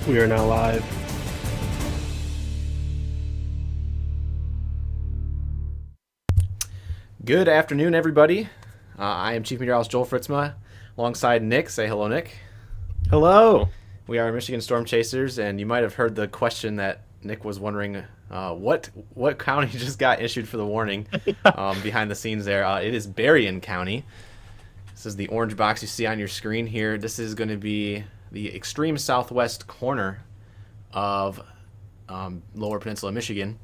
We are now live. Good afternoon, everybody. I am Chief Meteorologist Joel Fritzma, alongside Nick. Say hello, Nick. Hello. We are Michigan Storm Chasers, and you might have heard the question that Nick was wondering, what county just got issued for the warning behind the scenes there. It is Berrien County. This is the orange box you see on your screen here. This is going to be the extreme southwest corner of Lower Peninsula, Michigan.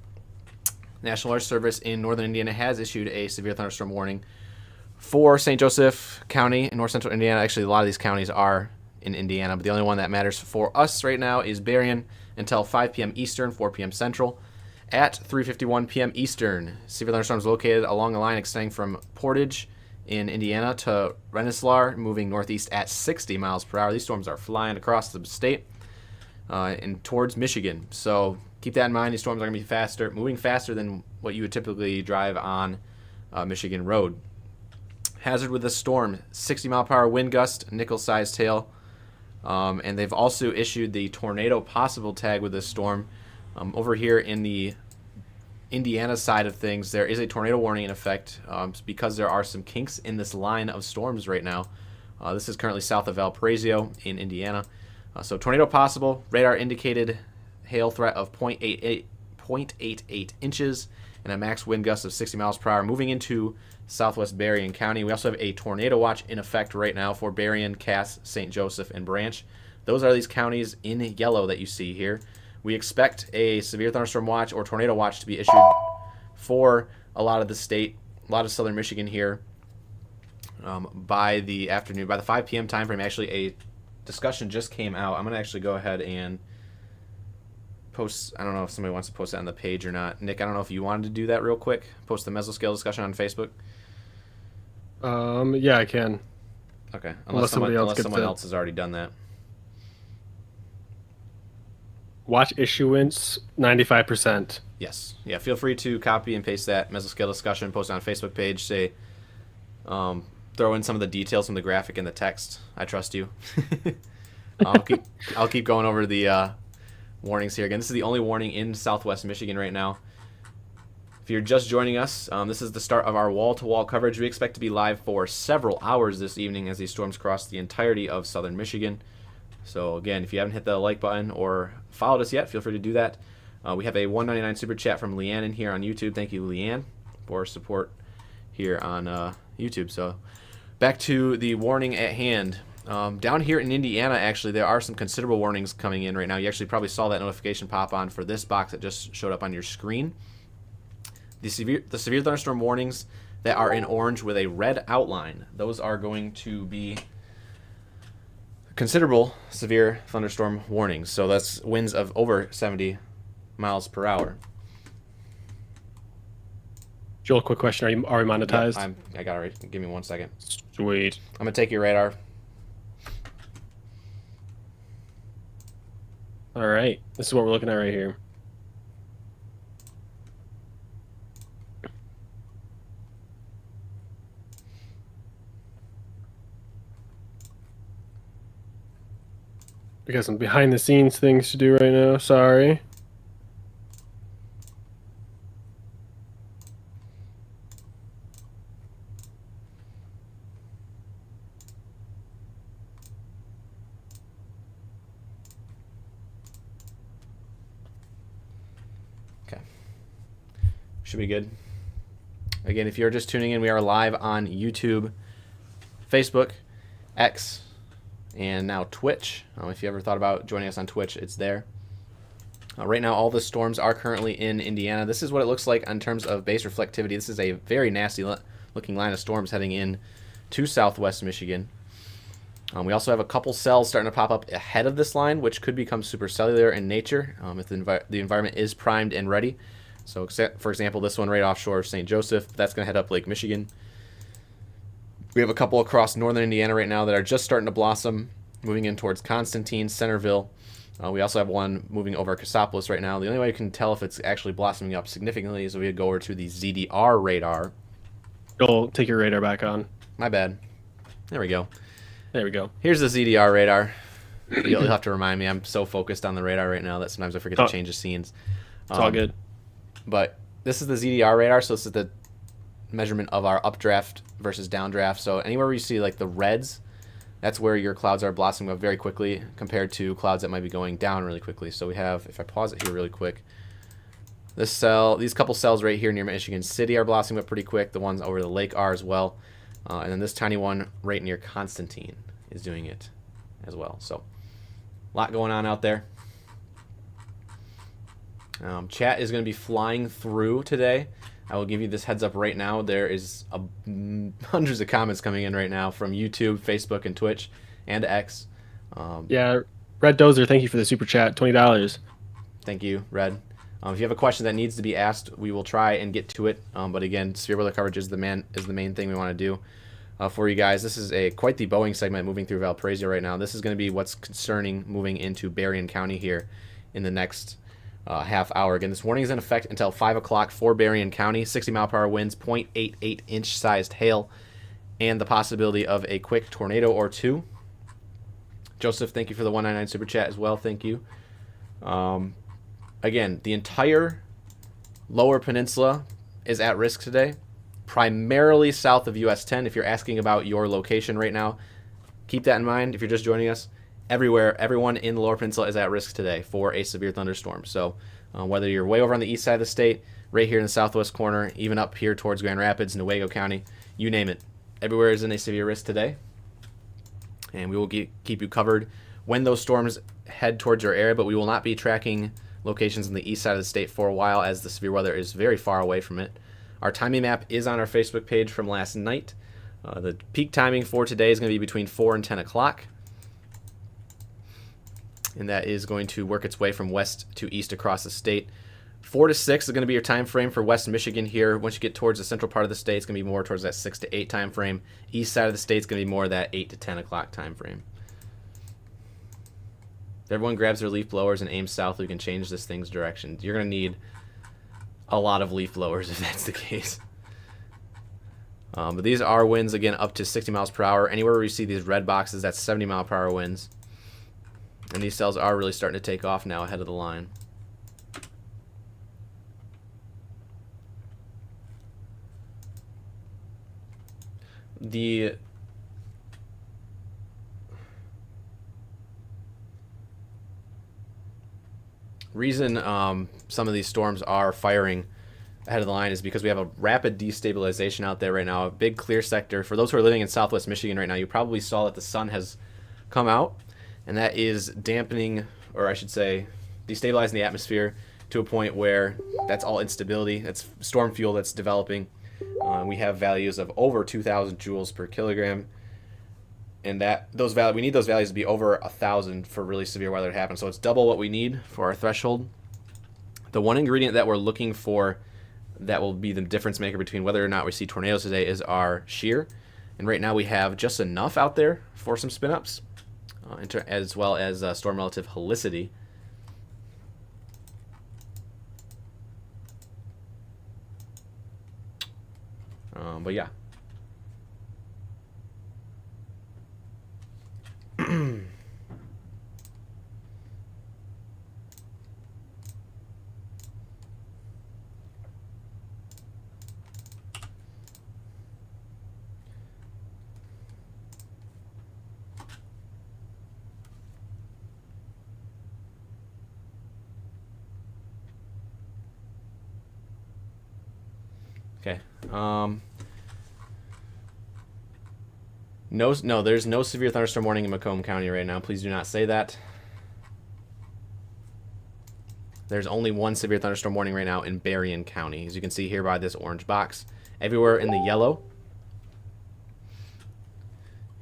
National Weather Service in northern Indiana has issued a severe thunderstorm warning for St. Joseph County in north central Indiana. Actually, a lot of these counties are in Indiana, but the only one that matters for us right now is Berrien until 5 p.m. Eastern, 4 p.m. Central. At 3:51 p.m. Eastern, severe thunderstorms located along a line extending from Portage in Indiana to Rensselaer, moving northeast at 60 miles per hour. These storms are flying across the state and towards Michigan. So keep that in mind. These storms are going to be moving faster than what you would typically drive on Michigan Road. Hazard with this storm, 60 mile per hour wind gust, nickel-sized hail. And they've also issued the tornado possible tag with this storm. Over here in the Indiana side of things, there is a tornado warning in effect because there are some kinks in this line of storms right now. This is currently south of Valparaiso in Indiana. So tornado possible, radar indicated hail threat of 0.88 inches and a max wind gust of 60 miles per hour moving into southwest Berrien County. We also have a tornado watch in effect right now for Berrien, Cass, St. Joseph, and Branch. Those are these counties in yellow that you see here. We expect a severe thunderstorm watch or tornado watch to be issued for a lot of the state, a lot of southern Michigan here by the afternoon, by the 5 p.m. time frame. Actually, a discussion just came out. I'm going to actually go ahead and post. I don't know if somebody wants to post that on the page or not. Nick, I don't know if you wanted to do that real quick. Post the mesoscale discussion on Facebook. Yeah, I can. Okay, Unless somebody else has already done that. Watch issuance 95%. Yes. Yeah, feel free to copy and paste that mesoscale discussion, post it on Facebook page, say, throw in some of the details from the graphic and the text. I trust you. I'll keep going over the warnings here. Again, this is the only warning in southwest Michigan right now. If you're just joining us, this is the start of our wall-to-wall coverage. We expect to be live for several hours this evening as these storms cross the entirety of southern Michigan. So again, if you haven't hit the like button or followed us yet, feel free to do that. We have a $1.99 super chat from Leanne in here on YouTube. Thank you, Leanne, for support here on YouTube. So back to the warning at hand. Down here in Indiana, actually, there are some considerable warnings coming in right now. You actually probably saw that notification pop on for this box that just showed up on your screen. The severe thunderstorm warnings that are in orange with a red outline, those are going to be considerable severe thunderstorm warnings. So that's winds of over 70 miles per hour. Joel, quick question: Are we monetized? Yeah, I got it right. Give me 1 second. Sweet. I'm gonna take your radar. All right, this is what we're looking at right here. We got some behind the scenes things to do right now. Sorry. Okay. Should be good. Again, if you're just tuning in, we are live on YouTube, Facebook, X, and now Twitch. If you ever thought about joining us on Twitch, it's there. Right now, all the storms are currently in Indiana. This is what it looks like in terms of base reflectivity. This is a very nasty looking line of storms heading in to southwest Michigan. We also have a couple cells starting to pop up ahead of this line, which could become supercellular in nature if the environment is primed and ready. So, for example, this one right offshore of St. Joseph, that's going to head up Lake Michigan. We have a couple across northern Indiana right now that are just starting to blossom, moving in towards Constantine, Centerville. We also have one moving over Cassopolis right now. The only way you can tell if it's actually blossoming up significantly is if we go over to the ZDR radar. Joel, take your radar back on. My bad. There we go. There we go. Here's the ZDR radar. You'll have to remind me. I'm so focused on the radar right now that sometimes I forget to change the scenes. It's all good. But this is the ZDR radar, so this is the measurement of our updraft versus downdraft. So anywhere where you see like the reds, that's where your clouds are blossoming up very quickly compared to clouds that might be going down really quickly. So we have, if I pause it here really quick, this cell, these couple cells right here near Michigan City are blossoming up pretty quick. The ones over the lake are as well. And then this tiny one right near Constantine is doing it as well. So a lot going on out there. Chat is going to be flying through today. I will give you this heads up right now. There is hundreds of comments coming in right now from YouTube, Facebook, and Twitch, and X. Yeah, Red Dozer, thank you for the super chat, $20. Thank you, Red. If you have a question that needs to be asked, we will try and get to it. But again, severe weather coverage is the main thing we want to do for you guys. This is quite the Boeing segment moving through Valparaiso right now. This is going to be what's concerning moving into Berrien County here in the next half hour. Again, this warning is in effect until 5 o'clock for Berrien County. 60-mile-per-hour winds, 0.88-inch sized hail, and the possibility of a quick tornado or two. Joseph, thank you for the 199 super chat as well. Thank you. Again, the entire lower peninsula is at risk today, primarily south of US 10. If you're asking about your location right now, keep that in mind. If you're just joining us, everyone in the lower peninsula is at risk today for a severe thunderstorm. So whether you're way over on the east side of the state, right here in the southwest corner, even up here towards Grand Rapids, Newaygo County, you name it, everywhere is in a severe risk today. And we will keep you covered when those storms head towards your area, but we will not be tracking locations on the east side of the state for a while as the severe weather is very far away from it. Our timing map is on our Facebook page from last night. The peak timing for today is going to be between 4 and 10 o'clock. And that is going to work its way from west to east across the state. 4 to 6 is going to be your time frame for West Michigan here. Once you get towards the central part of the state, it's going to be more towards that 6 to 8 time frame. East side of the state is going to be more that 8 to 10 o'clock time frame. If everyone grabs their leaf blowers and aims south, we can change this thing's direction. You're going to need a lot of leaf blowers if that's the case. But these are winds, again, up to 60 miles per hour. Anywhere where you see these red boxes, that's 70 mile per hour winds. And these cells are really starting to take off now ahead of the line. The reason some of these storms are firing ahead of the line is because we have a rapid destabilization out there right now, a big clear sector. For those who are living in southwest Michigan right now, you probably saw that the sun has come out, and that is dampening, or I should say destabilizing the atmosphere to a point where that's all instability. That's storm fuel that's developing. We have values of over 2,000 joules per kilogram, and we need those values to be over 1,000 for really severe weather to happen. So it's double what we need for our threshold. The one ingredient that we're looking for that will be the difference maker between whether or not we see tornadoes today is our shear. And right now we have just enough out there for some spin-ups, as well as storm relative helicity. But yeah. Okay. No, there's no severe thunderstorm warning in Macomb County right now. Please do not say that. There's only one severe thunderstorm warning right now in Berrien County, as you can see here by this orange box. Everywhere in the yellow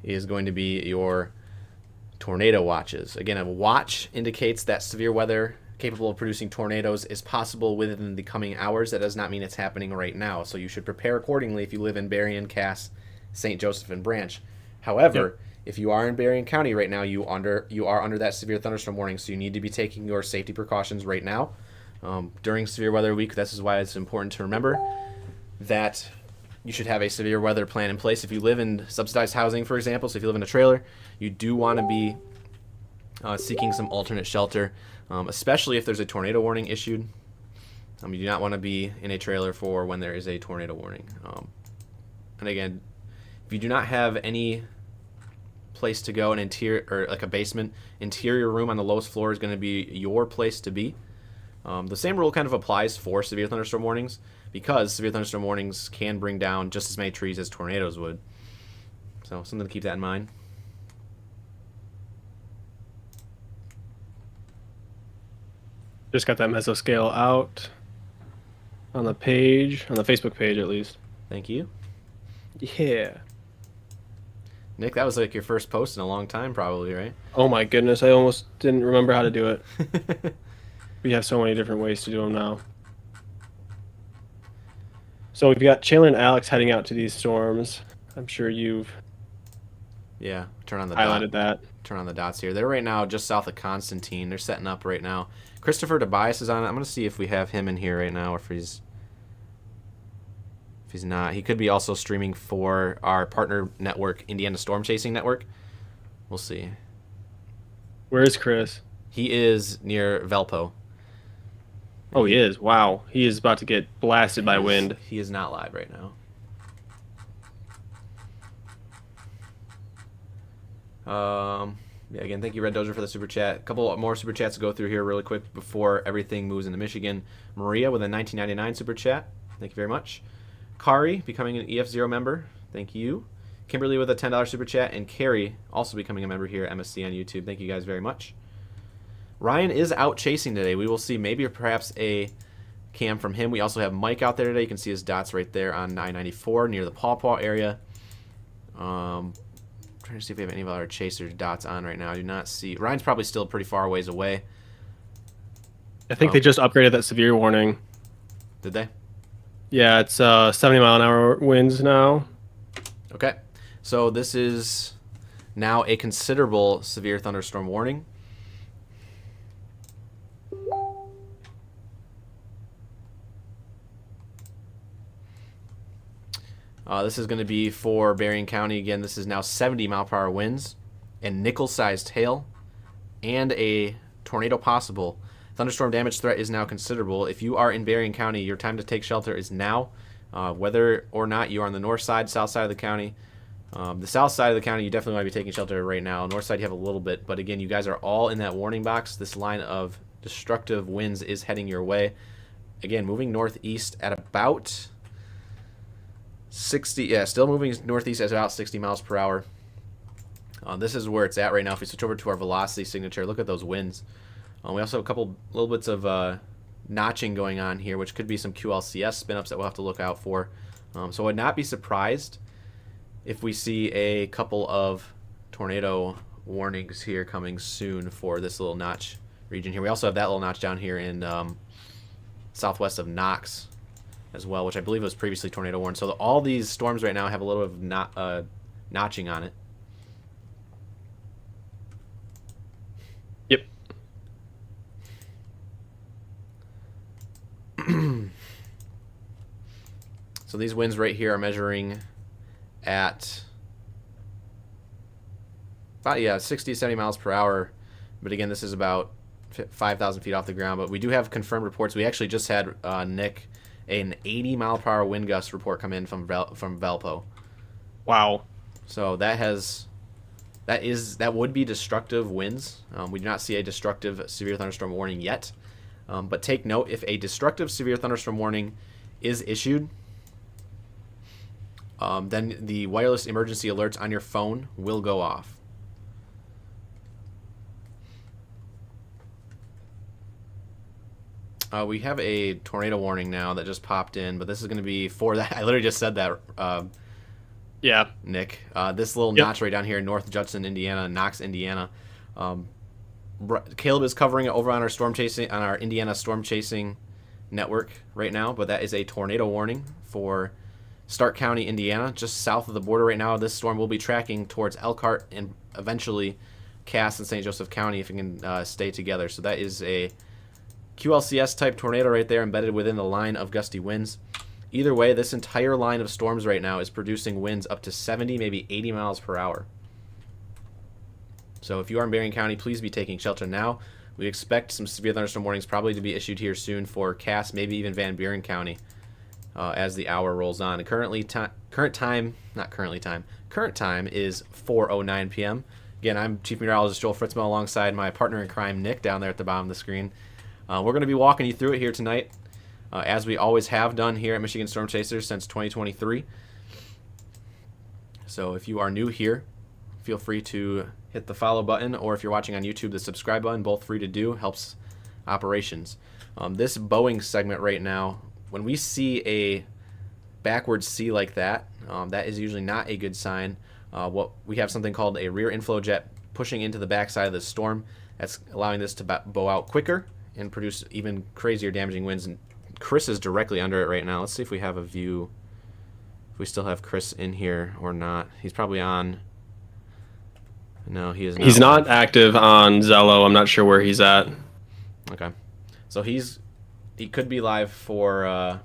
is going to be your tornado watches. Again, a watch indicates that severe weather capable of producing tornadoes is possible within the coming hours. That does not mean it's happening right now, so you should prepare accordingly if you live in Berrien, Cass, St. Joseph, and Branch. However, if you are in Berrien County right now, you are under that severe thunderstorm warning, so you need to be taking your safety precautions right now. During severe weather week, this is why it's important to remember that you should have a severe weather plan in place. If you live in subsidized housing, for example, so if you live in a trailer, you do want to be seeking some alternate shelter, especially if there's a tornado warning issued. You do not want to be in a trailer for when there is a tornado warning. And again, if you do not have any place to go, an interior or like a basement, interior room on the lowest floor is going to be your place to be. The same rule kind of applies for severe thunderstorm warnings, because severe thunderstorm warnings can bring down just as many trees as tornadoes would. So something to keep that in mind. Just got that mesoscale out on the page, on the Facebook page at least. Thank you. Yeah. Nick, that was like your first post in a long time probably, right? Oh my goodness, I almost didn't remember how to do it. We have so many different ways to do them now. So we've got Chandler and Alex heading out to these storms. I'm sure you've turn on the highlighted that. Turn on the dots here. They're right now just south of Constantine. They're setting up right now. Christopher Tobias is on it. I'm going to see if we have him in here right now, or if he's not. He could be also streaming for our partner network, Indiana Storm Chasing Network. We'll see. Where is Chris? He is near Valpo. Oh, he is. Wow. He is about to get blasted by wind. He is not live right now. Again, thank you, Red Dozer, for the super chat. A couple more super chats to go through here really quick before everything moves into Michigan. Maria with a 1999 super chat. Thank you very much. Kari becoming an EF0 member. Thank you. Kimberly with a $10 super chat. And Carrie also becoming a member here at MSC on YouTube. Thank you guys very much. Ryan is out chasing today. We will see maybe perhaps a cam from him. We also have Mike out there today. You can see his dots right there on 994 near the Paw Paw area. Trying to see if we have any of our chasers dots on right now. I do not see. Ryan's probably still pretty far ways away. I think they just upgraded that severe warning. Did they? Yeah, it's 70-mile-an-hour winds now. Okay. So this is now a considerable severe thunderstorm warning. This is going to be for Berrien County. Again, this is now 70-mile-per-hour winds and nickel-sized hail and a tornado possible. Thunderstorm damage threat is now considerable. If you are in Berrien County, your time to take shelter is now. Whether or not you are on the north side, south side of the county. The south side of the county, you definitely want to be taking shelter right now. North side, you have a little bit. But again, you guys are all in that warning box. This line of destructive winds is heading your way. Again, moving northeast at about 60, still moving northeast at about 60 miles per hour. This is where it's at right now. If we switch over to our velocity signature, look at those winds. We also have a couple little bits of notching going on here, which could be some QLCS spin-ups that we'll have to look out for. So I would not be surprised if we see a couple of tornado warnings here coming soon for this little notch region here. We also have that little notch down here in southwest of Knox as well, which I believe was previously tornado warned. So all these storms right now have a little bit of notching on it. Yep. So these winds right here are measuring at about 60 to 70 miles per hour. But again, this is about 5,000 feet off the ground. But we do have confirmed reports. We actually just had Nick an 80 mile per hour wind gust report come in from Valpo. Wow. So that would be destructive winds. We do not see a destructive severe thunderstorm warning yet. But take note, if a destructive severe thunderstorm warning is issued, then the wireless emergency alerts on your phone will go off. We have a tornado warning now that just popped in, but this is going to be for that. I literally just said that, yeah, Nick. This little notch right down here in North Judson, Indiana, Knox, Indiana. Caleb is covering it over on our Indiana storm chasing network right now, but that is a tornado warning for Stark County, Indiana, just south of the border right now. This storm will be tracking towards Elkhart and eventually Cass and St. Joseph County if it can stay together. So that is a QLCS type tornado right there embedded within the line of gusty winds. Either way, this entire line of storms right now is producing winds up to 70, maybe 80 miles per hour. So if you are in Berrien County, please be taking shelter now. We expect some severe thunderstorm warnings probably to be issued here soon for Cass, maybe even Van Buren County as the hour rolls on. And current time is 4:09 p.m. Again, I'm Chief Meteorologist Joel Fritzma alongside my partner in crime, Nick, down there at the bottom of the screen. We're going to be walking you through it here tonight, as we always have done here at Michigan Storm Chasers since 2023. So if you are new here, feel free to hit the follow button, or if you're watching on YouTube, the subscribe button. Both free to do, helps operations. This Boeing segment right now, when we see a backward C like that, that is usually not a good sign. What we have something called a rear inflow jet pushing into the backside of the storm. That's allowing this to bow out quicker and produce even crazier damaging winds. And Chris is directly under it right now. Let's see if we have a view, if we still have Chris in here or not. He's probably on. No, he is not. He's not active on Zello. I'm not sure where he's at. Okay. So he could be live for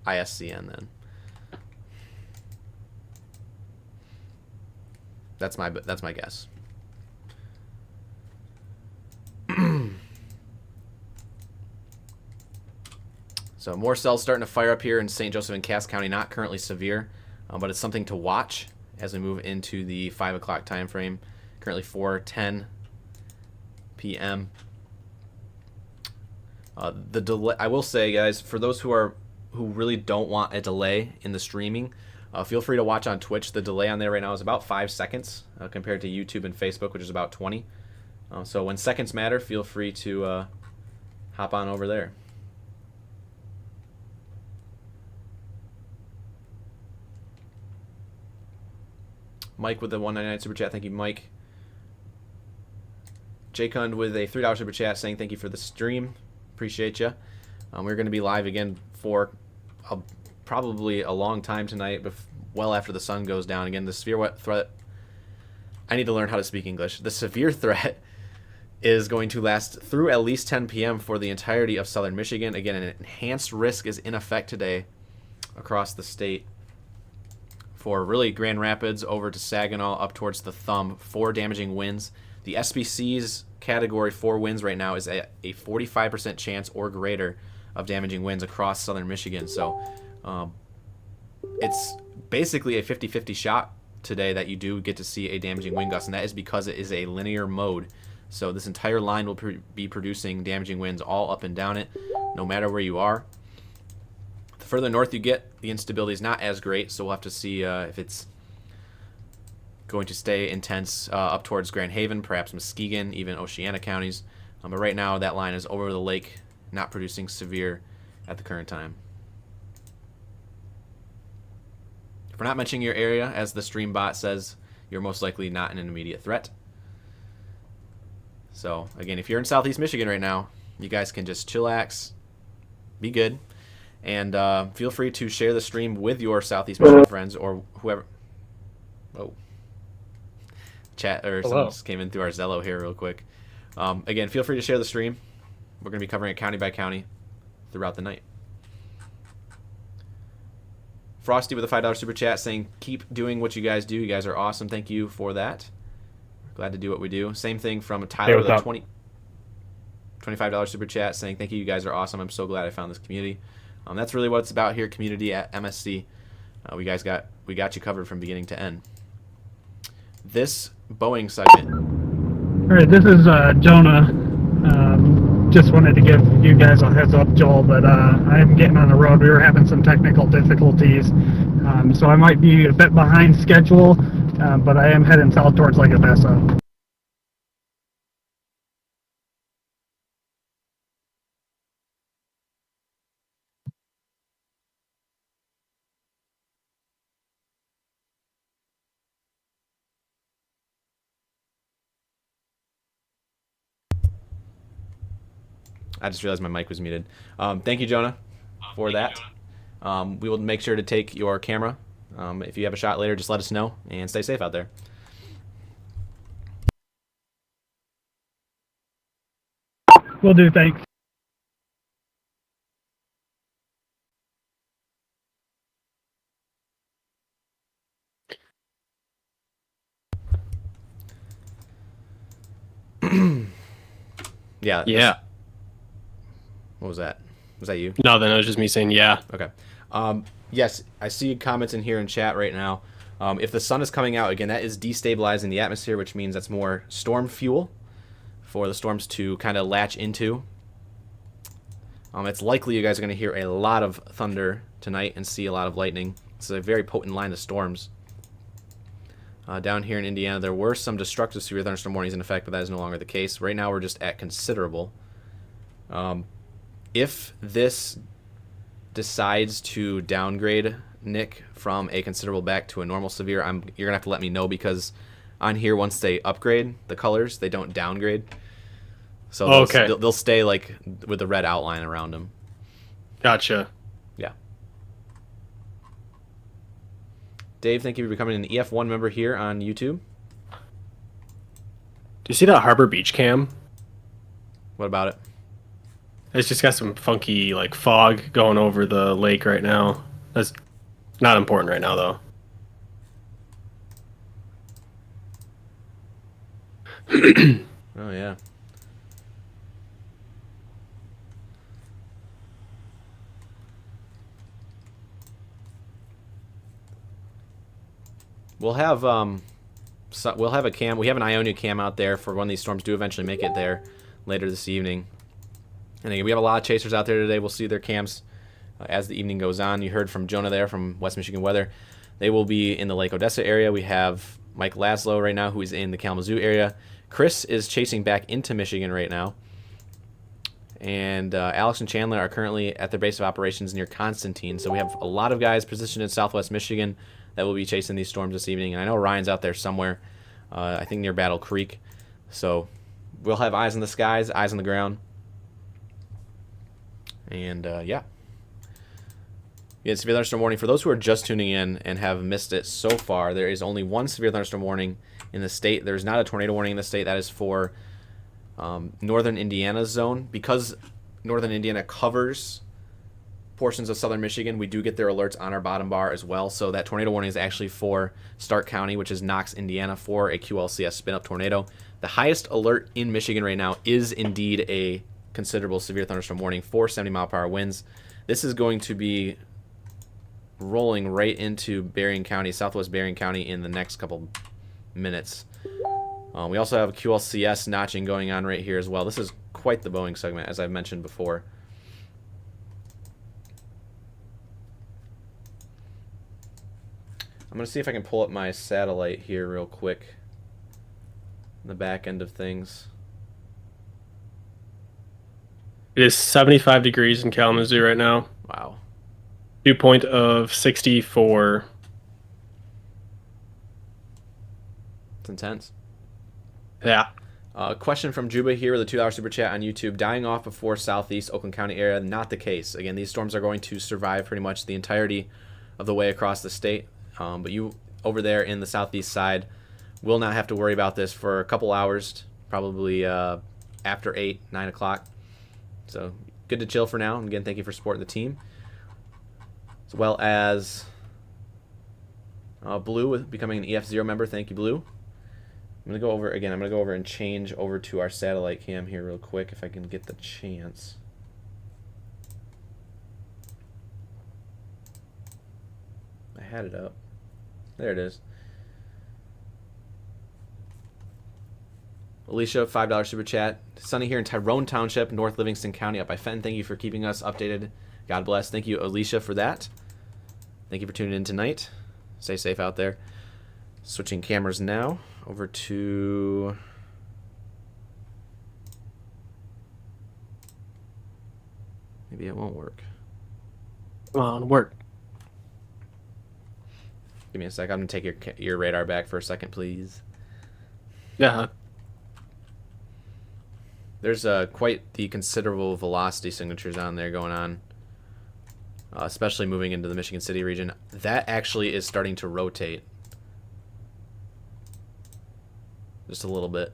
ISCN then. That's my guess. So more cells starting to fire up here in St. Joseph and Cass County. Not currently severe, but it's something to watch as we move into the 5 o'clock time frame. Currently 4:10 p.m. The delay, I will say, guys, for those who really don't want a delay in the streaming, feel free to watch on Twitch. The delay on there right now is about 5 seconds compared to YouTube and Facebook, which is about 20. So when seconds matter, feel free to hop on over there. Mike with the $1.99 super chat. Thank you, Mike. Jaycund with a $3 super chat saying thank you for the stream. Appreciate you. We're going to be live again for probably a long time tonight, well after the sun goes down. Again, the severe threat. I need to learn how to speak English. The severe threat is going to last through at least 10 p.m. for the entirety of southern Michigan. Again, an enhanced risk is in effect today across the state for really Grand Rapids over to Saginaw up towards the Thumb. 4 damaging winds. The SBC's category 4 winds right now is at a 45% chance or greater of damaging winds across southern Michigan. So it's basically a 50-50 shot today that you do get to see a damaging wind gust, and that is because it is a linear mode. So this entire line will be producing damaging winds all up and down it, no matter where you are. The further north you get, the instability is not as great, so we'll have to see if it's going to stay intense up towards Grand Haven, perhaps Muskegon, even Oceana counties. But right now, that line is over the lake, not producing severe at the current time. If we're not mentioning your area, as the stream bot says, you're most likely not an immediate threat. So, again, if you're in Southeast Michigan right now, you guys can just chillax, be good, and feel free to share the stream with your Southeast Michigan friends or whoever. Oh. Chat or someone just came in through our Zello here real quick. Again, feel free to share the stream. We're going to be covering it county by county throughout the night. Frosty with a $5 super chat saying, keep doing what you guys do. You guys are awesome. Thank you for that. We're glad to do what we do. Same thing from Tyler with a $25 super chat saying, thank you. You guys are awesome. I'm so glad I found this community. That's really what it's about here, community at MSC. We got you covered from beginning to end. This Boeing segment. All right, this is Jonah. Just wanted to give you guys a heads up, Joel, but I am getting on the road. We were having some technical difficulties, so I might be a bit behind schedule, but I am heading south towards Lake Odessa. I just realized my mic was muted. Thank you, Jonah, for that. We will make sure to take your camera. If you have a shot later, just let us know, and stay safe out there. Will do, thanks. Yeah. Yeah. What was that? Was that you? No, then it was just me saying yeah. Okay. Yes, I see comments in here in chat right now. If the sun is coming out, again, that is destabilizing the atmosphere, which means that's more storm fuel for the storms to kind of latch into. It's likely you guys are going to hear a lot of thunder tonight and see a lot of lightning. It's a very potent line of storms. Down here in Indiana, there were some destructive severe thunderstorm warnings in effect, but that is no longer the case. Right now, we're just at considerable. If this decides to downgrade Nick from a considerable back to a normal severe, you're gonna have to let me know, because on here, once they upgrade the colors, they don't downgrade. So they'll stay like with the red outline around them. Gotcha. Yeah. Dave, thank you for becoming an EF1 member here on YouTube. Do you see that Harbor Beach cam? What about it? It's just got some funky like fog going over the lake right now. That's not important right now though. Oh yeah. We'll have a cam. We have an Ionia cam out there for when these storms do eventually make it there later this evening. And again, we have a lot of chasers out there today. We'll see their cams as the evening goes on. You heard from Jonah there from West Michigan Weather. They will be in the Lake Odessa area. We have Mike Laszlo right now, who is in the Kalamazoo area. Chris is chasing back into Michigan right now. And Alex and Chandler are currently at their base of operations near Constantine. So we have a lot of guys positioned in southwest Michigan that will be chasing these storms this evening. And I know Ryan's out there somewhere, I think near Battle Creek. So we'll have eyes in the skies, eyes on the ground. And yeah. Severe thunderstorm warning. For those who are just tuning in and have missed it so far, there is only one severe thunderstorm warning in the state. There's not a tornado warning in the state. That is for northern Indiana's zone. Because northern Indiana covers portions of southern Michigan, we do get their alerts on our bottom bar as well. So that tornado warning is actually for Stark County, which is Knox, Indiana, for a QLCS spin-up tornado. The highest alert in Michigan right now is indeed a considerable severe thunderstorm warning for 70-mile-per-hour winds. This is going to be rolling right into Berrien County, southwest Berrien County, in the next couple minutes. We also have a QLCS notching going on right here as well. This is quite the Boeing segment, as I've mentioned before. I'm going to see if I can pull up my satellite here real quick. The back end of things. It is 75 degrees in Kalamazoo right now. Wow. Dew point of 64. It's intense. Yeah. Question from Juba here with a $2 super chat on YouTube. Dying off before southeast Oakland County area. Not the case. Again, these storms are going to survive pretty much the entirety of the way across the state. But you over there in the southeast side will not have to worry about this for a couple hours, probably after 8, 9 o'clock. So good to chill for now. And again, thank you for supporting the team. As well as Blue with becoming an EF0 member. Thank you, Blue. I'm going to go over, again, I'm going to go over and change over to our satellite cam here real quick if I can get the chance. I had it up. There it is. Alicia, $5 super chat. Sunny here in Tyrone Township, North Livingston County, up by Fenton. Thank you for keeping us updated. God bless. Thank you, Alicia, for that. Thank you for tuning in tonight. Stay safe out there. Switching cameras now over to... Maybe it won't work. Come on, work. Give me a sec. I'm going to take your radar back for a second, please. Yeah. There's quite the considerable velocity signatures on there going on, especially moving into the Michigan City region. That actually is starting to rotate just a little bit.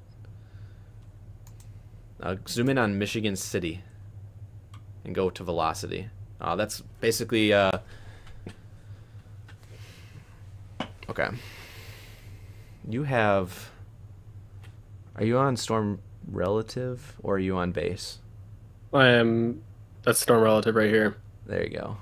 Zoom in on Michigan City and go to velocity. That's basically... Okay. You have... Are you on storm relative, or are you on base? I am. That's storm relative right here. There you go.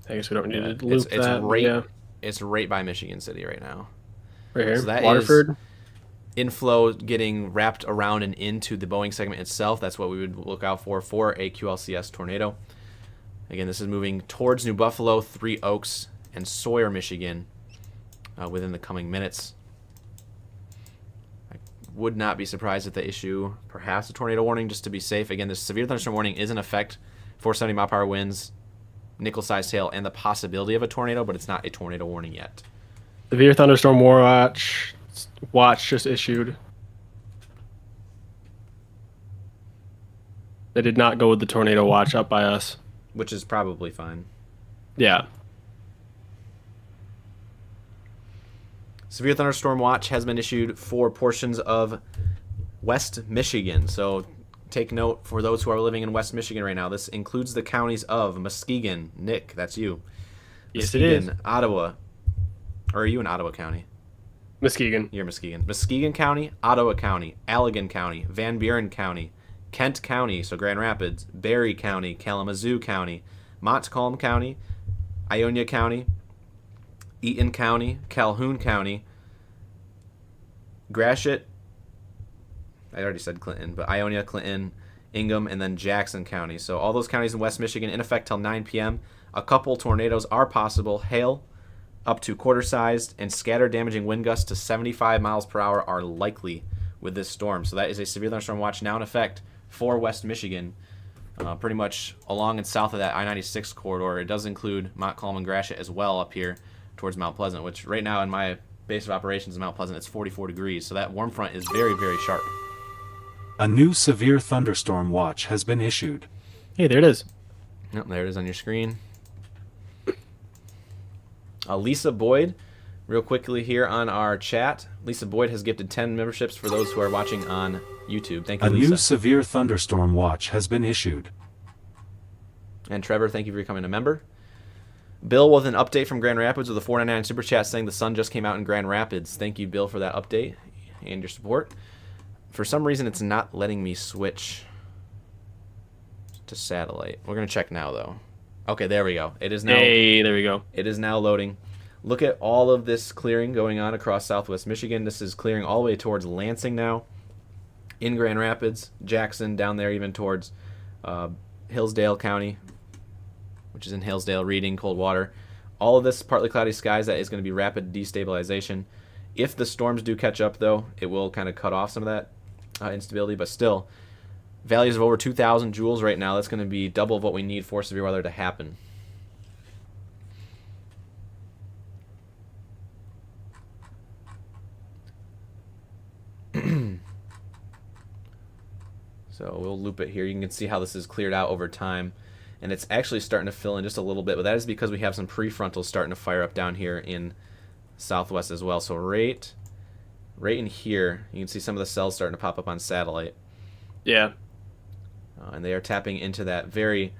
I guess we don't need Yeah, to loop it's that. right. Yeah, It's right by Michigan City right now. right here. So that Waterford. is inflow getting wrapped around and into the Boeing segment itself. That's what we would look out for a QLCS tornado. Again, this is moving towards New Buffalo, Three Oaks, and Sawyer, Michigan within the coming minutes. I would not be surprised if they issue perhaps a tornado warning just to be safe. Again, this severe thunderstorm warning is in effect, 470 mile per hour winds, nickel-sized hail, and the possibility of a tornado, but it's not a tornado warning yet. Severe thunderstorm watch just issued. They did not go with the tornado watch up by us. Which is probably fine. Yeah. Severe thunderstorm watch has been issued for portions of West Michigan. So take note for those who are living in West Michigan right now. This includes the counties of Muskegon. Nick, that's you. Yes, Muskegon, it is. Ottawa. Or are you in Ottawa County? Muskegon. You're Muskegon. Muskegon County, Ottawa County, Allegan County, Van Buren County, Kent County, so Grand Rapids, Berrien County, Kalamazoo County, Montcalm County, Ionia County, Eaton County, Calhoun County, Gratiot, I already said Clinton, but Ionia, Clinton, Ingham, and then Jackson County. So all those counties in West Michigan in effect till 9 p.m. A couple tornadoes are possible. Hail up to quarter-sized and scattered damaging wind gusts to 75 miles per hour are likely with this storm. So that is a severe thunderstorm watch now in effect for West Michigan, pretty much along and south of that I-96 corridor. It does include Montcalm and Gratiot as well up here towards Mount Pleasant, which right now in my base of operations in Mount Pleasant, it's 44 degrees. So that warm front is very, very sharp. A new severe thunderstorm watch has been issued. Hey, there it is. Yep, there it is on your screen. Lisa Boyd, real quickly here on our chat. Lisa Boyd has gifted 10 memberships for those who are watching on YouTube. Thank you, A Lisa. new severe thunderstorm watch has been issued. And Trevor, thank you for becoming a member. Bill with an update from Grand Rapids with a $4.99 super chat saying the sun just came out in Grand Rapids. Thank you, Bill, for that update and your support. For some reason, it's not letting me switch to satellite. We're going to check now, though. Okay, there we go. It is now. Hey, there we go. It is now loading. Look at all of this clearing going on across southwest Michigan. This is clearing all the way towards Lansing now, in Grand Rapids, Jackson, down there even towards Hillsdale County, which is in Hillsdale, Reading, Coldwater. All of this partly cloudy skies, that is going to be rapid destabilization. If the storms do catch up, though, it will kind of cut off some of that instability, but still, values of over 2,000 joules right now. That's going to be double of what we need for severe weather to happen. So we'll loop it here. You can see how this is cleared out over time. And it's actually starting to fill in just a little bit, but that is because we have some prefrontals starting to fire up down here in southwest as well. So right in here, you can see some of the cells starting to pop up on satellite. Yeah. And they are tapping into that very,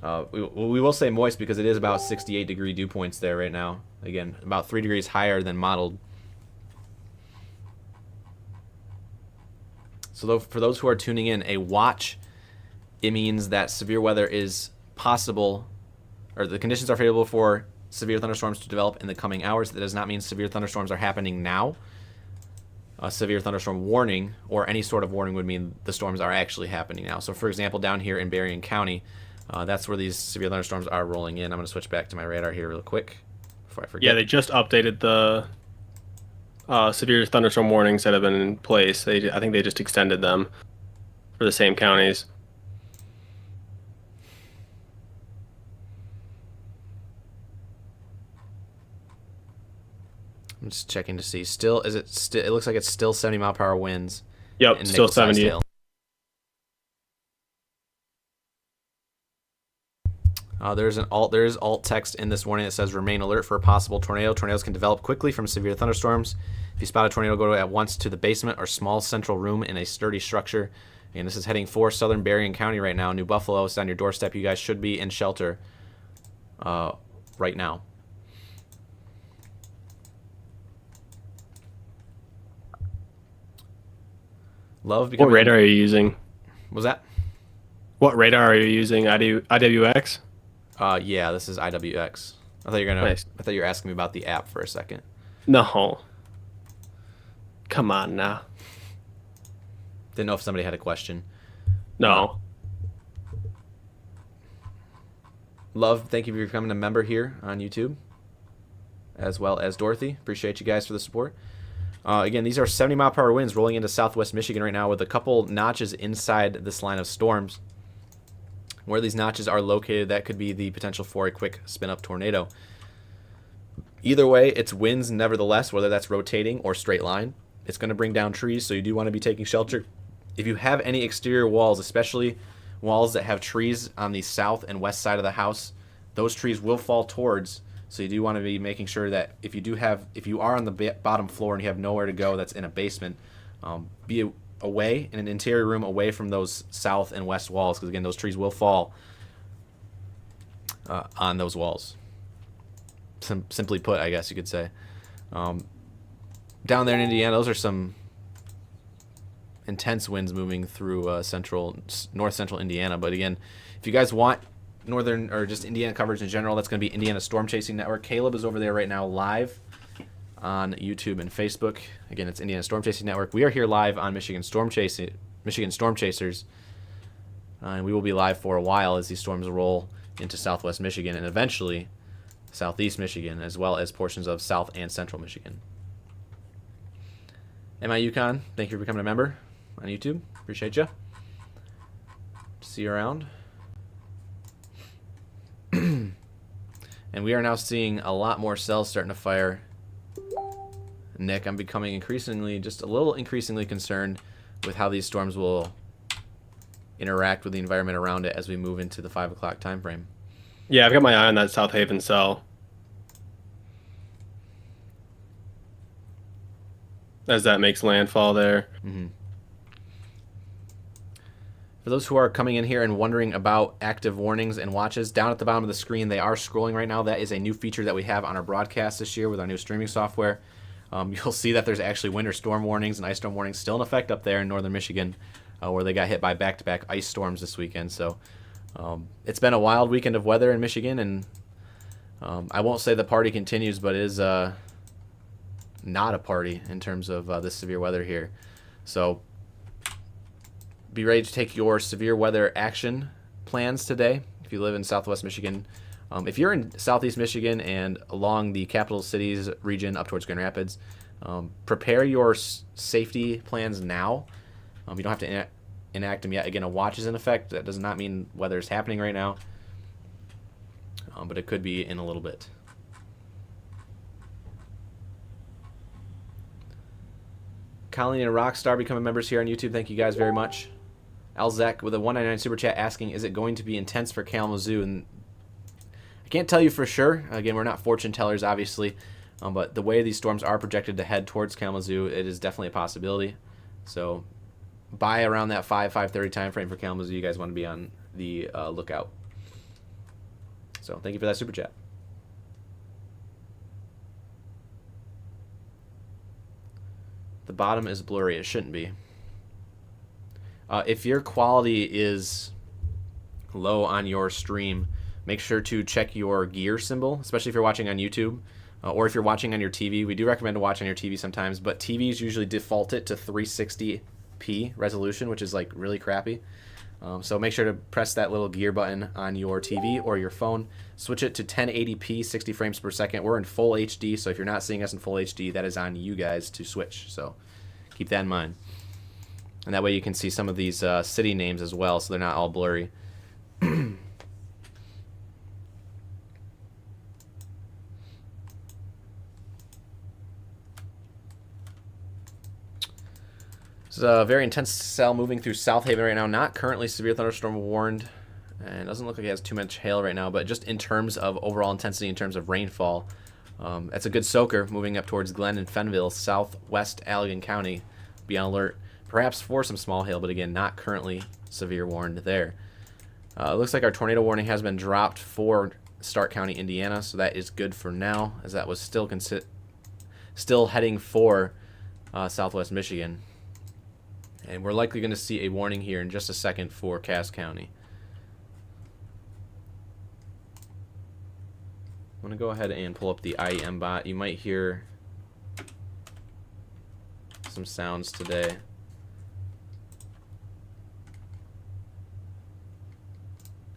we will say moist because it is about 68 degree dew points there right now. Again, about 3 degrees higher than modeled. So for those who are tuning in, a watch, it means that severe weather is possible, or the conditions are favorable for severe thunderstorms to develop in the coming hours. That does not mean severe thunderstorms are happening now. A severe thunderstorm warning or any sort of warning would mean the storms are actually happening now. So for example, down here in Berrien County, that's where these severe thunderstorms are rolling in. I'm going to switch back to my radar here real quick before I forget. Yeah, they just updated the severe thunderstorm warnings that have been in place. I think they just extended them for the same counties. I'm just checking to see. It looks like it's still 70 mile per hour winds. Yep, and still nickel-sized 70. hail. There is alt text in this warning that says remain alert for a possible tornado. Tornadoes can develop quickly from severe thunderstorms. If you spot a tornado, go at once to the basement or small central room in a sturdy structure. And this is heading for southern Berrien County right now. New Buffalo is on your doorstep. You guys should be in shelter right now. Love What becoming. radar are you using? Was that? What radar are you using? IWX? Yeah, this is IWX. I thought Nice. I thought you were asking me about the app for a second. No. Come on now. Didn't know if somebody had a question. No. Love, thank you for becoming a member here on YouTube, as well as Dorothy. Appreciate you guys for the support. Again, these are 70-mile-per-hour winds rolling into southwest Michigan right now with a couple notches inside this line of storms. Where these notches are located, that could be the potential for a quick spin-up tornado. Either way, it's winds nevertheless, whether that's rotating or straight line. It's going to bring down trees, so you do want to be taking shelter. If you have any exterior walls, especially walls that have trees on the south and west side of the house, those trees will fall towards. So you do want to be making sure that if you are on the bottom floor and you have nowhere to go that's in a basement, be away in an interior room away from those south and west walls, because again, those trees will fall on those walls. Simply put, I guess you could say. Down there in Indiana, those are some intense winds moving through north central Indiana. But again, if you guys want northern or just Indiana coverage in general, that's going to be Indiana Storm Chasing Network. Caleb is over there right now live on YouTube and Facebook. Again, it's Indiana Storm Chasing Network. We are here live on Michigan Storm Chasers, and we will be live for a while as these storms roll into southwest Michigan and eventually southeast Michigan, as well as portions of south and central Michigan. MI Yukon, thank you for becoming a member on YouTube. Appreciate you. See you around. And we are now seeing a lot more cells starting to fire. Nick, I'm becoming increasingly concerned with how these storms will interact with the environment around it as we move into the 5 o'clock time frame. Yeah, I've got my eye on that South Haven cell. As that makes landfall there. Mm-hmm. For those who are coming in here and wondering about active warnings and watches, down at the bottom of the screen, they are scrolling right now. That is a new feature that we have on our broadcast this year with our new streaming software. You'll see that there's actually winter storm warnings and ice storm warnings still in effect up there in northern Michigan, where they got hit by back-to-back ice storms this weekend. So it's been a wild weekend of weather in Michigan, and I won't say the party continues, but it is not a party in terms of this severe weather here. So be ready to take your severe weather action plans today if you live in southwest Michigan. If you're in southeast Michigan and along the capital cities region up towards Grand Rapids, prepare your safety plans now. You don't have to enact them yet. Again, a watch is in effect. That does not mean weather is happening right now, but it could be in a little bit. Colleen and Rockstar becoming members here on YouTube. Thank you guys very much. Alzek with a 199 super chat asking, is it going to be intense for Kalamazoo? And I can't tell you for sure. Again, we're not fortune tellers, obviously. But the way these storms are projected to head towards Kalamazoo, it is definitely a possibility. So by around that 5:30 time frame for Kalamazoo, you guys want to be on the lookout. So thank you for that super chat. The bottom is blurry. It shouldn't be. If your quality is low on your stream, make sure to check your gear symbol, especially if you're watching on YouTube or if you're watching on your TV. We do recommend to watch on your TV sometimes, but TVs usually default it to 360p resolution, which is like really crappy. So make sure to press that little gear button on your TV or your phone. Switch it to 1080p, 60 frames per second. We're in full HD, so if you're not seeing us in full HD, that is on you guys to switch. So keep that in mind. And that way you can see some of these city names as well, so they're not all blurry. This is a very intense cell moving through South Haven right now. Not currently severe thunderstorm warned, and it doesn't look like it has too much hail right now, but just in terms of overall intensity, in terms of rainfall, that's a good soaker moving up towards Glen and Fenville, southwest Allegan County. Be on alert. Perhaps for some small hail, but again, not currently severe warned there. It looks like our tornado warning has been dropped for Stark County, Indiana, so that is good for now, as that was still heading for southwest Michigan. And we're likely going to see a warning here in just a second for Cass County. I'm going to go ahead and pull up the IEM bot. You might hear some sounds today.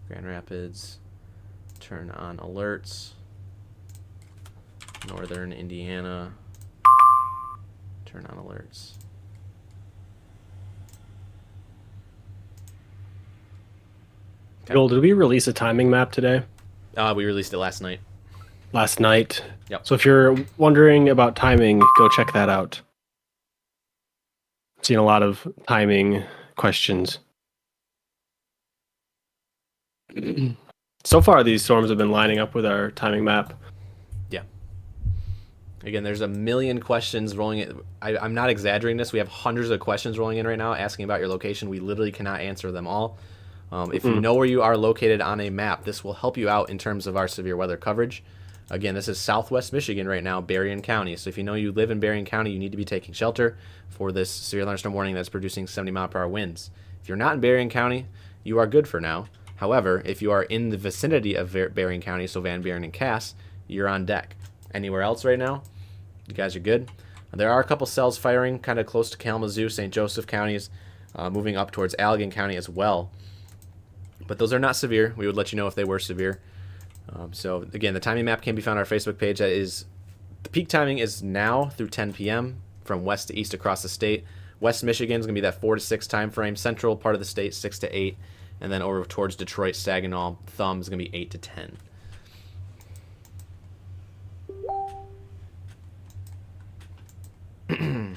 Grand Rapids, turn on alerts. Northern Indiana, turn on alerts. Joel, did we release a timing map today? We released it last night. Last night? Yep. So if you're wondering about timing, go check that out. Seen a lot of timing questions. So far, these storms have been lining up with our timing map. Yeah. Again, there's a million questions rolling in. I'm not exaggerating this. We have hundreds of questions rolling in right now asking about your location. We literally cannot answer them all. If you know where you are located on a map, this will help you out in terms of our severe weather coverage. Again, this is Southwest Michigan right now, Berrien County. So if you know you live in Berrien County, you need to be taking shelter for this severe thunderstorm warning that's producing 70-mile-per-hour winds. If you're not in Berrien County, you are good for now. However, if you are in the vicinity of Berrien County, so Van Buren and Cass, you're on deck. Anywhere else right now, you guys are good. There are a couple cells firing kind of close to Kalamazoo, St. Joseph counties, moving up towards Allegan County as well. But those are not severe. We would let you know if they were severe. So again, the timing map can be found on our Facebook page. That is, the peak timing is now through 10 p.m. from west to east across the state. West Michigan is going to be that 4 to 6 time frame. Central part of the state 6 to 8, and then over towards Detroit, Saginaw, Thumb is going to be 8 to 10. I'm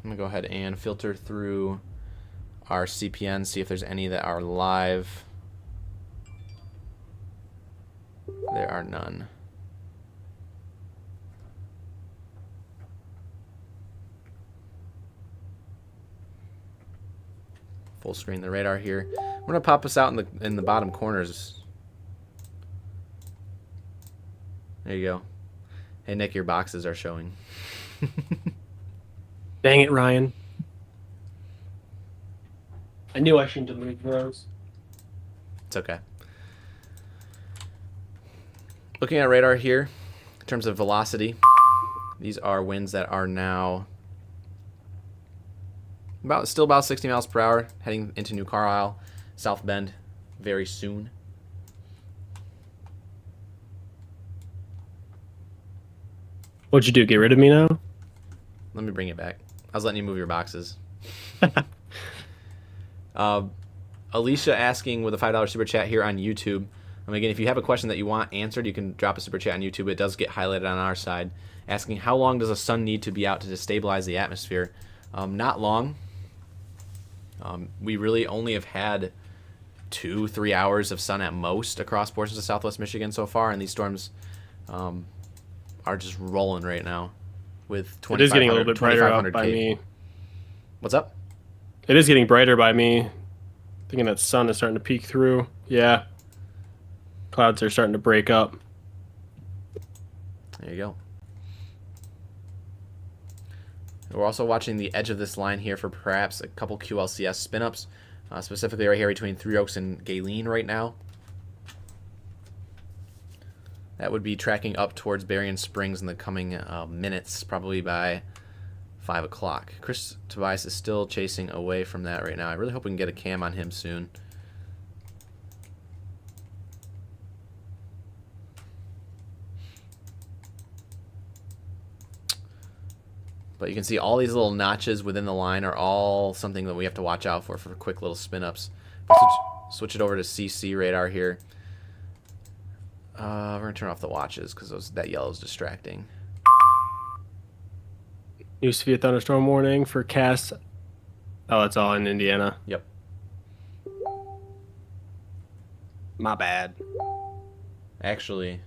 going to go ahead and filter through our CPN, see if there's any that are live. There are none. Full screen the radar here. I'm gonna pop us out in the bottom corners. There you go. Hey Nick, your boxes are showing. Dang it, Ryan. I knew I shouldn't have moved those. It's okay. Looking at radar here, in terms of velocity, these are winds that are now still about 60 miles per hour, heading into New Carlisle, South Bend, very soon. What'd you do? Get rid of me now? Let me bring it back. I was letting you move your boxes. Alicia asking with a $5 super chat here on YouTube. Again, if you have a question that you want answered, you can drop a super chat on YouTube. It does get highlighted on our side. Asking, how long does the sun need to be out to destabilize the atmosphere? Not long. We really only have had 2-3 hours of sun at most across portions of Southwest Michigan so far, and these storms are just rolling right now with 2,500. It is getting a little bit brighter out by me. What's up? It is getting brighter by me. Thinking that sun is starting to peek through. Yeah. Clouds are starting to break up. There you go. We're also watching the edge of this line here for perhaps a couple QLCS spin-ups, specifically right here between Three Oaks and Galen right now. That would be tracking up towards Berrien Springs in the coming minutes, probably by 5 o'clock. Chris Tobias is still chasing away from that right now. I really hope we can get a cam on him soon. But you can see all these little notches within the line are all something that we have to watch out for quick little spin-ups. Switch it over to CC radar here. We're going to turn off the watches because that yellow is distracting. New severe thunderstorm warning for Cass. Oh, it's all in Indiana. Yep. My bad. Actually,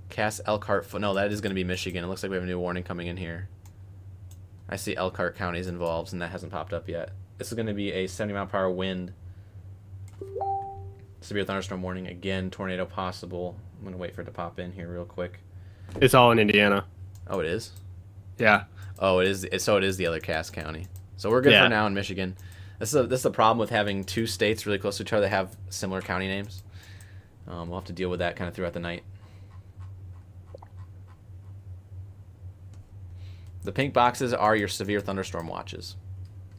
Cass, Elkhart. No, that is going to be Michigan. It looks like we have a new warning coming in here. I see Elkhart County is involved, and that hasn't popped up yet. This is going to be a 70-mile-per-hour wind. Severe thunderstorm warning. Again, tornado possible. I'm going to wait for it to pop in here real quick. It's all in Indiana. Oh, it is? Yeah. Oh, it is. So it is the other Cass County. So we're good Yeah. for now in Michigan. This is the problem with having two states really close to each other that have similar county names. We'll have to deal with that kind of throughout the night. The pink boxes are your severe thunderstorm watches.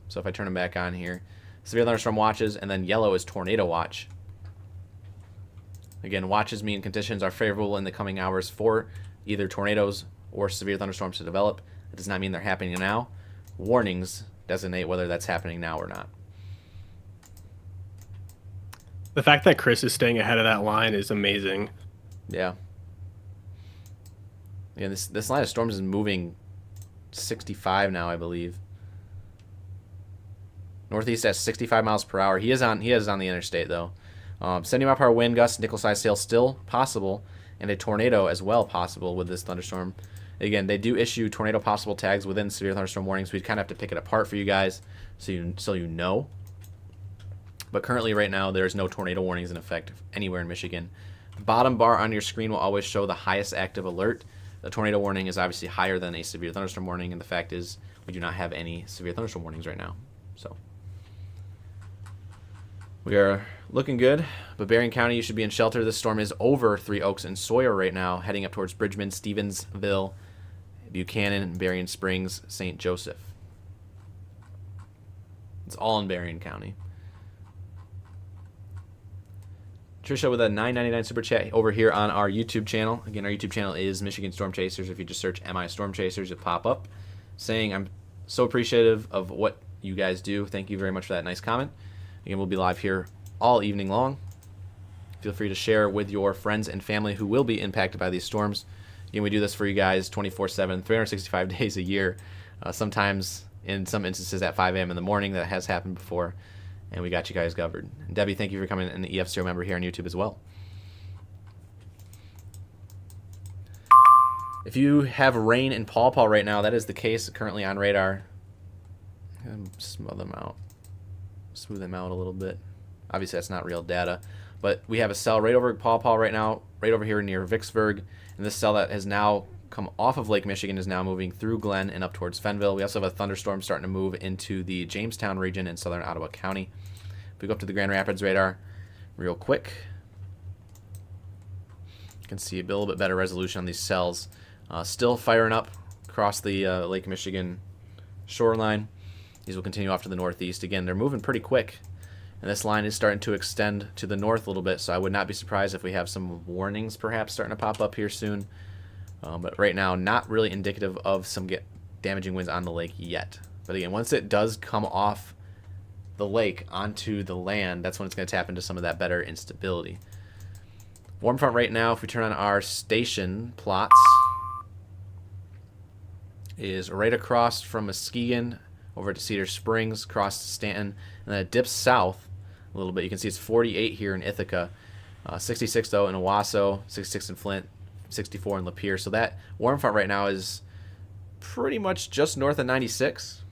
So if I turn them back on here, severe thunderstorm watches, and then yellow is tornado watch. Again, watches mean conditions are favorable in the coming hours for either tornadoes or severe thunderstorms to develop. It does not mean they're happening now. Warnings designate whether that's happening now or not. The fact that Chris is staying ahead of that line is amazing. Yeah. Yeah, this line of storms is moving 65 now, I believe. Northeast at 65 miles per hour. He is on the interstate though. 70 mile per hour wind gusts, nickel-sized hail still possible, and a tornado as well possible with this thunderstorm. Again, they do issue tornado possible tags within severe thunderstorm warnings. We kind of have to pick it apart for you guys so you know. But currently, right now, there's no tornado warnings in effect anywhere in Michigan. The bottom bar on your screen will always show the highest active alert. The tornado warning is obviously higher than a severe thunderstorm warning, and the fact is we do not have any severe thunderstorm warnings right now. So we are looking good, but Berrien County, you should be in shelter. This storm is over Three Oaks and Sawyer right now, heading up towards Bridgman, Stevensville, Buchanan, Berrien Springs, St. Joseph. It's all in Berrien County. Trisha with a $9.99 super chat over here on our YouTube channel. Again, our YouTube channel is Michigan Storm Chasers. If you just search MI Storm Chasers, it'll pop up saying, I'm so appreciative of what you guys do. Thank you very much for that nice comment. Again, we'll be live here all evening long. Feel free to share with your friends and family who will be impacted by these storms. Again, we do this for you guys 24/7, 365 days a year. Sometimes, in some instances, at 5 a.m. in the morning. That has happened before. And we got you guys covered. And Debbie, thank you for coming in, the EF0 member here on YouTube as well. If you have rain in Paw Paw right now, that is the case currently on radar. Smooth them out a little bit. Obviously, that's not real data. But we have a cell right over Paw Paw right now, right over here near Vicksburg. And this cell that has now come off of Lake Michigan is now moving through Glen and up towards Fenville. We also have a thunderstorm starting to move into the Jamestown region in southern Ottawa County. If we go up to the Grand Rapids radar real quick, you can see a little bit better resolution on these cells. Still firing up across the Lake Michigan shoreline. These will continue off to the northeast. Again, they're moving pretty quick. And this line is starting to extend to the north a little bit, so I would not be surprised if we have some warnings perhaps starting to pop up here soon. But right now, not really indicative of some damaging winds on the lake yet. But again, once it does come off the lake onto the land, that's when it's going to tap into some of that better instability. Warm front right now, if we turn on our station plots, is right across from Muskegon over to Cedar Springs, across to Stanton, and then it dips south a little bit. You can see it's 48 here in Ithaca, 66 though in Owasso, 66 in Flint, 64 in Lapeer. So that warm front right now is pretty much just north of 96.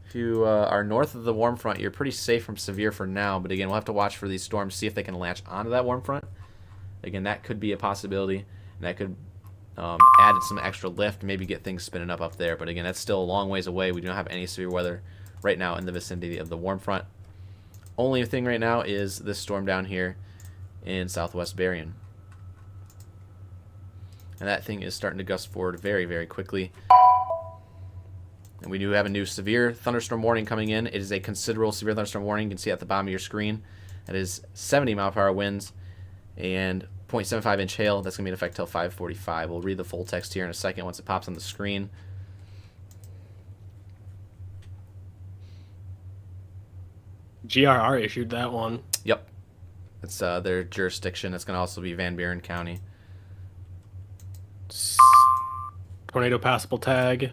If you are north of the warm front, you're pretty safe from severe for now. But again, we'll have to watch for these storms, see if they can latch onto that warm front. Again, that could be a possibility, and that could add some extra lift, maybe get things spinning up there. But again, that's still a long ways away. We do not have any severe weather right now in the vicinity of the warm front. Only thing right now is this storm down here in southwest Berrien. And that thing is starting to gust forward very, very quickly. And we do have a new severe thunderstorm warning coming in. It is a considerable severe thunderstorm warning. You can see at the bottom of your screen. That is 70 mile per hour winds and 0.75 inch hail. That's going to be in effect till 5:45. We'll read the full text here in a second once it pops on the screen. GRR issued that one. Yep. It's their jurisdiction. It's going to also be Van Buren County. Tornado passable tag.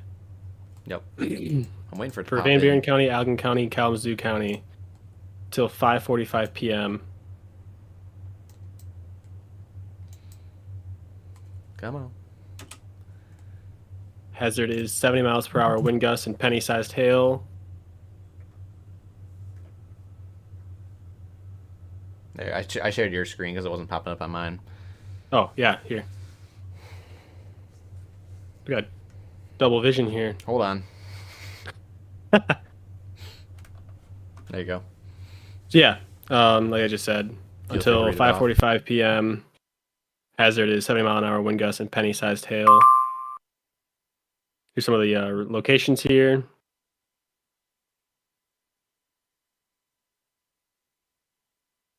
Yep. I'm waiting for it to For pop Van in. Buren County, Allegan County, Kalamazoo County, till 5:45 p.m. Come on. Hazard is 70 miles per hour wind gusts and penny-sized hail. There, I shared your screen because it wasn't popping up on mine. Oh, yeah, here. We got double vision here. Hold on. There you go. So yeah, like I just said, Feel free to until read it off. 5:45 p.m. Hazard is 70-mile-an-hour wind gusts and penny-sized hail. Here's some of the locations here.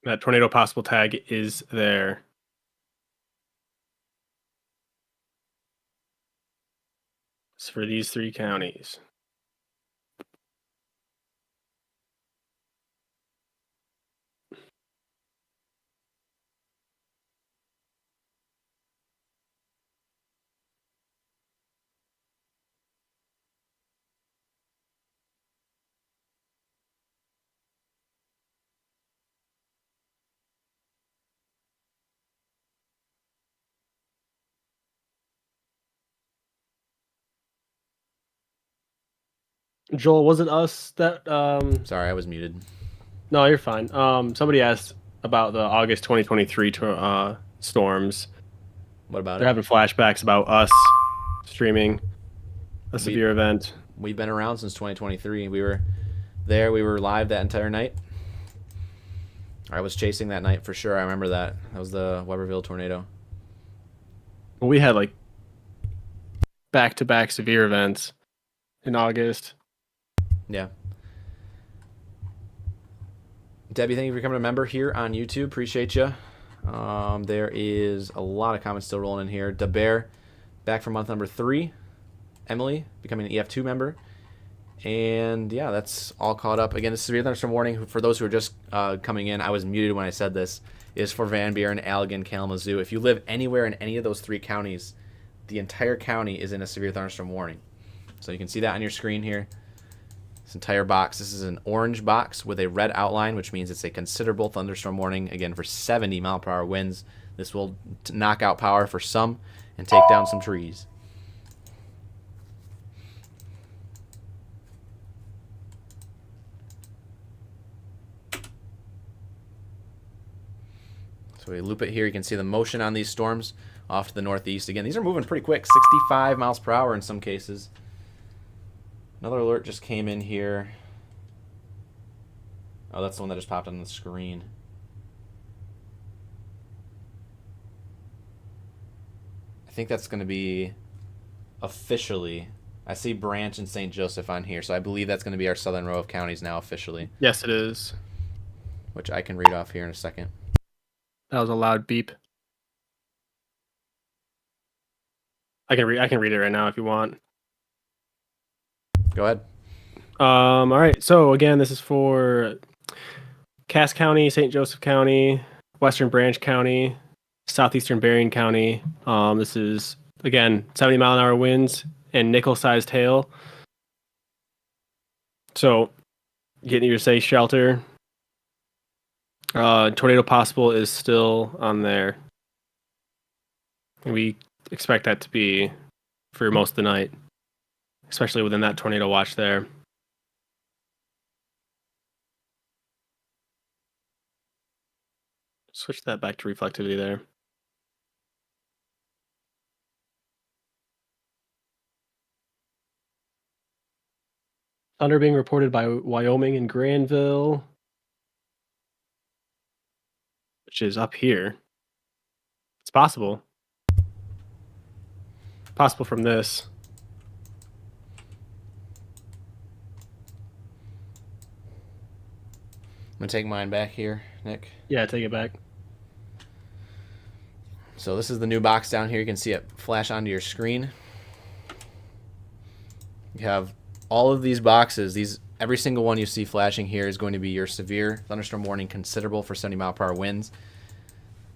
That tornado possible tag is there. It's for these 3 counties. Joel, was it us that Sorry, I was muted. No, you're fine. Somebody asked about the August 2023 storms. What about They're it? having flashbacks about us streaming a severe event. We've been around since 2023. We were there. We were live that entire night. I was chasing that night for sure. I remember that. That was the Weberville tornado. We had like back-to-back severe events in August. Yeah. Debbie, thank you for becoming a member here on YouTube. Appreciate you. There is a lot of comments still rolling in here. DeBear, back for month number 3. Emily, becoming an EF2 member. And yeah, that's all caught up. Again, the severe thunderstorm warning, for those who are just coming in, I was muted when I said this, is for Van Buren, Allegan, Kalamazoo. If you live anywhere in any of those 3 counties, the entire county is in a severe thunderstorm warning. So you can see that on your screen here. This entire box. This is an orange box with a red outline, which means it's a considerable thunderstorm warning. Again, for 70-mile-per-hour winds. This will knock out power for some and take down some trees. So we loop it here. You can see the motion on these storms off to the northeast. Again, these are moving pretty quick, 65 miles per hour in some cases. Another alert just came in here. Oh, that's the one that just popped on the screen. I think that's going to be officially. I see Branch and St. Joseph on here, so I believe that's going to be our southern row of counties now officially. Yes, it is. Which I can read off here in a second. That was a loud beep. I can read it right now if you want. Go ahead. All right. So again, this is for Cass County, St. Joseph County, Western Branch County, Southeastern Berrien County. This is again 70-mile-an-hour winds and nickel-sized hail. So getting your safe shelter. Tornado possible is still on there. We expect that to be for most of the night, especially within that tornado watch there. Switch that back to reflectivity there. Thunder being reported by Wyoming and Granville, which is up here. It's possible. Possible from this. I'm going to take mine back here, Nick. Yeah, take it back. So this is the new box down here. You can see it flash onto your screen. You have all of these boxes. Every single one you see flashing here is going to be your severe thunderstorm warning, considerable for 70-mile-per-hour winds.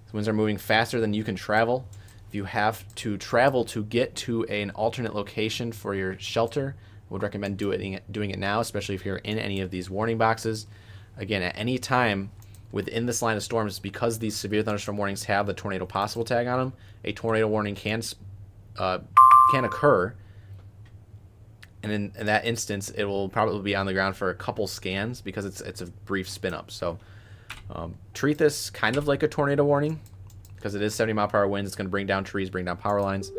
These winds are moving faster than you can travel. If you have to travel to get to an alternate location for your shelter, I would recommend doing it now, especially if you're in any of these warning boxes. Again, at any time within this line of storms, because these severe thunderstorm warnings have the tornado possible tag on them, a tornado warning can occur. And in that instance, it will probably be on the ground for a couple scans because it's a brief spin up. So treat this kind of like a tornado warning because it is 70-mile-per-hour winds. It's going to bring down trees, bring down power lines.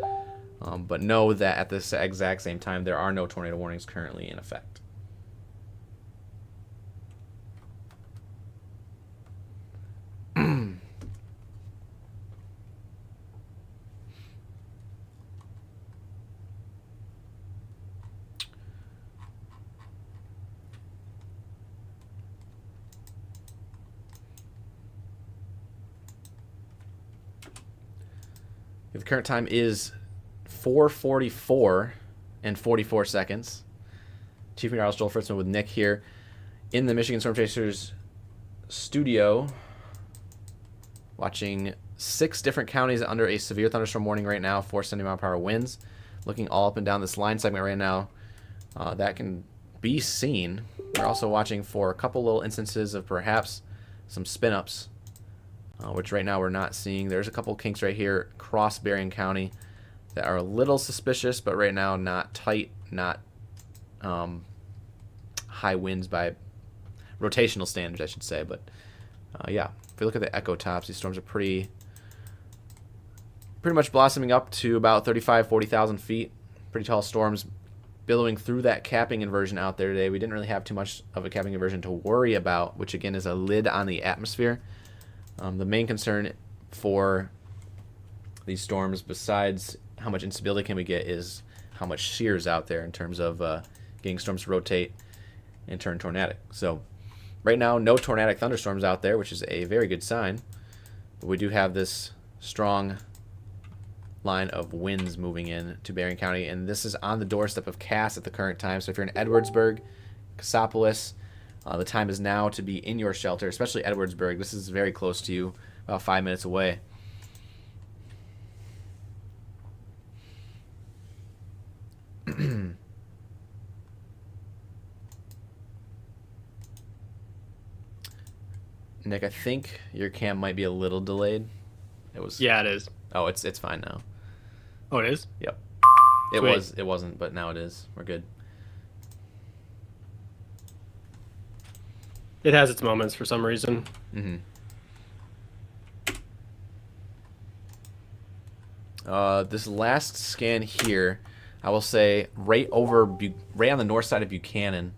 But know that at this exact same time, there are no tornado warnings currently in effect. The current time is 4:44 and 44 seconds. Chief Meteorologist Joel Fritzman with Nick here in the Michigan Storm Chasers studio, watching 6 different counties under a severe thunderstorm warning right now, 470-mile-per-hour winds. Looking all up and down this line segment right now, that can be seen. We're also watching for a couple little instances of perhaps some spin-ups, which right now we're not seeing. There's a couple kinks right here across Berrien County that are a little suspicious, but right now not tight, not high winds by rotational standards, I should say. But yeah, if we look at the echo tops, these storms are pretty much blossoming up to about 40,000 feet. Pretty tall storms billowing through that capping inversion out there today. We didn't really have too much of a capping inversion to worry about, which again is a lid on the atmosphere. The main concern for these storms, besides how much instability can we get, is how much shear is out there in terms of getting storms to rotate and turn tornadic. So right now, no tornadic thunderstorms out there, which is a very good sign. But we do have this strong line of winds moving in to Berrien County, and this is on the doorstep of Cass at the current time. So if you're in Edwardsburg, Cassopolis, the time is now to be in your shelter, especially Edwardsburg. This is very close to you, about 5 minutes away. Nick, I think your cam might be a little delayed. It was. Yeah, it is. Oh, it's fine now. Oh, it is? Yep. Sweet. It wasn't, but now it is. We're good. It has its moments for some reason. Mm-hmm. This last scan here, I will say right on the north side of Buchanan,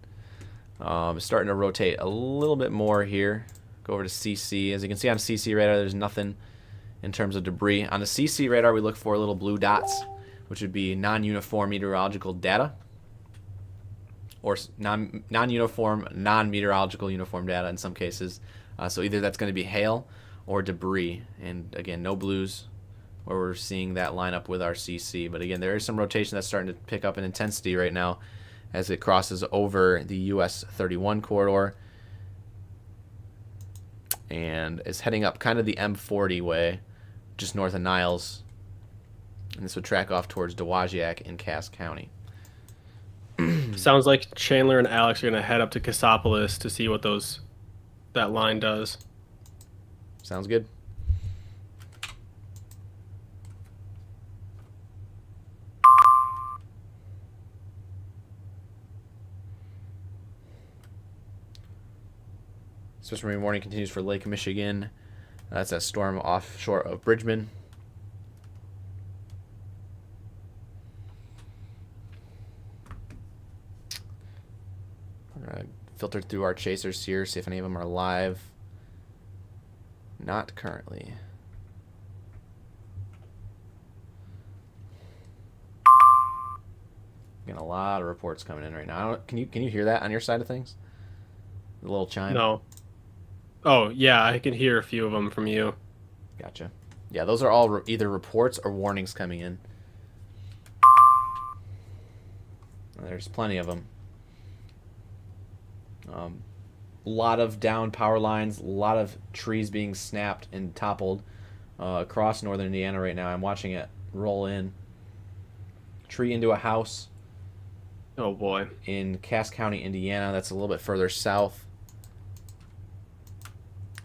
is starting to rotate a little bit more here. Go over to CC. As you can see on CC radar, there's nothing in terms of debris. On the CC radar, we look for little blue dots, which would be non-uniform meteorological data, or non-uniform, non-meteorological uniform data in some cases. So either that's going to be hail or debris. And again, no blues where we're seeing that line up with our CC. But again, there is some rotation that's starting to pick up in intensity right now as it crosses over the US 31 corridor and is heading up kind of the M40 way, just north of Niles. And this would track off towards Dowagiac in Cass County. Sounds like Chandler and Alex are going to head up to Cassopolis to see what that line does. Sounds good. Special Marine warning continues for Lake Michigan. That's that storm offshore of Bridgman. We're going to filter through our chasers here, see if any of them are live. Not currently. Getting a lot of reports coming in right now. Can you hear that on your side of things? The little chime? No. Oh, yeah, I can hear a few of them from you. Gotcha. Yeah, those are all either reports or warnings coming in. There's plenty of them. A lot of down power lines, a lot of trees being snapped and toppled across northern Indiana right now. I'm watching it roll in. Tree into a house. Oh, boy. In Cass County, Indiana. That's a little bit further south.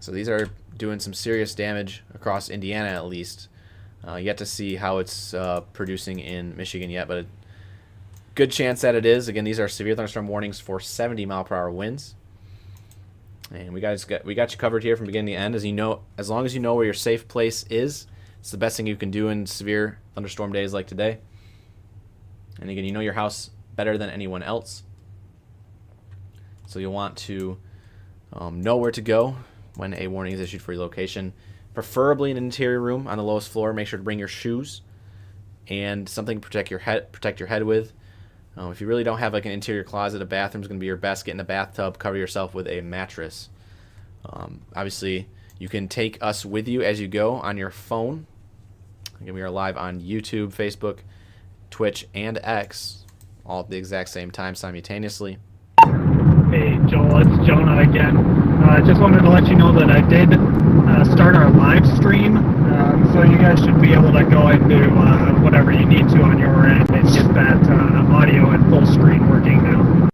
So these are doing some serious damage across Indiana, at least. Yet to see how it's producing in Michigan yet, but a good chance that it is. Again, these are severe thunderstorm warnings for 70-mile-per-hour winds. And we got you covered here from beginning to end. As long as you know where your safe place is, it's the best thing you can do in severe thunderstorm days like today. And again, you know your house better than anyone else. So you'll want to know where to go when a warning is issued for your location. Preferably an interior room on the lowest floor. Make sure to bring your shoes and something to protect your head with. If you really don't have like an interior closet, a bathroom's going to be your best. Get in a bathtub, cover yourself with a mattress. Obviously, you can take us with you as you go on your phone. Again, we are live on YouTube, Facebook, Twitch, and X, all at the exact same time simultaneously. Hey, Joel, it's Jonah again. Just wanted to let you know that I did start our live stream, so you guys should be able to go and do whatever you need to on your end and get that audio and full screen working now.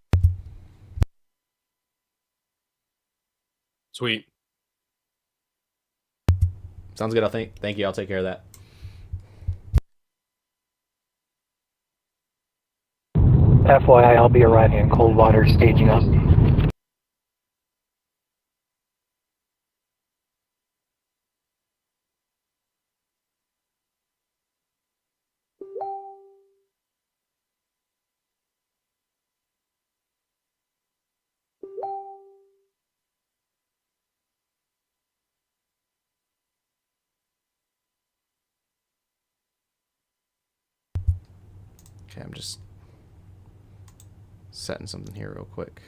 Sweet. Sounds good. Thank you. I'll take care of that. FYI, I'll be arriving in Coldwater, staging up. Okay, I'm just setting something here real quick.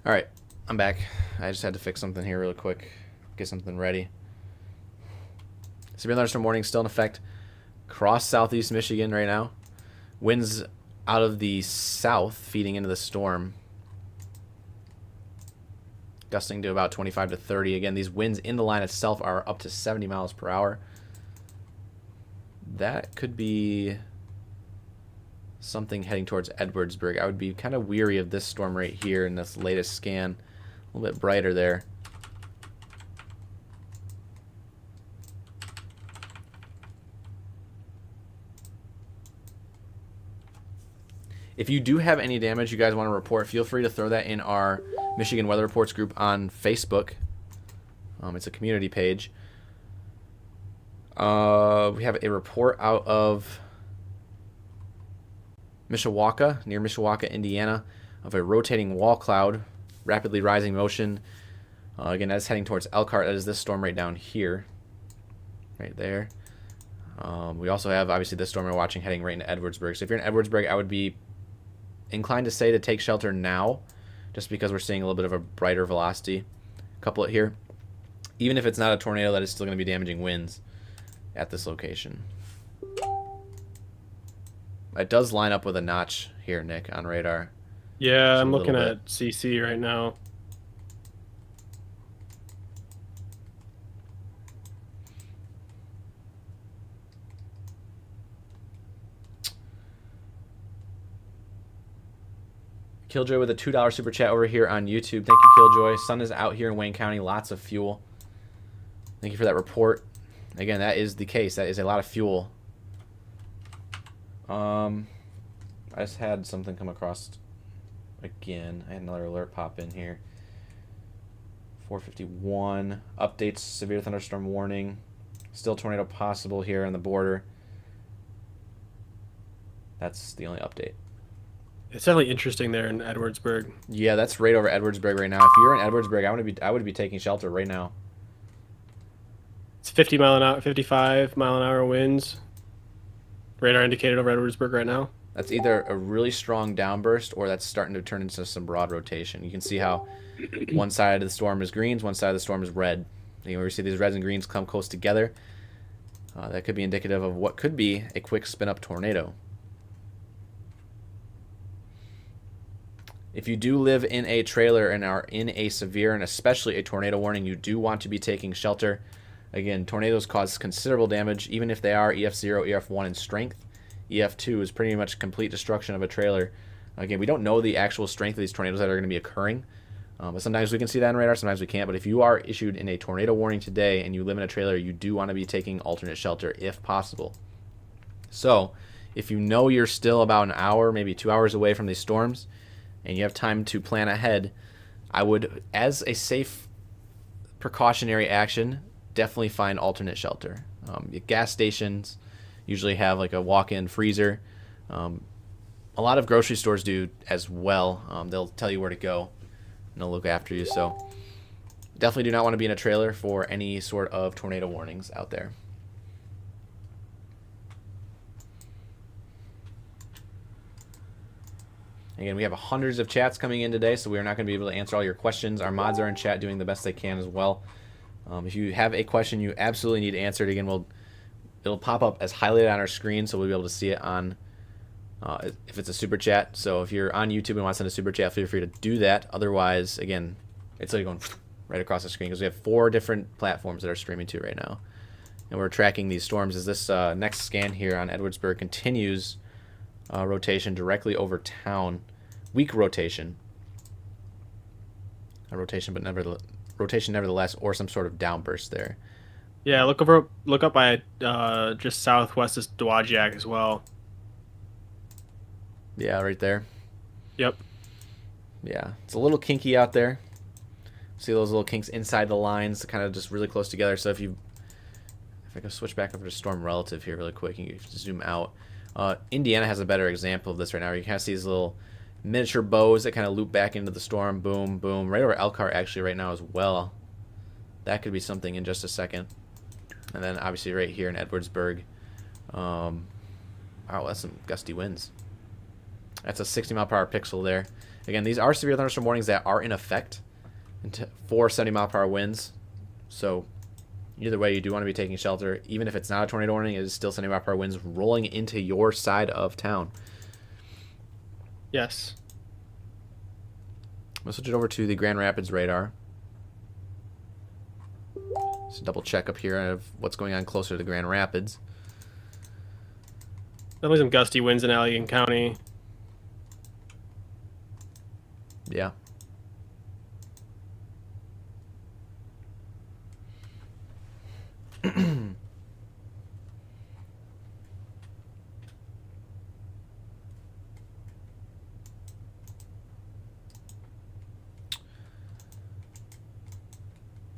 All right, I'm back. I just had to fix something here real quick, get something ready. Severe thunderstorm warning still in effect across southeast Michigan right now. Winds out of the south feeding into the storm, gusting to about 25 to 30. Again, these winds in the line itself are up to 70 miles per hour. That could be something heading towards Edwardsburg. I would be kind of weary of this storm right here in this latest scan. A little bit brighter there. If you do have any damage you guys want to report, feel free to throw that in our Michigan Weather Reports group on Facebook. It's a community page. We have a report out of Mishawaka, near Mishawaka, Indiana, of a rotating wall cloud, rapidly rising motion. Again, that's heading towards Elkhart. That is this storm right down here, right there. We also have, obviously, this storm we're watching heading right into Edwardsburg. So if you're in Edwardsburg, I would be inclined to say to take shelter now, just because we're seeing a little bit of a brighter velocity couple it here. Even if it's not a tornado, that is still going to be damaging winds at this location. It does line up with a notch here, Nick, on radar. Yeah, Just I'm a looking little at CC right now. Killjoy with a $2 super chat over here on YouTube. Thank you, Killjoy. Sun is out here in Wayne County. Lots of fuel. Thank you for that report. Again, that is the case. That is a lot of fuel. I just had something come across again. I had another alert pop in here. 451. Updates, severe thunderstorm warning. Still tornado possible here on the border. That's the only update. It's definitely interesting there in Edwardsburg. Yeah, that's right over Edwardsburg right now. If you're in Edwardsburg, I would be taking shelter right now. It's 50 mile an hour, 55 mile an hour winds. Radar indicated over Edwardsburg right now. That's either a really strong downburst or that's starting to turn into some broad rotation. You can see how one side of the storm is greens, one side of the storm is red. You know, we see these reds and greens come close together. That could be indicative of what could be a quick spin-up tornado. If you do live in a trailer and are in a severe and especially a tornado warning, you do want to be taking shelter. Again, tornadoes cause considerable damage, even if they are EF0, EF1 in strength. EF2 is pretty much complete destruction of a trailer. Again, we don't know the actual strength of these tornadoes that are going to be occurring. But sometimes we can see that on radar, sometimes we can't. But if you are issued in a tornado warning today and you live in a trailer, you do want to be taking alternate shelter if possible. So, if you know you're still about an hour, maybe 2 hours away from these storms, and you have time to plan ahead, I would, as a safe precautionary action, definitely find alternate shelter. Gas stations usually have like a walk-in freezer. A lot of grocery stores do as well. They'll tell you where to go and they'll look after you. So definitely do not want to be in a trailer for any sort of tornado warnings out there. Again, we have hundreds of chats coming in today, so we are not going to be able to answer all your questions. Our mods are in chat doing the best they can as well. If you have a question you absolutely need answered, again, it'll pop up as highlighted on our screen, so we'll be able to see it on if it's a super chat. So if you're on YouTube and want to send a super chat, feel free to do that. Otherwise, again, it's like going right across the screen because we have 4 different platforms that are streaming to right now. And we're tracking these storms as this next scan here on Edwardsburg continues rotation directly over town. Weak rotation. A rotation, but nevertheless, or some sort of downburst there. Yeah, look up by just southwest of Dowagiac as well. Yeah, right there. Yep. Yeah, it's a little kinky out there. See those little kinks inside the lines, kind of just really close together. So if I can switch back over to storm relative here really quick, and you zoom out. Indiana has a better example of this right now. You kind of see these little miniature bows that kind of loop back into the storm. Boom, boom. Right over Elkhart actually right now as well. That could be something in just a second. And then obviously right here in Edwardsburg. Wow, that's some gusty winds. That's a 60 mile per hour pixel there. Again, these are severe thunderstorm warnings that are in effect for 70 mile per hour winds. So either way, you do want to be taking shelter. Even if it's not a tornado warning, it is still 70 mile per hour winds rolling into your side of town. Yes. We'll switch it over to the Grand Rapids radar. Just double check up here of what's going on closer to Grand Rapids. Definitely some gusty winds in Allegan County. Yeah.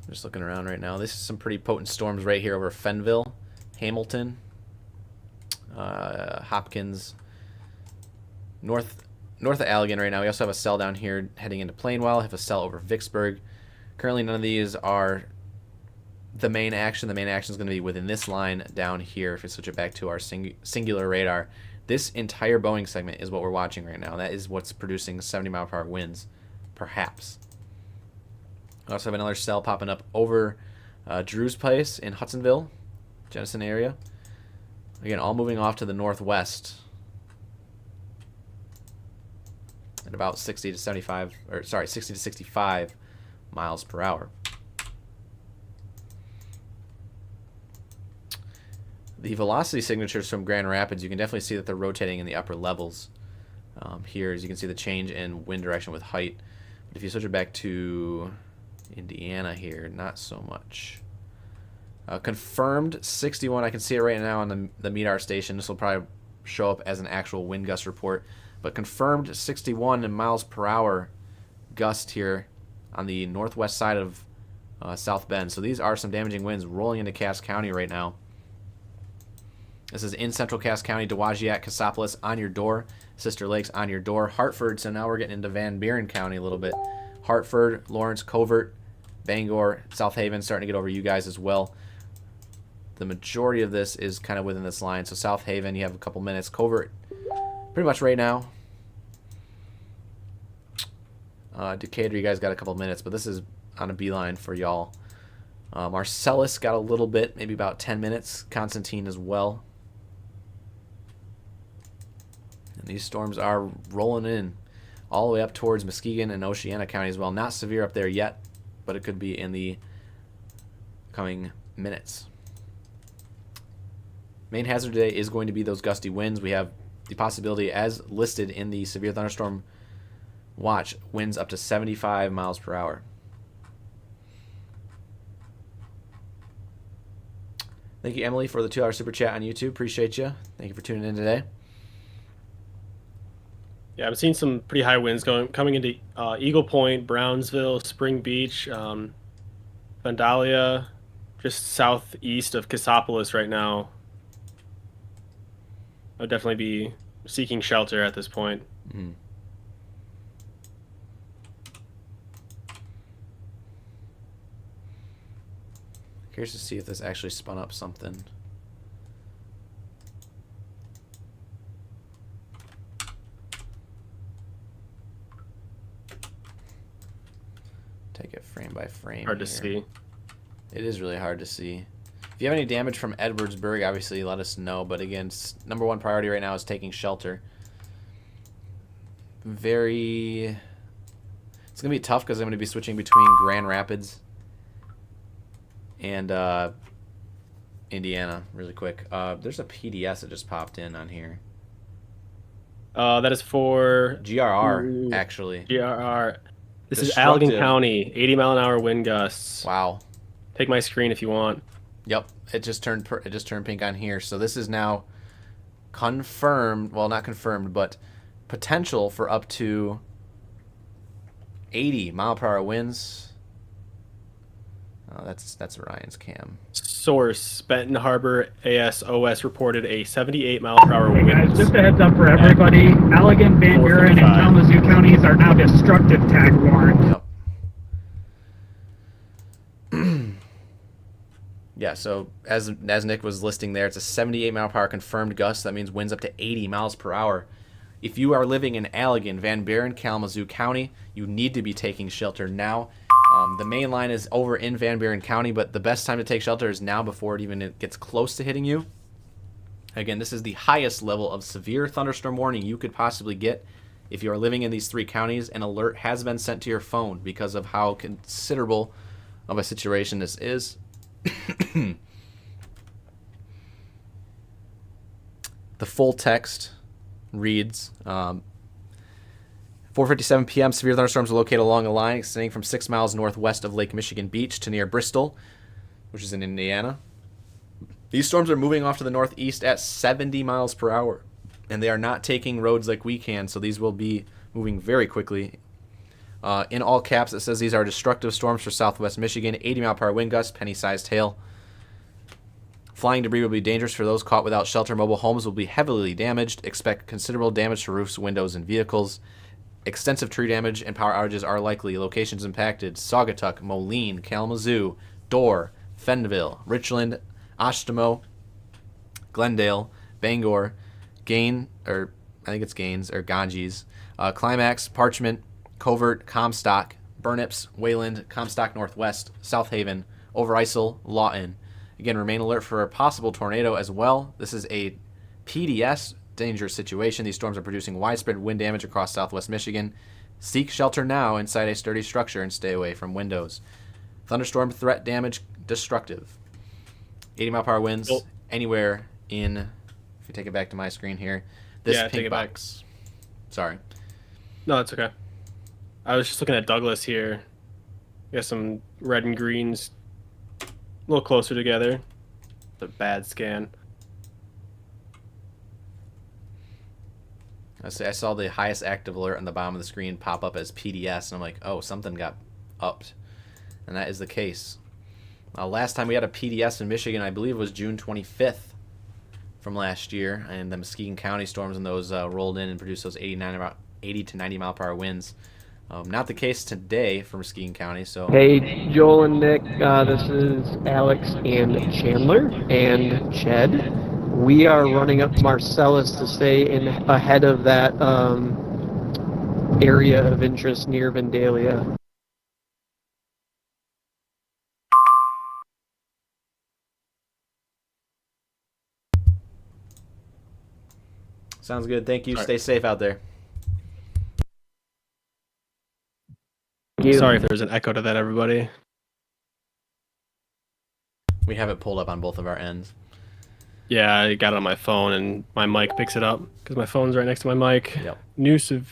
Just looking around right now. This is some pretty potent storms right here over Fenville, Hamilton, Hopkins, north of Allegan right now. We also have a cell down here heading into Plainwell. I have a cell over Vicksburg. Currently, none of these are the main action. The main action is going to be within this line down here. If we switch it back to our singular radar, this entire Boeing segment is what we're watching right now. That is what's producing 70 mile per hour winds, perhaps. I also have another cell popping up over Drew's place in Hudsonville, Jenison area. Again, all moving off to the northwest at about 60 to 65 miles per hour. The velocity signatures from Grand Rapids, you can definitely see that they're rotating in the upper levels. Here, as you can see, the change in wind direction with height. But if you switch it back to Indiana here, not so much. Confirmed 61. I can see it right now on the MEDAR station. This will probably show up as an actual wind gust report. But confirmed 61 in miles per hour gust here on the northwest side of South Bend. So these are some damaging winds rolling into Cass County right now. This is in central Cass County, Dowagiac, Cassopolis on your door, Sister Lakes on your door, Hartford. So now we're getting into Van Buren County a little bit. Hartford, Lawrence, Covert, Bangor, South Haven starting to get over you guys as well. The majority of this is kind of within this line. So South Haven, you have a couple minutes. Covert, pretty much right now. Decatur, you guys got a couple minutes, but this is on a beeline for y'all. Marcellus got a little bit, maybe about 10 minutes. Constantine as well. And these storms are rolling in all the way up towards Muskegon and Oceana County as well. Not severe up there yet, but it could be in the coming minutes. Main hazard today is going to be those gusty winds. We have the possibility, as listed in the severe thunderstorm watch, winds up to 75 miles per hour. Thank you, Emily, for the 2-hour super chat on YouTube. Appreciate you. Thank you for tuning in today. Yeah, I'm seeing some pretty high winds coming into Eagle Point, Brownsville, Spring Beach, Vandalia, just southeast of Cassopolis right now. I would definitely be seeking shelter at this point. Mm-hmm. Curious to see if this actually spun up something. by frame. Hard to here. see. It is really hard to see. If you have any damage from Edwardsburg, obviously let us know. But again, number one priority right now is taking shelter. It's going to be tough because I'm going to be switching between Grand Rapids and Indiana really quick. There's a PDS that just popped in on here. That is for GRR, actually. GRR. This Destructive. is Allegan County, 80-mile-an-hour wind gusts. Wow. Take my screen if you want. Yep, it just turned pink on here. So this is now confirmed. Well, not confirmed, but potential for up to 80-mile-per-hour winds. Oh, that's Ryan's cam. Source: Benton Harbor ASOS reported a 78-mile-per-hour Hey wind. guys, just a heads up for everybody. Allegan, Van Buren, and 4:55. Kalamazoo counties are now destructive tag warned. Yep. Yeah, so as Nick was listing there, it's a 78-mile-per-hour confirmed gust. That means winds up to 80 miles per hour. If you are living in Allegan, Van Buren, Kalamazoo County, you need to be taking shelter now. The main line is over in Van Buren County, but the best time to take shelter is now before it gets close to hitting you. Again, this is the highest level of severe thunderstorm warning you could possibly get. If you are living in these three counties, an alert has been sent to your phone because of how considerable of a situation this is. The full text reads, 4:57 p.m. Severe thunderstorms are located along a line extending from 6 miles northwest of Lake Michigan Beach to near Bristol, which is in Indiana. These storms are moving off to the northeast at 70 miles per hour, and they are not taking roads like we can, so these will be moving very quickly. In all caps, it says these are destructive storms for southwest Michigan, 80-mile-per-hour wind gusts, penny-sized hail. Flying debris will be dangerous for those caught without shelter. Mobile homes will be heavily damaged. Expect considerable damage to roofs, windows, and vehicles. Extensive tree damage and power outages are likely. Locations impacted: Saugatuck, Moline, Kalamazoo, Dorr, Fenville, Richland, Oshtemo, Glendale, Bangor, Ganges, Climax, Parchment, Covert, Comstock, Burnips, Wayland, Comstock Northwest, South Haven, Overijssel, Lawton. Again, remain alert for a possible tornado as well. This is a PDS dangerous situation. These storms are producing widespread wind damage across southwest Michigan. Seek shelter now inside a sturdy structure and stay away from windows. Thunderstorm threat damage destructive. 80-mile-per-hour winds anywhere in, if you take it back to my screen here, this pink box. Sorry. No, that's okay. I was just looking at Douglas here. Got some red and greens a little closer together. The bad scan. I saw the highest active alert on the bottom of the screen pop up as PDS, and I'm like, oh, something got upped. And that is the case. Last time we had a PDS in Michigan, I believe, was June 25th from last year, and the Muskegon County storms and those rolled in and produced those 80 to 90 mile per hour winds. Not the case today for Muskegon County. So hey, Joel and Nick, this is Alex and Chandler and Ched. We are running up Marcellus to stay ahead of that area of interest near Vandalia. sounds good. Thank you. All Stay safe out there. Sorry if there's an echo to that, everybody. We have it pulled up on both of our ends. Yeah, I got it on my phone, and my mic picks it up because my phone's right next to my mic. Yep. Noose of...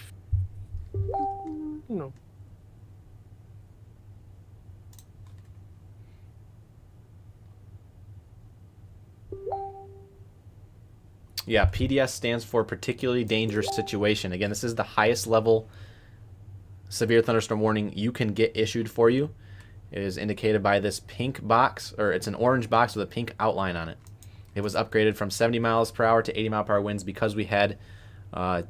No. Yeah, PDS stands for particularly dangerous situation. Again, this is the highest level severe thunderstorm warning you can get issued for you. It is indicated by this pink box, or it's an orange box with a pink outline on it. It was upgraded from 70 miles per hour to 80 mile per hour winds because we had a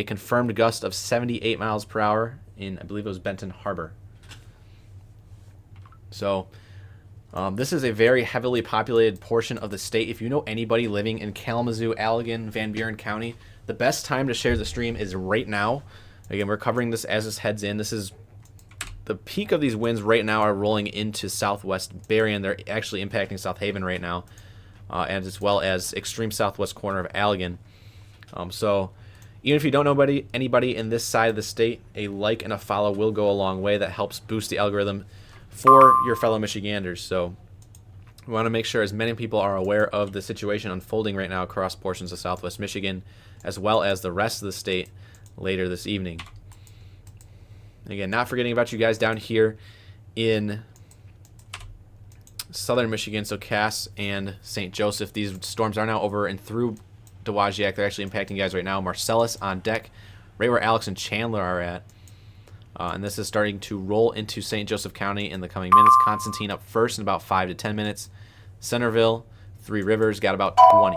confirmed gust of 78 miles per hour in, I believe it was Benton Harbor. So this is a very heavily populated portion of the state. If you know anybody living in Kalamazoo, Allegan, Van Buren County, the best time to share the stream is right now. Again, we're covering this as this heads in. This is the peak of these winds right now are rolling into southwest Berrien. They're actually impacting South Haven right now, and as well as extreme southwest corner of Allegan. So even if you don't know anybody in this side of the state, a like and a follow will go a long way. That helps boost the algorithm for your fellow Michiganders. So we want to make sure as many people are aware of the situation unfolding right now across portions of southwest Michigan, as well as the rest of the state later this evening. Again, not forgetting about you guys down here in southern Michigan, so Cass and St. Joseph. These storms are now over and through Dowagiac. They're actually impacting you guys right now. Marcellus on deck, right where Alex and Chandler are at. And this is starting to roll into St. Joseph County in the coming minutes. Constantine up first in about 5 to 10 minutes. Centerville, Three Rivers, got about 20.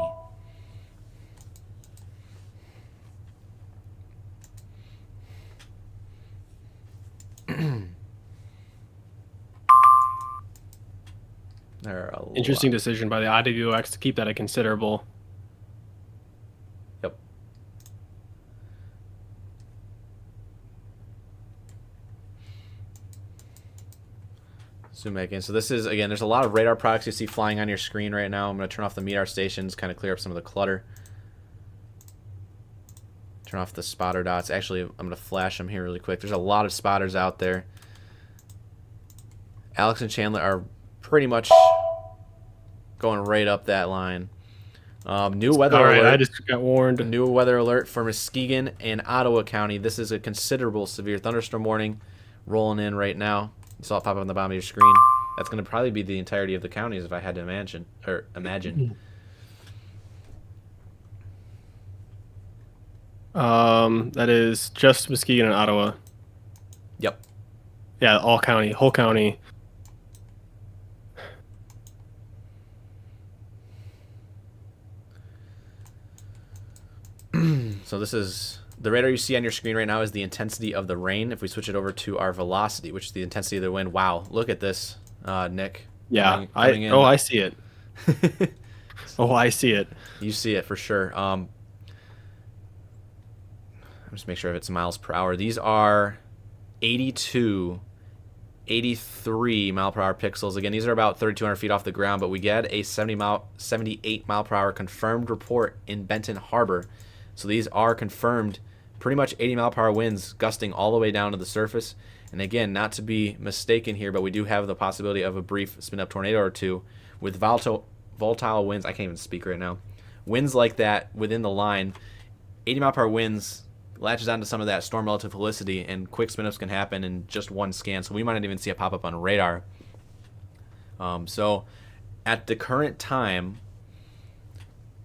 There are Interesting decision by the IWX to keep that a considerable. Yep. Zoom back in. So this is, again, there's a lot of radar products you see flying on your screen right now. I'm going to turn off the MEDAR stations, kind of clear up some of the clutter. Turn off the spotter dots. Actually, I'm going to flash them here really quick. There's a lot of spotters out there. Alex and Chandler are pretty much going right up that line. New weather alert. I just got warned. New weather alert for Muskegon and Ottawa County. This is a considerable severe thunderstorm warning rolling in right now. You saw it pop up on the bottom of your screen. That's going to probably be the entirety of the counties if I had to imagine. That is just Muskegon and Ottawa. Yep. Yeah, whole county. So this is the radar you see on your screen right now is the intensity of the rain. If we switch it over to our velocity, which is the intensity of the wind. Wow, look at this, Nick. Yeah, I see it. I see it. You see it for sure. Just make sure if it's miles per hour. These are 82, 83 mile per hour pixels. Again, these are about 3,200 feet off the ground, but we get a 78 mile per hour confirmed report in Benton Harbor. So these are confirmed pretty much 80 mile per hour winds gusting all the way down to the surface. And again, not to be mistaken here, but we do have the possibility of a brief spin up tornado or two with volatile winds. I can't even speak right now. Winds like that within the line, 80 mile per hour winds latches onto some of that storm relative helicity, and quick spin ups can happen in just one scan. So we might not even see a pop up on radar. So at the current time,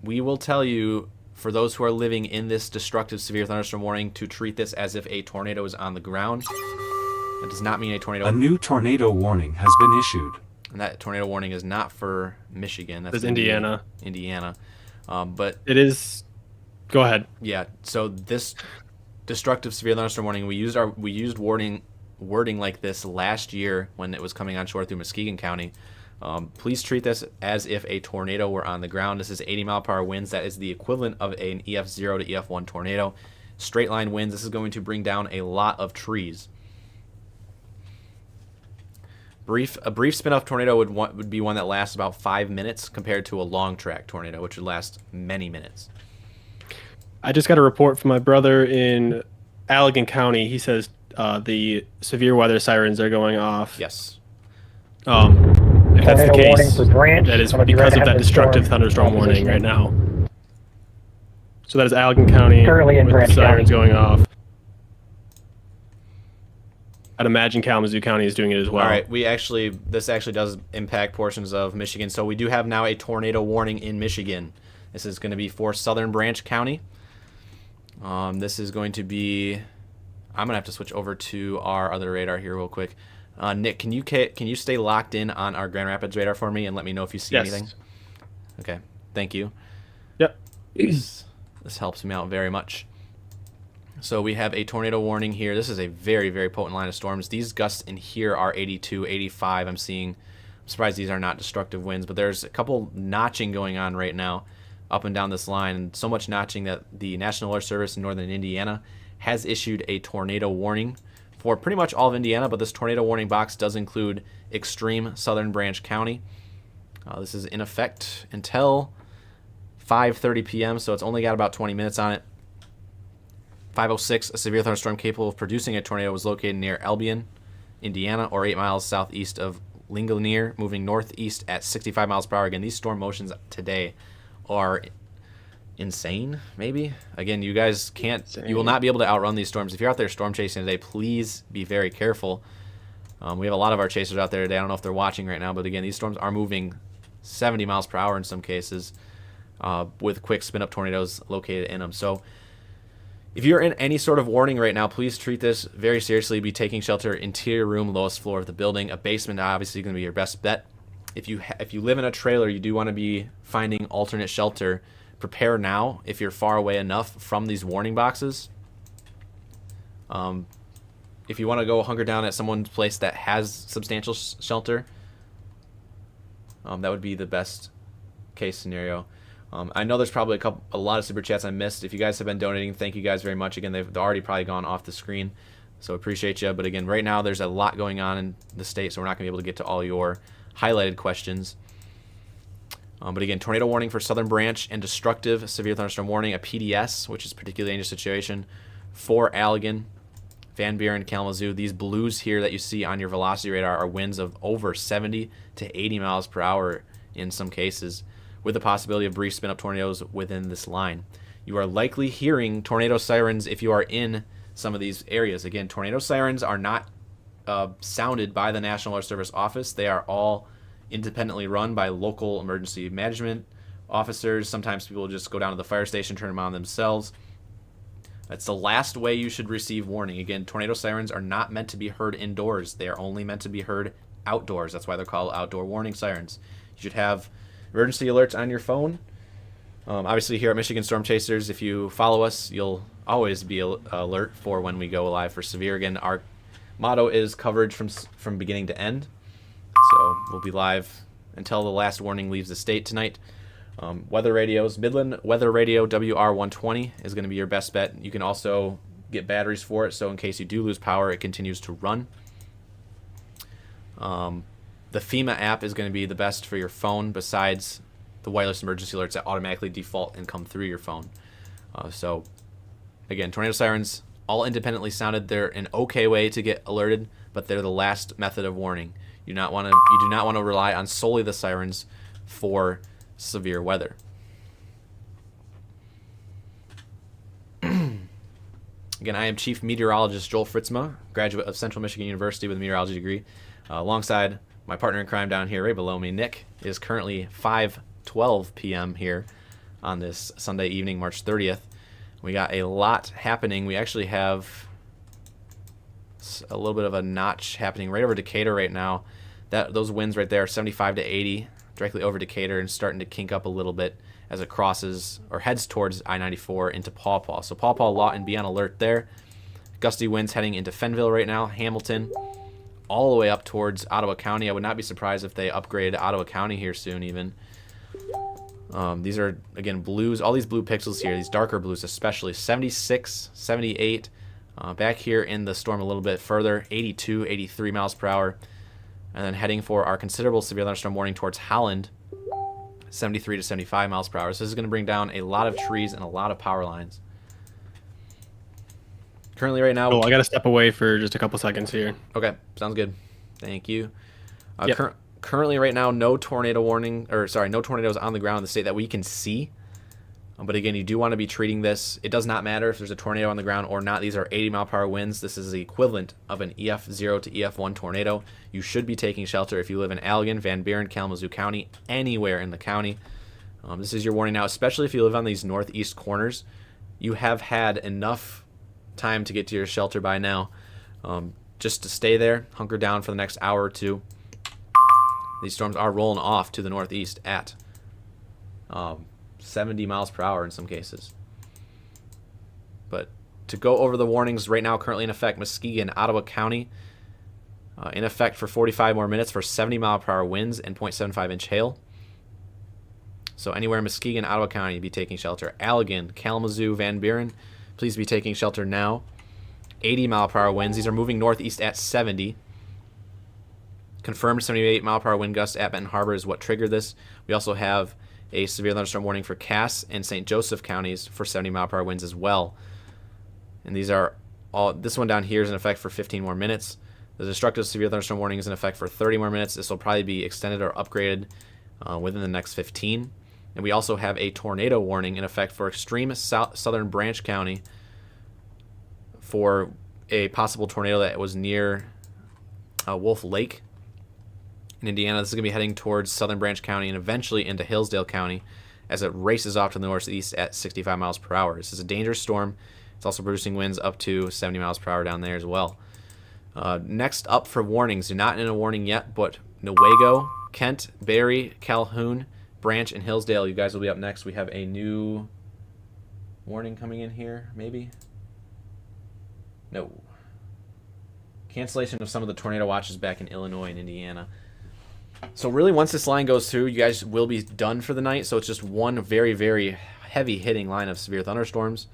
we will tell you, for those who are living in this destructive severe thunderstorm warning, to treat this as if a tornado is on the ground. That does not mean a tornado. A new tornado warning has been issued. And that tornado warning is not for Michigan. That's Indiana. But it is. Go ahead. Yeah. So this destructive severe thunderstorm warning, we used wording like this last year when it was coming on shore through Muskegon County. Please treat this as if a tornado were on the ground. This is 80 mile per hour winds. That is the equivalent of an EF0 to EF1 tornado. Straight line winds. This is going to bring down a lot of trees. A brief spin-off tornado would be one that lasts about 5 minutes compared to a long track tornado, which would last many minutes. I just got a report from my brother in Allegan County. He says the severe weather sirens are going off. Yes. If that's the Tornado case, warning for Branch. that is Some of you because might of have that the destructive storm thunderstorm warning opposition. right now. So that is Allegan County Currently in with Branch the sirens County. going off. I'd imagine Kalamazoo County is doing it as well. All right, this actually does impact portions of Michigan. So we do have now a tornado warning in Michigan. This is going to be for Southern Branch County. This is going to be. I'm gonna have to switch over to our other radar here real quick. Nick, can you stay locked in on our Grand Rapids radar for me and let me know if you see anything? Okay, thank you. Yep. This helps me out very much. So we have a tornado warning here. This is a very, very potent line of storms. These gusts in here are 82, 85. I'm surprised these are not destructive winds, but there's a couple notching going on right now up and down this line, and so much notching that the National Alert Service in northern Indiana has issued a tornado warning for pretty much all of Indiana, but this tornado warning box does include extreme southern Branch County. This is in effect until 5:30 p.m., so it's only got about 20 minutes on it. 5:06, a severe thunderstorm capable of producing a tornado was located near Albion, Indiana, or 8 miles southeast of Ligonier, moving northeast at 65 miles per hour. Again, these storm motions today are insane, maybe. Again, you guys you will not be able to outrun these storms. If you're out there storm chasing today, please be very careful. We have a lot of our chasers out there today. I don't know if they're watching right now, but again, these storms are moving 70 miles per hour in some cases, with quick spin-up tornadoes located in them. So if you're in any sort of warning right now, please treat this very seriously. Be taking shelter interior room, lowest floor of the building. A basement obviously going to be your best bet. If you live in a trailer, you do want to be finding alternate shelter. Prepare now if you're far away enough from these warning boxes. If you want to go hunker down at someone's place that has substantial shelter, that would be the best case scenario. I know there's probably a lot of super chats I missed. If you guys have been donating, thank you guys very much. Again, they've already probably gone off the screen, so appreciate you. But again, right now there's a lot going on in the state, so we're not going to be able to get to all your highlighted questions. But again, tornado warning for Southern Branch and destructive severe thunderstorm warning, a PDS, which is particularly dangerous situation, for Allegan, Van Buren, Kalamazoo. These blues here that you see on your velocity radar are winds of over 70 to 80 miles per hour in some cases, with the possibility of brief spin-up tornadoes within this line. You are likely hearing tornado sirens if you are in some of these areas. Again, tornado sirens are not sounded by the National Weather Service office. They are all independently run by local emergency management officers. Sometimes people just go down to the fire station, turn them on themselves. That's the last way you should receive warning. Again, tornado sirens are not meant to be heard indoors. They are only meant to be heard outdoors. That's why they're called outdoor warning sirens. You should have emergency alerts on your phone. Obviously, here at Michigan Storm Chasers, if you follow us, you'll always be alert for when we go live for severe. Again, our motto is coverage from beginning to end. So we'll be live until the last warning leaves the state tonight. Weather radios, Midland Weather Radio WR120 is going to be your best bet. You can also get batteries for it, so in case you do lose power, it continues to run. The FEMA app is going to be the best for your phone besides the wireless emergency alerts that automatically default and come through your phone. So again, tornado sirens, all independently sounded. They're an okay way to get alerted, but they're the last method of warning. You do not want to rely on solely the sirens for severe weather. Again, I am Chief Meteorologist Joel Fritzma, graduate of Central Michigan University with a meteorology degree. Alongside my partner in crime down here, right below me, Nick, it is currently 5:12 p.m. here on this Sunday evening, March 30th. We got a lot happening. We actually have a little bit of a notch happening right over Decatur right now. Those winds right there are 75 to 80 directly over Decatur and starting to kink up a little bit as it crosses or heads towards I-94 into Paw Paw. So Paw Paw, Lawton, be on alert there. Gusty winds heading into Fenville right now, Hamilton, all the way up towards Ottawa County. I would not be surprised if they upgrade Ottawa County here soon even. These are, again, blues. All these blue pixels here, these darker blues especially, 76, 78. Back here in the storm a little bit further, 82, 83 miles per hour. And then heading for our considerable severe thunderstorm warning towards Holland, 73 to 75 miles per hour. So this is going to bring down a lot of trees and a lot of power lines. Currently right now... Oh, I got to step away for just a couple seconds here. Okay, sounds good. Thank you. Yep. Currently right now, no tornadoes on the ground in the state that we can see. But again, you do want to be treating this. It does not matter if there's a tornado on the ground or not. These are 80 mile per hour winds. This is the equivalent of an EF0 to EF1 tornado. You should be taking shelter if you live in Allegan, Van Buren, Kalamazoo County, anywhere in the county. This is your warning now, especially if you live on these northeast corners. You have had enough time to get to your shelter by now. Just to stay there, hunker down for the next hour or two. These storms are rolling off to the northeast at 70 miles per hour in some cases. But to go over the warnings right now currently in effect, Muskegon, Ottawa County, in effect for 45 more minutes for 70 mile per hour winds and 0.75 inch hail. So anywhere in Muskegon, Ottawa County, be taking shelter. Allegan, Kalamazoo, Van Buren, please be taking shelter now. 80-mile-per-hour winds. These are moving northeast at 70. Confirmed 78-mile-per-hour wind gusts at Benton Harbor is what triggered this. We also have a severe thunderstorm warning for Cass and St. Joseph counties for 70-mile-per-hour winds as well. And these are all. This one down here is in effect for 15 more minutes. The destructive severe thunderstorm warning is in effect for 30 more minutes. This will probably be extended or upgraded within the next 15. And we also have a tornado warning in effect for extreme southern Branch County for a possible tornado that was near Wolf Lake in Indiana. This is going to be heading towards southern Branch County and eventually into Hillsdale County as it races off to the northeast at 65 miles per hour. This is a dangerous storm. It's also producing winds up to 70 miles per hour down there as well. Next up for warnings, you're not in a warning yet, but Newaygo, Kent, Barry, Calhoun, Branch, and Hillsdale, you guys will be up next. We have a new warning coming in here, maybe? No. Cancellation of some of the tornado watches back in Illinois and Indiana. So really, once this line goes through, you guys will be done for the night. So it's just one very, very heavy hitting line of severe thunderstorms.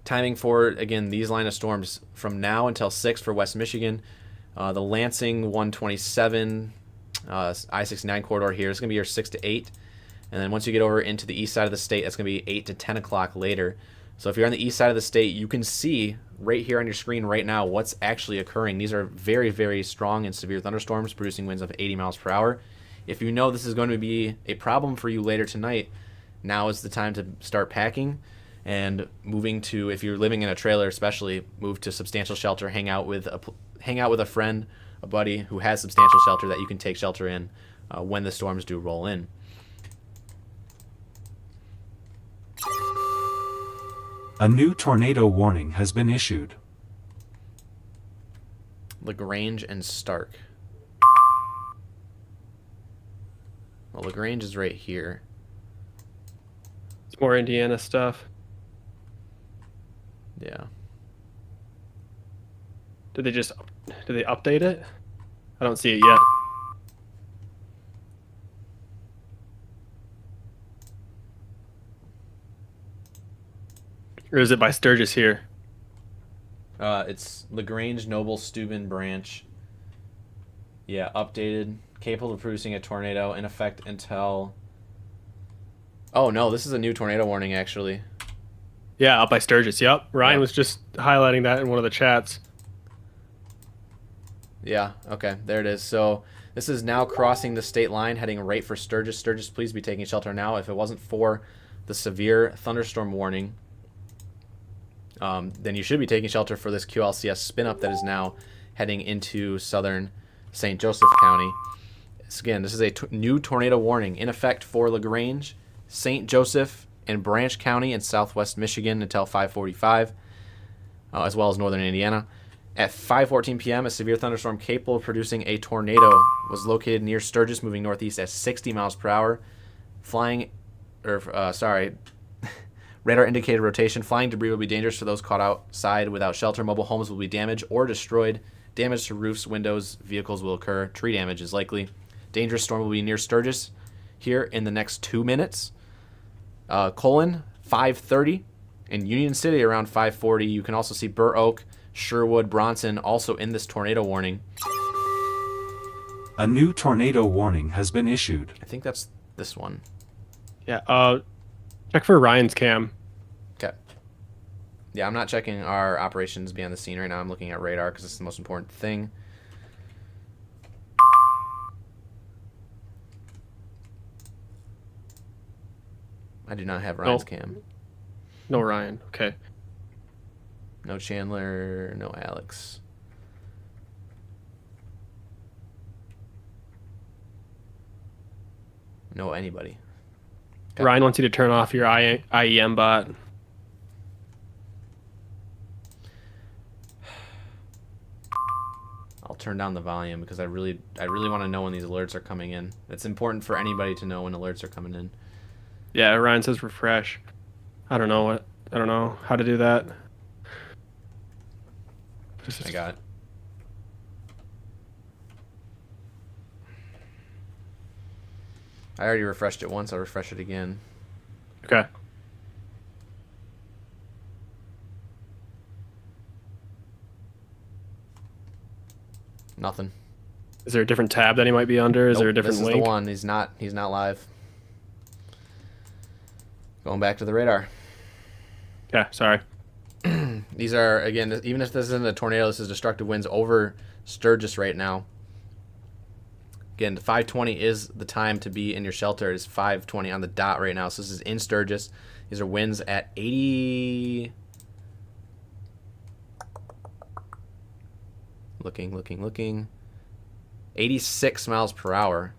Timing for, again, these line of storms from now until 6 for West Michigan. The Lansing 127 I-69 corridor here is going to be your 6 to 8. And then once you get over into the east side of the state, that's going to be 8 to 10 o'clock later. So if you're on the east side of the state, you can see right here on your screen right now what's actually occurring. These are very, very strong and severe thunderstorms producing winds of 80 miles per hour. If you know this is going to be a problem for you later tonight, now is the time to start packing and moving to, if you're living in a trailer especially, move to substantial shelter, hang out with a friend, a buddy who has substantial shelter that you can take shelter in when the storms do roll in. A new tornado warning has been issued. LaGrange and Stark. Well, LaGrange is right here. It's more Indiana stuff. Yeah. Did they update it? I don't see it yet. Or is it by Sturgis here? It's LaGrange, Noble, Steuben, Branch. Yeah, updated. Capable of producing a tornado in effect until... Oh, no, this is a new tornado warning, actually. Yeah, up by Sturgis. Yep. Ryan Yep. was just highlighting that in one of the chats. Yeah, okay, there it is. So this is now crossing the state line, heading right for Sturgis. Sturgis, please be taking shelter now. If it wasn't for the severe thunderstorm warning, then you should be taking shelter for this QLCS spin-up that is now heading into southern St. Joseph County. So again, this is a new tornado warning in effect for LaGrange, St. Joseph, and Branch County in southwest Michigan until 5:45, as well as northern Indiana. At 5:14 p.m., a severe thunderstorm capable of producing a tornado was located near Sturgis, moving northeast at 60 miles per hour. Radar indicated rotation. Flying debris will be dangerous for those caught outside without shelter. Mobile homes will be damaged or destroyed. Damage to roofs, windows, vehicles will occur. Tree damage is likely. Dangerous storm will be near Sturgis here in the next 2 minutes. 5:30 in Union City around 5:40. You can also see Burr Oak, Sherwood, Bronson also in this tornado warning. A new tornado warning has been issued. I think that's this one. Yeah. Check for Ryan's cam. Okay. Yeah, I'm not checking our operations beyond the scene right now. I'm looking at radar because it's the most important thing. I do not have Ryan's cam. No Ryan. Okay. No Chandler, no Alex. No anybody. Okay. Ryan wants you to turn off your IEM bot. I'll turn down the volume because I really want to know when these alerts are coming in. It's important for anybody to know when alerts are coming in. Yeah, Ryan says refresh. I don't know how to do that. I got it. I already refreshed it once. I'll refresh it again. Okay. Nothing. Is there a different tab that he might be under? Is there a Nope, different this link? is the one. He's not live. Going back to the radar. Okay, sorry. These are, again, even if this isn't a tornado, this is destructive winds over Sturgis right now. Again, 5:20 is the time to be in your shelter. It is 5:20 on the dot right now. So this is in Sturgis. These are winds at 80. Looking. 86 miles per hour.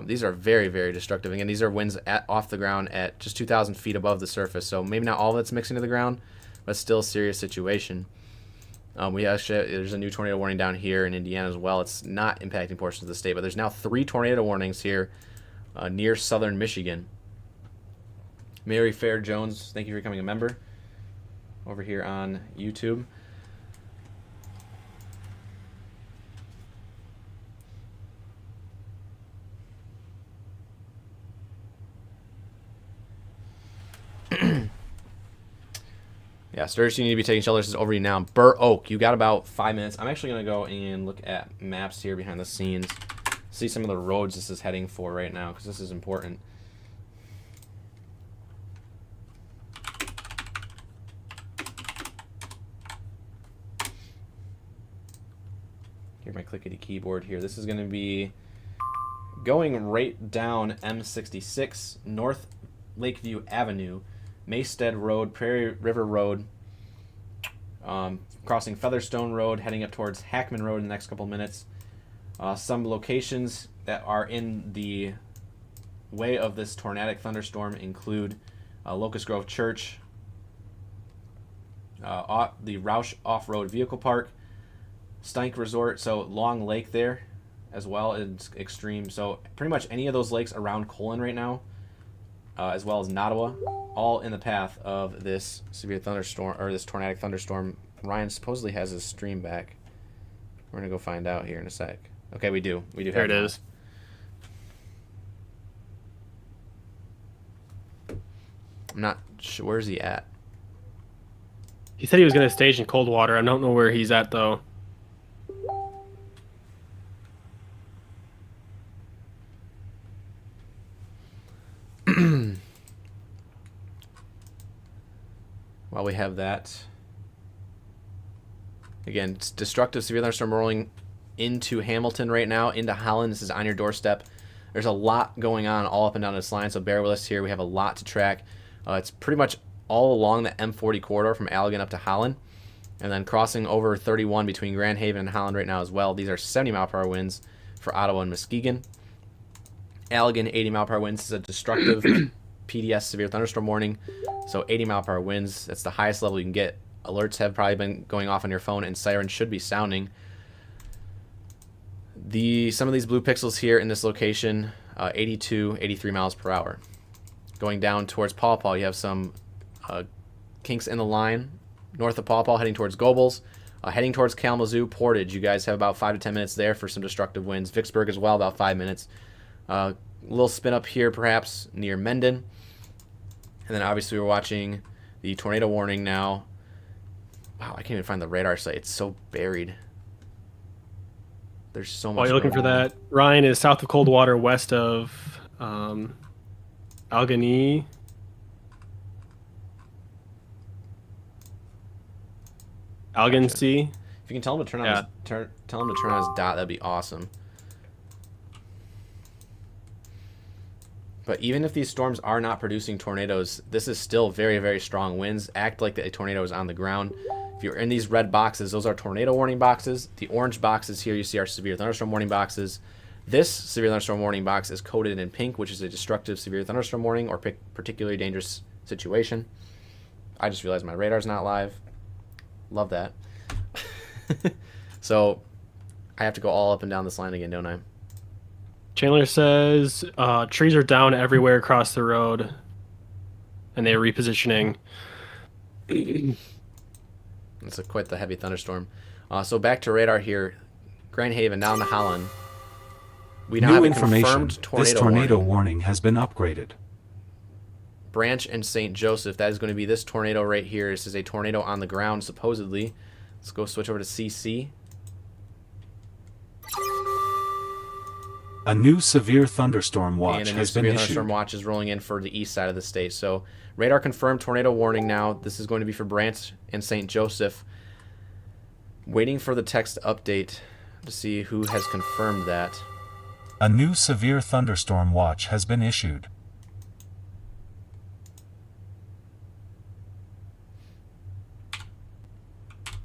These are very, very destructive. Again, these are winds off the ground at just 2,000 feet above the surface. So maybe not all of it's mixing to the ground, but still a serious situation. There's a new tornado warning down here in Indiana as well. It's not impacting portions of the state, but there's now 3 tornado warnings here near southern Michigan. Mary Fair Jones, thank you for becoming a member over here on YouTube. Yeah, Sturgis, you need to be taking shelter. This is over you now. Burr Oak, you got about 5 minutes. I'm actually going to go and look at maps here behind the scenes. See some of the roads this is heading for right now, because this is important. Here's my clickety keyboard here. This is going to be going right down M66, North Lakeview Avenue, Maystead Road, Prairie River Road, crossing Featherstone Road, heading up towards Hackman Road in the next couple minutes. Some locations that are in the way of this tornadic thunderstorm include Locust Grove Church, the Roush Off-Road Vehicle Park, Stank Resort, so Long Lake there as well is extreme. So pretty much any of those lakes around Colon right now, as well as Nottawa, all in the path of this severe thunderstorm, or this tornadic thunderstorm. Ryan supposedly has his stream back. We're gonna go find out here in a sec. Okay, we do. We do. There have it that. is. I'm not sure. Where's he at? He said he was going to stage in Coldwater. I don't know where he's at, though. While we have that, again, it's destructive severe thunderstorm rolling into Hamilton right now, into Holland. This is on your doorstep. There's a lot going on all up and down this line, so bear with us here. We have a lot to track. It's pretty much all along the M40 corridor from Allegan up to Holland, and then crossing over 31 between Grand Haven and Holland right now as well. These are 70-mile-per-hour winds for Ottawa and Muskegon. Allegan, 80-mile-per-hour winds. This is a destructive PDS severe thunderstorm warning, so 80-mile-per-hour winds. That's the highest level you can get. Alerts have probably been going off on your phone, and sirens should be sounding. Some of these blue pixels here in this location, 82, 83 miles per hour. Going down towards Paw Paw, you have some kinks in the line. North of Paw Paw, heading towards Gobles. Heading towards Kalamazoo, Portage. You guys have about 5 to 10 minutes there for some destructive winds. Vicksburg as well, about 5 minutes. A little spin up here, perhaps, near Mendon. And then obviously we're watching the tornado warning now. Wow, I can't even find the radar site. It's so buried. There's so much. While you're looking for that, Ryan is south of Coldwater, west of Allegan. Allegan Gotcha. C. If you can tell him to turn on tell him to turn on his dot, that'd be awesome. But even if these storms are not producing tornadoes, this is still very, very strong winds. Act like the tornado is on the ground. If you're in these red boxes, those are tornado warning boxes. The orange boxes here you see are severe thunderstorm warning boxes. This severe thunderstorm warning box is coded in pink, which is a destructive severe thunderstorm warning or particularly dangerous situation. I just realized my radar's not live. Love that. So I have to go all up and down this line again, don't I? Chandler says trees are down everywhere across the road, and they're repositioning. It's quite the heavy thunderstorm. So back to radar here. Grand Haven down to Holland. We now New have a information. confirmed tornado This tornado warning. warning has been upgraded. Branch and St. Joseph. That is going to be this tornado right here. This is a tornado on the ground, supposedly. Let's go switch over to CC. A new severe thunderstorm watch And a new has been severe issued. thunderstorm watch is rolling in for the east side of the state. So radar confirmed tornado warning now. This is going to be for Brant and St. Joseph. Waiting for the text update to see who has confirmed that. A new severe thunderstorm watch has been issued.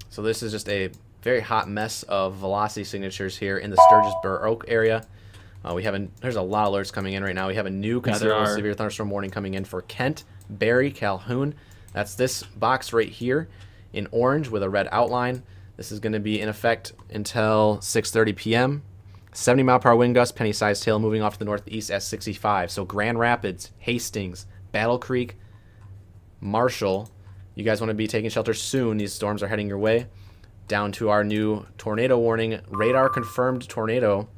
So this is just a very hot mess of velocity signatures here in the Sturgis-Burr Oak area. There's a lot of alerts coming in right now. We have a new considerable severe thunderstorm warning coming in for Kent, Barrie, Calhoun. That's this box right here in orange with a red outline. This is going to be in effect until 6:30 p.m. 70-mile-per-hour wind gust, penny-sized hail moving off to the northeast at 65. So Grand Rapids, Hastings, Battle Creek, Marshall. You guys want to be taking shelter soon. These storms are heading your way. Down to our new tornado warning, radar confirmed tornado.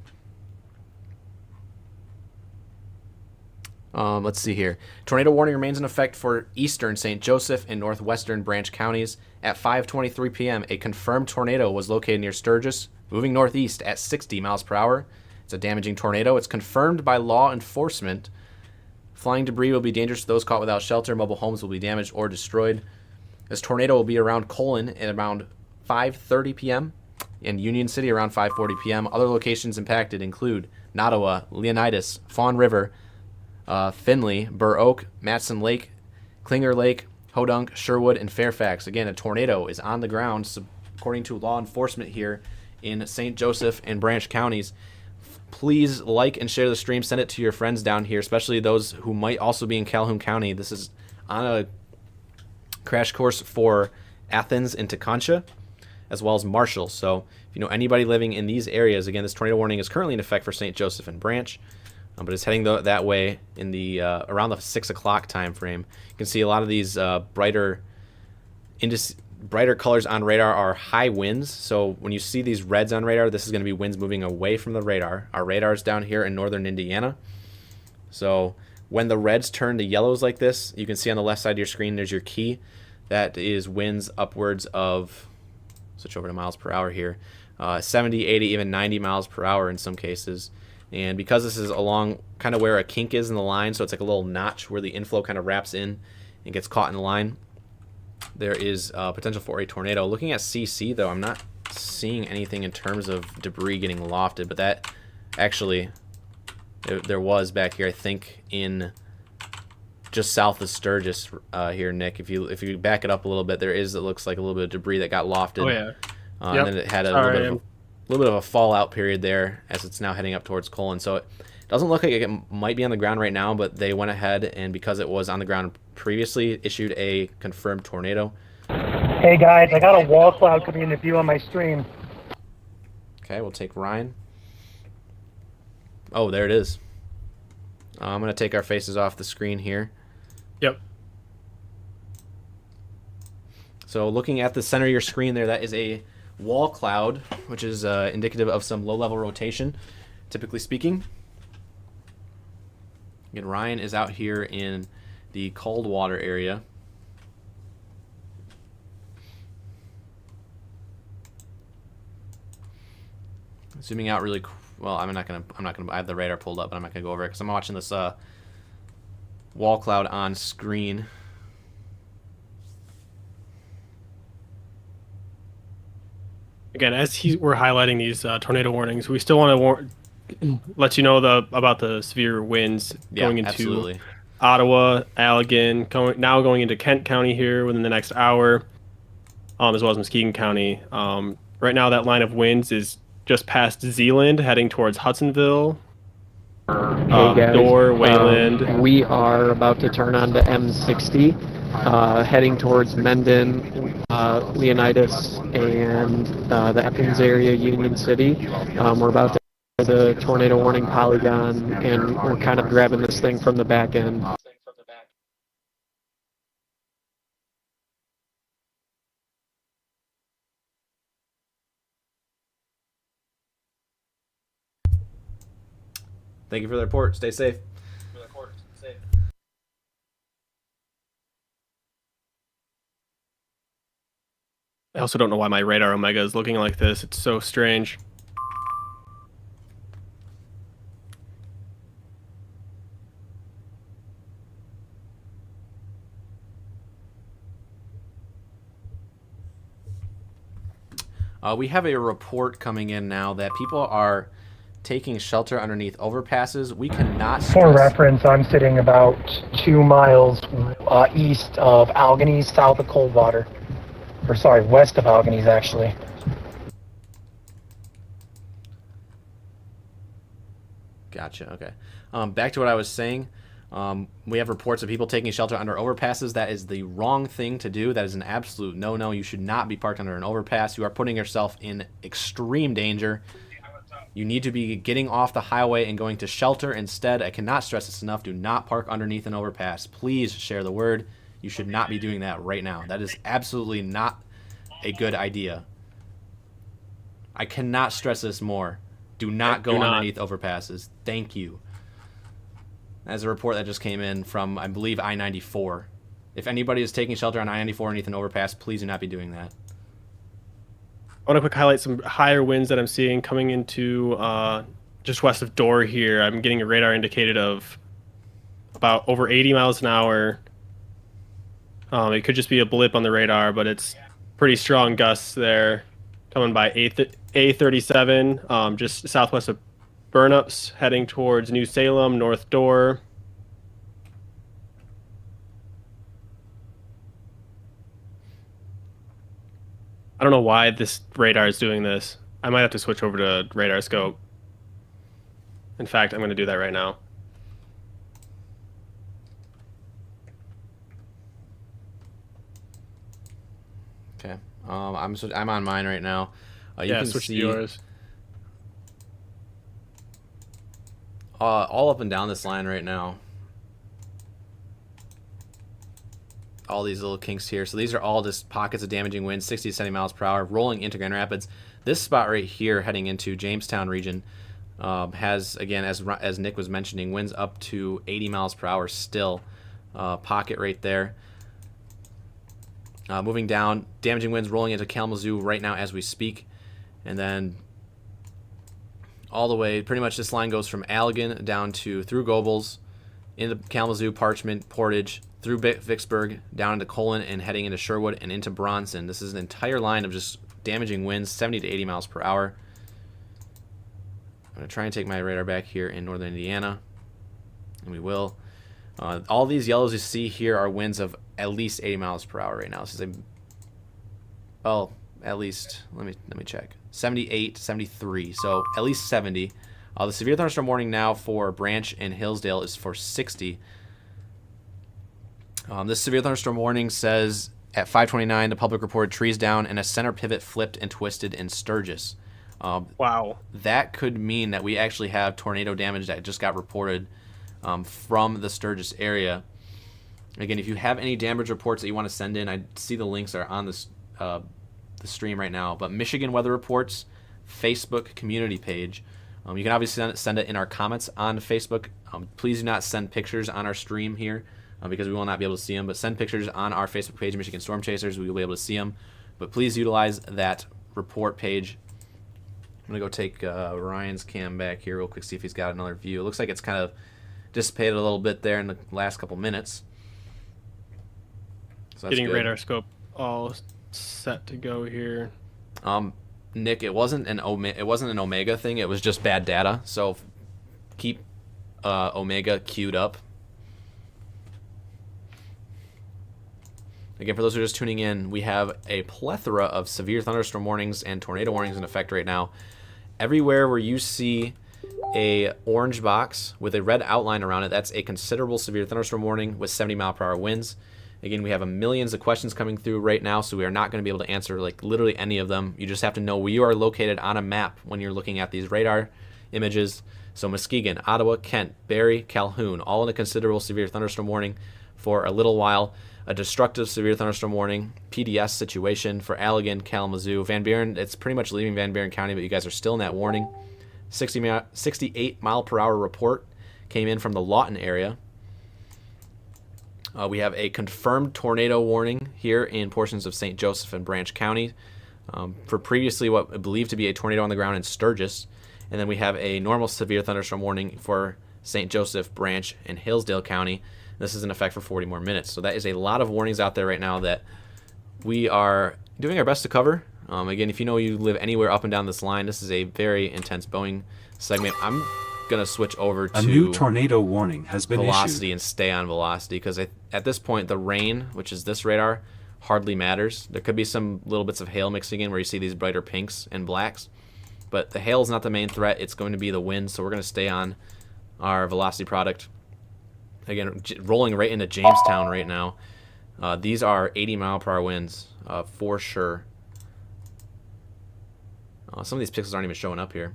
Let's see here. Tornado warning remains in effect for eastern St. Joseph and northwestern Branch counties. At 5:23 p.m., a confirmed tornado was located near Sturgis, moving northeast at 60 miles per hour. It's a damaging tornado. It's confirmed by law enforcement. Flying debris will be dangerous to those caught without shelter. Mobile homes will be damaged or destroyed. This tornado will be around Colon at around 5:30 p.m. and Union City around 5:40 p.m. Other locations impacted include Nottawa, Leonidas, Fawn River, Finley, Burr Oak, Matson Lake, Klinger Lake, Hodunk, Sherwood, and Fairfax. Again, a tornado is on the ground, according to law enforcement here in St. Joseph and Branch counties. Please like and share the stream. Send it to your friends down here, especially those who might also be in Calhoun County. This is on a crash course for Athens and Tecontia, as well as Marshall. So if you know anybody living in these areas, again, this tornado warning is currently in effect for St. Joseph and Branch. But it's heading that way in the around the 6 o'clock time frame. You can see a lot of these brighter colors on radar are high winds. So when you see these reds on radar, this is going to be winds moving away from the radar. Our radar is down here in northern Indiana. So when the reds turn to yellows like this, you can see on the left side of your screen there's your key. That is winds upwards of, switch over to miles per hour here, 70, 80, even 90 miles per hour in some cases. And because this is along kind of where a kink is in the line, so it's like a little notch where the inflow kind of wraps in and gets caught in the line, there is potential for a tornado. Looking at CC, though, I'm not seeing anything in terms of debris getting lofted, but that actually, there was back here, I think, in just south of Sturgis here, Nick. If you back it up a little bit, there is, it looks like a little bit of debris that got lofted. Oh, yeah. And then it had a little bit of a fallout period there as it's now heading up towards Colon. So it doesn't look like it might be on the ground right now, but they went ahead and because it was on the ground previously, issued a confirmed tornado. Hey guys, I got a wall cloud coming into view on my stream. Okay, we'll take Ryan. Oh, there it is. I'm going to take our faces off the screen here. Yep. So looking at the center of your screen there, that is a wall cloud, which is indicative of some low-level rotation, typically speaking. Again, Ryan is out here in the cold water area. Zooming out really, well, I'm not gonna. I have the radar pulled up, but I'm not gonna go over it because I'm watching this wall cloud on screen. Again, as we're highlighting these tornado warnings, we still want to let you know about the severe winds going into absolutely. Ottawa, Allegan, going into Kent County here within the next hour, as well as Muskegon County. Right now, that line of winds is just past Zeeland, heading towards Hudsonville, Hey guys, Door, Wayland. we are about to turn on to M60, heading towards Mendon, Leonidas, and the Athens area, Union City. We're about to the tornado warning polygon, and we're kind of grabbing this thing from the back end. Thank you for the report. Stay safe. I also don't know why my radar omega is looking like this. It's so strange. We have a report coming in now that people are taking shelter underneath overpasses. We cannot For stress... reference, I'm sitting about 2 miles east of Allegan, south of Coldwater. Or sorry, west of Allegan, actually. Gotcha, okay. Back to what I was saying. We have reports of people taking shelter under overpasses. That is the wrong thing to do. That is an absolute no-no. You should not be parked under an overpass. You are putting yourself in extreme danger. You need to be getting off the highway and going to shelter instead. I cannot stress this enough. Do not park underneath an overpass. Please share the word. You should not be doing that right now. That is absolutely not a good idea. I cannot stress this more. Do not go underneath overpasses. Thank you. That's a report that just came in from, I believe, I-94. If anybody is taking shelter on I-94 underneath an overpass, please do not be doing that. I want to quick highlight some higher winds that I'm seeing coming into just west of Door here. I'm getting a radar indicated of about over 80 miles an hour. It could just be a blip on the radar, but it's pretty strong gusts there coming by A37, just southwest of Burnups, heading towards New Salem, North Door. I don't know why this radar is doing this. I might have to switch over to radar scope. In fact, I'm going to do that right now. Okay. I'm on mine right now. You Yeah, can switch to see yours. all up and down this line right now. All these little kinks here. So these are all just pockets of damaging winds, 60 to 70 miles per hour, rolling into Grand Rapids. This spot right here, heading into Jamestown region, has, again, as Nick was mentioning, winds up to 80 miles per hour still. Pocket right there. Moving down, damaging winds rolling into Kalamazoo right now as we speak. And then all the way, pretty much this line goes from Allegan down to through Gobles, into Kalamazoo, Parchment, Portage, through Vicksburg, down into Colon, and heading into Sherwood and into Bronson. This is an entire line of just damaging winds, 70 to 80 miles per hour. I'm going to try and take my radar back here in northern Indiana, and we will. All these yellows you see here are winds of at least 80 miles per hour right now. This is a, well, at least, let me check. 78, 73, so at least 70. The severe thunderstorm warning now for Branch and Hillsdale is for 60. This severe thunderstorm warning says at 5:29 the public reported trees down and a center pivot flipped and twisted in Sturgis. Wow. That could mean that we actually have tornado damage that just got reported from the Sturgis area. Again, if you have any damage reports that you want to send in, I see the links are on this the stream right now. But Michigan Weather Reports Facebook community page. You can obviously send it in our comments on Facebook. Please do not send pictures on our stream here because we will not be able to see them. But send pictures on our Facebook page, Michigan Storm Chasers. We will be able to see them. But please utilize that report page. I'm going to go take Ryan's cam back here real quick, see if he's got another view. It looks like it's kind of dissipated a little bit there in the last couple minutes. So Getting radar scope all set to go here. Nick, it wasn't an Omega thing. It was just bad data. So keep Omega queued up. Again, for those who are just tuning in, we have a plethora of severe thunderstorm warnings and tornado warnings in effect right now. Everywhere where you see a orange box with a red outline around it, that's a considerable severe thunderstorm warning with 70 mile per hour winds. Again, we have millions of questions coming through right now, so we are not going to be able to answer like literally any of them. You just have to know where you are located on a map when you're looking at these radar images. So Muskegon, Ottawa, Kent, Barrie, Calhoun, all in a considerable severe thunderstorm warning for a little while. A destructive severe thunderstorm warning, PDS situation for Allegan, Kalamazoo. Van Buren, it's pretty much leaving Van Buren County, but you guys are still in that warning. 68 mile per hour report came in from the Lawton area. We have a confirmed tornado warning here in portions of St. Joseph and Branch County for previously what I believe to be a tornado on the ground in Sturgis. And then we have a normal severe thunderstorm warning for St. Joseph, Branch, and Hillsdale County. This is in effect for 40 more minutes. So that is a lot of warnings out there right now that we are doing our best to cover. Again, if you know you live anywhere up and down this line, this is a very intense Boeing segment. I'm going to switch over to A new tornado warning has been velocity issued. and stay on velocity, because at this point the rain, which is this radar, hardly matters. There could be some little bits of hail mixing in where you see these brighter pinks and blacks, but the hail is not the main threat. It's going to be the wind, so we're going to stay on our velocity product. Again, rolling right into Jamestown right now. These are 80-mile-per-hour winds for sure. Some of these pixels aren't even showing up here.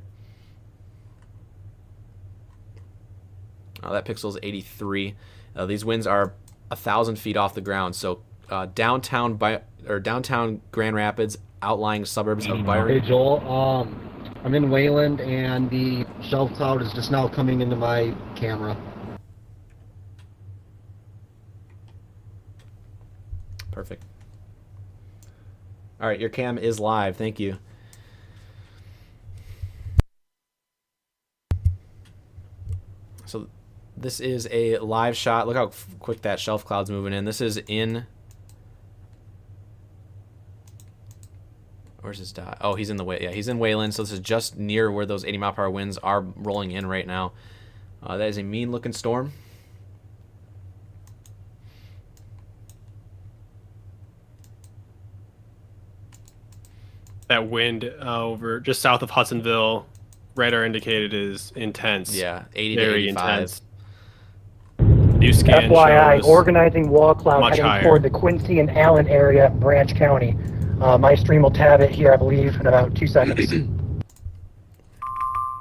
That pixel is 83. These winds are 1,000 feet off the ground. So downtown Grand Rapids, outlying suburbs of Byron. Hey Joel, I'm in Wayland and the shelf cloud is just now coming into my camera. Perfect. All right, your cam is live. Thank you. So this is a live shot. Look how quick that shelf cloud's moving in. This is in... Where's his dot? Oh, he's in the way. Yeah, he's in Wayland. So this is just near where those 80-mile-per-hour winds are rolling in right now. That is a mean-looking storm. That wind over just south of Hudsonville, radar indicated is intense. Yeah, 80 to Very 85. intense. New scan FYI, shows organizing wall cloud much heading higher. toward the Quincy and Allen area, Branch County. My stream will tab it here, I believe, in about 2 seconds.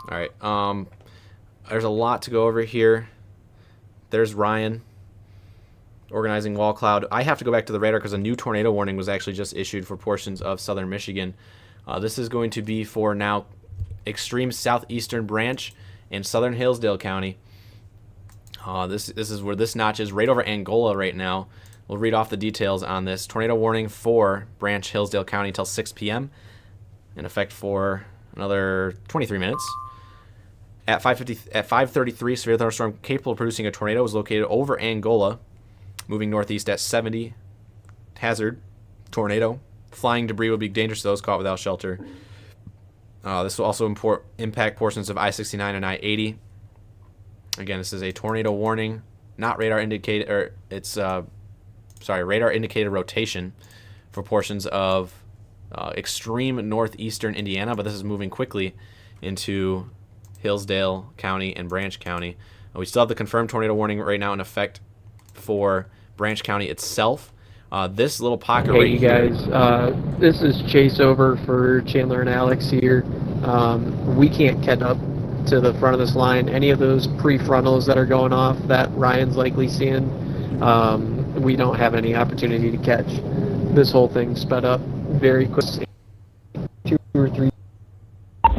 All right. There's a lot to go over here. There's Ryan organizing wall cloud. I have to go back to the radar because a new tornado warning was actually just issued for portions of southern Michigan. This is going to be for now extreme southeastern branch and southern Hillsdale County. This is where this notch is, right over Angola right now. We'll read off the details on this. Tornado warning for Branch Hillsdale County until 6 p.m. in effect for another 23 minutes. At 5:33, severe thunderstorm capable of producing a tornado was located over Angola, moving northeast at 70. Hazard, tornado. Flying debris will be dangerous to those caught without shelter. This will also impact portions of I-69 and I-80. Again, this is a tornado warning, not radar indicated, or it's radar indicated rotation for portions of extreme northeastern Indiana, but this is moving quickly into Hillsdale County and Branch County. We still have the confirmed tornado warning right now in effect for Branch County itself. This little pocket Hey, right you here. guys. This is Chase over for Chandler and Alex here. We can't catch up to the front of this line. Any of those prefrontals that are going off that Ryan's likely seeing, we don't have any opportunity to catch. This whole thing sped up very quickly. 2 or 3.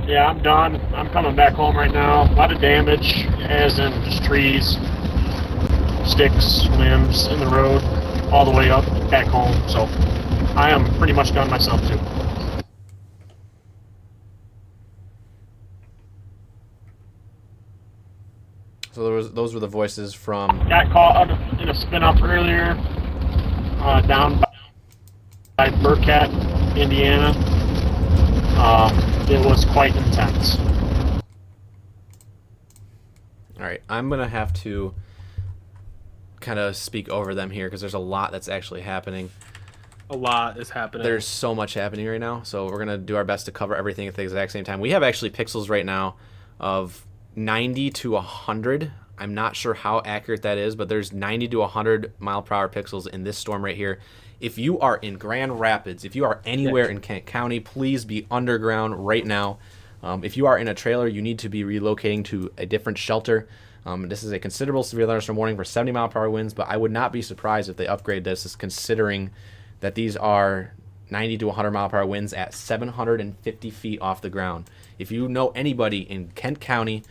Yeah, I'm done. I'm coming back home right now. A lot of damage, as in just trees, sticks, limbs in the road, all the way up back home. So I am pretty much done myself too. So those were the voices from... Got caught in a spin-up earlier, down by Burkett, Indiana. It was quite intense. All right, I'm going to have to kind of speak over them here because there's a lot that's actually happening. A lot is happening. There's so much happening right now, so we're going to do our best to cover everything at the exact same time. We have actually pixels right now of 90 to 100. I'm not sure how accurate that is, but there's 90 to 100 mile-per-hour pixels in this storm right here. If you are in Grand Rapids, if you are anywhere in Kent County, please be underground right now. If you are in a trailer, you need to be relocating to a different shelter. This is a considerable severe thunderstorm warning for 70 mile-per-hour winds, but I would not be surprised if they upgrade this, considering that these are 90 to 100 mile-per-hour winds at 750 feet off the ground. If you know anybody in Kent County,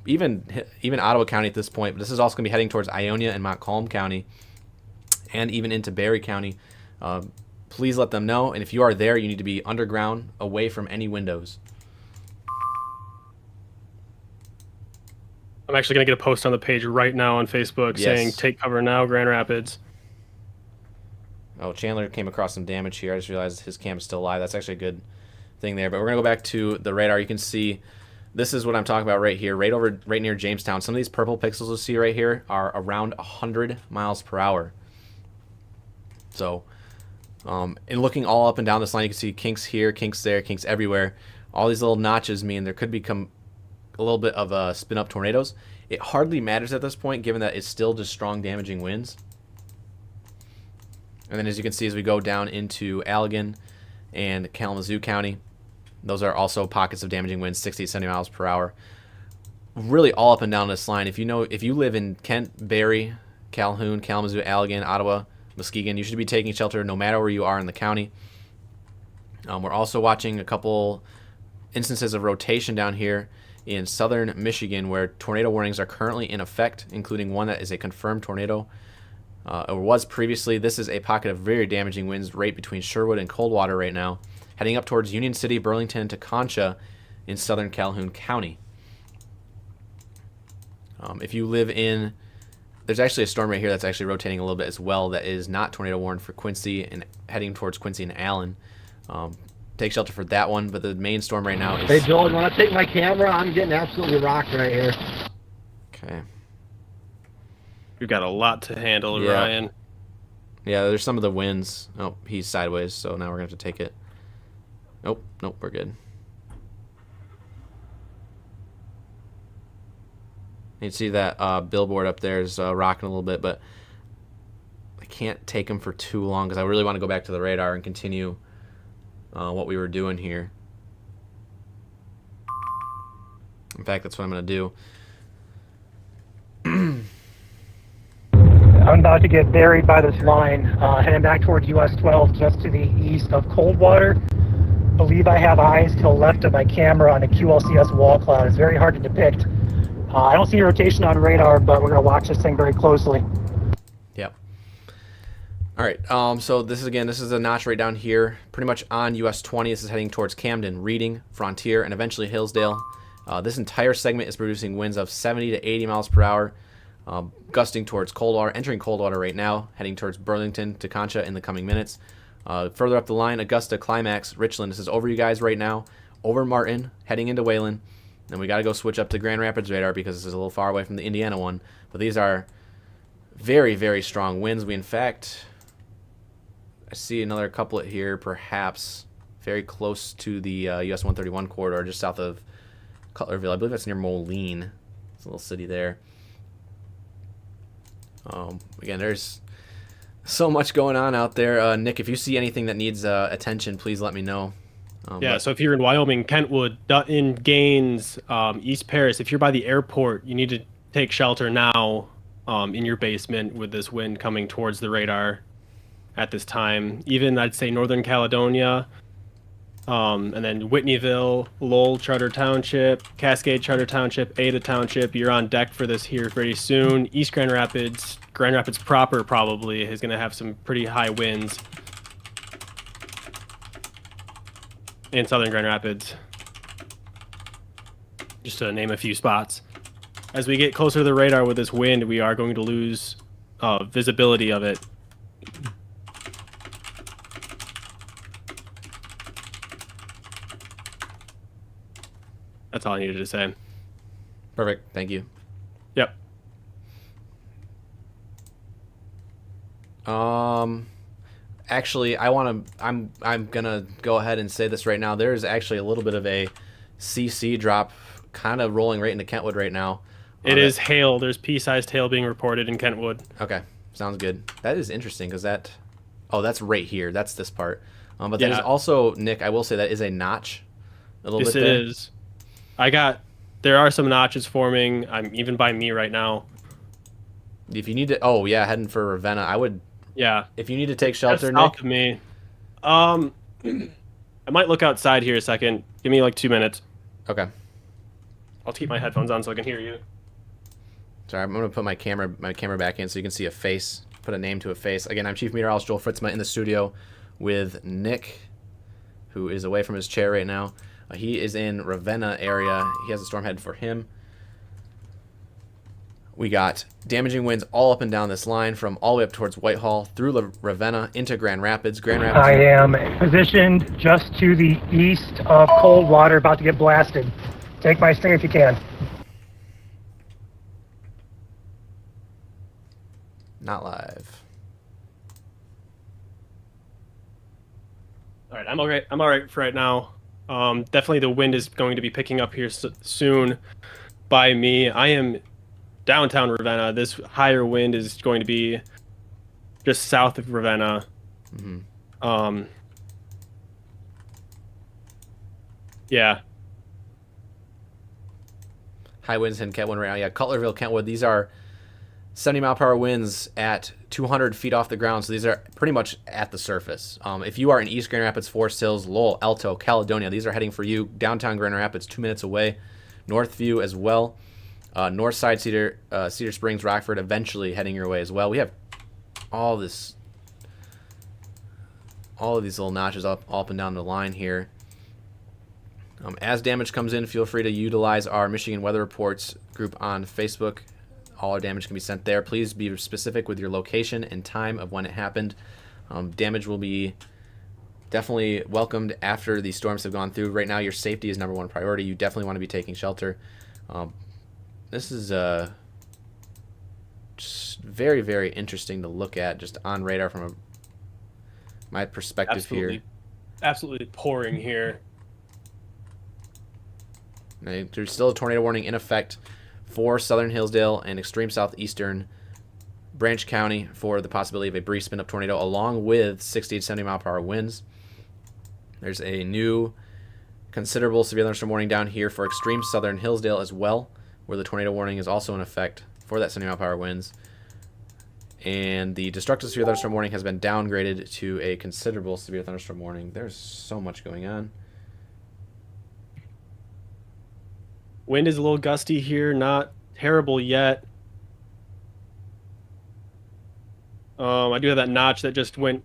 even Ottawa County at this point, but this is also going to be heading towards Ionia and Montcalm County, and even into Berrien County, please let them know. And if you are there, you need to be underground, away from any windows. I'm actually going to get a post on the page right now on Facebook saying, "Take cover now, Grand Rapids." Oh, Chandler came across some damage here. I just realized his cam is still live. That's actually a good thing there. But we're going to go back to the radar. You can see this is what I'm talking about right here, right near Jamestown. Some of these purple pixels you'll see right here are around 100 miles per hour. So, and looking all up and down this line, you can see kinks here, kinks there, kinks everywhere. All these little notches mean there could become a little bit of spin-up tornadoes. It hardly matters at this point, given that it's still just strong damaging winds. And then as you can see, as we go down into Allegan and Kalamazoo County, those are also pockets of damaging winds, 60 to 70 miles per hour. Really all up and down this line. If you live in Kent, Barrie, Calhoun, Kalamazoo, Allegan, Ottawa, Muskegon, you should be taking shelter no matter where you are in the county. We're also watching a couple instances of rotation down here in southern Michigan where tornado warnings are currently in effect, including one that is a confirmed tornado. Or was previously. This is a pocket of very damaging winds right between Sherwood and Coldwater right now, heading up towards Union City, Burlington, and Concha in southern Calhoun County. If you live in, there's actually a storm right here that's actually rotating a little bit as well that is not tornado warned for Quincy and heading towards Quincy and Allen. Take shelter for that one, but the main storm right now is... Hey, Joel, you want to take my camera? I'm getting absolutely rocked right here. Okay. We've got a lot to handle, Yeah. Ryan. Yeah, there's some of the winds. Oh, he's sideways, so now we're going to have to take it. Nope, we're good. You can see that billboard up there is rocking a little bit, but I can't take him for too long because I really want to go back to the radar and continue what we were doing here. In fact, that's what I'm going to do. I'm about to get buried by this line, heading back towards US 12, just to the east of Coldwater. Believe I have eyes to the left of my camera on a QLCS wall cloud. It's very hard to depict. I don't see rotation on radar, but we're going to watch this thing very closely. Yep. All right. So this is a notch right down here, pretty much on US 20. This is heading towards Camden, Reading, Frontier, and eventually Hillsdale. This entire segment is producing winds of 70 to 80 miles per hour. Gusting towards Coldwater, entering Coldwater right now, heading towards Burlington to Concha in the coming minutes. Further up the line, Augusta, Climax, Richland. This is over you guys right now. Over Martin, heading into Wayland. And we got to go switch up to Grand Rapids radar because this is a little far away from the Indiana one. But these are very, very strong winds. We, in fact, I see another couplet here, perhaps very close to the US 131 corridor, just south of Cutlerville. I believe that's near Moline. It's a little city there. Again, there's so much going on out there. Nick, if you see anything that needs attention, please let me know. So if you're in Wyoming, Kentwood, Dutton, Gaines, East Paris, if you're by the airport, you need to take shelter now in your basement with this wind coming towards the radar at this time. Even, I'd say, Northern Caledonia, and then Whitneyville, Lowell, Charter Township, Cascade, Charter Township, Ada Township. You're on deck for this here pretty soon. East Grand Rapids proper probably is going to have some pretty high winds. In southern Grand Rapids, just to name a few spots. As we get closer to the radar with this wind, we are going to lose visibility of it. That's all I needed to say. Perfect. Thank you. Yep. Actually, I'm gonna go ahead and say this right now. There is actually a little bit of a CC drop, kind of rolling right into Kentwood right now. It is hail. There's pea-sized hail being reported in Kentwood. Okay, sounds good. That is interesting because that's right here. That's this part. But there's also, Nick, I will say that is a notch. A little bit there. This is. There are some notches forming. I'm even by me right now. If you need to, heading for Ravenna, I would. Yeah. If you need to take shelter, Nick. Nick. Of me. I might look outside here a second. Give me like 2 minutes. Okay. I'll keep my headphones on so I can hear you. Sorry, I'm gonna put my camera back in so you can see a face. Put a name to a face. Again, I'm Chief Meteorologist Joel Fritzma in the studio with Nick, who is away from his chair right now. He is in Ravenna area. He has a storm headed for him. We got damaging winds all up and down this line from all the way up towards Whitehall, through Ravenna, into Grand Rapids. I am positioned just to the east of Coldwater, about to get blasted. Take my string if you can. Not live. All right, I'm all right. I'm all right for right now. Definitely the wind is going to be picking up here soon by me. I am downtown Ravenna. This higher wind is going to be just south of Ravenna. Mm-hmm. Yeah. High winds in Kentwood right now. Yeah, Cutlerville, Kentwood. These are 70-mile-per-hour winds at 200 feet off the ground, so these are pretty much at the surface. If you are in East Grand Rapids, Forest Hills, Lowell, Alto, Caledonia, these are heading for you. Downtown Grand Rapids, 2 minutes away. Northview as well. North Side, Cedar Springs, Rockford, eventually heading your way as well. We have all of these little notches up and down the line here. As damage comes in, feel free to utilize our Michigan Weather Reports group on Facebook. All our damage can be sent there. Please be specific with your location and time of when it happened. Damage will be definitely welcomed after the storms have gone through. Right now, your safety is #1 priority. You definitely want to be taking shelter. This is just very, very interesting to look at, just on radar from my perspective here. Absolutely pouring here. There's still a tornado warning in effect for Southern Hillsdale and extreme southeastern Branch County for the possibility of a brief spin-up tornado, along with 60 to 70 mile-per-hour winds. There's a new considerable severe thunderstorm warning down here for extreme Southern Hillsdale as well, where the tornado warning is also in effect for that 70 mile-per-hour winds. And the destructive severe thunderstorm warning has been downgraded to a considerable severe thunderstorm warning. There's so much going on. Wind is a little gusty here, not terrible yet. I do have that notch that just went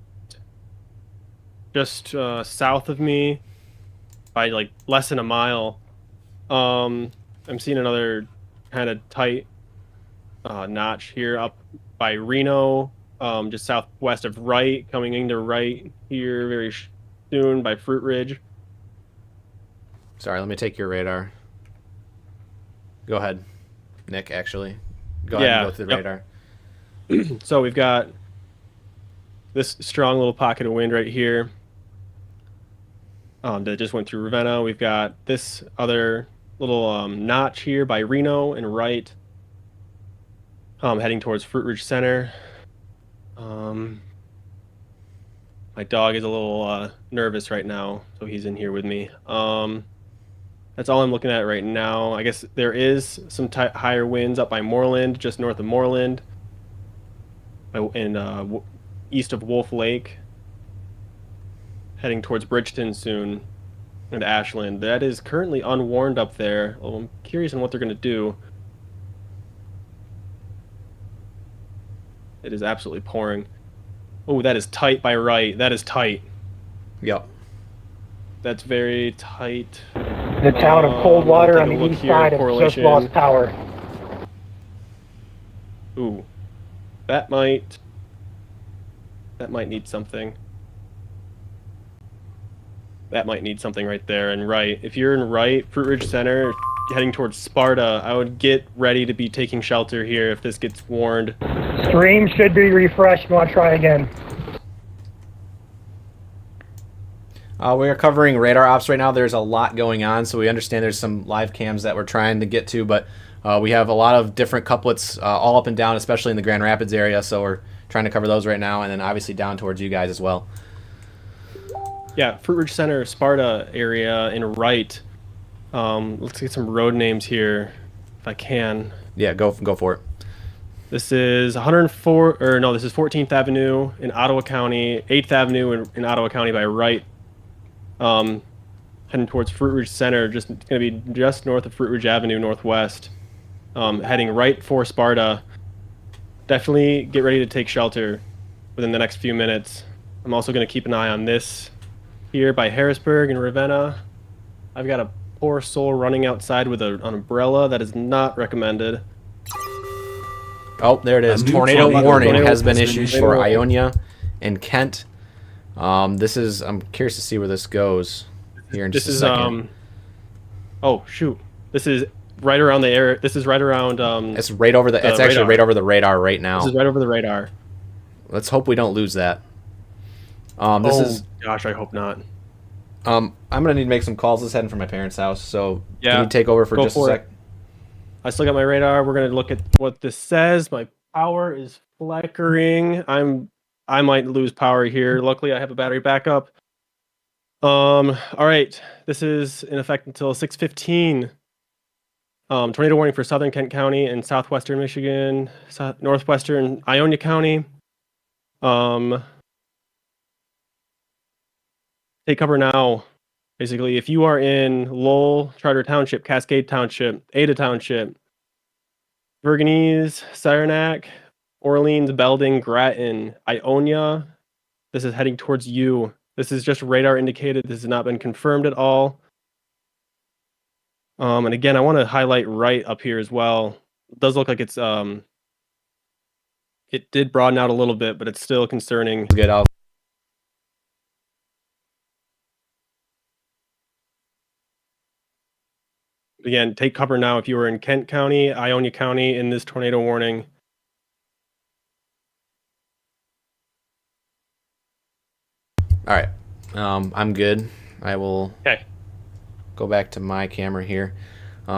just south of me by like less than a mile. I'm seeing another kind of tight notch here up by Reno, just southwest of Wright, coming into Wright here very soon by Fruit Ridge. Sorry, let me take your radar. Go ahead, Nick, actually. Go ahead and go through the radar. So we've got this strong little pocket of wind right here that just went through Ravenna. We've got this other little notch here by Reno and Wright, heading towards Fruit Ridge Center. My dog is a little nervous right now, so he's in here with me. That's all I'm looking at right now. I guess there is some higher winds up by Moreland, just north of Moreland, and east of Wolf Lake, heading towards Bridgeton soon, and Ashland. That is currently unwarned up there. Well, I'm curious on what they're going to do. It is absolutely pouring. Oh, that is tight by Wright. That is tight. Yep. That's very tight. The town of Coldwater on the east side has just lost power. Ooh, that might need something. That might need something right there. And Wright, if you're in Wright, Fruit Ridge Center, heading towards Sparta, I would get ready to be taking shelter here if this gets warned. Stream should be refreshed. You want to try again? We are covering radar ops right now. There's a lot going on, so we understand there's some live cams that we're trying to get to, but we have a lot of different couplets all up and down, especially in the Grand Rapids area, so we're trying to cover those right now, and then obviously down towards you guys as well. Yeah, Fruit Ridge Center, Sparta area in Wright. Let's get some road names here, if I can. Yeah, go for it. This is 14th Avenue in Ottawa County, 8th Avenue in Ottawa County by Wright. Heading towards Fruit Ridge Center, it's going to be just north of Fruit Ridge Avenue, northwest. Heading right for Sparta. Definitely get ready to take shelter within the next few minutes. I'm also going to keep an eye on this here by Harrisburg and Ravenna. I've got a poor soul running outside with an umbrella. That is not recommended. Oh, there it is. A new Tornado warning tornado has been has been issued issued. for Ionia and Kent. I'm curious to see where this goes here in This just a is second. Oh shoot! This is right around the air. This is right around It's right over it's actually radar. right over the radar right now. This is right over the radar. Let's hope we don't lose that. Gosh, I hope not. I'm gonna need to make some calls. This is heading from my parents' house, so Yeah, can you take over for go just for a it. sec? I still got my radar. We're gonna look at what this says. My power is flickering. I might lose power here. Luckily, I have a battery backup. All right. This is in effect until 6:15. Tornado warning for southern Kent County and southwestern Michigan, northwestern Ionia County. Take cover now. Basically, if you are in Lowell, Charter Township, Cascade Township, Ada Township, Bergenese, Saranac, Orleans, Belding, Grattan, Ionia, this is heading towards you. This is just radar indicated. This has not been confirmed at all. And again, I want to highlight right up here as well. It does look like it's it did broaden out a little bit, but it's still concerning. Good. Again, take cover now if you are in Kent County, Ionia County in this tornado warning. All right. I'm good. I will Okay. go back to my camera here.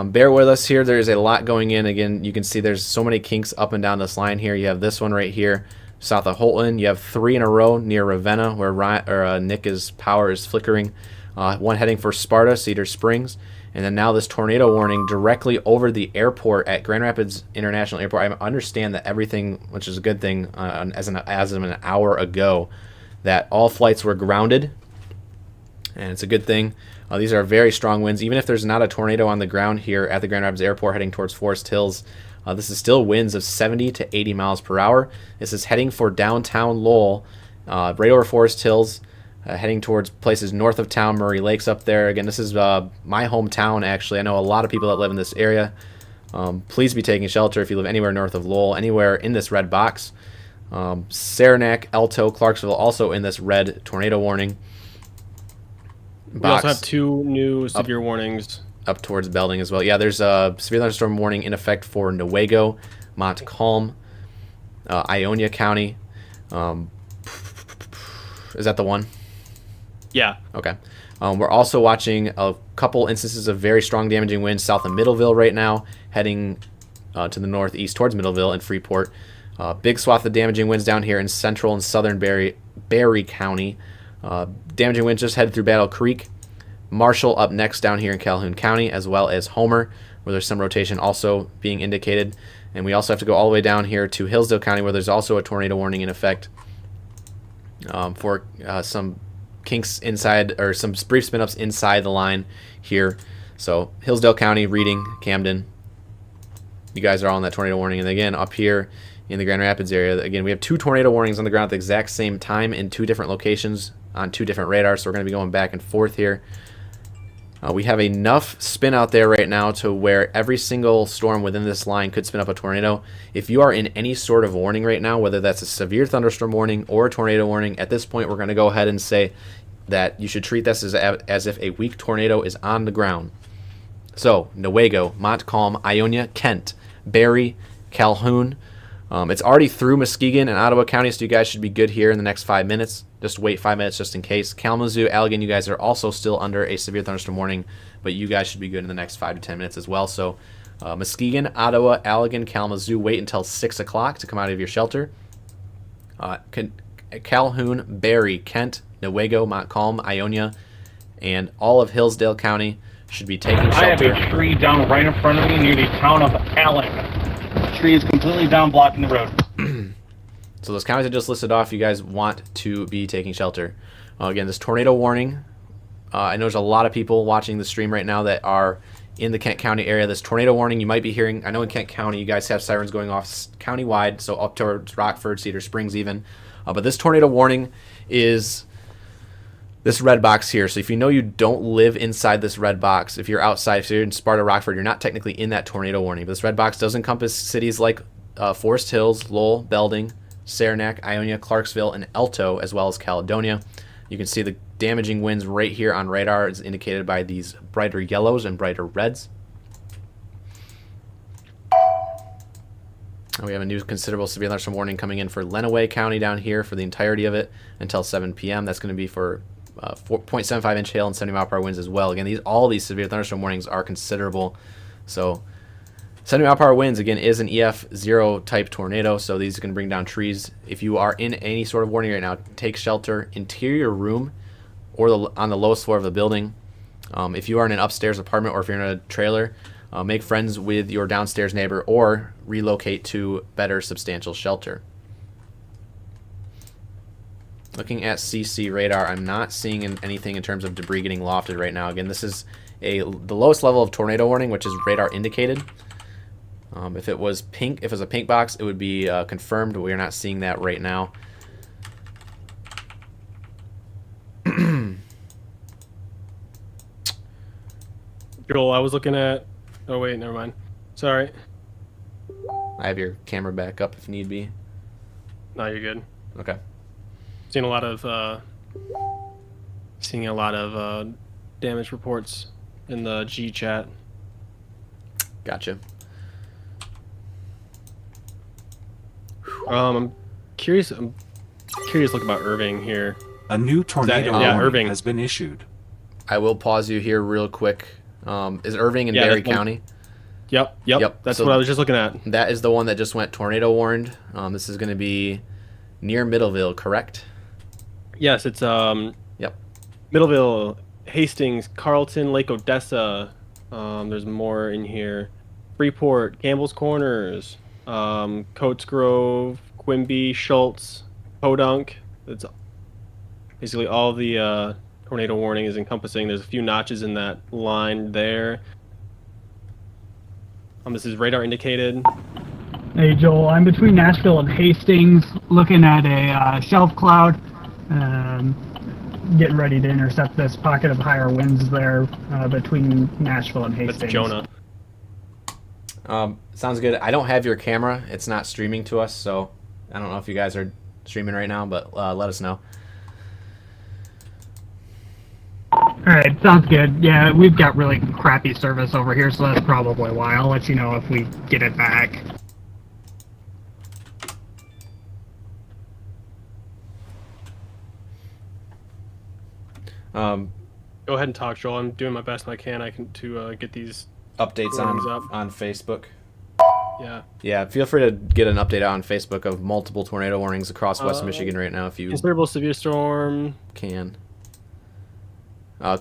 Bear with us here. There's a lot going in. Again, you can see there's so many kinks up and down this line here. You have this one right here, south of Holton. You have 3 in a row near Ravenna, where Nick's power is flickering. One heading for Sparta, Cedar Springs. And then now this tornado warning directly over the airport at Grand Rapids International Airport. I understand that everything, which is a good thing, as of an hour ago, that all flights were grounded. And it's a good thing. These are very strong winds. Even if there's not a tornado on the ground here at the Grand Rapids Airport heading towards Forest Hills, this is still winds of 70 to 80 miles per hour. This is heading for downtown Lowell, right over Forest Hills, heading towards places north of town, Murray Lake's up there. Again, this is my hometown, actually. I know a lot of people that live in this area. Please be taking shelter if you live anywhere north of Lowell, anywhere in this red box. Saranac, Alto, Clarksville also in this red tornado warning box. We also have 2 new severe warnings. Up towards Belding as well. Yeah, there's a severe thunderstorm warning in effect for Newaygo, Montcalm, Ionia County. Is that the one? Yeah. Okay. We're also watching a couple instances of very strong damaging winds south of Middleville right now, heading to the northeast towards Middleville and Freeport. Big swath of damaging winds down here in central and southern Berry County. Damaging winds just headed through Battle Creek. Marshall up next down here in Calhoun County, as well as Homer, where there's some rotation also being indicated. And we also have to go all the way down here to Hillsdale County, where there's also a tornado warning in effect for some kinks inside, or some brief spin-ups inside the line here. So Hillsdale County, Reading, Camden, you guys are all on that tornado warning. And again, up here in the Grand Rapids area, again, we have 2 tornado warnings on the ground at the exact same time in 2 different locations on 2 different radars. So we're going to be going back and forth here. We have enough spin out there right now to where every single storm within this line could spin up a tornado. If you are in any sort of warning right now, whether that's a severe thunderstorm warning or a tornado warning, at this point we're going to go ahead and say that you should treat this as if a weak tornado is on the ground. So, Newaygo, Montcalm, Ionia, Kent, Berry, Calhoun. It's already through Muskegon and Ottawa County, so you guys should be good here in the next 5 minutes. Just wait 5 minutes just in case. Kalamazoo, Allegan, you guys are also still under a severe thunderstorm warning, but you guys should be good in the next 5 to 10 minutes as well. So Muskegon, Ottawa, Allegan, Kalamazoo, wait until 6 o'clock to come out of your shelter. Calhoun, Berry, Kent, Newaygo, Montcalm, Ionia, and all of Hillsdale County should be taking shelter. I have a tree down right in front of me near the town of Allegan. The tree is completely down, blocking the road. So those counties I just listed off, you guys want to be taking shelter. Again, this tornado warning, I know there's a lot of people watching the stream right now that are in the Kent County area. This tornado warning you might be hearing, I know in Kent County you guys have sirens going off countywide, so up towards Rockford, Cedar Springs even. But this tornado warning is this red box here. So if you know you don't live inside this red box, if you're outside, if you're in Sparta, Rockford, you're not technically in that tornado warning. But this red box does encompass cities like Forest Hills, Lowell, Belding, Saranac, Ionia, Clarksville, and Elto, as well as Caledonia. You can see the damaging winds right here on radar is indicated by these brighter yellows and brighter reds. And we have a new considerable severe thunderstorm warning coming in for Lenawee County down here for the entirety of it until 7 p.m. That's going to be for 4.75 inch hail and 70 mile per hour winds as well. Again, all these severe thunderstorm warnings are considerable. So 70 mile per hour winds, again, is an EF0 type tornado, so these can bring down trees. If you are in any sort of warning right now, take shelter, interior room, or on the lowest floor of the building. If you are in an upstairs apartment or if you're in a trailer, make friends with your downstairs neighbor or relocate to better substantial shelter. Looking at CC radar, I'm not seeing anything in terms of debris getting lofted right now. Again, this is the lowest level of tornado warning, which is radar indicated. If it was pink, if it was a pink box, it would be confirmed, but we are not seeing that right now. Joel, I was looking at. Oh wait, never mind. Sorry. I have your camera back up if need be. No, you're good. Okay. Seeing a lot of damage reports in the G chat. Gotcha. I'm curious. I'm curious. Look about Irving here. A new tornado warning Irving has been issued. I will pause you here real quick. Is Irving in Berry County? Yep. That's what I was just looking at. That is the one that just went tornado warned. This is going to be near Middleville, correct? Yes, it's Yep. Middleville, Hastings, Carlton, Lake Odessa. There's more in here. Freeport, Campbell's Corners, Coates Grove, Quimby, Schultz, Podunk. It's basically all the tornado warning is encompassing. There's a few notches in that line there. This is radar indicated. Hey Joel, I'm between Nashville and Hastings, looking at a shelf cloud, getting ready to intercept this pocket of higher winds there between Nashville and Hastings. That's Jonah. Sounds good. I don't have your camera. It's not streaming to us, so I don't know if you guys are streaming right now, but let us know. Alright, sounds good. Yeah, we've got really crappy service over here, so that's probably why. I'll let you know if we get it back. Go ahead and talk, Joel. I'm doing my best I can to get these updates warnings up on Facebook. Yeah, feel free to get an update out on Facebook of multiple tornado warnings across West Michigan right now if you considerable severe storm can.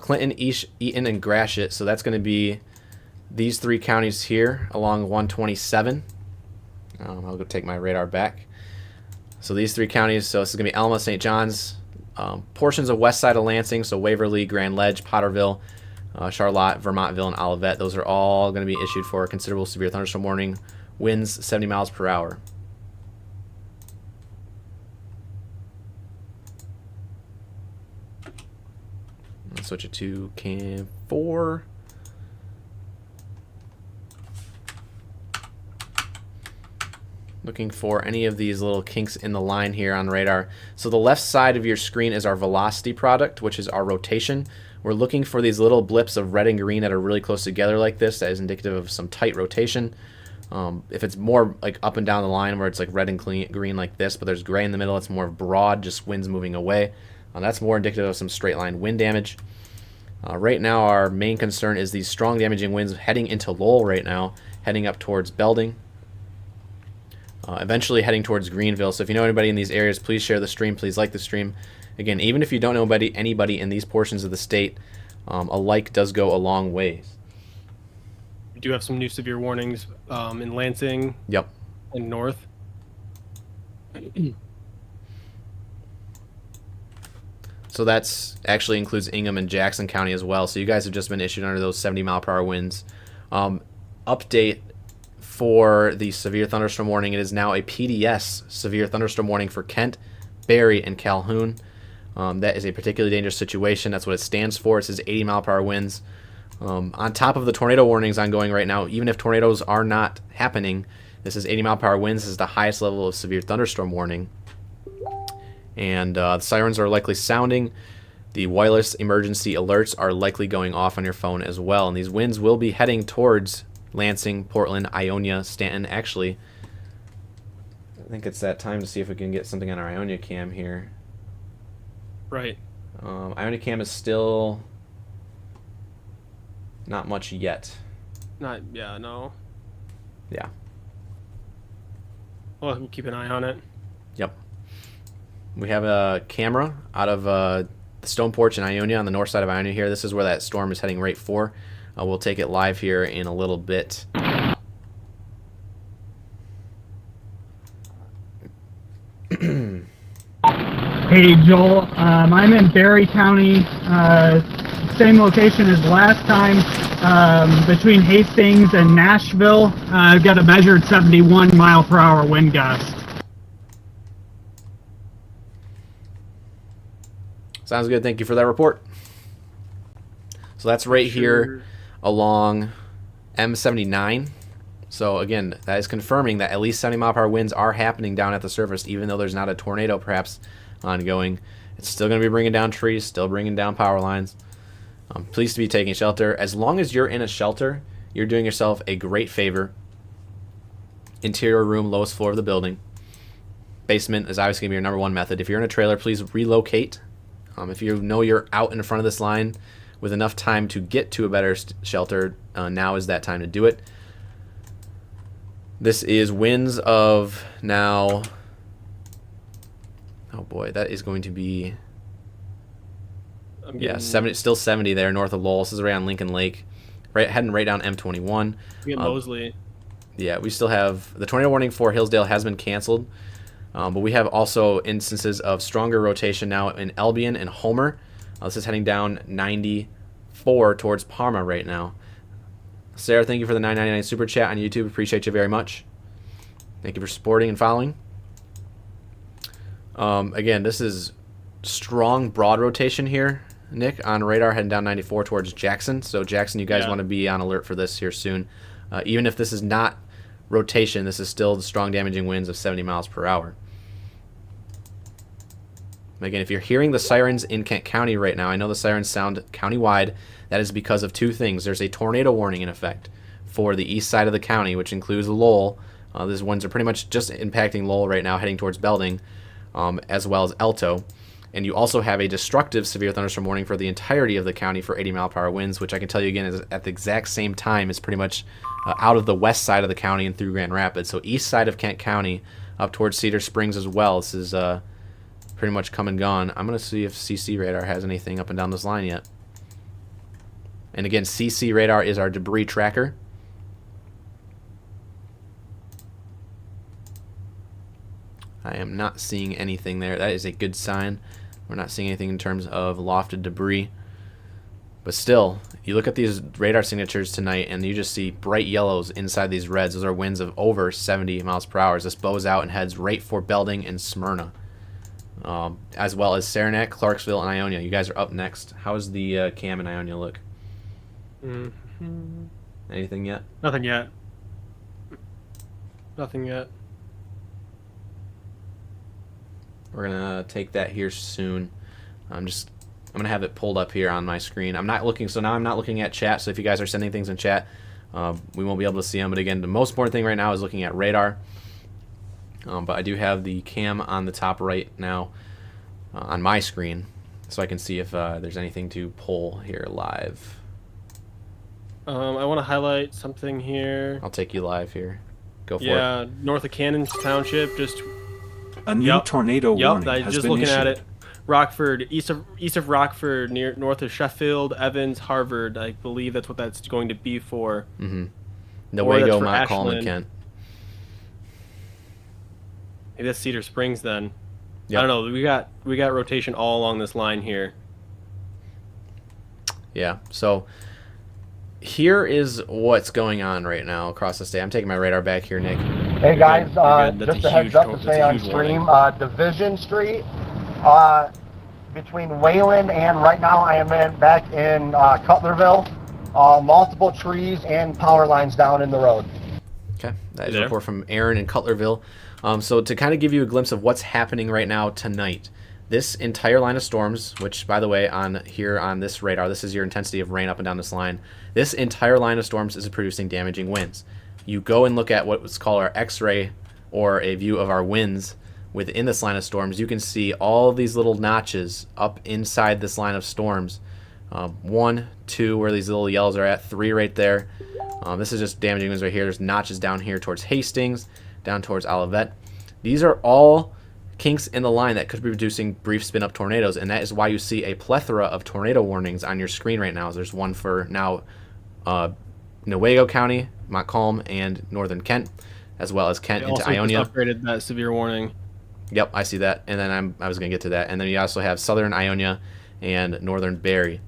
Clinton, Eaton, and Gratiot. So that's going to be these three counties here along 127. I'll go take my radar back. So these three counties. So this is going to be Alma, St. John's, portions of west side of Lansing. So Waverly, Grand Ledge, Potterville, Charlotte, Vermontville, and Olivet. Those are all going to be issued for a considerable severe thunderstorm warning. Winds 70 miles per hour. I'll switch it to cam 4. Looking for any of these little kinks in the line here on radar. So the left side of your screen is our velocity product, which is our rotation. We're looking for these little blips of red and green that are really close together like this. That is indicative of some tight rotation. If it's more like up and down the line where it's like red and green like this, but there's gray in the middle, it's more broad, just winds moving away. That's more indicative of some straight line wind damage. Right now our main concern is these strong damaging winds heading into Lowell right now, heading up towards Belding. Eventually heading towards Greenville. So if you know anybody in these areas, please share the stream. Please like the stream. Again, even if you don't know anybody in these portions of the state, a like does go a long ways. We do have some new severe warnings in Lansing. Yep. And north. So that's actually includes Ingham and Jackson County as well. So you guys have just been issued under those 70 mile per hour winds. Update for the severe thunderstorm warning. It is now a PDS severe thunderstorm warning for Kent, Berry, and Calhoun. That is a particularly dangerous situation. That's what it stands for. It says 80 mile per hour winds. On top of the tornado warnings ongoing right now, even if tornadoes are not happening, This is 80-mile-per-hour winds. This is the highest level of severe thunderstorm warning. And the sirens are likely sounding. The wireless emergency alerts are likely going off on your phone as well. And these winds will be heading towards Lansing, Portland, Ionia, Stanton. Actually, I think it's that time to see if we can get something on our Ionia cam here. Right. Ionia cam is still not much yet. No. Yeah. Well, keep an eye on it. Yep. We have a camera out of the Stone Porch in Ionia on the north side of Ionia here. This is where that storm is heading right for. We'll take it live here in a little bit. Hey, Joel. I'm in Berrien County, same location as last time, between Hastings and Nashville. I've got a measured 71-mile-per-hour wind gust. Sounds good. Thank you for that report. So that's right here along M79. So again, that is confirming that at least 70-mile-per-hour winds are happening down at the surface, even though there's not a tornado perhaps ongoing. It's still going to be bringing down trees, still bringing down power lines. Please be taking shelter. As long as you're in a shelter, you're doing yourself a great favor. Interior room, lowest floor of the building. Basement is obviously going to be your number one method. If you're in a trailer, please relocate. If you know you're out in front of this line with enough time to get to a better shelter, now is that time to do it. This is winds of now, oh boy, that is going to be, yeah, 70, still 70 there north of Lowell. This is right on Lincoln Lake, right heading right down M21. We get Mosley. Yeah, we still have the tornado warning for Hillsdale has been canceled, but we have also instances of stronger rotation now in Albion and Homer. This is heading down 94 towards Parma right now. Sarah, thank you for the $9.99 super chat on YouTube. Appreciate you very much. Thank you for supporting and following. Again, this is strong broad rotation here, Nick, on radar heading down 94 towards Jackson. So Jackson, you guys want to be on alert for this here soon. Even if this is not rotation, this is still the strong damaging winds of 70 miles per hour. Again, if you're hearing the sirens in Kent County right now, I know the sirens sound countywide. That is because of two things. There's a tornado warning in effect for the east side of the county, which includes Lowell. These winds are pretty much just impacting Lowell right now, heading towards Belding, as well as Elto. And you also have a destructive severe thunderstorm warning for the entirety of the county for 80-mile-per-hour winds, which I can tell you again is at the exact same time is pretty much out of the west side of the county and through Grand Rapids. So east side of Kent County up towards Cedar Springs as well. This is pretty much come and gone. I'm going to see if CC radar has anything up and down this line yet. And again, CC radar is our debris tracker. I am not seeing anything there. That is a good sign. We're not seeing anything in terms of lofted debris. But still, you look at these radar signatures tonight and you just see bright yellows inside these reds. Those are winds of over 70 miles per hour. This bows out and heads right for Belding and Smyrna. As well as Saranac, Clarksville, and Ionia. You guys are up next. How's the cam in Ionia look? Anything yet? Nothing yet. Nothing yet. We're gonna take that here soon. I'm gonna have it pulled up here on my screen. I'm not looking, so now I'm not looking at chat. So if you guys are sending things in chat, we won't be able to see them. But again, the most important thing right now is looking at radar. But I do have the cam on the top right now on my screen, so I can see if there's anything to pull here live. I want to highlight something here. I'll take you live here. Go for it. Yeah, north of Cannon Township, just A new tornado warning I has just been looking issued. at it. Rockford, east of Rockford, north of Sheffield, Evans, Harvard. I believe that's what that's going to be for. Mm-hmm. Or that's Newaygo, for Montcalm, and Ashland. Kent. Maybe that's Cedar Springs then. Yep. I don't know. We got rotation all along this line here. Yeah. So here is what's going on right now across the state. I'm taking my radar back here, Nick. Hey guys, You're good. That's just a a heads huge up tor- to that's say a on huge stream, warning. Division Street, between Wayland and right now I am back in Cutlerville. Multiple trees and power lines down in the road. Okay, that is there? a report from Aaron in Cutlerville. So to kind of give you a glimpse of what's happening right now tonight, this entire line of storms, which by the way, on this radar, this is your intensity of rain up and down this line. This entire line of storms is producing damaging winds. You go and look at what's called our X-ray, or a view of our winds within this line of storms. You can see all these little notches up inside this line of storms. 1, 2, where these little yellows are at, 3 right there. This is just damaging winds right here. There's notches down here towards Hastings, down towards Olivet. These are all kinks in the line that could be producing brief spin-up tornadoes, and that is why you see a plethora of tornado warnings on your screen right now. There's one for now Newaygo County, Montcalm, and Northern Kent, as well as Kent into Ionia. Also upgraded that severe warning. Yep, I see that, and then I was going to get to that. And then you also have Southern Ionia and Northern Berry.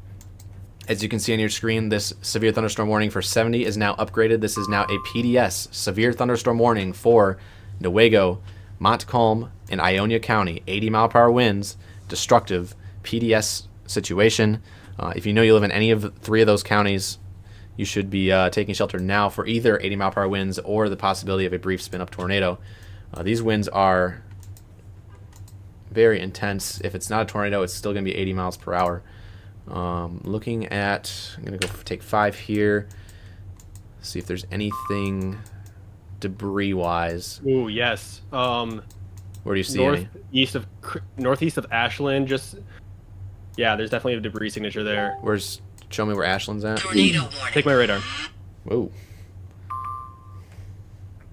As you can see on your screen, this severe thunderstorm warning for 70 is now upgraded. This is now a PDS severe thunderstorm warning for Newaygo, Montcalm, and Ionia County. 80-mile-per-hour winds, destructive PDS situation. If you know you live in any of the 3 of those counties, you should be taking shelter now for either 80-mile-per-hour winds or the possibility of a brief spin-up tornado. These winds are very intense. If it's not a tornado, it's still going to be 80 miles per hour. Looking at, I'm going to go take 5 here, see if there's anything debris-wise. Ooh, yes. Where do you see any? Northeast of Ashland, yeah, there's definitely a debris signature there. Show me where Ashland's at. Tornado warning. Take my radar. Whoa.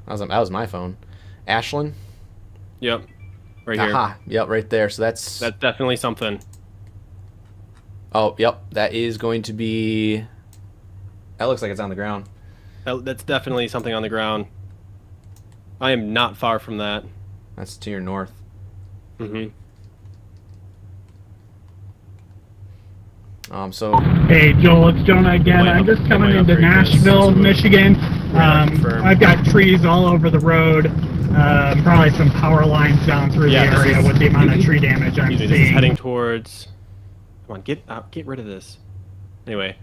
That was my phone. Ashland? Yep. Right here. Aha. Yep, right there. So that's definitely something. Oh, yep. That is going to be... That looks like it's on the ground. That's definitely something on the ground. I am not far from that. That's to your north. Mm-hmm. So... Hey, Joel, it's Jonah again. I'm just coming into Nashville, Michigan. I've got trees all over the road. Probably some power lines down through the area with the amount of tree damage I'm seeing. This is heading towards... Come on, get rid of this. Anyway,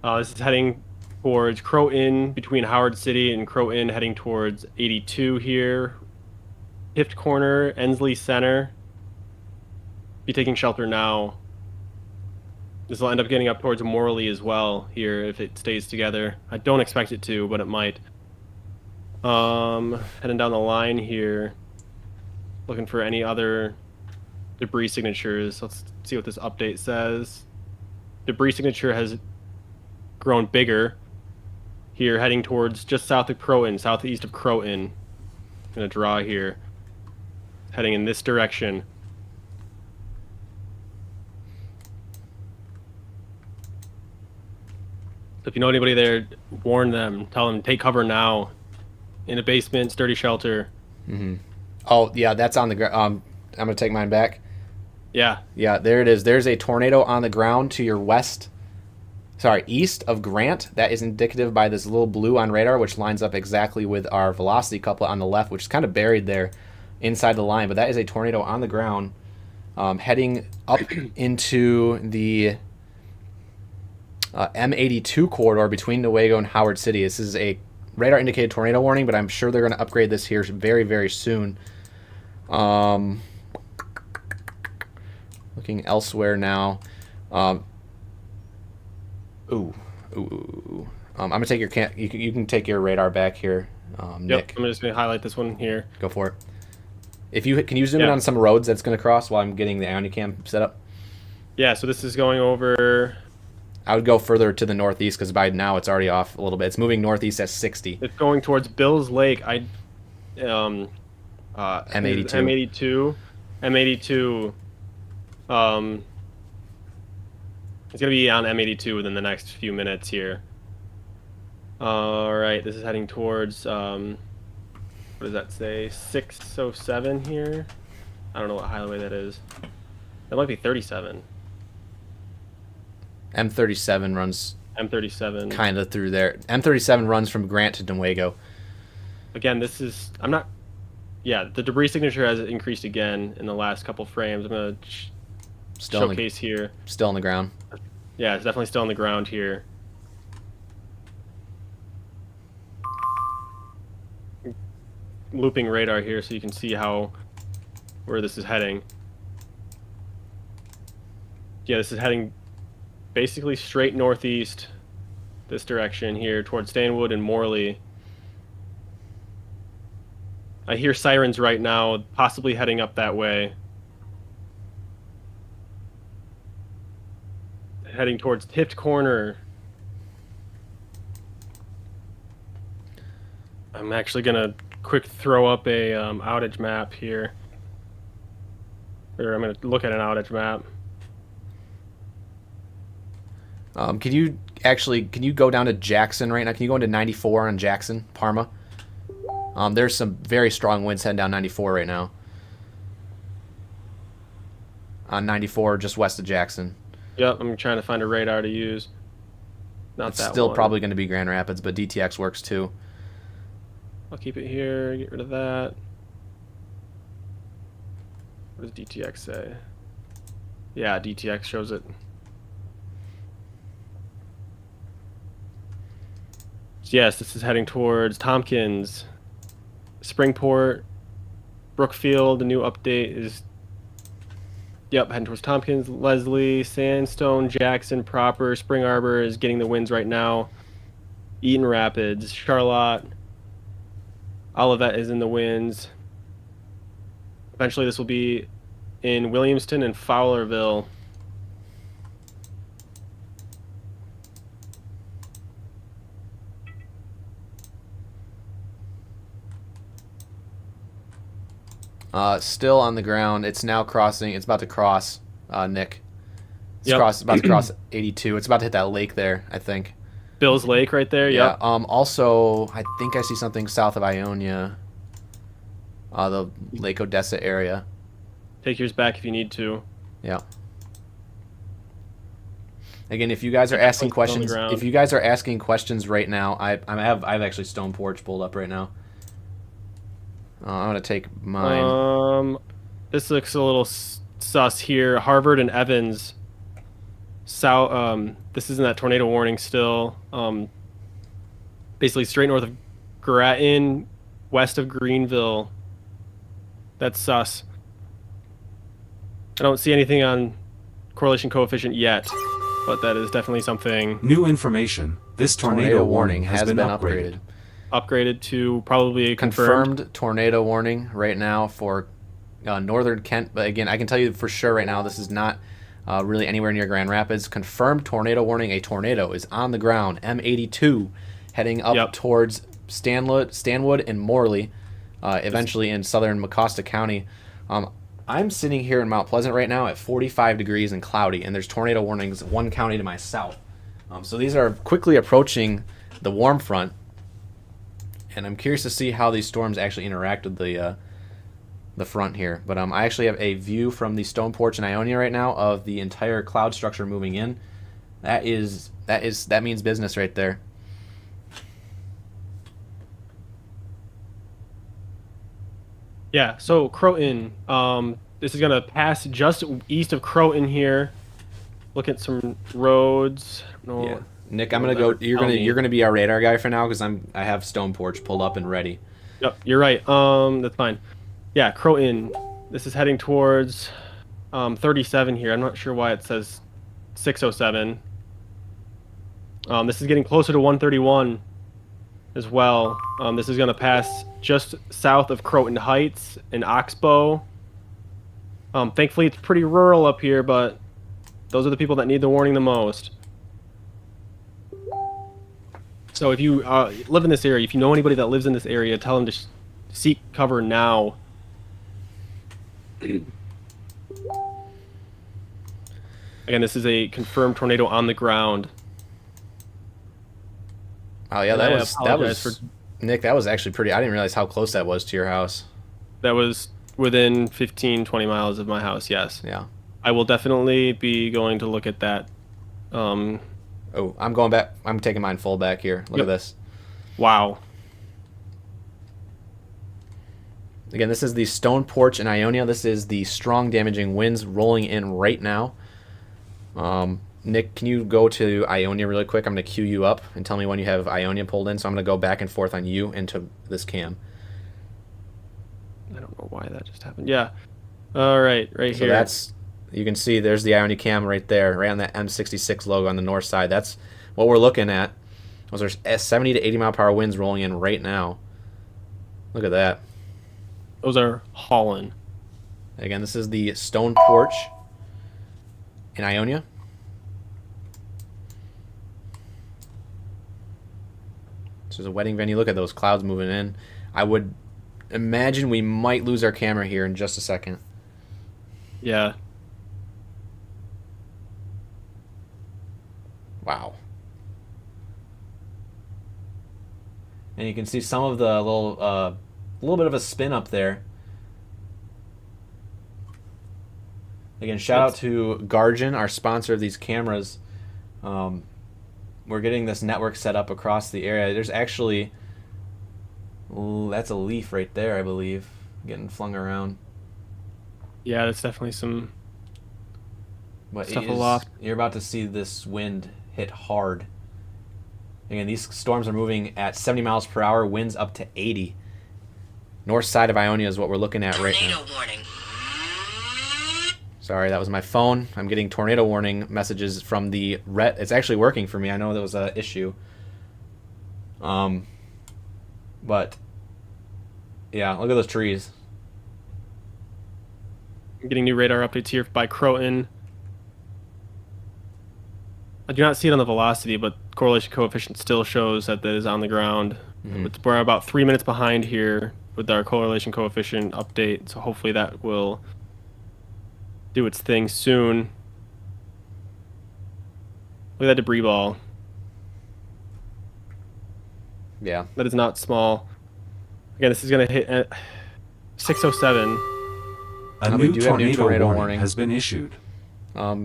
this is heading towards Croton, between Howard City and Croton, heading towards 82 here. Hift Corner, Ensley Center. Be taking shelter now. This will end up getting up towards Morley as well here if it stays together. I don't expect it to, but it might. Heading down the line here, looking for any other debris signatures. Let's see what this update says. Debris signature has grown bigger here, heading towards just south of Croton, southeast of Croton. I'm gonna draw here, heading in this direction. So if you know anybody there, warn them. Tell them take cover now. In a basement, sturdy shelter. Mm-hmm. Oh yeah, that's on the ground. I'm gonna take mine back. Yeah. Yeah, there it is. There's a tornado on the ground to your east of Grant. That is indicative by this little blue on radar, which lines up exactly with our velocity couplet on the left, which is kind of buried there inside the line. But that is a tornado on the ground, heading up into the M82 corridor between Newaygo and Howard City. This is a radar indicated tornado warning, but I'm sure they're going to upgrade this here very, very soon. Looking elsewhere now. I'm gonna take your you can take your radar back here, Nick. I'm just gonna highlight this one here. Go for it. If you can you zoom in on some roads that's gonna cross while I'm getting the Ionia cam set up? Yeah, so this is going over. I would go further to the northeast because by now it's already off a little bit. It's moving northeast at 60. It's going towards Bills Lake. M82. M82. It's gonna be on M82 within the next few minutes here. All right, this is heading towards what does that say? 607 here. I don't know what highway that is. That might be 37. M37 runs. M37. Kind of through there. M37 runs from Grant to Newaygo. Again, this is Yeah, the debris signature has increased again in the last couple frames. I'm gonna showcase here. Still on the ground. Yeah, it's definitely still on the ground here. looping radar here so you can see where this is heading. Yeah, this is heading basically straight northeast, this direction here towards Stanwood and Morley. I hear sirens right now, possibly heading up that way. Heading towards Tipped Corner. I'm actually gonna quick throw up a outage map here. Or I'm gonna look at an outage map. Can you go down to Jackson right now? Can you go into 94 on Jackson, Parma? There's some very strong winds heading down 94 right now. On 94, just west of Jackson. Yep, I'm trying to find a radar to use. It's still probably going to be Grand Rapids, but DTX works too. I'll keep it here, get rid of that. What does DTX say? Yeah, DTX shows it. So yes, this is heading towards Tompkins, Springport, Brookfield. The new update is, yep, heading towards Tompkins, Leslie, Sandstone, Jackson proper. Spring Arbor is getting the winds right now. Eaton Rapids, Charlotte, Olivet is in the winds. Eventually this will be in Williamston and Fowlerville. Still on the ground. It's now crossing. It's about to cross, Nick. It's Yep. about to cross 82. It's about to hit that lake there, I think. Bill's Lake right there. Yeah. Yep. Also, I think I see something south of Ionia. The Lake Odessa area. Take yours back if you need to. Yeah. Again, if you guys are asking questions, right now, I've actually Stone Porch pulled up right now. I'm gonna take mine. This looks a little sus here. Harvard and Evans. South. This isn't that tornado warning still. Basically straight north of Grattan, west of Greenville. That's sus. I don't see anything on correlation coefficient yet, but that is definitely something. New information. This tornado warning has been upgraded. Upgraded to probably a Confirmed tornado warning right now for northern Kent. But again, I can tell you for sure right now, this is not really anywhere near Grand Rapids. Confirmed tornado warning. A tornado is on the ground. M82 heading up towards Stanwood and Morley, eventually in southern Mecosta County. I'm sitting here in Mount Pleasant right now at 45 degrees and cloudy, and there's tornado warnings one county to my south. So these are quickly approaching the warm front, and I'm curious to see how these storms actually interact with the front here. But I actually have a view from the Stone Porch in Ionia right now of the entire cloud structure moving in. That means business right there. Yeah, so Croton, this is gonna pass just east of Croton here. Look at some roads. No, Yeah, Nick, I'm gonna go. You're gonna be our radar guy for now because I have Stone Porch pulled up and ready. Yep, you're right. That's fine. Yeah, Croton. This is heading towards 37 here. I'm not sure why it says 607. This is getting closer to 131 as well. This is going to pass just south of Croton Heights and Oxbow. Thankfully, it's pretty rural up here, but those are the people that need the warning the most. So if you live in this area, if you know anybody that lives in this area, tell them to seek cover now. Again, this is a confirmed tornado on the ground. Oh yeah, that was Nick. That was actually pretty. I didn't realize how close that was to your house. That was within 15, 20 miles of my house. Yes. Yeah. I will definitely be going to look at that. Oh, I'm going back. I'm taking mine full back here. Look at this. Wow. Again, this is the Stone Porch in Ionia. This is the strong damaging winds rolling in right now. Nick, can you go to Ionia really quick? I'm going to queue you up and tell me when you have Ionia pulled in. So I'm going to go back and forth on you into this cam. don't know why that just happened. Yeah. All right, right So here. that's, you can see there's the Ionia cam right there, right on that M66 logo on the north side. That's what we're looking at. Those are 70 to 80 mile per hour winds rolling in right now. Look at that. Those are hauling. Again, this is the Stone Porch in Ionia. This is a wedding venue. Look at those clouds moving in. I would imagine we might lose our camera here in just a second. Yeah. Wow. And you can see some of the little bit of a spin up there. Again, shout out to Guardian, our sponsor of these cameras. We're getting this network set up across the area. There's actually, that's a leaf right there, I believe, getting flung around. Yeah, that's definitely some But stuff aloft. you're about to see this wind hit hard. Again, these storms are moving at 70 miles per hour, winds up to 80. North side of Ionia is what we're looking at right now. Warning. Sorry, that was my phone. I'm getting tornado warning messages from the ret. It's actually working for me. I know there was an issue. But yeah, look at those trees. I'm getting new radar updates here by Croton. I do not see it on the velocity, but correlation coefficient still shows that that is on the ground. We're about 3 minutes behind here with our correlation coefficient update, so hopefully that will do its thing soon. Look at that debris ball. Yeah. That is not small. Again, this is going to hit at 6:07. A We new do have new tornado tornado warning warning. has been issued.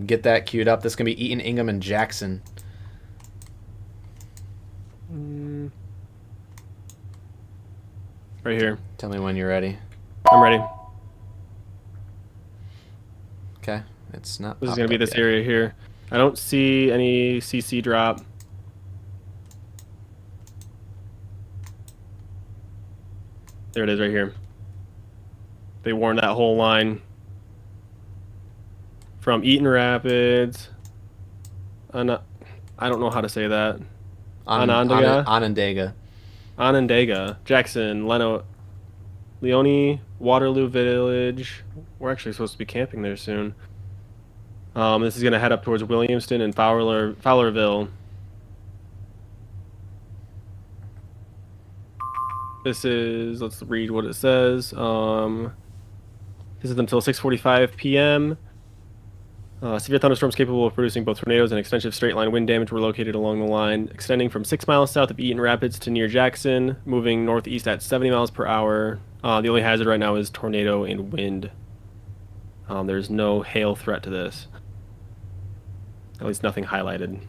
Get that queued up. This is going to be Eaton, Ingham, and Jackson. Right here. Tell me when you're ready. I'm ready. Okay. It's not. This is popped going to be up this yet. area here. I don't see any CC drop. There it is right here. They warned that whole line from Eaton Rapids. I don't know how to say that. Onondaga? Onondaga. Onondaga, Jackson, Leone, Waterloo Village. We're actually supposed to be camping there soon. This is going to head up towards Williamston and Fowlerville. This is, let's read what it says. This is until 6:45 p.m. Severe thunderstorms capable of producing both tornadoes and extensive straight line wind damage were located along the line, extending from 6 miles south of Eaton Rapids to near Jackson, moving northeast at 70 miles per hour. The only hazard right now is tornado and wind. There's no hail threat to this. At least nothing highlighted.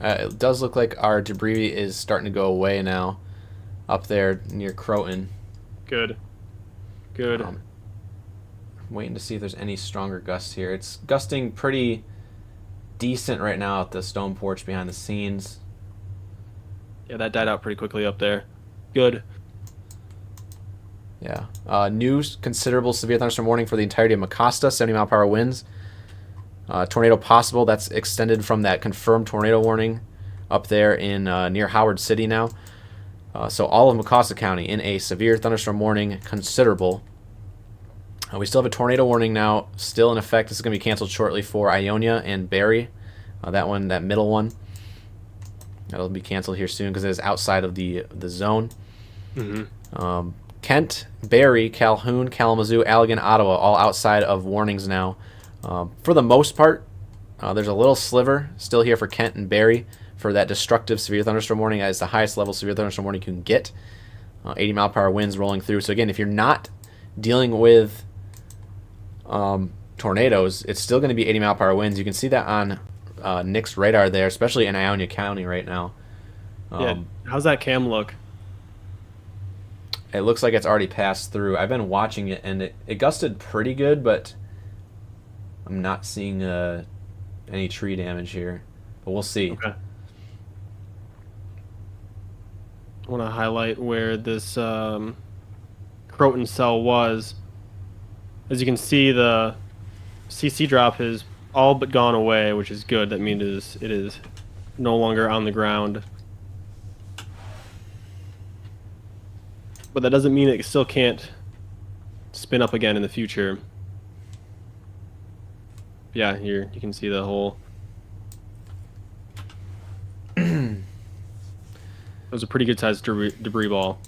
It does look like our debris is starting to go away now up there near Croton. Good. Good. Waiting to see if there's any stronger gusts here. It's gusting pretty decent right now at the Stone Porch behind the scenes. Yeah, that died out pretty quickly up there. Good. Yeah. New considerable severe thunderstorm warning for the entirety of Mecosta, 70 mile per hour winds. Tornado possible. That's extended from that confirmed tornado warning up there in near Howard City now. So all of Mecosta County in a severe thunderstorm warning, considerable. We still have a tornado warning now, still in effect. This is going to be canceled shortly for Ionia and Berrien. That middle one. That'll be canceled here soon because it is outside of the zone. Kent, Barrie, Calhoun, Kalamazoo, Allegan, Ottawa, all outside of warnings now. For the most part, there's a little sliver still here for Kent and Barrie for that destructive severe thunderstorm warning. That is the highest level severe thunderstorm warning you can get. 80 mile per hour winds rolling through. So again, if you're not dealing with tornadoes, it's still going to be 80 mile per hour winds. You can see that on Nick's radar there, especially in Ionia County right now. Yeah. How's that cam look? It looks like it's already passed through. I've been watching it, and it gusted pretty good, but I'm not seeing any tree damage here. But we'll see. Okay. I want to highlight where this Croton cell was. As you can see, the CC drop has all but gone away, which is good. That means it is no longer on the ground. But that doesn't mean it still can't spin up again in the future. Yeah, here you can see the whole. It was a pretty good sized debris ball.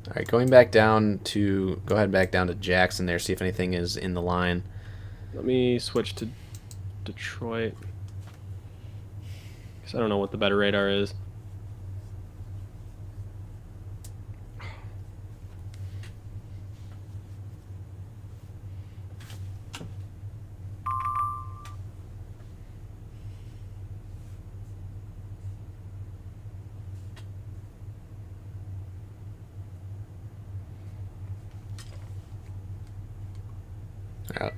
All right, going back down to, go ahead back down to Jackson there, see if anything is in the line. Let me switch to Detroit. Because I don't know what the better radar is. Am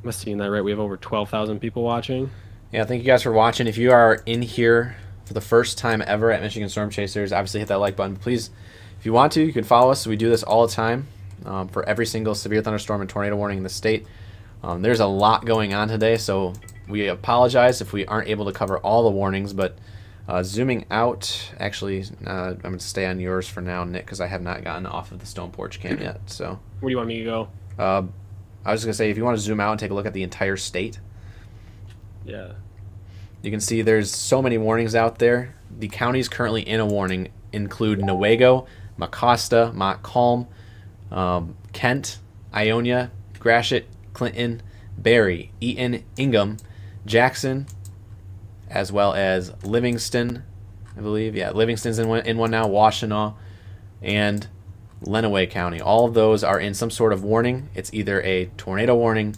I seeing that right? We have over 12,000 people watching. Yeah, thank you guys for watching. If you are in here for the first time ever at Michigan Storm Chasers, obviously hit that like button. Please, if you want to, you can follow us. We do this all the time for every single severe thunderstorm and tornado warning in the state. There's a lot going on today, so we apologize if we aren't able to cover all the warnings, but zooming out, actually, I'm going to stay on yours for now, Nick, because I have not gotten off of the stone porch cam yet. So Where do you want me to go? I was just going to say, if you want to zoom out and take a look at the entire state, Yeah. you can see there's so many warnings out there. The counties currently in a warning include Newaygo, Mecosta, Montcalm, Kent, Ionia, Gratiot, Clinton, Berry, Eaton, Ingham, Jackson, as well as Livingston, I believe. Yeah, Livingston's in one now, Washtenaw, and Lenawee County. All of those are in some sort of warning. It's either a tornado warning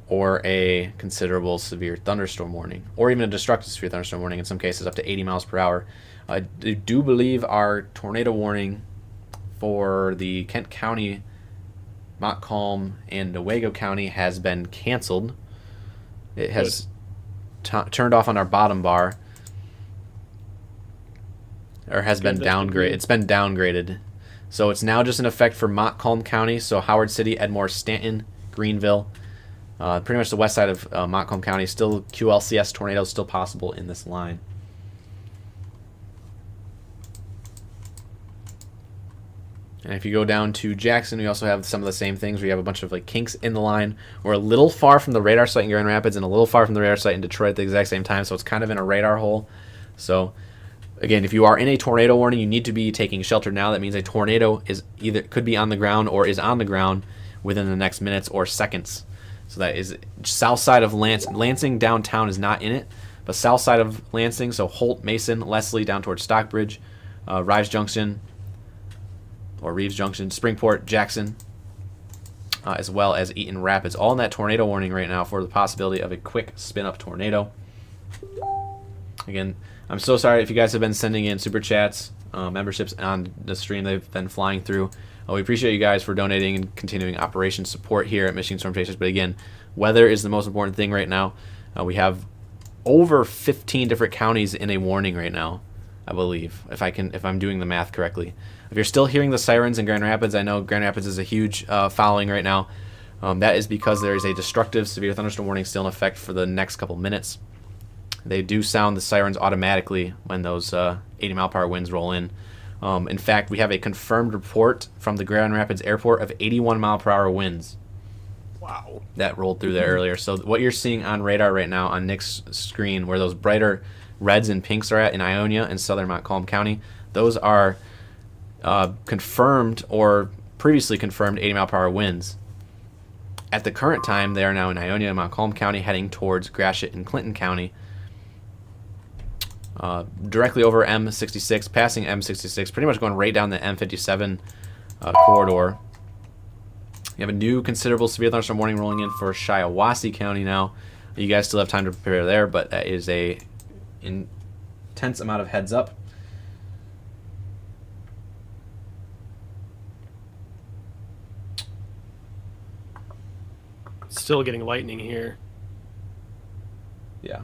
or a considerable severe thunderstorm warning, or even a destructive severe thunderstorm warning, in some cases up to 80 miles per hour. I do believe our tornado warning for the Kent County, Montcalm, and Newaygo County has been canceled. It has turned off on our bottom bar, or has been downgraded. It's been downgraded. So it's now just in effect for Montcalm County, so Howard City, Edmore, Stanton, Greenville, pretty much the west side of Montcalm County. Still QLCS tornadoes still possible in this line. And if you go down to Jackson, we also have some of the same things. We have a bunch of like kinks in the line. We're a little far from the radar site in Grand Rapids and a little far from the radar site in Detroit at the exact same time, so it's kind of in a radar hole. So again, if you are in a tornado warning, you need to be taking shelter now. That means a tornado is either could be on the ground or is on the ground within the next minutes or seconds. So that is south side of Lansing. Lansing downtown is not in it, but south side of Lansing, so Holt, Mason, Leslie down towards Stockbridge, Reeves Junction, Springport, Jackson, as well as Eaton Rapids. All in that tornado warning right now for the possibility of a quick spin-up tornado. Again, I'm so sorry if you guys have been sending in super chats, memberships on the stream they've been flying through. We appreciate you guys for donating and continuing operation support here at Michigan Storm Chasers. But again, weather is the most important thing right now. We have over 15 different counties in a warning right now, I believe, if I'm doing the math correctly. If you're still hearing the sirens in Grand Rapids, I know Grand Rapids is a huge following right now. That is because there is a destructive severe thunderstorm warning still in effect for the next couple minutes. They do sound the sirens automatically when those 80 mile per hour winds roll in. In fact, we have a confirmed report from the Grand Rapids Airport of 81 mile per hour winds. Wow. That rolled through there earlier. So what you're seeing on radar right now on Nick's screen, where those brighter reds and pinks are at in Ionia and southern Montcalm County, those are confirmed or previously confirmed 80 mile per hour winds. At the current time, they are now in Ionia and Montcalm County, heading towards Gratiot and Clinton County. Directly over M66, passing M66, pretty much going right down the M57 corridor. You have a new considerable severe thunderstorm warning rolling in for Shiawassee County now. You guys still have time to prepare there, but that is a intense amount of heads up. Still getting lightning here. Yeah.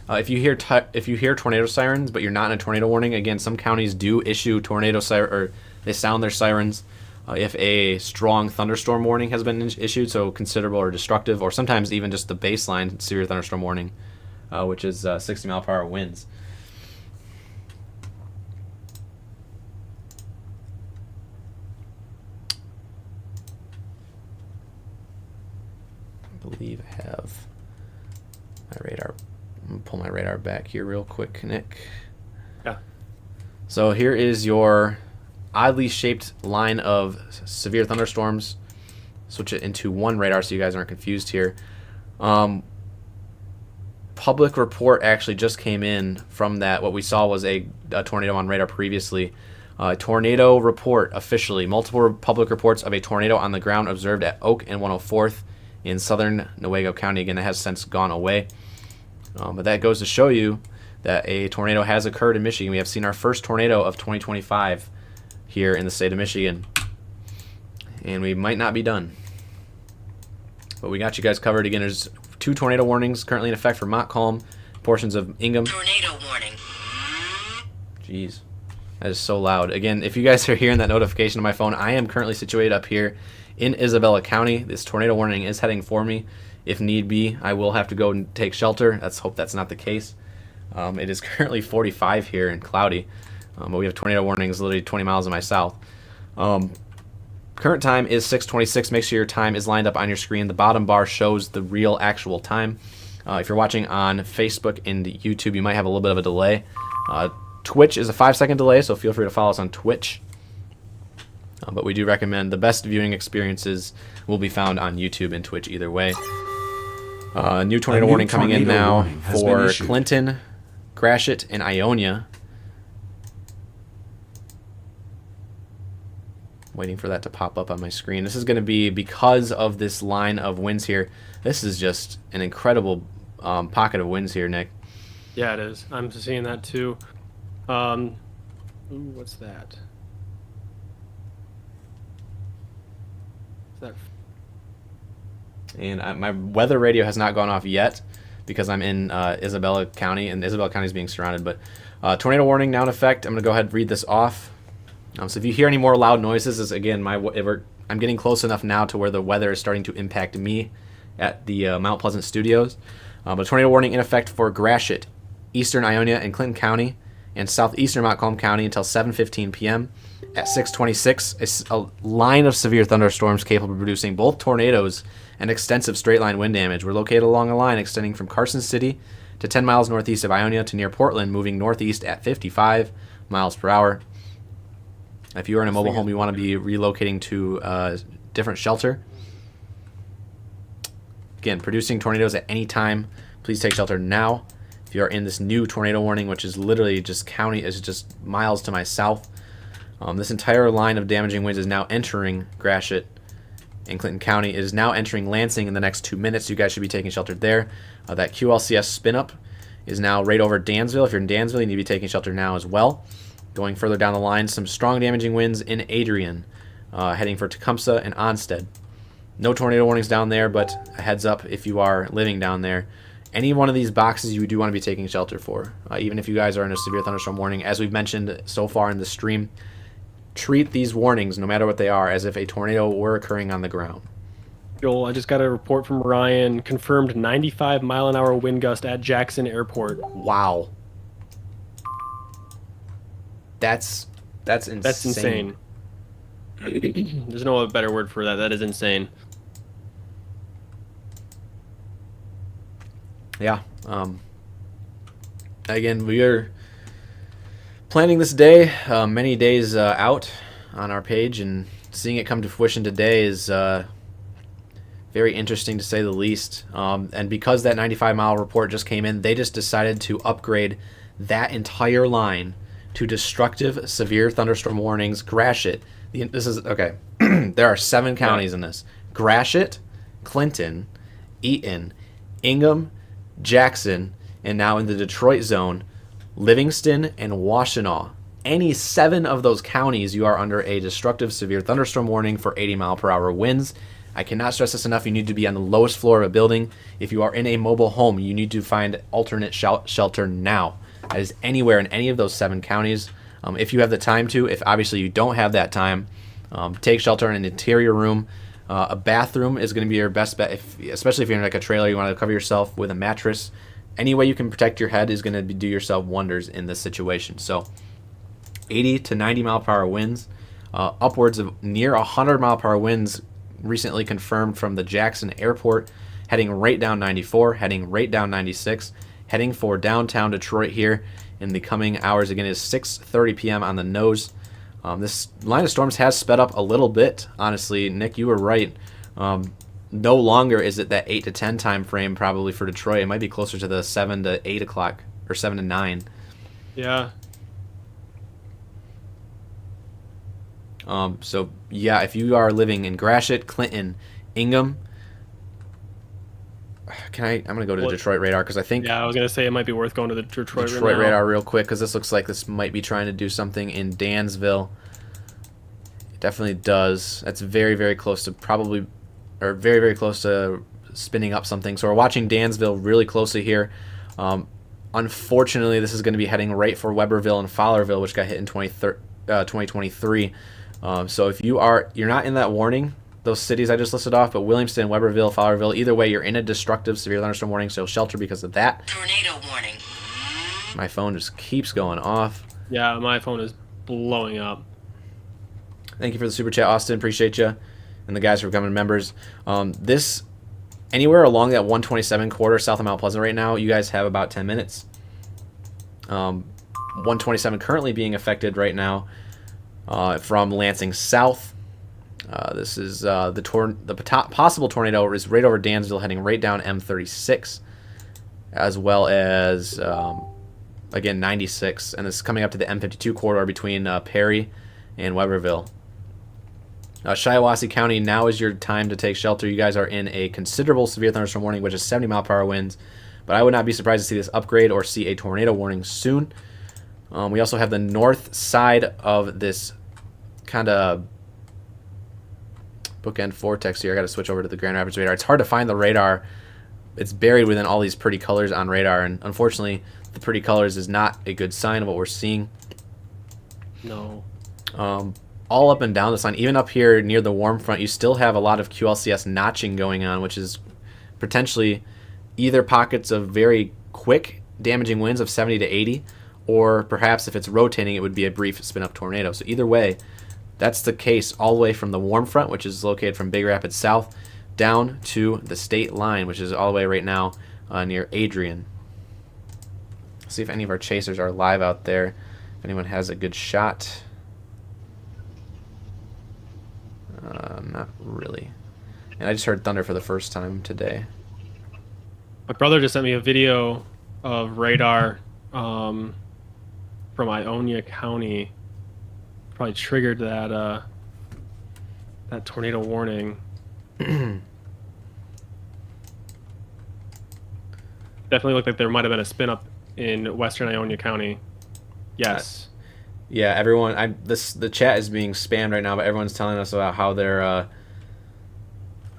If you hear tornado sirens, but you're not in a tornado warning, again, some counties do issue tornado siren, or they sound their sirens if a strong thunderstorm warning has been issued, so considerable or destructive, or sometimes even just the baseline severe thunderstorm warning, which is 60-mile-per-hour winds. I believe I have my radar. I'm going to pull my radar back here real quick, Nick. Yeah. So here is your oddly shaped line of severe thunderstorms. Switch it into one radar so you guys aren't confused here. Public report actually just came in from that. What we saw was a tornado on radar previously. Tornado report officially. Multiple public reports of a tornado on the ground observed at Oak and 104th in southern Newaygo County. Again, that has since gone away. But that goes to show you that a tornado has occurred in Michigan. We have seen our first tornado of 2025 here in the state of Michigan. And we might not be done. But we got you guys covered. Again, there's 2 tornado warnings currently in effect for Montcalm, portions of Ingham. Tornado warning. Jeez, that is so loud. Again, if you guys are hearing that notification on my phone, I am currently situated up here in Isabella County. This tornado warning is heading for me. If need be, I will have to go and take shelter. Let's hope that's not the case. It is currently 45 here and cloudy, but we have tornado warnings literally 20 miles to my south. Current time is 6:26. Make sure your time is lined up on your screen. The bottom bar shows the real actual time. If you're watching on Facebook and YouTube, you might have a little bit of a delay. Twitch is a 5-second delay, so feel free to follow us on Twitch. But we do recommend the best viewing experiences will be found on YouTube and Twitch either way. New tornado warning coming in now for Clinton, Gratiot, and Ionia. Waiting for that to pop up on my screen. This is going to be, because of this line of winds here, this is just an incredible pocket of winds here, Nick. Yeah, it is. I'm seeing that too. Ooh, what's that? Is that? And my weather radio has not gone off yet because I'm in Isabella County, and Isabella County is being surrounded. But tornado warning now in effect. I'm going to go ahead and read this off. So if you hear any more loud noises, is again I'm getting close enough now to where the weather is starting to impact me at the Mount Pleasant studios. But tornado warning in effect for Gratiot, eastern Ionia and Clinton County, and southeastern Montcalm County until 7:15 p.m. At 6:26, a line of severe thunderstorms capable of producing both tornadoes and extensive straight-line wind damage were located along a line extending from Carson City to 10 miles northeast of Ionia to near Portland, moving northeast at 55 miles per hour. If you are in a mobile home, you want to be relocating to a different shelter. Again, producing tornadoes at any time. Please take shelter now. If you are in this new tornado warning, which is literally just miles to my south, this entire line of damaging winds is now entering Gratiot and Clinton County. It is now entering Lansing in the next 2 minutes. You guys should be taking shelter there. That QLCS spin-up is now right over Dansville. If you're in Dansville, you need to be taking shelter now as well. Going further down the line, some strong damaging winds in Adrian, heading for Tecumseh and Onstead. No tornado warnings down there, but a heads up if you are living down there. Any one of these boxes you do want to be taking shelter for, even if you guys are in a severe thunderstorm warning. As we've mentioned so far in the stream, treat these warnings, no matter what they are, as if a tornado were occurring on the ground. Joel, I just got a report from Ryan. Confirmed 95-mile-an-hour wind gust at Jackson Airport. Wow. That's insane. That's insane. There's no better word for that. That is insane. Yeah. Again, we are planning this day many days out on our page, and seeing it come to fruition today is very interesting to say the least. And because that 95-mile report just came in, they just decided to upgrade that entire line to destructive severe thunderstorm warnings. Gratiot. This is okay. There are 7 counties in this: Gratiot, Clinton, Eaton, Ingham, Jackson, and now in the Detroit zone, Livingston and Washtenaw. any 7 of those counties, you are under a destructive severe thunderstorm warning for 80-mile-per-hour winds. I cannot stress this enough. You need to be on the lowest floor of a building. If you are in a mobile home, you need to find alternate shelter now. That is anywhere in any of those 7 counties. If you have the time to. If obviously you don't have that time, take shelter in an interior room. A bathroom is going to be your best bet, especially if you're in like a trailer. You want to cover yourself with a mattress. Any way you can protect your head is going to do yourself wonders in this situation. So 80 to 90 mile per hour winds, upwards of near 100 mile per hour winds recently confirmed from the Jackson Airport, heading right down 94, heading right down 96, heading for downtown Detroit here in the coming hours. Again, it's 6:30 p.m. on the nose. This line of storms has sped up a little bit. Honestly, Nick, you were right. No longer is it that 8 to 10 time frame probably for Detroit. It might be closer to the 7 to 8 o'clock or 7 to 9. Yeah. So yeah, if you are living in Gratiot, Clinton, Ingham, I'm gonna go to the Detroit radar because I think. Yeah, I was gonna say it might be worth going to the Detroit radar real quick because this looks like this might be trying to do something in Dansville. It definitely does. That's very, very close to very, very close to spinning up something. So we're watching Dansville really closely here. Unfortunately, this is going to be heading right for Weberville and Fowlerville, which got hit in 2023. So if you're not in that warning, those cities I just listed off, but Williamston, Weberville, Fowlerville, either way, you're in a destructive severe thunderstorm warning, so shelter because of that. Tornado warning. My phone just keeps going off. Yeah, my phone is blowing up. Thank you for the super chat, Austin. Appreciate you. And the guys for becoming members. This, anywhere along that 127 corridor south of Mount Pleasant right now, you guys have about 10 minutes. 127 currently being affected right now from Lansing south. This is the possible tornado is right over Dansville, heading right down M36, as well as again 96, and this is coming up to the M52 corridor between Perry and Weberville. Shiawassee County, now is your time to take shelter. You guys are in a considerable severe thunderstorm warning, which is 70 mile per hour winds, but I would not be surprised to see this upgrade or see a tornado warning soon. We also have the north side of this kind of bookend vortex here. I got to switch over to the Grand Rapids radar. It's hard to find the radar. It's buried within all these pretty colors on radar, and unfortunately, the pretty colors is not a good sign of what we're seeing. No. All up and down this line, even up here near the warm front, you still have a lot of QLCS notching going on, which is potentially either pockets of very quick damaging winds of 70 to 80, or perhaps if it's rotating, it would be a brief spin-up tornado. So either way, that's the case all the way from the warm front, which is located from Big Rapids south, down to the state line, which is all the way right now near Adrian. Let's see if any of our chasers are live out there. If anyone has a good shot. Not really. And I just heard thunder for the first time today. My brother just sent me a video of radar from Ionia County. Probably triggered that that tornado warning. Definitely looked like there might have been a spin up in western Ionia County. Yes. Yeah, everyone. The chat is being spammed right now, but everyone's telling us about how their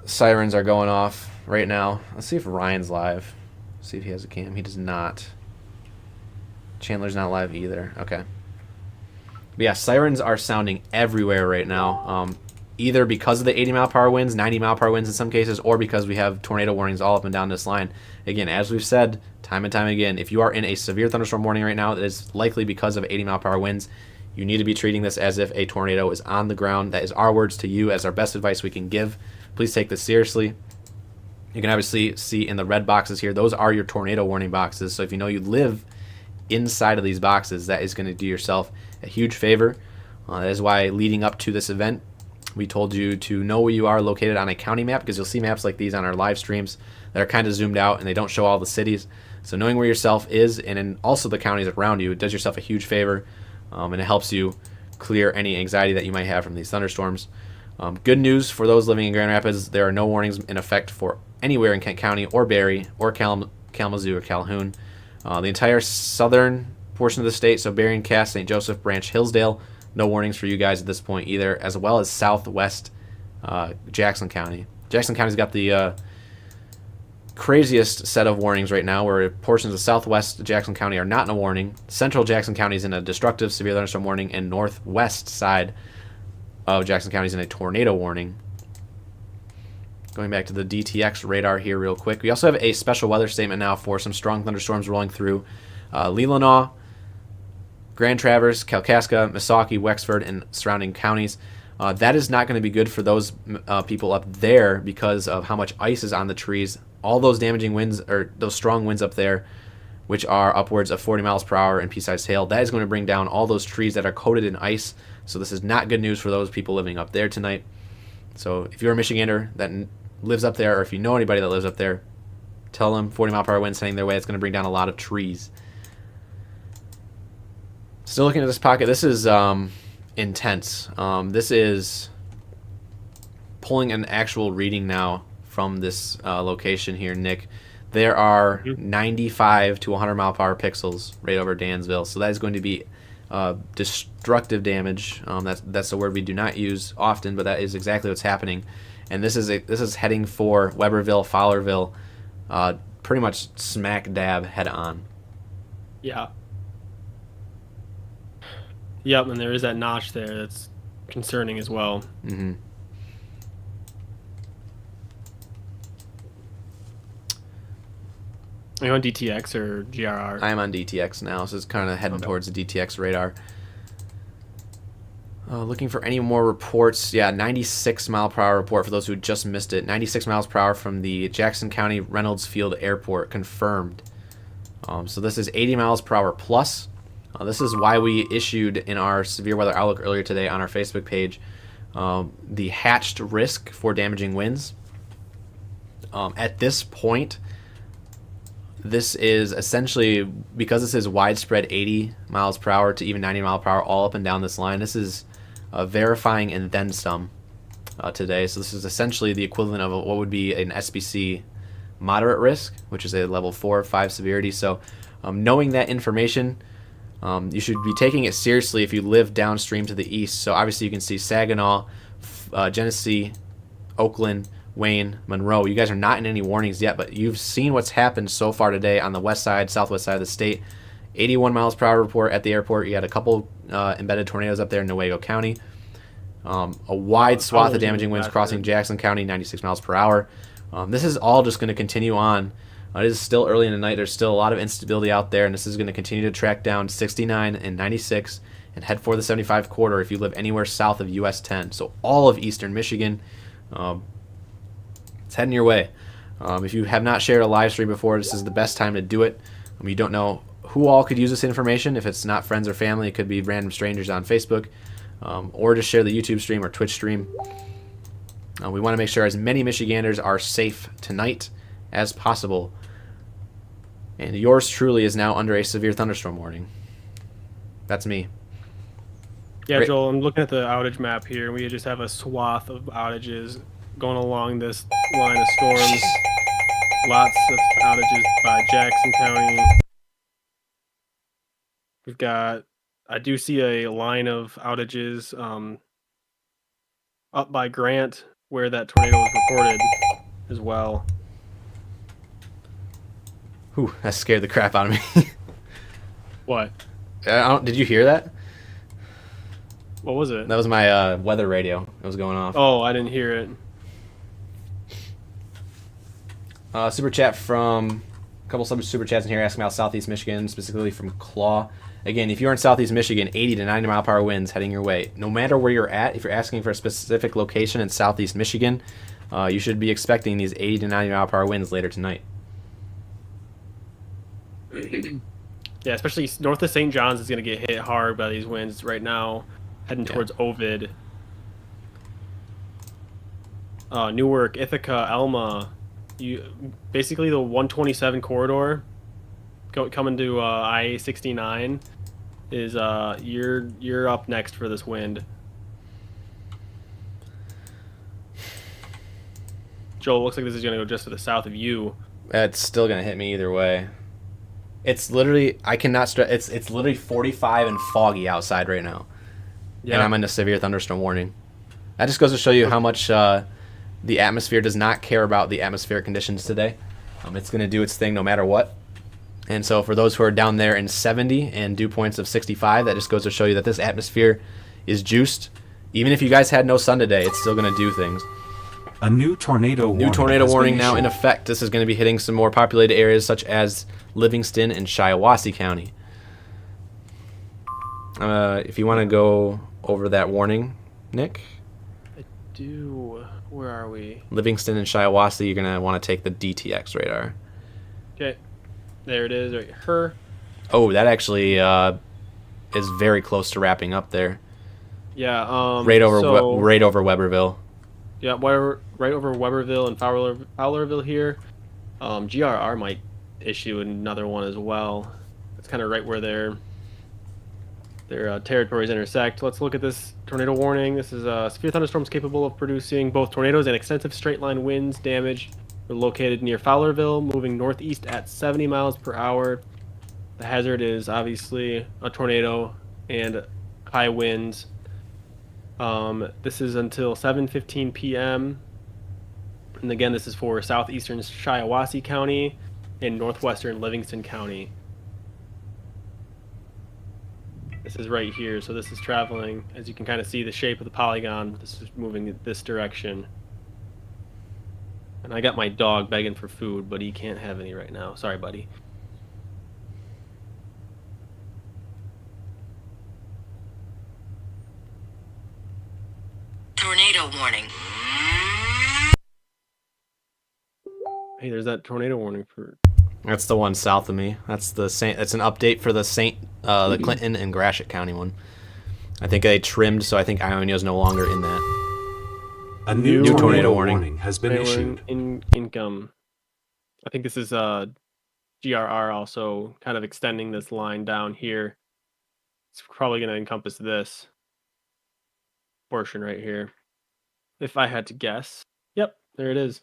sirens are going off right now. Let's see if Ryan's live. See if he has a cam. He does not. Chandler's not live either. Okay. But yeah, sirens are sounding everywhere right now. Either because of the 80 mile per hour winds, 90 mile per hour winds in some cases, or because we have tornado warnings all up and down this line. Again, as we've said time and time again, if you are in a severe thunderstorm warning right now, that is likely because of 80 mile per hour winds. You need to be treating this as if a tornado is on the ground. That is our words to you as our best advice we can give. Please take this seriously. You can obviously see in the red boxes here, those are your tornado warning boxes. So if you know you live inside of these boxes, that is going to do yourself a huge favor. That is why leading up to this event, we told you to know where you are located on a county map, because you'll see maps like these on our live streams that are kind of zoomed out and they don't show all the cities. So knowing where yourself is and in also the counties around you, it does yourself a huge favor, and it helps you clear any anxiety that you might have from these thunderstorms. Good news for those living in Grand Rapids, there are no warnings in effect for anywhere in Kent County or Berry or Kalamazoo or Calhoun. The entire southern portion of the state, so Berrien, Cass, St. Joseph, Branch, Hillsdale. No warnings for you guys at this point either, as well as southwest Jackson County. Jackson County's got the craziest set of warnings right now, where portions of southwest Jackson County are not in a warning. Central Jackson County is in a destructive severe thunderstorm warning, and northwest side of Jackson County is in a tornado warning. Going back to the DTX radar here real quick. We also have a special weather statement now for some strong thunderstorms rolling through Leelanau, Grand Traverse, Kalkaska, Missaukee, Wexford, and surrounding counties. That is not going to be good for those people up there because of how much ice is on the trees. All those damaging winds, or those strong winds up there, which are upwards of 40 miles per hour and pea-sized hail, that is going to bring down all those trees that are coated in ice. So this is not good news for those people living up there tonight. So if you're a Michigander that lives up there, or if you know anybody that lives up there, tell them 40 mile per hour winds heading their way. It's going to bring down a lot of trees. Still looking at this pocket. This is intense. This is pulling an actual reading now from this location here, Nick. There are 95 to 100 mile per hour pixels right over Dansville. So that is going to be destructive damage. That's the word we do not use often, but that is exactly what's happening. And this is heading for Weberville, Fowlerville, pretty much smack dab head on. Yeah. Yep, and there is that notch there that's concerning as well. Mm-hmm. Are you on DTX or GRR? I am on DTX now, so it's kind of heading towards the DTX radar. Looking for any more reports. Yeah, 96 mile per hour report for those who just missed it. 96 miles per hour from the Jackson County Reynolds Field Airport, confirmed. So this is 80 miles per hour plus. This is why we issued in our severe weather outlook earlier today on our Facebook page the hatched risk for damaging winds. At this point, this is essentially, because this is widespread 80 miles per hour to even 90 mile per hour all up and down this line, this is verifying and then some today. So this is essentially the equivalent of what would be an SBC moderate risk, which is a level 4 or 5 severity. So knowing that information, you should be taking it seriously if you live downstream to the east. So obviously you can see Saginaw, Genesee, Oakland, Wayne, Monroe. You guys are not in any warnings yet, but you've seen what's happened so far today on the west side, southwest side of the state. 81 miles per hour report at the airport. You had a couple embedded tornadoes up there in Newaygo County. A wide swath of damaging winds crossing Jackson County, 96 miles per hour. This is all just going to continue on. It is still early in the night. There's still a lot of instability out there, and this is going to continue to track down 69 and 96 and head for the 75 corridor if you live anywhere south of US 10. So all of eastern Michigan, it's heading your way. If you have not shared a live stream before, this is the best time to do it. You don't know who all could use this information. If it's not friends or family, it could be random strangers on Facebook, or just share the YouTube stream or Twitch stream. We want to make sure as many Michiganders are safe tonight as possible. And yours truly is now under a severe thunderstorm warning. That's me. Yeah, Joel, I'm looking at the outage map here. We just have a swath of outages going along this line of storms. Lots of outages by Jackson County. We've got, I do see a line of outages up by Grant where that tornado was reported as well. Whew, that scared the crap out of me. What? Did you hear that? What was it? That was my weather radio. It was going off. Oh, I didn't hear it. Super chat from a couple super chats in here asking about Southeast Michigan, specifically from Claw. Again, if you're in Southeast Michigan, 80 to 90 mile per hour winds heading your way. No matter where you're at, if you're asking for a specific location in Southeast Michigan, you should be expecting these 80 to 90 mile per hour winds later tonight. Yeah, especially north of St. John's is going to get hit hard by these winds right now, heading towards Ovid. Newark, Ithaca, Alma. Basically the 127 corridor coming to I-69 is you're up next for this wind. Joel, looks like this is going to go just to the south of you. It's still going to hit me either way. It's literally, I cannot stress, it's literally 45 and foggy outside right now. Yeah. And I'm in a severe thunderstorm warning. That just goes to show you how much the atmosphere does not care about the atmospheric conditions today. It's going to do its thing no matter what. And so for those who are down there in 70 and dew points of 65, that just goes to show you that this atmosphere is juiced. Even if you guys had no sun today, it's still going to do things. A new tornado warning now in effect. This is going to be hitting some more populated areas such as Livingston and Shiawassee County. If you want to go over that warning, Nick. I do. Where are we? Livingston and Shiawassee, you're going to want to take the DTX radar. Okay. There it is, right here. Oh, that actually is very close to wrapping up there. Yeah. Right over Weberville. Yeah, right over Weberville and Fowlerville here. GRR might issue another one as well. It's kind of right where their territories intersect. Let's look at this tornado warning. This is severe thunderstorms capable of producing both tornadoes and extensive straight line winds. Damage. We're located near Fowlerville, moving northeast at 70 miles per hour. The hazard is obviously a tornado and high winds. This is until 7:15 p.m. And again, this is for southeastern Shiawassee County and northwestern Livingston County. This is right here, so this is traveling. As you can kind of see the shape of the polygon, this is moving in this direction. And I got my dog begging for food, but he can't have any right now. Sorry, buddy. Tornado warning. Hey, there's that tornado warning for... That's the one south of me. That's the Saint. That's an update for the the Clinton and Gratiot County one. I think they trimmed, so I think Ionia is no longer in that. A new tornado warning has been issued. Income. I think this is GRR also kind of extending this line down here. It's probably going to encompass this portion right here. If I had to guess. Yep, there it is.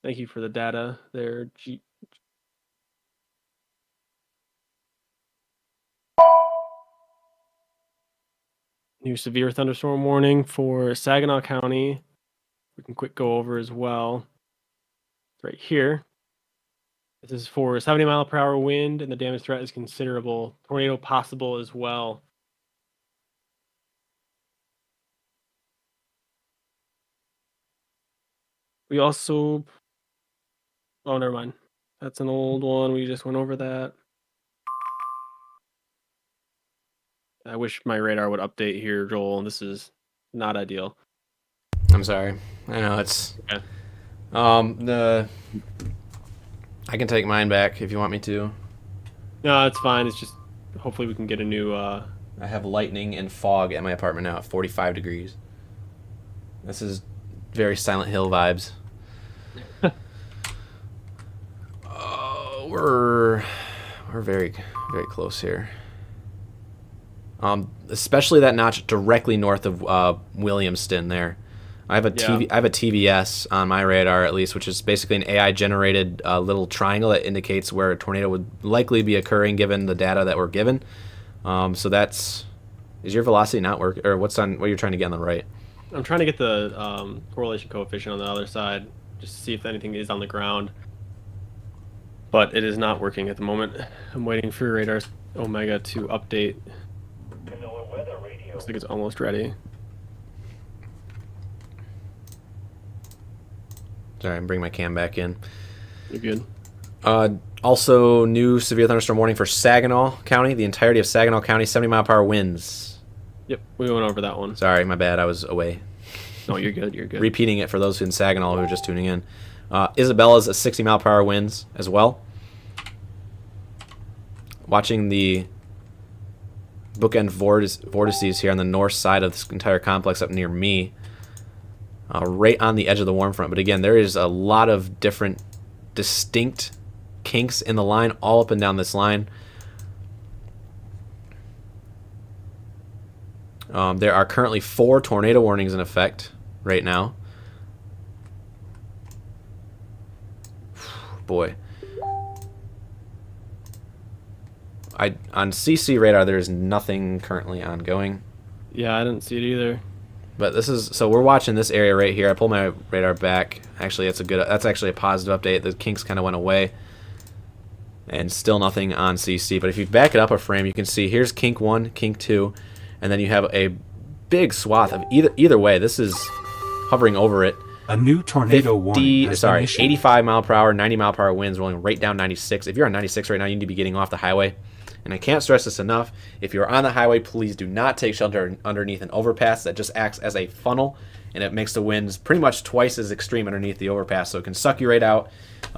Thank you for the data there, New severe thunderstorm warning for Saginaw County. We can quick go over as well. It's right here. This is for 70 mile per hour wind, and the damage threat is considerable. Tornado possible as well. We also... Oh, never mind. That's an old one. We just went over that. I wish my radar would update here, Joel. This is not ideal. I'm sorry. I know it's... Okay. I can take mine back if you want me to. No, it's fine. It's just... Hopefully we can get a new... I have lightning and fog at my apartment now at 45 degrees. This is very Silent Hill vibes. We're very, very close here. Especially that notch directly north of Williamston there. I have a TVS on my radar at least, which is basically an AI generated little triangle that indicates where a tornado would likely be occurring given the data that we're given. So that's... Is your velocity not work, or what you're trying to get on the right? I'm trying to get the correlation coefficient on the other side, just to see if anything is on the ground. But it is not working at the moment. I'm waiting for Radar Omega to update. Looks like it's almost ready. Sorry, I'm bringing my cam back in. You're good. Also, new severe thunderstorm warning for Saginaw County. The entirety of Saginaw County, 70 mile per hour winds. Yep, we went over that one. Sorry, my bad. I was away. No, you're good. You're good. Repeating it for those in Saginaw who are just tuning in. Isabella's a 60 mile per hour winds as well. Watching the bookend vortices here on the north side of this entire complex up near me. Right on the edge of the warm front. But again, there is a lot of different distinct kinks in the line all up and down this line. There are currently 4 tornado warnings in effect right now. Boy. on CC radar, there's nothing currently ongoing. Yeah, I didn't see it either. But this is, so we're watching this area right here. I pulled my radar back. Actually, that's actually a positive update. The kinks kind of went away. And still nothing on CC. But if you back it up a frame, you can see here's kink 1, kink 2, and then you have a big swath of either way. This is hovering over it. A new tornado warning has been issued. 85 mile per hour, 90 mile per hour winds rolling right down 96. If you're on 96 right now, you need to be getting off the highway. And I can't stress this enough. If you're on the highway, please do not take shelter underneath an overpass that just acts as a funnel, and it makes the winds pretty much twice as extreme underneath the overpass. So it can suck you right out,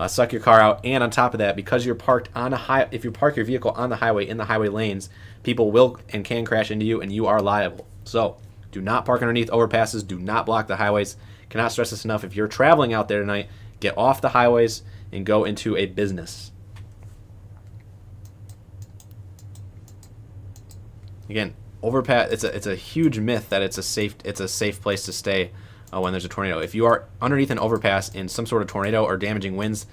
suck your car out, and on top of that, because you're parked on a if you park your vehicle on the highway in the highway lanes, people will and can crash into you, and you are liable. So do not park underneath overpasses. Do not block the highways. Cannot stress this enough. If you're traveling out there tonight, get off the highways and go into a business. Again, overpass. It's a huge myth that it's a safe place to stay when there's a tornado. If you are underneath an overpass in some sort of tornado or damaging winds,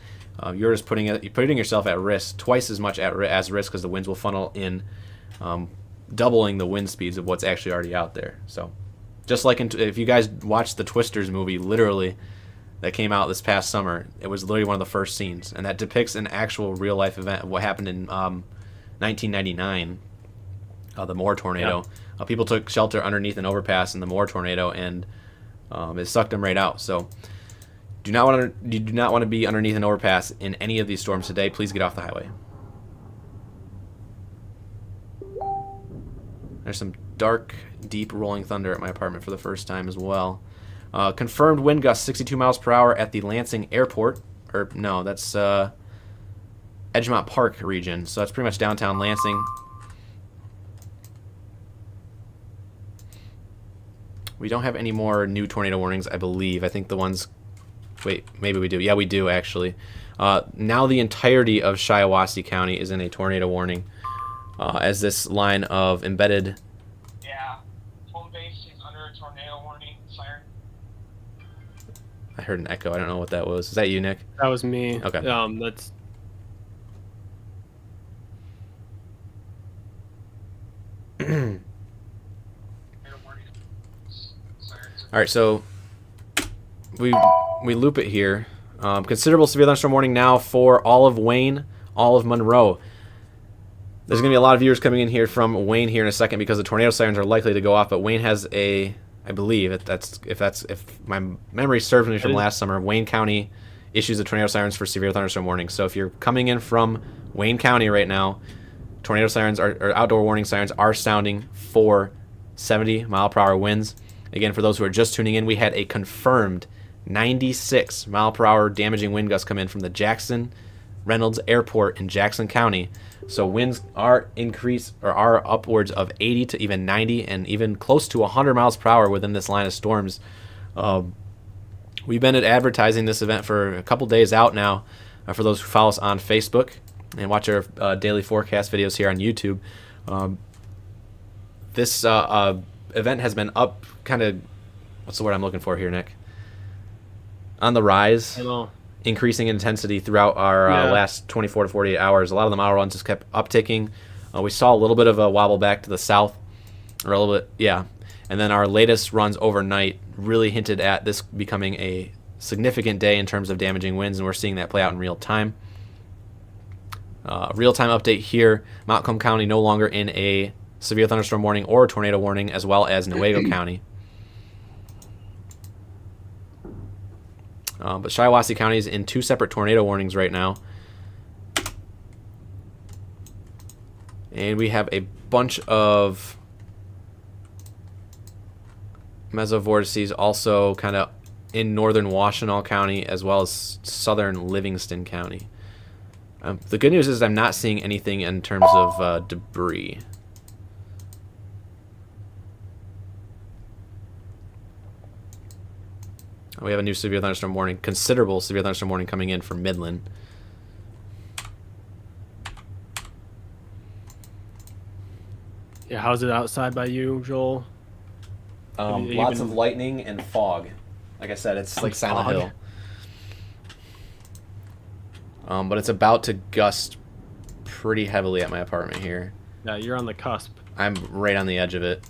you're just putting yourself at risk, twice as much as risk, because the winds will funnel in, doubling the wind speeds of what's actually already out there. So, just like if you guys watched the Twisters movie, literally, that came out this past summer, it was literally one of the first scenes, and that depicts an actual real life event of what happened in 1999. The Moore tornado. Yep. People took shelter underneath an overpass in the Moore tornado, and it sucked them right out. So you do not want to be underneath an overpass in any of these storms today. Please get off the highway. There's some dark, deep rolling thunder at my apartment for the first time as well. Confirmed wind gusts 62 miles per hour at the Lansing Airport. Or no, that's Edgemont Park region. So that's pretty much downtown Lansing. We don't have any more new tornado warnings, I believe. I think the ones... Wait, maybe we do. Yeah, we do, actually. Now the entirety of Shiawassee County is in a tornado warning, as this line of embedded... Yeah. Home base is under a tornado warning siren. I heard an echo. I don't know what that was. Is that you, Nick? That was me. Okay. That's... All right, so we loop it here. Considerable severe thunderstorm warning now for all of Wayne, all of Monroe. There's going to be a lot of viewers coming in here from Wayne here in a second because the tornado sirens are likely to go off. But Wayne has I believe if my memory serves me from last summer, Wayne County issues the tornado sirens for severe thunderstorm warning. So if you're coming in from Wayne County right now, tornado sirens or outdoor warning sirens are sounding for 70 mile per hour winds. Again, for those who are just tuning in, we had a confirmed 96 mile per hour damaging wind gusts come in from the Jackson Reynolds Airport in Jackson County. So winds are are upwards of 80 to even 90 and even close to 100 miles per hour within this line of storms. We've been advertising this event for a couple days out now. For those who follow us on Facebook and watch our daily forecast videos here on YouTube, this event has been up kind of, what's the word I'm looking for here, Nick? On the rise, increasing intensity throughout our last 24 to 48 hours. A lot of the mile runs just kept upticking. We saw a little bit of a wobble back to the south, or a little bit, yeah. And then our latest runs overnight really hinted at this becoming a significant day in terms of damaging winds, and we're seeing that play out in real time. Real-time update here. Montcalm County no longer in a severe thunderstorm warning or a tornado warning, as well as Newaygo County. But Shiawassee County is in 2 separate tornado warnings right now. And we have a bunch of mesovortices also kind of in northern Washtenaw County as well as southern Livingston County. The good news is I'm not seeing anything in terms of debris. We have a new severe thunderstorm warning, considerable severe thunderstorm warning coming in from Midland. Yeah, how's it outside by you, Joel? Lots of lightning and fog. Like I said, it's like Silent Hill. But it's about to gust pretty heavily at my apartment here. Yeah, you're on the cusp. I'm right on the edge of it.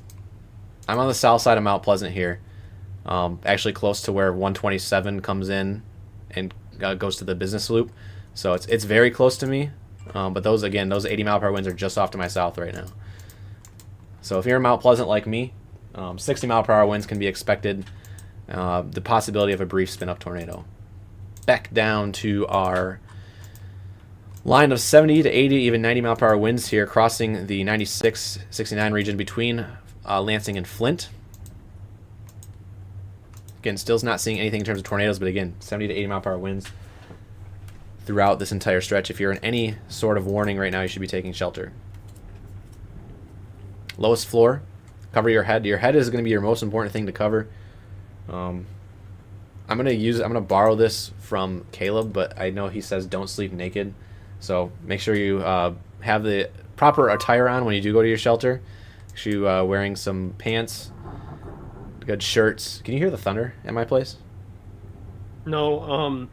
I'm on the south side of Mount Pleasant here. Actually close to where 127 comes in and goes to the business loop. So it's very close to me. But those 80 mile per hour winds are just off to my south right now. So if you're in Mount Pleasant like me, 60 mile per hour winds can be expected. The possibility of a brief spin-up tornado. Back down to our line of 70 to 80, even 90 mile per hour winds here, crossing the 96, 69 region between Lansing and Flint. Again, still not seeing anything in terms of tornadoes, but again, 70 to 80 mile per hour winds throughout this entire stretch. If you're in any sort of warning right now, you should be taking shelter. Lowest floor, cover your head. Your head is going to be your most important thing to cover. I'm gonna borrow this from Caleb, but I know he says don't sleep naked. So make sure you have the proper attire on when you do go to your shelter. Make sure you wearing some pants, good shirts. Can you hear the thunder at my place? No,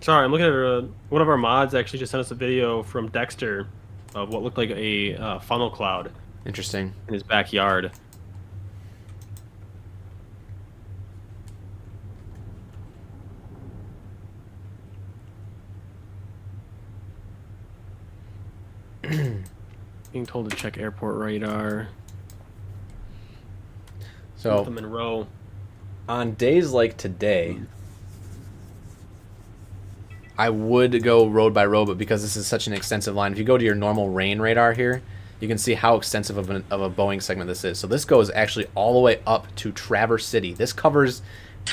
sorry, I'm looking at one of our mods actually just sent us a video from Dexter of what looked like a funnel cloud. Interesting. In his backyard. Being told to check airport radar. So the Monroe. On days like today, I would go road by road, but because this is such an extensive line, if you go to your normal rain radar here, you can see how extensive of a Boeing segment this is. So this goes actually all the way up to Traverse City. This covers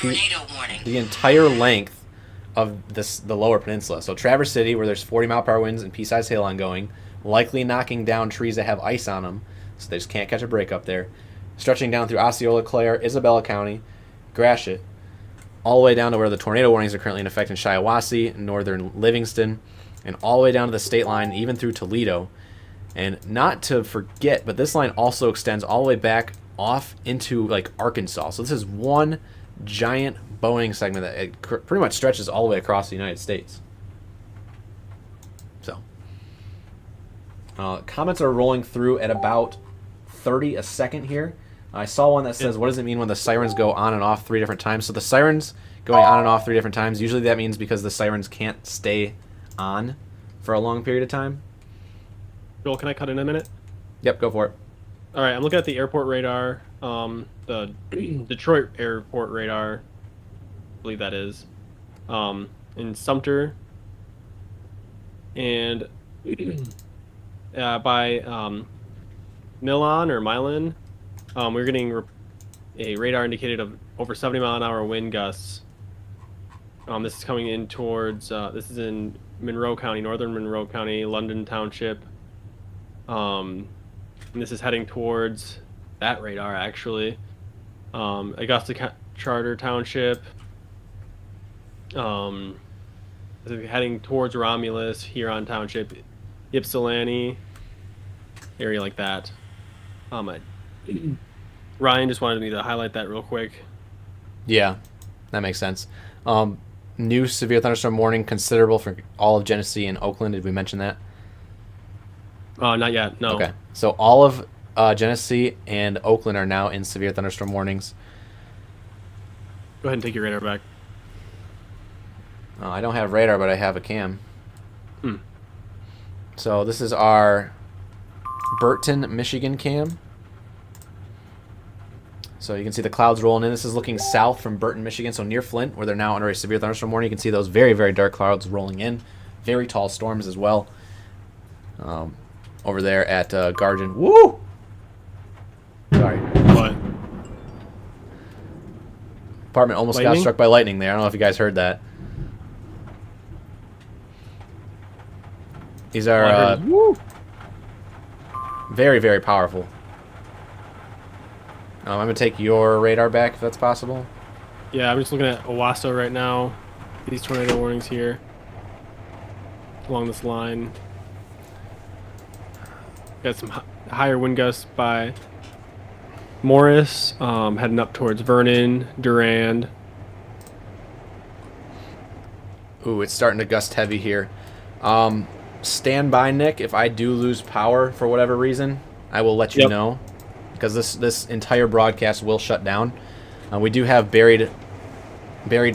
the entire length of the lower peninsula. So Traverse City, where there's 40 mile per hour winds and pea-sized hail ongoing, likely knocking down trees that have ice on them, so they just can't catch a break up there. Stretching down through Osceola, Clare, Isabella County, Gratiot, all the way down to where the tornado warnings are currently in effect in Shiawassee, northern Livingston, and all the way down to the state line, even through Toledo. And not to forget, but this line also extends all the way back off into like Arkansas. So this is one giant Boeing segment that it pretty much stretches all the way across the United States. So comments are rolling through at about 30 a second here. I saw one that says, what does it mean when the sirens go on and off 3 different times? So the sirens going on and off 3 different times, usually that means because the sirens can't stay on for a long period of time. Joel, can I cut in a minute? Yep, go for it. All right, I'm looking at the airport radar, the Detroit airport radar, I believe that is, in Sumter, and by Milan or Milan, we're getting a radar indicated of over 70 mile an hour wind gusts. This is coming in towards, this is in Monroe County, northern Monroe County, London Township. And this is heading towards that radar, actually. Augusta Charter Township. Heading towards Romulus, Huron Township, Ypsilanti, area like that. Ryan just wanted me to highlight that real quick. Yeah, that makes sense. New severe thunderstorm warning considerable for all of Genesee and Oakland. Did we mention that? Not yet, no. Okay, so all of Genesee and Oakland are now in severe thunderstorm warnings. Go ahead and take your radar back. I don't have radar, but I have a cam. So this is our Burton, Michigan cam. So you can see the clouds rolling in. This is looking south from Burton, Michigan, so near Flint, where they're now under a severe thunderstorm warning. You can see those very, very dark clouds rolling in. Very tall storms as well. Over there at Garden. Woo! Sorry. What? Apartment almost got Lightning? struck by lightning there. I don't know if you guys heard that. These are very, very powerful. I'm going to take your radar back if that's possible. Yeah, I'm just looking at Owasso right now. These tornado warnings here along this line. Got some higher wind gusts by Morris, heading up towards Vernon, Durand. Ooh, it's starting to gust heavy here. stand by, Nick. If I do lose power for whatever reason, I will let you Yep. know, because this entire broadcast will shut down. We do have buried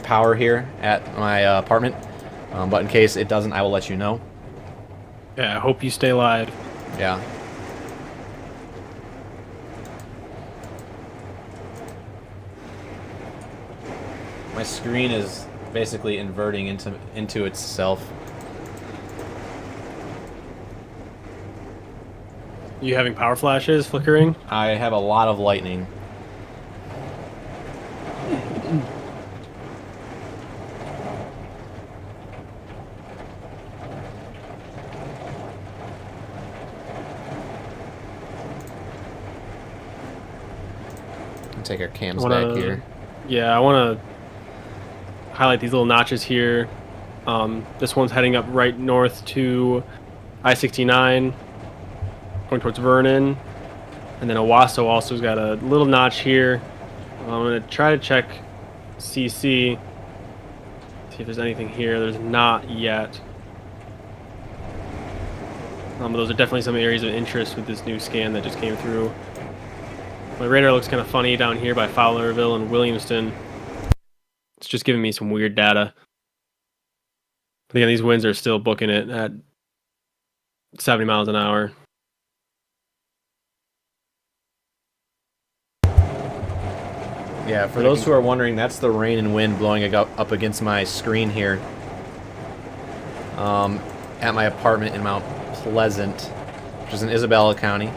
power here at my apartment, but in case it doesn't, I will let you know. Yeah, I hope you stay live. Yeah. My screen is basically inverting into itself. You having power flashes flickering? I have a lot of lightning. Take our cams back here. Yeah, I want to highlight these little notches here. This one's heading up right north to I-69, going towards Vernon, and then Owasso also's got a little notch here. I'm going to try to check CC, see if there's anything here. There's not yet. Those are definitely some areas of interest with this new scan that just came through. My radar looks kind of funny down here by Fowlerville and Williamston. It's just giving me some weird data. But again, these winds are still booking it at 70 miles an hour. Yeah, for those who are wondering, that's the rain and wind blowing up against my screen here. At my apartment in Mount Pleasant, which is in Isabella County.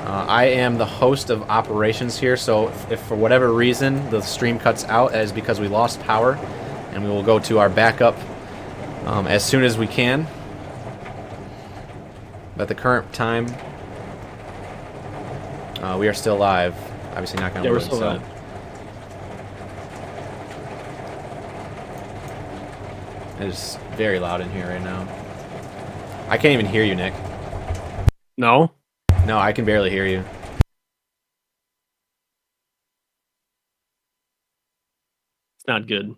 I am the host of operations here, so if for whatever reason the stream cuts out, that is because we lost power, and we will go to our backup as soon as we can. But at the current time, we are still live. Obviously not going to Yeah, we're wood, still so. live. It is very loud in here right now. I can't even hear you, Nick. No? No, I can barely hear you. It's not good.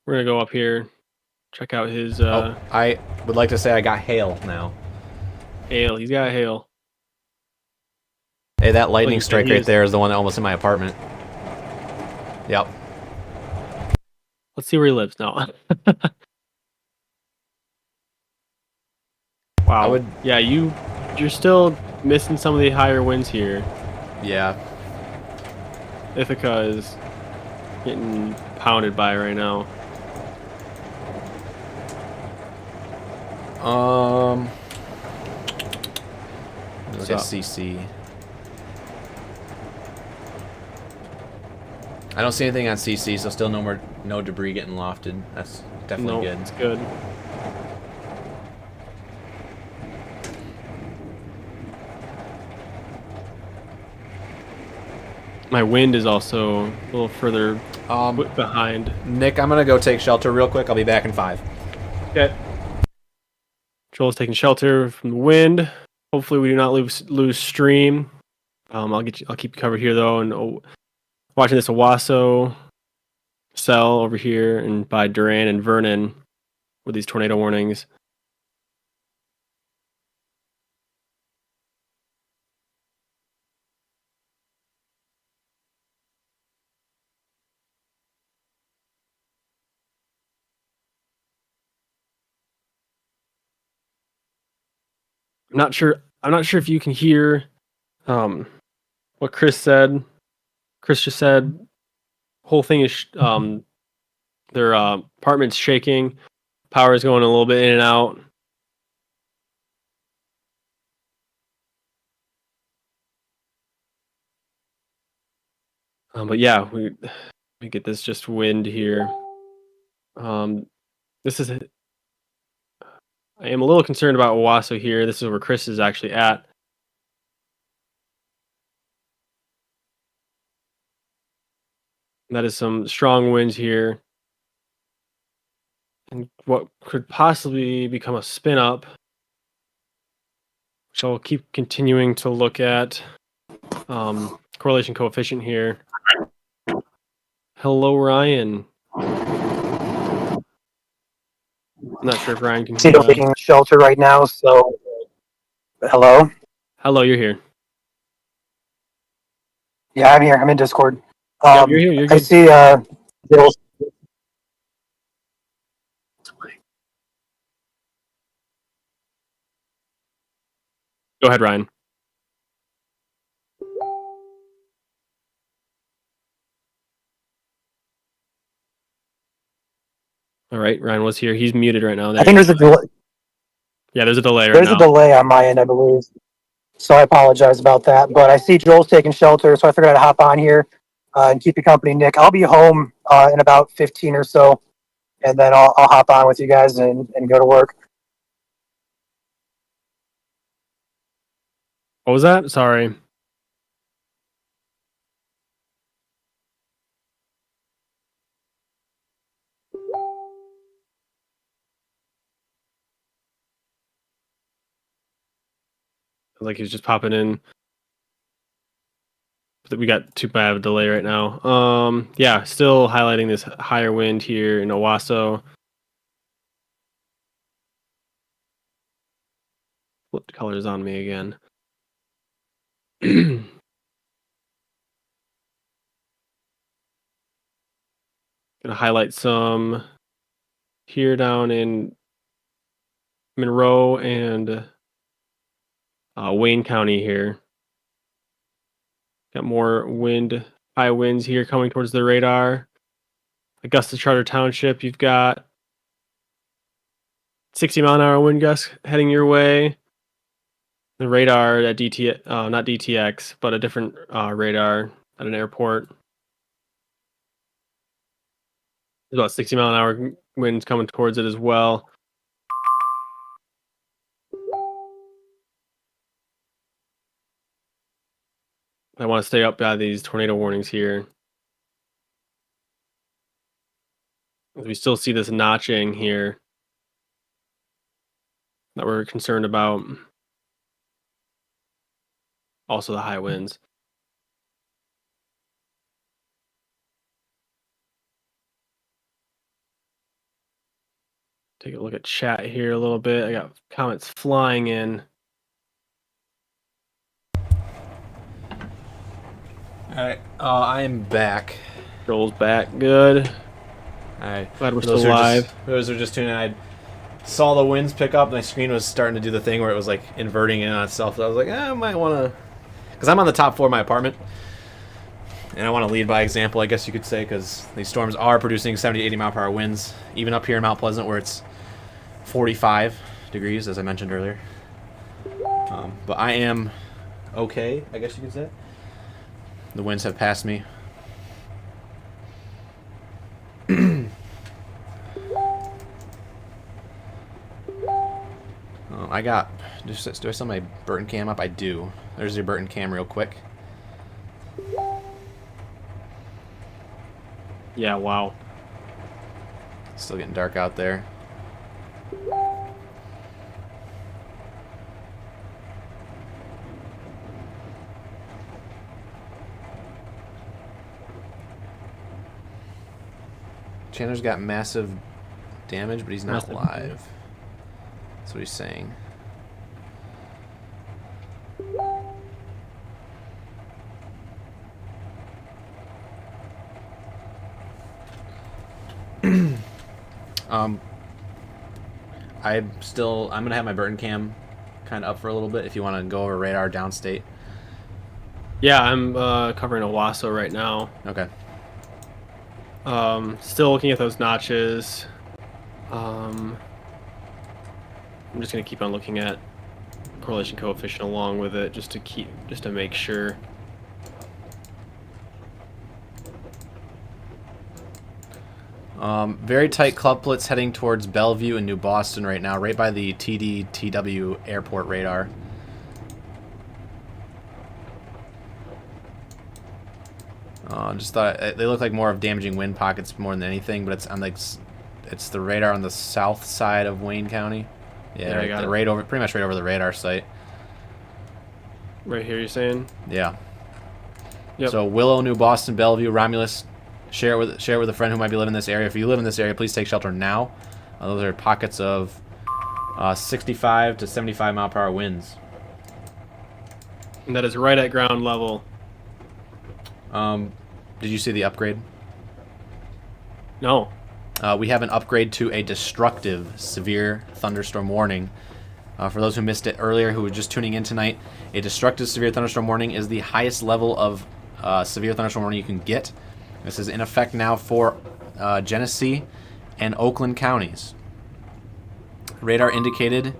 We're going to go up here, check out his I would like to say I got hail now. hail. He's got hail. Hey, that lightning Like, strike he right is- there is the one that almost in my apartment. Yep. Let's see where he lives now. Wow. Yeah, you're still missing some of the higher winds here. Yeah. Ithaca is getting pounded by right now. Look at CC. I don't see anything on CC, so still no debris getting lofted. That's definitely good. It's good. My wind is also a little further behind. Nick, I'm gonna go take shelter real quick. I'll be back in 5. Okay. Joel's taking shelter from the wind. Hopefully, we do not lose stream. I'll keep you covered here though, and watching this Owasso cell over here, and by Duran and Vernon with these tornado warnings. I'm not sure if you can hear what Chris said. Chris just said whole thing is their apartment's shaking. Power is going a little bit in and out. But yeah, we get this just wind here. This is I am a little concerned about Owasso here. This is where Chris is actually at. That is some strong winds here. And what could possibly become a spin up, which I'll keep continuing to look at. Correlation coefficient here. Hello, Ryan. I'm not sure if Ryan can See, hear they're us. taking shelter right now, so... Hello? Hello, you're here. Yeah, I'm here. I'm in Discord. Yeah, you're here. You're I good. see, Bill's... Go ahead, Ryan. All right, Ryan was here. He's muted right now. I think there's a delay. Yeah, there's a delay right There's now. a delay on my end, I believe. So I apologize about that. But I see Joel's taking shelter, so I figured I'd hop on here and keep you company, Nick. I'll be home in about 15 or so, and then I'll hop on with you guys and go to work. What was that? Sorry. Like he's just popping in. We got too bad of a delay right now. Yeah, still highlighting this higher wind here in Owasso. Flipped colors on me again. Gonna highlight some here down in Monroe and Wayne County here. Got more wind, high winds here coming towards the radar. Augusta Charter Township, you've got 60-mile-an-hour wind gusts heading your way. The radar at not DTX, but a different radar at an airport. There's about 60-mile-an-hour winds coming towards it as well. I want to stay up by these tornado warnings here. We still see this notching here that we're concerned about. Also the high winds. Take a look at chat here a little bit. I got comments flying in. All right, I am back. Joel's back. Good. All right, Glad we're still live. Those are just tuning in. I saw the winds pick up. My screen was starting to do the thing where it was like inverting in on itself. So I was like, I might want to, because I'm on the top floor of my apartment, and I want to lead by example, I guess you could say, because these storms are producing 70 to 80 mile per hour winds, even up here in Mount Pleasant where it's 45 degrees, as I mentioned earlier. But I am okay, I guess you could say. The winds have passed me. I got. Do I still have my Burton cam up? I do. There's your Burton cam, real quick. Yeah. Wow. Still getting dark out there. Chandler's got massive damage, but he's not live. That's what he's saying. I'm gonna have my Burton cam kind of up for a little bit if you want to go over radar downstate. Yeah, I'm covering Owasso right now. Okay. Still looking at those notches. I'm just gonna keep on looking at correlation coefficient along with it, just to make sure. Very tight couplets heading towards Bellevue and New Boston right now, right by the TDTW airport radar. Just thought they look like more of damaging wind pockets more than anything, but it's on it's the radar on the south side of Wayne County. Yeah, right over, pretty much right over the radar site. Right here, you're saying? Yeah. Yep. So Willow, New Boston, Bellevue, Romulus. Share it with a friend who might be living in this area. If you live in this area, please take shelter now. Those are pockets of 65 to 75 mile per hour winds. And that is right at ground level. Did you see the upgrade? No. We have an upgrade to a destructive severe thunderstorm warning. For those who missed it earlier, who were just tuning in tonight, a destructive severe thunderstorm warning is the highest level of severe thunderstorm warning you can get. This is in effect now for Genesee and Oakland counties. Radar indicated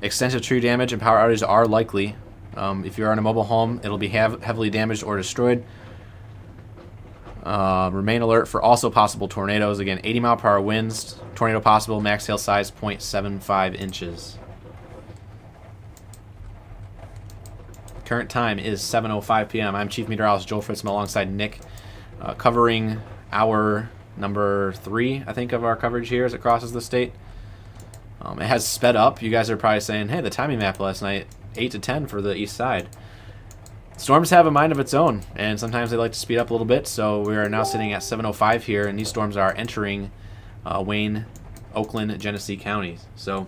extensive tree damage and power outages are likely. If you're in a mobile home, it'll be heavily damaged or destroyed. Remain alert for also possible tornadoes. Again, 80 mile per hour winds. Tornado possible. Max hail size 0.75 inches. Current time is 7:05 p.m. I'm Chief Meteorologist Joel Fritzman alongside Nick, covering hour number 3, I think, of our coverage here as it crosses the state. It has sped up. You guys are probably saying, hey, the timing map last night, 8 to 10 for the east side. Storms have a mind of its own, and sometimes they like to speed up a little bit, so we are now sitting at 7:05 here, and these storms are entering Wayne, Oakland, Genesee counties. So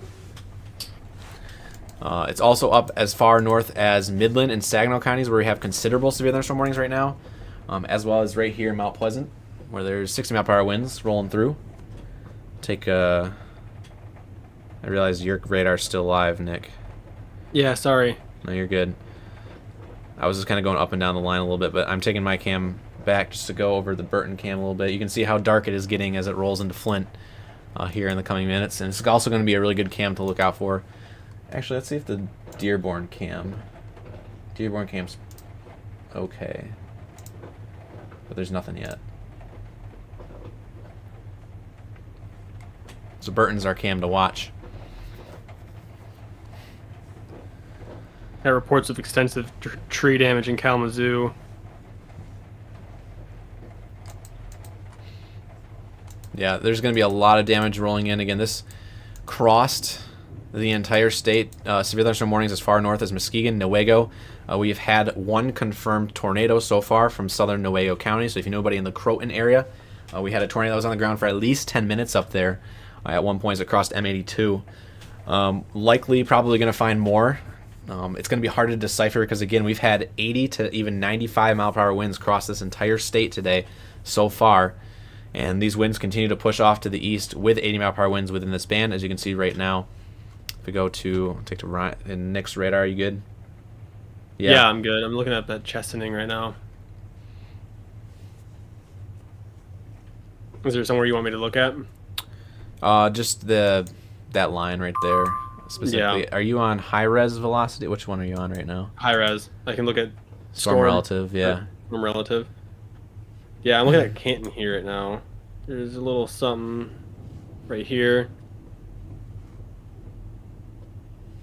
it's also up as far north as Midland and Saginaw counties, where we have considerable severe thunderstorm warnings right now, as well as right here in Mount Pleasant, where there's 60 mile per hour winds rolling through. I realize your radar's still live, Nick. Yeah, sorry. No, you're good. I was just kind of going up and down the line a little bit, but I'm taking my cam back just to go over the Burton cam a little bit. You can see how dark it is getting as it rolls into Flint here in the coming minutes, and it's also going to be a really good cam to look out for. Actually, let's see if the Dearborn cam's okay, but there's nothing yet. So Burton's our cam to watch. Got reports of extensive tree damage in Kalamazoo. Yeah, there's going to be a lot of damage rolling in. Again, this crossed the entire state. Severe thunderstorm warnings as far north as Muskegon, Newaygo. We've had one confirmed tornado so far from southern Newaygo County. So if you know anybody in the Croton area, we had a tornado that was on the ground for at least 10 minutes up there. At one point, as it crossed M82. Likely, probably going to find more. It's going to be hard to decipher because, again, we've had 80 to even 95 mile per hour winds cross this entire state today so far. And these winds continue to push off to the east with 80 mile per hour winds within this band, as you can see right now. If we go to Nick's radar, are you good? Yeah, I'm good. I'm looking at that Chesaning right now. Is there somewhere you want me to look at? Just that line right there specifically. Yeah. Are you on high res velocity? Which one are you on right now? High res. I can look at storm relative. Yeah. Storm relative. Yeah, I'm looking at Canton here right now. There's a little something right here.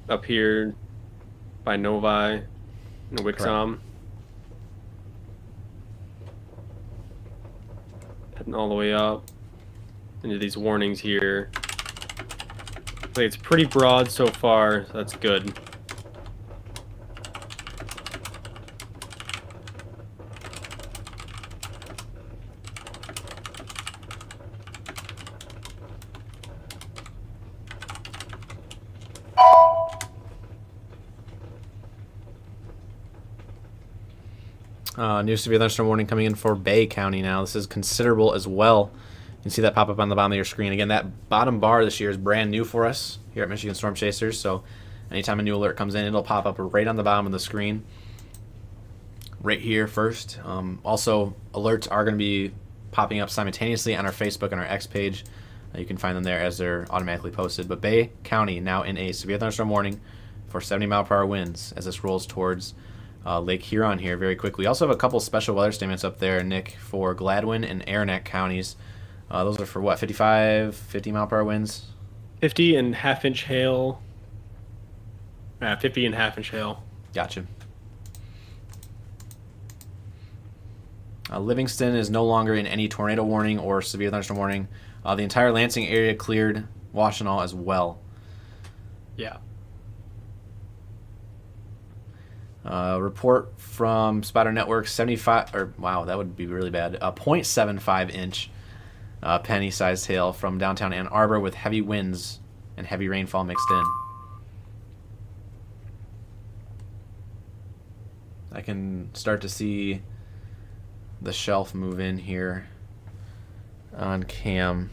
Up here by Novi and Wixom. Heading all the way up into these warnings here. Like, it's pretty broad so far, so that's good. New severe thunderstorm warning coming in for Bay County now. This is considerable as well. You can see that pop up on the bottom of your screen. Again, that bottom bar this year is brand new for us here at Michigan Storm Chasers. So anytime a new alert comes in, it'll pop up right on the bottom of the screen. Right here first. Also, alerts are going to be popping up simultaneously on our Facebook and our X page. You can find them there as they're automatically posted. But Bay County now in a severe thunderstorm warning for 70 mile per hour winds as this rolls towards Lake Huron here very quickly. We also have a couple special weather statements up there, Nick, for Gladwin and Aranac counties. Those are for what, 50 mile per hour winds? 50 and half-inch hail. 50 and half-inch hail. Gotcha. Livingston is no longer in any tornado warning or severe thunderstorm warning. The entire Lansing area cleared, Washtenaw as well. Yeah. Report from Spotter Network, 75, or wow, that would be really bad. 0.75 inch penny-sized hail from downtown Ann Arbor with heavy winds and heavy rainfall mixed in. I can start to see the shelf move in here on cam.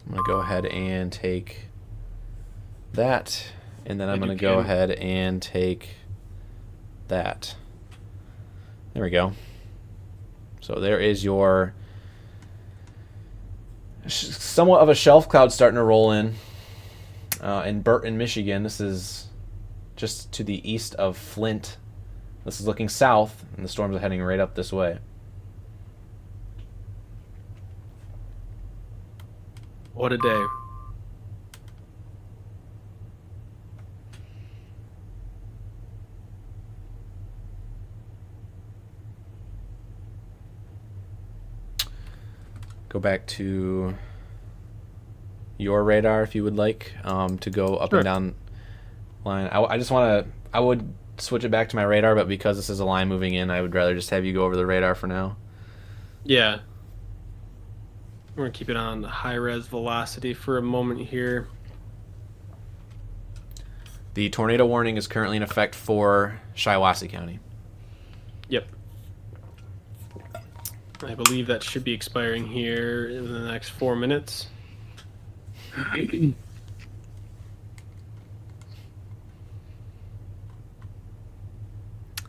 I'm going to go ahead and take that, and then I'm going to go ahead and take that. There we go. So there is your somewhat of a shelf cloud starting to roll in Berrien, Michigan. This is just to the east of Flint. This is looking south, and the storms are heading right up this way. What a day. Go back to your radar if you would like to go up and down line. I just want to, I would switch it back to my radar, but because this is a line moving in, I would rather just have you go over the radar for now. Yeah. We're going to keep it on high-res velocity for a moment here. The tornado warning is currently in effect for Shiawassee County. Yep. I believe that should be expiring here in the next 4 minutes.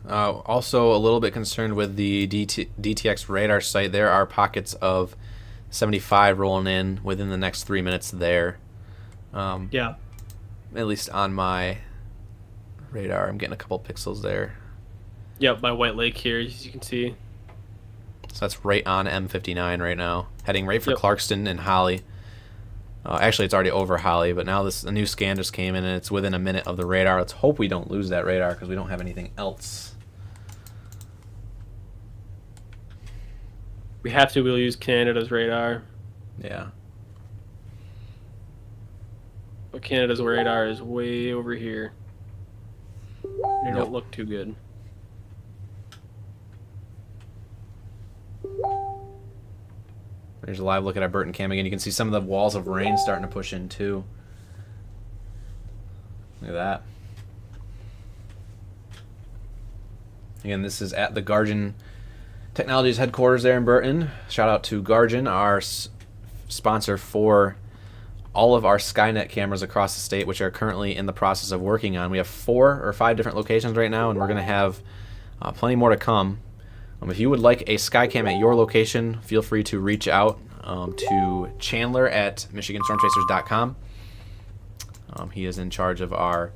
Also, a little bit concerned with the DTX radar site. There are pockets of 75 rolling in within the next 3 minutes there. Yeah. At least on my radar. I'm getting a couple pixels there. Yep, by White Lake here, as you can see. So that's right on M59 right now. Heading right for Clarkston and Holly. Actually, it's already over Holly, but now a new scan just came in, and it's within a minute of the radar. Let's hope we don't lose that radar because we don't have anything else. We have to. We'll use Canada's radar. Yeah. But Canada's radar is way over here. They don't look too good. There's a live look at our Burton cam again. You can see some of the walls of rain starting to push in too. Look at that. Again, this is at the Gargin Technologies headquarters there in Burton. Shout out to Gargin, our sponsor for all of our Skynet cameras across the state, which are currently in the process of working on. We have 4 or 5 different locations right now, and we're going to have plenty more to come. If you would like a Skycam at your location, feel free to reach out to Chandler at MichiganStormChasers.com. He is in charge of our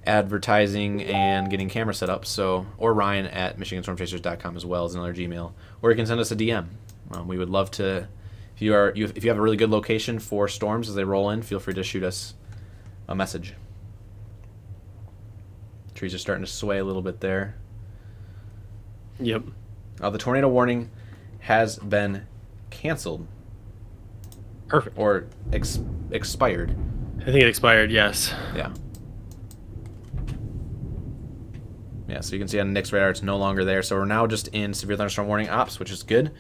advertising and getting camera set up. Or Ryan at MichiganStormChasers.com as well is another Gmail. Or you can send us a DM. We would love to. If you have a really good location for storms as they roll in, feel free to shoot us a message. Trees are starting to sway a little bit there. Yep. The tornado warning has been canceled. Perfect. Or expired. I think it expired, yes. Yeah. Yeah, so you can see on Nick's radar it's no longer there. So we're now just in severe thunderstorm warning ops, which is good.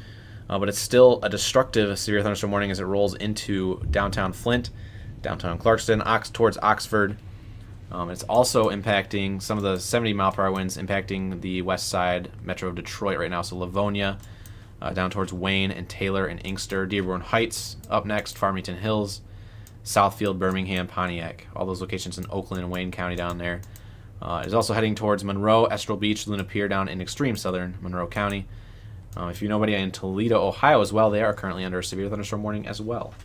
But it's still a destructive severe thunderstorm warning as it rolls into downtown Flint, downtown Clarkston, towards Oxford. It's also impacting some of the 70-mile-per-hour winds, impacting the west side metro of Detroit right now. So Livonia, down towards Wayne and Taylor and Inkster, Dearborn Heights, up next, Farmington Hills, Southfield, Birmingham, Pontiac. All those locations in Oakland and Wayne County down there. It's also heading towards Monroe, Estrel Beach, Luna Pier down in extreme southern Monroe County. If you know anybody in Toledo, Ohio as well, they are currently under a severe thunderstorm warning as well.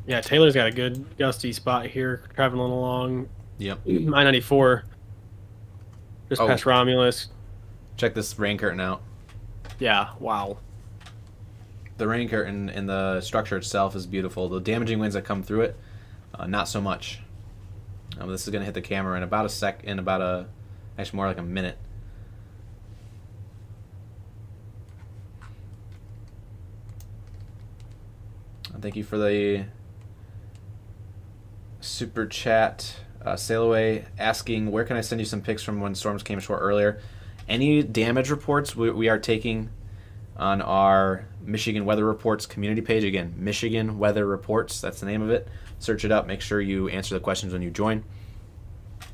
Yeah, Taylor's got a good gusty spot here, traveling along. Yep. I-94, just past Romulus. Check this rain curtain out. Yeah, wow. The rain curtain and the structure itself is beautiful. The damaging winds that come through it, not so much. This is going to hit the camera in about actually more like a minute. Thank you for the super chat. Sail Away asking, where can I send you some pics from when storms came ashore earlier? Any damage reports we are taking on our Michigan Weather Reports community page. Again, Michigan Weather Reports, that's the name of it. Search it up. Make sure you answer the questions when you join.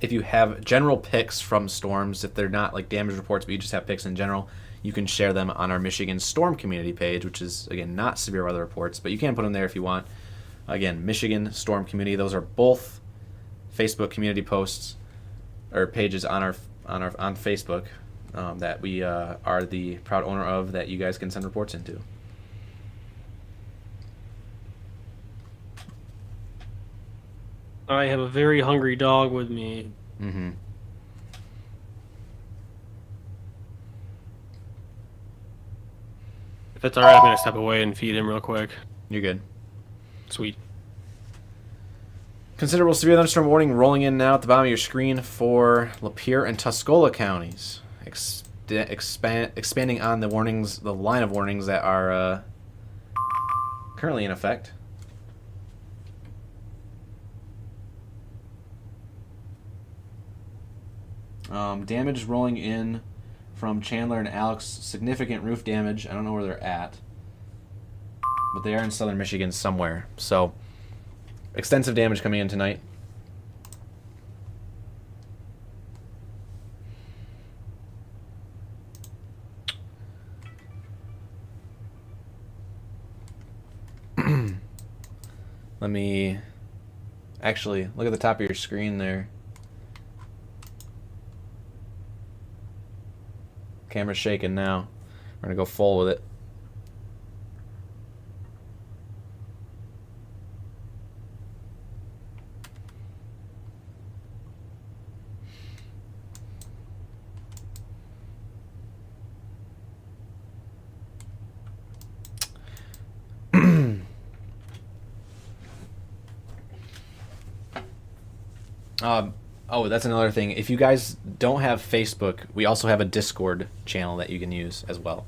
If you have general picks from storms, if they're not like damage reports, but you just have picks in general, you can share them on our Michigan Storm community page, which is, again, not severe weather reports, but you can put them there if you want. Again, Michigan Storm community. Those are both Facebook community posts or pages on Facebook that we are the proud owner of, that you guys can send reports into. I have a very hungry dog with me. Mm-hmm. If it's alright, I'm gonna step away and feed him real quick. You're good. Sweet. Considerable severe thunderstorm warning rolling in now at the bottom of your screen for Lapeer and Tuscola counties. Expanding on the warnings, the line of warnings that are currently in effect. Damage rolling in from Chandler and Alex. Significant roof damage. I don't know where they're at, but they are in southern Michigan somewhere. So, extensive damage coming in tonight. Let me actually look at the top of your screen there. Camera's shaking now. We're gonna go full with it. Oh, that's another thing. If you guys don't have Facebook, we also have a Discord channel that you can use as well.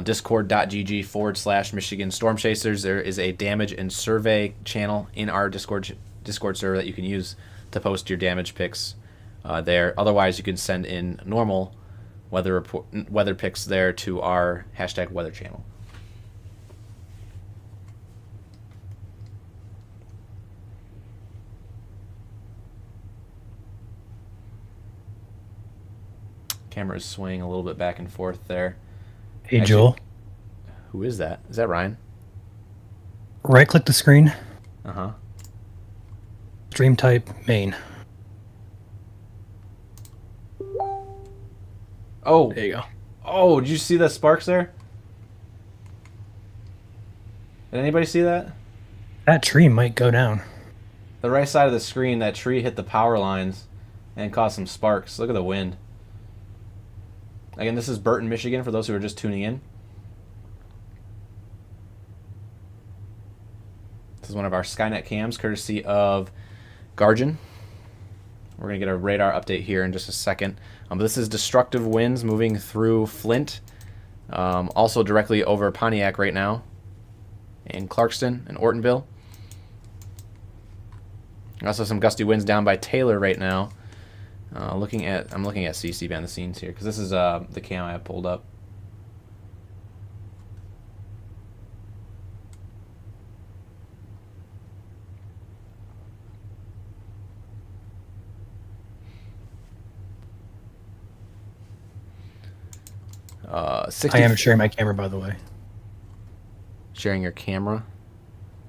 Discord.gg/Michigan Storm Chasers. There is a damage and survey channel in our Discord server that you can use to post your damage picks there. Otherwise, you can send in normal weather picks there to our #weather channel. Camera is swaying a little bit back and forth there. Hey, actually, Joel. Who is that? Is that Ryan? Right-click the screen. Uh-huh. Stream type main. Oh. There you go. Oh, did you see the sparks there? Did anybody see that? That tree might go down. The right side of the screen, that tree hit the power lines and caused some sparks. Look at the wind. Again, this is Burton, Michigan, for those who are just tuning in. This is one of our Skynet cams, courtesy of Guardian. We're going to get a radar update here in just a second. But this is destructive winds moving through Flint. Also directly over Pontiac right now. And Clarkston and Ortonville. Also some gusty winds down by Taylor right now. I'm looking at CC behind the scenes here because this is the cam I have pulled up. I am sharing my camera, by the way. Sharing your camera?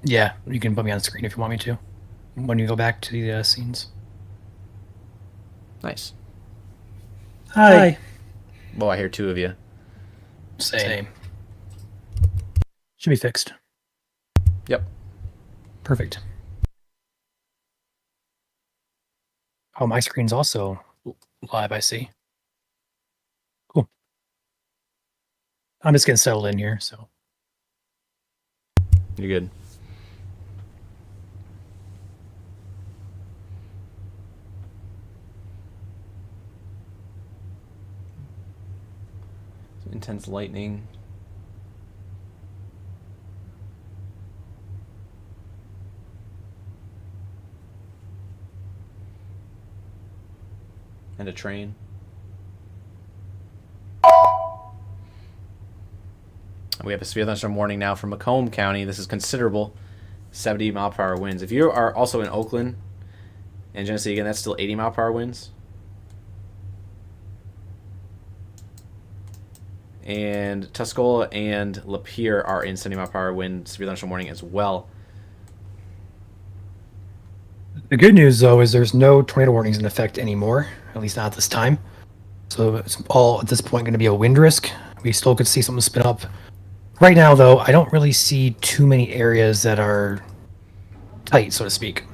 Yeah, you can put me on the screen if you want me to. When you go back to the scenes. Nice. Hi. Well, I hear two of you. Same. Should be fixed. Yep. Perfect. Oh, my screen's also live, I see. Cool. I'm just getting settled in here, so. You're good. Intense lightning. And a train. We have a severe thunderstorm warning now for Macomb County. This is considerable, 70-mile-per-hour winds. If you are also in Oakland and Genesee, again, that's still 80-mile-per-hour winds. And Tuscola and Lapeer are in 70-mile-per-hour wind severe thunderstorm warning as well. The good news, though, is there's no tornado warnings in effect anymore, at least not at this time. So it's all, at this point, going to be a wind risk. We still could see something spin up. Right now, though, I don't really see too many areas that are tight, so to speak.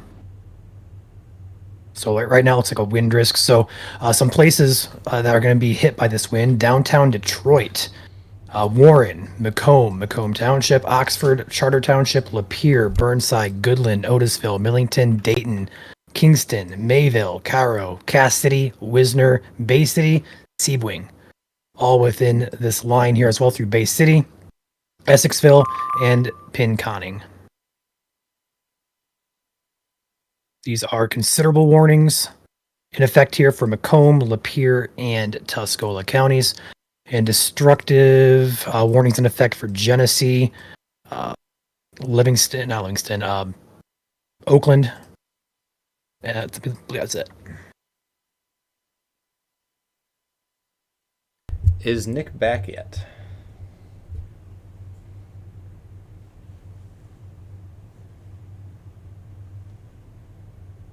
So right now, it's like a wind risk. So some places that are going to be hit by this wind: downtown Detroit, Warren, Macomb Township, Oxford, Charter Township, Lapeer, Burnside, Goodland, Otisville, Millington, Dayton, Kingston, Mayville, Cairo, Cass City, Wisner, Bay City, Sebring, all within this line here as well through Bay City, Essexville, and Pinconning. These are considerable warnings in effect here for Macomb, Lapeer, and Tuscola counties, and destructive warnings in effect for Genesee, Oakland. That's it. Is Nick back yet?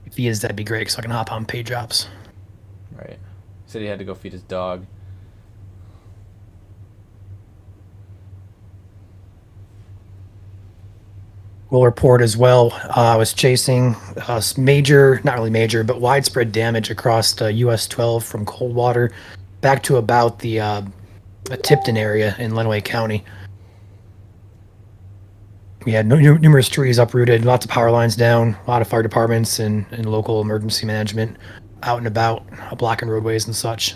If he is, that'd be great, so I can hop on pay drops. Right. He said he had to go feed his dog. Will report as well. I was chasing major, not really major, but widespread damage across the US 12 from Coldwater back to about the Tipton area in Lenawee County. We had numerous trees uprooted, lots of power lines down, a lot of fire departments and local emergency management out and about, blocking roadways and such.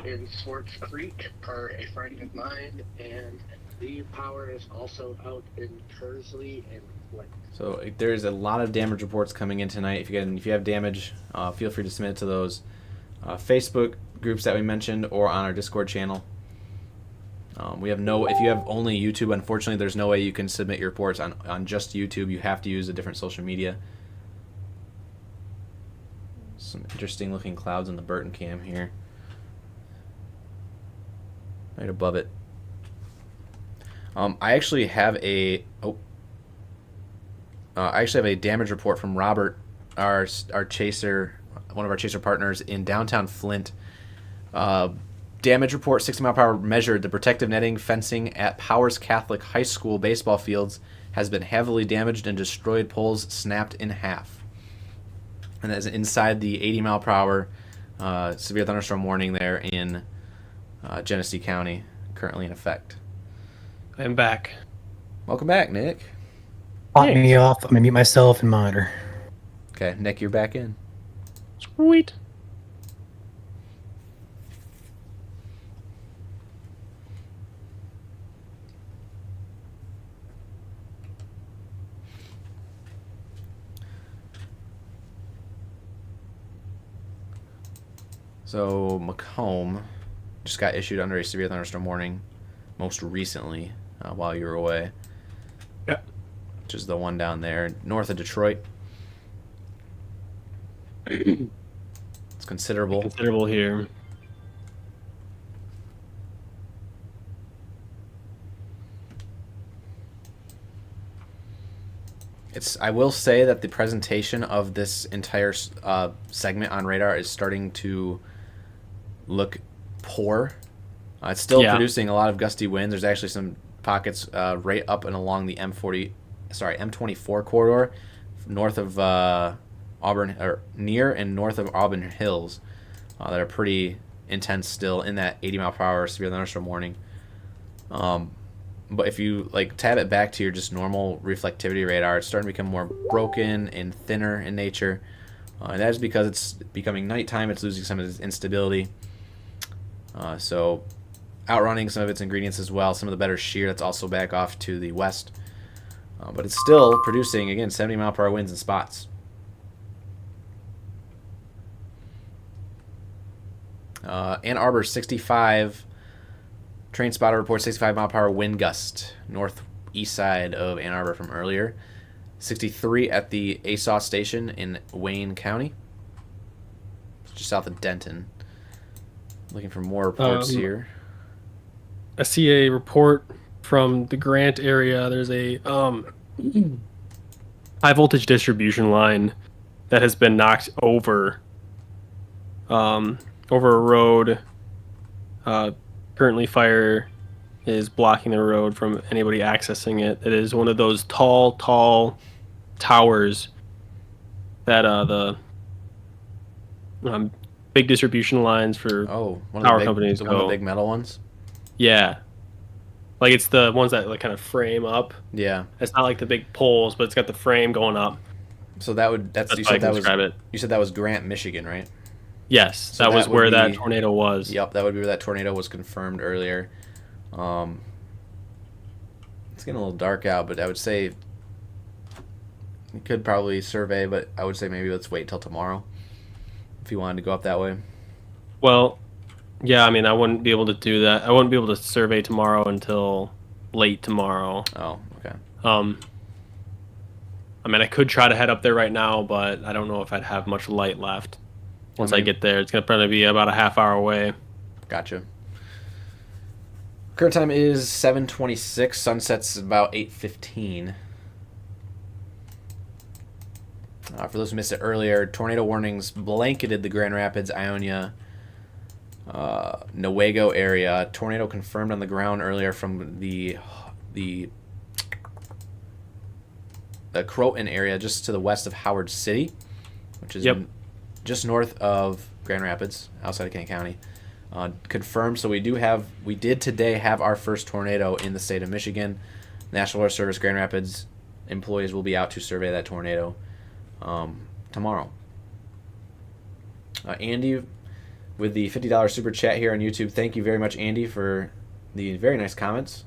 In Swartz Creek are a friend of mine, and the power is also out in Kersley and Flint. So there's a lot of damage reports coming in tonight. If you have damage, feel free to submit it to those Facebook groups that we mentioned or on our Discord channel. If you have only YouTube, unfortunately, there's no way you can submit your reports on just YouTube. You have to use a different social media. Some interesting looking clouds in the Burton cam here. Right above it. I actually have a damage report from Robert, our chaser, one of our chaser partners in downtown Flint. Damage report: 60-mile-per-hour measured. The protective netting fencing at Powers Catholic High School baseball fields has been heavily damaged and destroyed. Poles snapped in half. And that is inside the 80-mile-per-hour severe thunderstorm warning there in Genesee County, currently in effect. I'm back. Welcome back, Nick. Pop me off. I'm gonna mute myself and monitor. Okay, Nick, you're back in. Sweet. So Macomb just got issued under a severe thunderstorm warning most recently while you were away. Yeah. Which is the one down there north of Detroit. It's considerable. Considerable here. I will say that the presentation of this entire segment on radar is starting to look poor. It's still producing a lot of gusty winds. There's actually some pockets right up and along the M24 corridor, north of Auburn, or near and north of Auburn Hills, that are pretty intense still in that 80-mile-per-hour severe thunderstorm warning. But if you tab it back to your just normal reflectivity radar, it's starting to become more broken and thinner in nature. And that is because it's becoming nighttime. It's losing some of its instability. So outrunning some of its ingredients as well. Some of the better shear that's also back off to the west. But it's still producing, again, 70-mile-per-hour winds in spots. Ann Arbor, 65. Train spotter reports 65-mile-per-hour wind gust northeast side of Ann Arbor from earlier. 63 at the ASAW station in Wayne County, just south of Denton. Looking for more reports here. I see a report from the Grant area. There's a high voltage distribution line that has been knocked over over a road. Currently, fire is blocking the road from anybody accessing it. It is one of those tall towers that the big distribution lines for power companies. One of the big metal ones. Yeah, like it's the ones that like kind of frame up. Yeah, it's not like the big poles, but it's got the frame going up. So that's you said that was Grant, Michigan, right? Yes, so that was where that tornado was. Yep, that would be where that tornado was confirmed earlier. It's getting a little dark out, but I would say you could probably survey, but I would say maybe let's wait till tomorrow if you wanted to go up that way. Well, yeah, I mean, I wouldn't be able to do that. I wouldn't be able to survey tomorrow until late tomorrow. Oh, okay. I mean, I could try to head up there right now, but I don't know if I'd have much light left. Once I get there, it's going to probably be about a half hour away. Gotcha. Current time is 7:26. Sunset's about 8:15. For those who missed it earlier, tornado warnings blanketed the Grand Rapids, Ionia, Newaygo area. Tornado confirmed on the ground earlier from the Croton area just to the west of Howard City, which is just north of Grand Rapids, outside of Kent County. Confirmed. So we did today have our first tornado in the state of Michigan. National Weather Service Grand Rapids employees will be out to survey that tornado tomorrow. Andy with the $50 super chat here on YouTube. Thank you very much, Andy, for the very nice comments.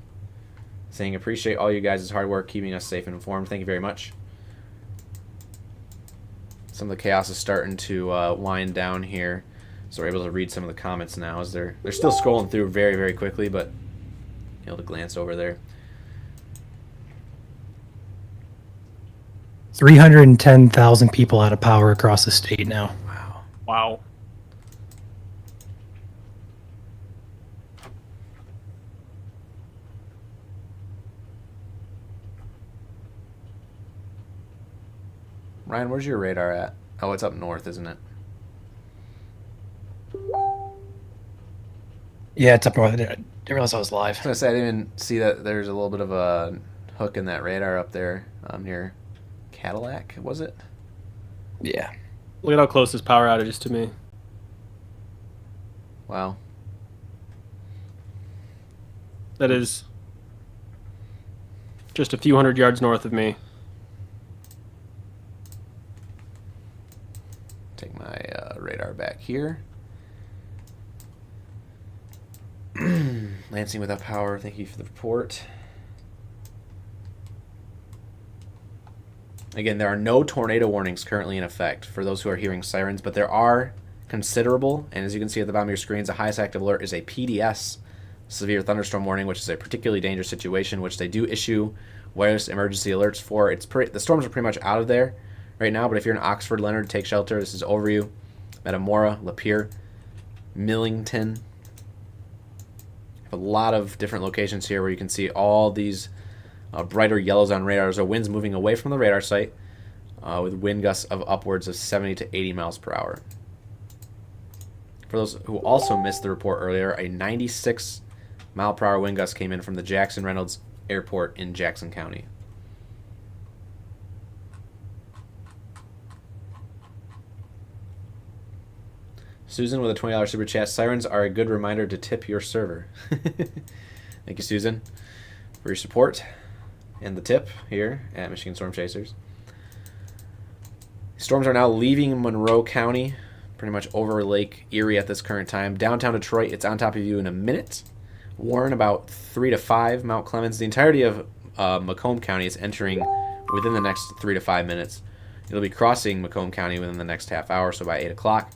Saying appreciate all you guys' hard work keeping us safe and informed. Thank you very much. Some of the chaos is starting to wind down here, so we're able to read some of the comments now as they're still scrolling through very, very quickly, but able to glance over there. 310,000 people out of power across the state now. Wow. Ryan, where's your radar at? Oh, it's up north, isn't it? Yeah, it's up north. I didn't realize I was live. I was gonna say, I didn't even see that there's a little bit of a hook in that radar up there near Cadillac, was it? Yeah. Look at how close this power outage is to me. Wow. That is just a few hundred yards north of me. Take my radar back here. Lansing without power, thank you for the report. Again, there are no tornado warnings currently in effect for those who are hearing sirens, but there are considerable, and as you can see at the bottom of your screens, the highest active alert is a PDS severe thunderstorm warning, which is a particularly dangerous situation, which they do issue wireless emergency alerts for. The storms are pretty much out of there right now, but if you're in Oxford, Leonard, take shelter. This is over you. Metamora, Lapeer, Millington. A lot of different locations here where you can see all these brighter yellows on radar. So winds moving away from the radar site with wind gusts of upwards of 70 to 80 miles per hour. For those who also missed the report earlier, a 96 mile per hour wind gust came in from the Jackson Reynolds Airport in Jackson County. Susan with a $20 super chat. Sirens are a good reminder to tip your server. Thank you, Susan, for your support and the tip here at Michigan Storm Chasers. Storms are now leaving Monroe County, pretty much over Lake Erie at this current time. Downtown Detroit, it's on top of you in a minute. Warren, about 3 to 5. Mount Clemens, the entirety of Macomb County. It's entering within the next 3 to 5 minutes. It'll be crossing Macomb County within the next half hour, so by 8 o'clock.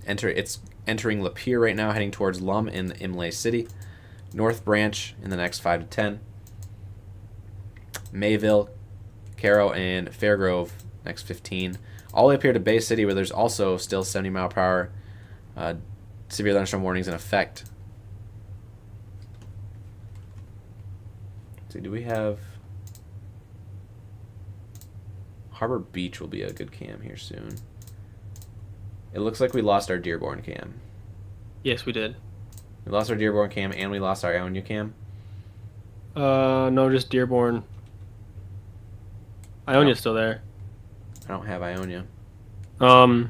It's entering Lapeer right now, heading towards Lum in Imlay City. North Branch in the next 5 to 10. Mayville, Caro, and Fairgrove next 15. All the way up here to Bay City, where there's also still 70 mile per hour severe thunderstorm warnings in effect. Let's see, do we have... Harbor Beach will be a good cam here soon. It looks like we lost our Dearborn cam. Yes, we did. We lost our Dearborn cam and we lost our Ionia cam. No, just Dearborn. Ionia's still there. I don't have Ionia. I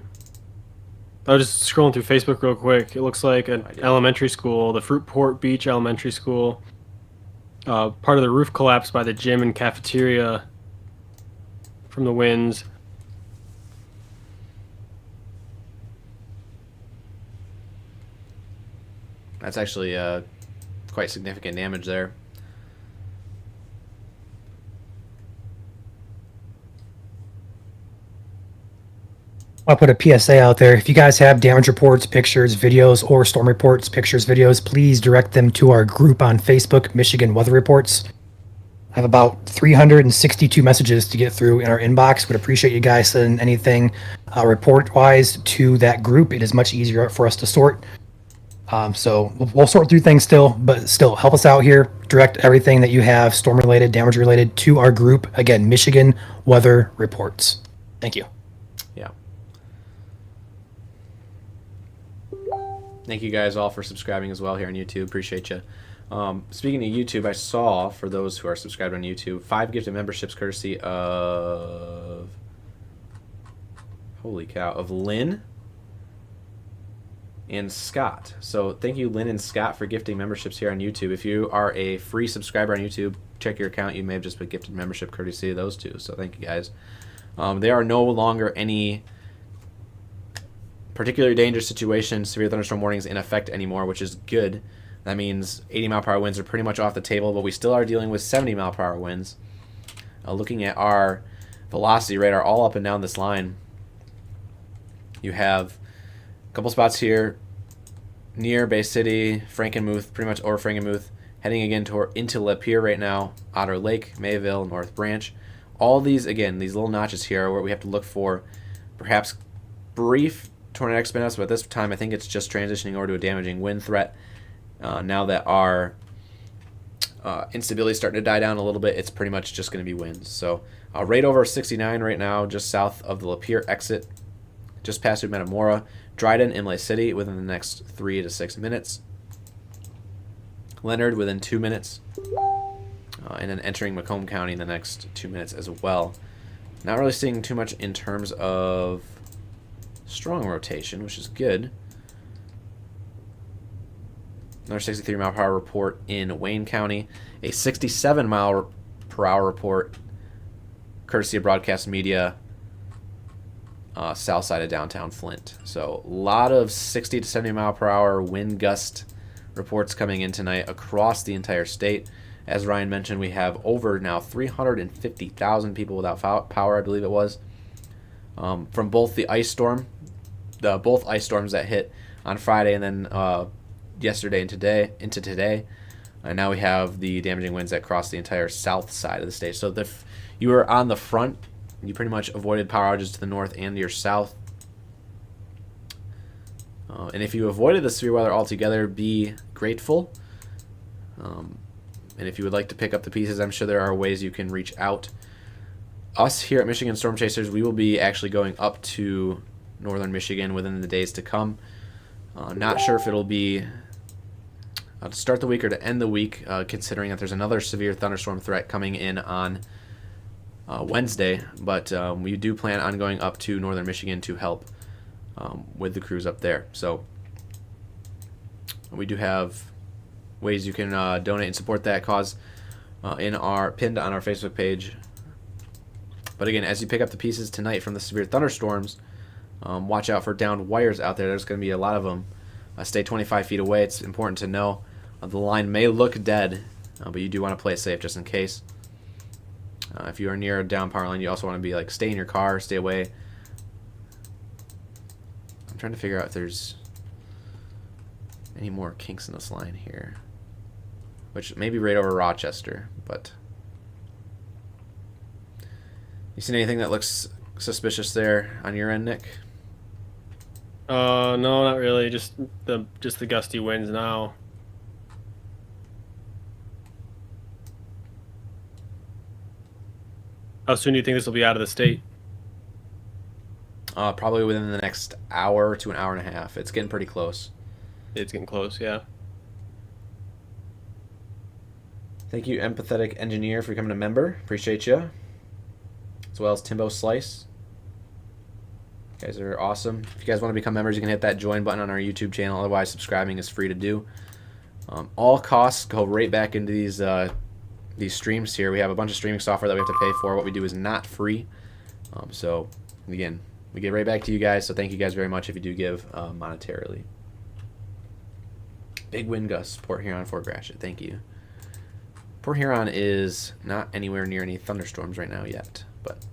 was just scrolling through Facebook real quick. It looks like an elementary school, the Fruitport Beach Elementary School. Part of the roof collapsed by the gym and cafeteria from the winds. That's actually quite significant damage there. I'll put a PSA out there. If you guys have damage reports, pictures, videos, or storm reports, pictures, videos, please direct them to our group on Facebook, Michigan Weather Reports. I have about 362 messages to get through in our inbox. Would appreciate you guys sending anything report-wise to that group. It is much easier for us to sort. So we'll sort through things still, but still help us out here. Direct everything that you have, storm-related, damage-related, to our group. Again, Michigan Weather Reports. Thank you. Yeah. Thank you guys all for subscribing as well here on YouTube. Appreciate you. Speaking of YouTube, I saw, for those who are subscribed on YouTube, 5 gifted memberships courtesy of... Holy cow. Of Lynn and Scott. So thank you, Lynn and Scott, for gifting memberships here on YouTube. If you are a free subscriber on YouTube, check your account. You may have just been gifted membership courtesy of those two. So thank you guys. There are no longer any particularly dangerous situations, severe thunderstorm warnings in effect anymore, which is good. That means 80 mile per hour winds are pretty much off the table, but we still are dealing with 70 mile per hour winds. Looking at our velocity radar all up and down this line, you have a couple spots here near Bay City, Frankenmuth, pretty much over Frankenmuth, heading again into Lapeer right now, Otter Lake, Mayville, North Branch. All these, again, these little notches here are where we have to look for perhaps brief tornadic spin-outs, but at this time I think it's just transitioning over to a damaging wind threat. Now that our instability is starting to die down a little bit, it's pretty much just going to be winds. So right over 69 right now, just south of the Lapeer exit, just past Metamora, Dryden, Imlay City within the next 3 to 6 minutes. Leonard within 2 minutes. And then entering Macomb County in the next 2 minutes as well. Not really seeing too much in terms of strong rotation, which is good. Another 63 mile per hour report in Wayne County. A 67 mile per hour report, courtesy of Broadcast Media, south side of downtown Flint. So a lot of 60 to 70 mile per hour wind gust reports coming in tonight across the entire state. As Ryan mentioned, we have over now 350,000 people without power, I believe it was, from both the ice storm, both ice storms that hit on Friday and then yesterday and into today. And now we have the damaging winds that cross the entire south side of the state. So if you were on the front, you pretty much avoided power outages to the north and to your south. And if you avoided the severe weather altogether, be grateful. And if you would like to pick up the pieces, I'm sure there are ways you can reach out. Us here at Michigan Storm Chasers, we will be actually going up to northern Michigan within the days to come. Not sure if it'll be to start the week or to end the week, considering that there's another severe thunderstorm threat coming in on Wednesday. But we do plan on going up to northern Michigan to help with the crews up there. So we do have ways you can donate and support that cause pinned on our Facebook page. But again, as you pick up the pieces tonight from the severe thunderstorms, watch out for downed wires out there. There's going to be a lot of them. Stay 25 feet away. It's important to know. The line may look dead but you do want to play it safe just in case. If you are near a down power line, you also want to be like, stay in your car, stay away. I'm trying to figure out if there's any more kinks in this line here, which may be right over Rochester, but you seen anything that looks suspicious there on your end, Nick? No, not really. Just the gusty winds now. How soon do you think this will be out of the state? Probably within the next hour to an hour and a half. It's getting pretty close. It's getting close, yeah. Thank you, Empathetic Engineer, for becoming a member. Appreciate you. As well as Timbo Slice. You guys are awesome. If you guys want to become members, you can hit that join button on our YouTube channel. Otherwise, subscribing is free to do. All costs go right back into these streams here. We have a bunch of streaming software that we have to pay for. What we do is not free. So, again, we get right back to you guys. So thank you guys very much if you do give monetarily. Big wind gusts, Port Huron, Fort Gratiot. Thank you. Port Huron is not anywhere near any thunderstorms right now yet, but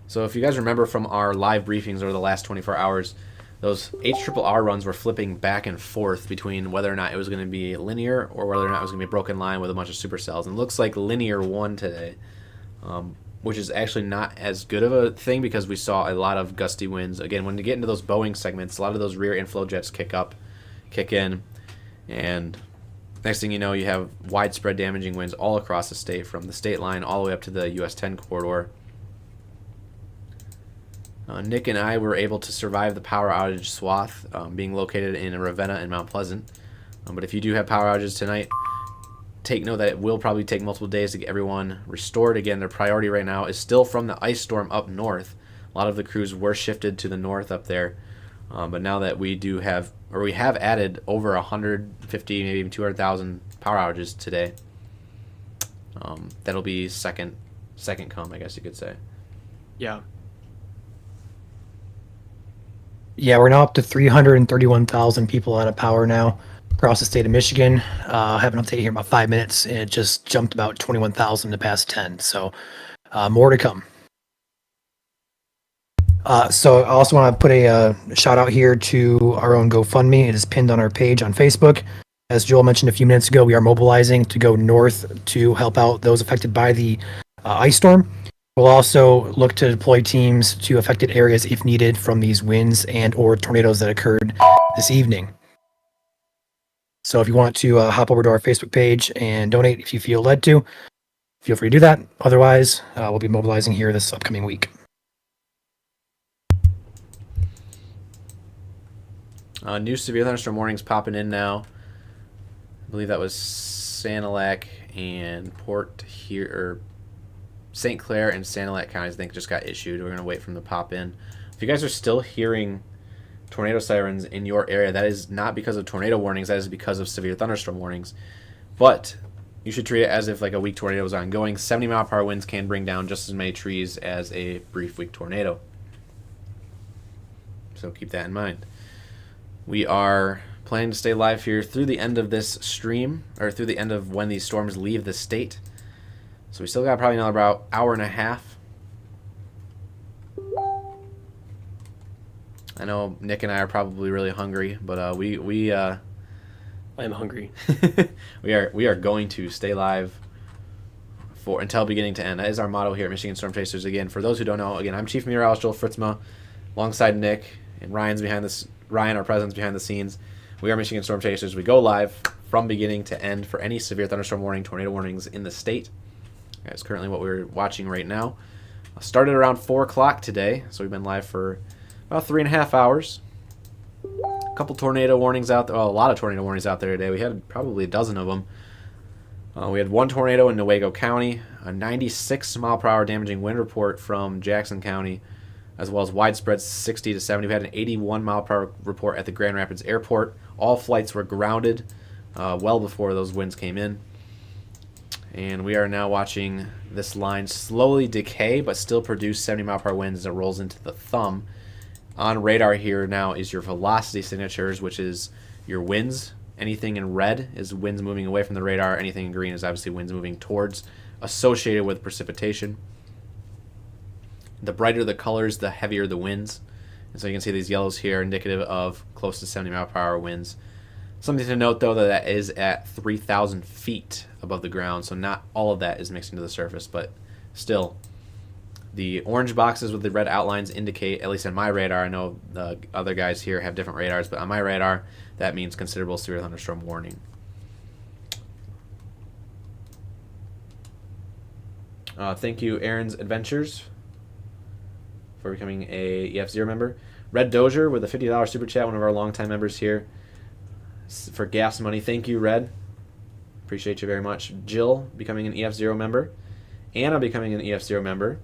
so if you guys remember from our live briefings over the last 24 hours, those HRRR runs were flipping back and forth between whether or not it was going to be linear or whether or not it was going to be a broken line with a bunch of supercells. And it looks like linear won today, which is actually not as good of a thing because we saw a lot of gusty winds. Again, when you get into those Boeing segments, a lot of those rear inflow jets kick in, and next thing you know, you have widespread damaging winds all across the state, from the state line all the way up to the US 10 corridor. Nick and I were able to survive the power outage swath, being located in Ravenna and Mount Pleasant. But if you do have power outages tonight, take note that it will probably take multiple days to get everyone restored. Again, their priority right now is still from the ice storm up north. A lot of the crews were shifted to the north up there. But now that we have added over 150, maybe even 200,000 power outages today, that'll be second come, I guess you could say. Yeah. Yeah, we're now up to 331,000 people out of power now across the state of Michigan. I have an update here in about 5 minutes, and it just jumped about 21,000 to past 10. So more to come. So I also want to put a shout out here to our own GoFundMe. It is pinned on our page on Facebook. As Joel mentioned a few minutes ago, we are mobilizing to go north to help out those affected by the ice storm. We'll also look to deploy teams to affected areas if needed from these winds and or tornadoes that occurred this evening. So if you want to hop over to our Facebook page and donate if you feel led to, feel free to do that. Otherwise, we'll be mobilizing here this upcoming week. New severe thunderstorm warnings popping in now. I believe that was Sanilac and St. Clair and Sanilac counties, I think, just got issued. We're going to wait for them to pop in. If you guys are still hearing tornado sirens in your area, that is not because of tornado warnings. That is because of severe thunderstorm warnings. But you should treat it as if like a weak tornado is ongoing. 70-mile-per-hour winds can bring down just as many trees as a brief weak tornado. So keep that in mind. We are planning to stay live here through the end of this stream, or through the end of when these storms leave the state. So we still got probably another about hour and a half. I know Nick and I are probably really hungry, but I am hungry. we are going to stay live until beginning to end. That is our motto here at Michigan Storm Chasers. Again, for those who don't know, again, I'm Chief Meteorologist Joel Fritzma, alongside Nick, and Ryan, our president's behind the scenes. We are Michigan Storm Chasers. We go live from beginning to end for any severe thunderstorm warning, tornado warnings in the state. That's currently what we're watching right now. Started around 4 o'clock today, so we've been live for about 3.5 hours. A couple tornado warnings out there. Well, a lot of tornado warnings out there today. We had probably a dozen of them. We had one tornado in Newaygo County, a 96-mile-per-hour damaging wind report from Jackson County, as well as widespread 60 to 70. We had an 81-mile-per-hour report at the Grand Rapids Airport. All flights were grounded well before those winds came in. And we are now watching this line slowly decay, but still produce 70-mile-per-hour winds as it rolls into the thumb. On radar here now is your velocity signatures, which is your winds. Anything in red is winds moving away from the radar. Anything in green is obviously winds moving towards, associated with precipitation. The brighter the colors, the heavier the winds. And so you can see these yellows here indicative of close to 70 mile per hour winds. Something to note, though, that is at 3,000 feet above the ground, so not all of that is mixing to the surface, but still. The orange boxes with the red outlines indicate, at least on my radar, I know the other guys here have different radars, but on my radar, that means considerable severe thunderstorm warning. Thank you, Aaron's Adventures, for becoming a EF0 member. Red Dozier with a $50 super chat, one of our longtime members here, for gas money. Thank you, Red. Appreciate you very much. Jill becoming an EF0 member. Anna becoming an EF0 member.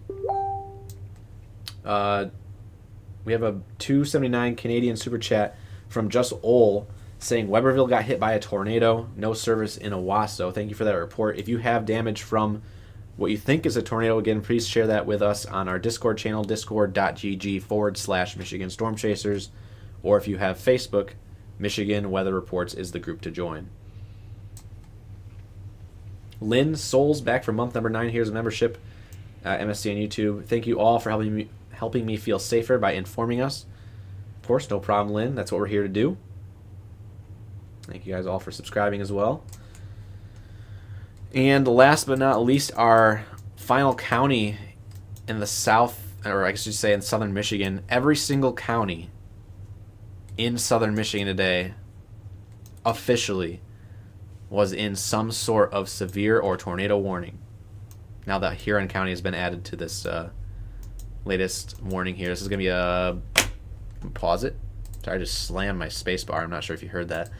We have a $2.79 Canadian super chat from Just Ol saying Weberville got hit by a tornado. No service in Owasso. Thank you for that report. If you have damage from what you think is a tornado, again, please share that with us on our Discord channel, discord.gg/Michigan Storm Chasers. Or if you have Facebook, Michigan Weather Reports is the group to join. Lynn Souls back for month number 9. Here's a membership at MSC on YouTube. Thank you all for helping me feel safer by informing us. Of course, no problem, Lynn. That's what we're here to do. Thank you guys all for subscribing as well. And last but not least, our final county in the south, or I should say in southern Michigan. Every single county in southern Michigan today officially was in some sort of severe or tornado warning. Now that Huron County has been added to this latest warning here. This is going to be a... Pause it. Sorry, I just slammed my space bar. I'm not sure if you heard that.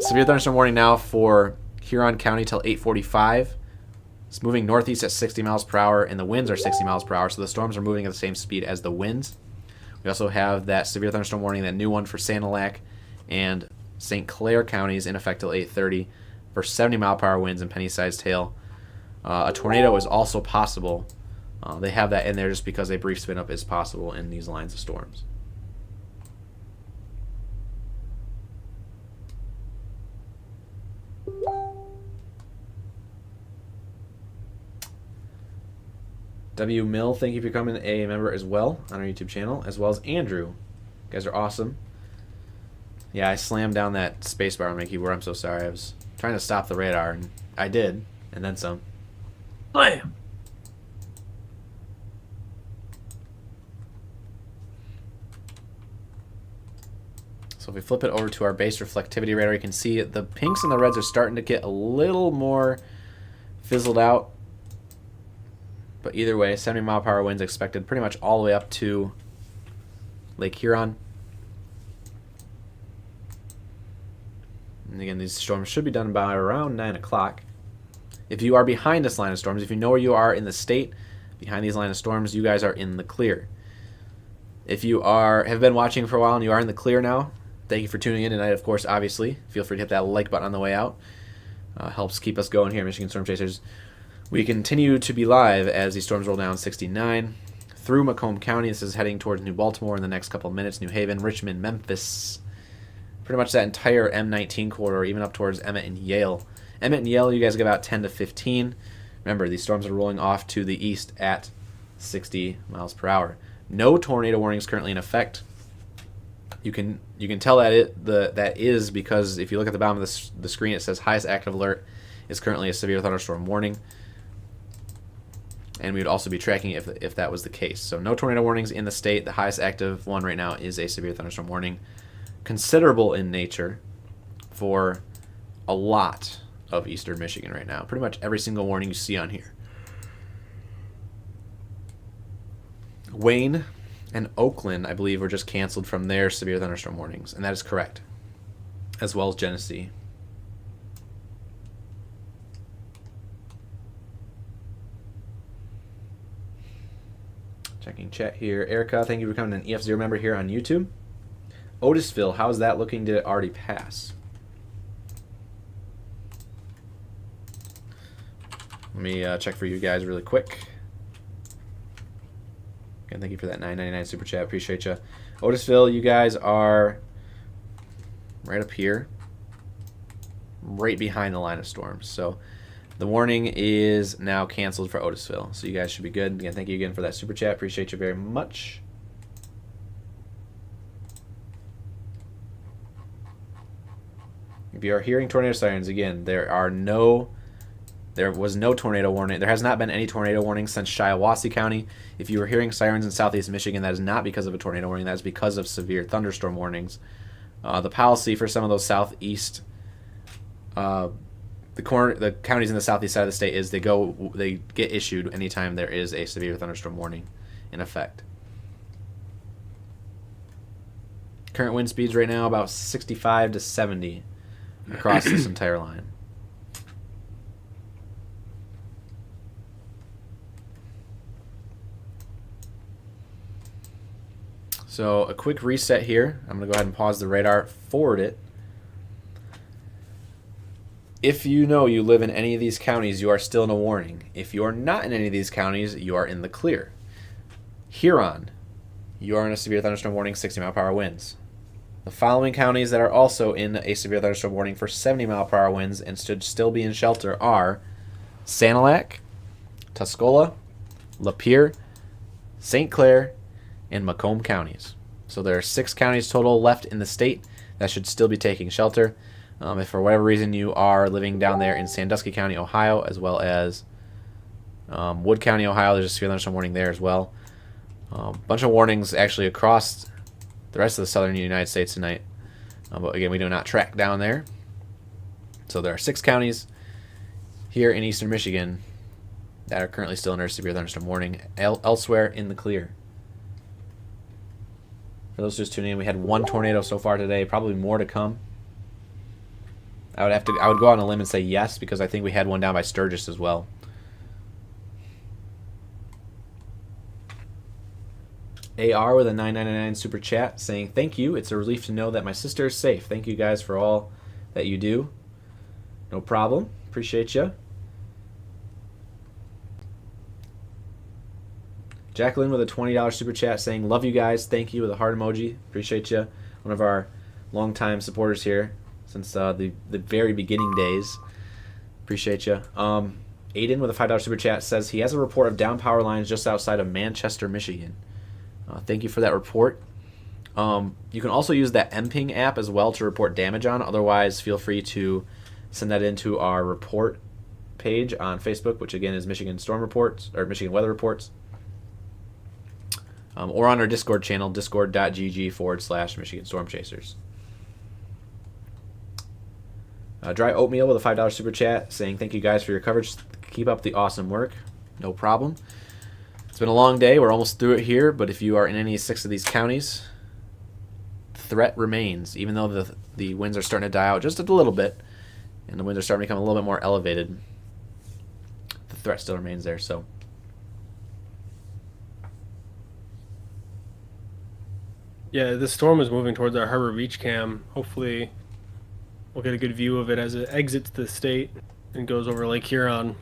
Severe thunderstorm warning now for Huron County till 8:45. It's moving northeast at 60 miles per hour, and the winds are 60 miles per hour, so the storms are moving at the same speed as the winds. We also have that severe thunderstorm warning, that new one for Sanilac and St. Clair counties in effect till 8:30 for 70 mile per hour winds and penny-sized hail. A tornado is also possible. They have that in there just because a brief spin up is possible in these lines of storms. W. Mill, thank you for becoming a member as well on our YouTube channel, as well as Andrew. You guys are awesome. Yeah, I slammed down that spacebar on my keyboard. I'm so sorry. I was trying to stop the radar, and I did, and then some. Blam! So if we flip it over to our base reflectivity radar, you can see the pinks and the reds are starting to get a little more fizzled out. But either way, 70 mile per hour winds expected pretty much all the way up to Lake Huron. And again, these storms should be done by around 9 o'clock. If you are behind this line of storms, if you know where you are in the state, behind these line of storms, you guys are in the clear. If you have been watching for a while and you are in the clear now, thank you for tuning in tonight, of course, obviously. Feel free to hit that like button on the way out. Helps keep us going here at Michigan Storm Chasers. We continue to be live as these storms roll down 69 through Macomb County. This is heading towards New Baltimore in the next couple of minutes. New Haven, Richmond, Memphis. Pretty much that entire M19 corridor, even up towards Emmett and Yale. Emmett and Yale, you guys get about 10 to 15. Remember, these storms are rolling off to the east at 60 miles per hour. No tornado warnings currently in effect. You can tell that that is because if you look at the bottom of the screen, it says highest active alert is currently a severe thunderstorm warning. And we would also be tracking it if that was the case. So no tornado warnings in the state. The highest active one right now is a severe thunderstorm warning. Considerable in nature for a lot of eastern Michigan right now. Pretty much every single warning you see on here. Wayne and Oakland, I believe, were just canceled from their severe thunderstorm warnings. And that is correct. As well as Genesee. Checking chat here. Erica, thank you for becoming an EF0 member here on YouTube. Otisville, how's that looking? Did it already pass? Let me check for you guys really quick. Again, thank you for that $9.99 super chat. Appreciate you. Otisville, you guys are right up here, right behind the line of storms. So the warning is now canceled for Otisville. So you guys should be good. Again, thank you again for that super chat. Appreciate you very much. If you are hearing tornado sirens, again, there was no tornado warning. There has not been any tornado warning since Shiawassee County. If you were hearing sirens in southeast Michigan, that is not because of a tornado warning. That is because of severe thunderstorm warnings. The policy for some of those southeast, the counties in the southeast side of the state is they get issued anytime there is a severe thunderstorm warning in effect. Current wind speeds right now about 65 to 70 across this entire line. So a quick reset here. I'm going to go ahead and pause the radar, forward it. If you know you live in any of these counties, you are still in a warning. If you are not in any of these counties, you are in the clear. Huron, you are in a severe thunderstorm warning, 60-mile-per-hour winds. The following counties that are also in a severe thunderstorm warning for 70-mile-per-hour winds and should still be in shelter are Sanilac, Tuscola, Lapeer, St. Clair, and Macomb counties. So there are 6 counties total left in the state that should still be taking shelter. If for whatever reason you are living down there in Sandusky County, Ohio, as well as Wood County, Ohio, there's a severe thunderstorm warning there as well. Bunch of warnings actually across the rest of the southern United States tonight. But again, we do not track down there. So there are 6 counties here in eastern Michigan that are currently still under severe thunderstorm warning. Elsewhere in the clear. For those just tuning in, we had 1 tornado so far today, probably more to come. I would go out on a limb and say yes, because I think we had one down by Sturgis as well. AR with a $9.99 super chat saying, thank you. It's a relief to know that my sister is safe. Thank you guys for all that you do. No problem. Appreciate you. Jacqueline with a $20 super chat saying, love you guys. Thank you with a heart emoji. Appreciate you. One of our longtime supporters here since the very beginning days. Appreciate you. Aiden with a $5 super chat says he has a report of down power lines just outside of Manchester, Michigan. Thank you for that report. You can also use that MPing app as well to report damage on. Otherwise, feel free to send that into our report page on Facebook, which again is Michigan Storm Reports or Michigan Weather Reports. Or on our Discord channel, discord.gg/Michigan Storm Chasers. Dry Oatmeal with a $5 super chat saying thank you guys for your coverage. Keep up the awesome work. No problem. It's been a long day. We're almost through it here, but if you are in any 6 of these counties, the threat remains. Even though the winds are starting to die out just a little bit, and the winds are starting to become a little bit more elevated, the threat still remains there. So, yeah, the storm is moving towards our Harbor Beach cam. Hopefully, we'll get a good view of it as it exits the state and goes over Lake Huron.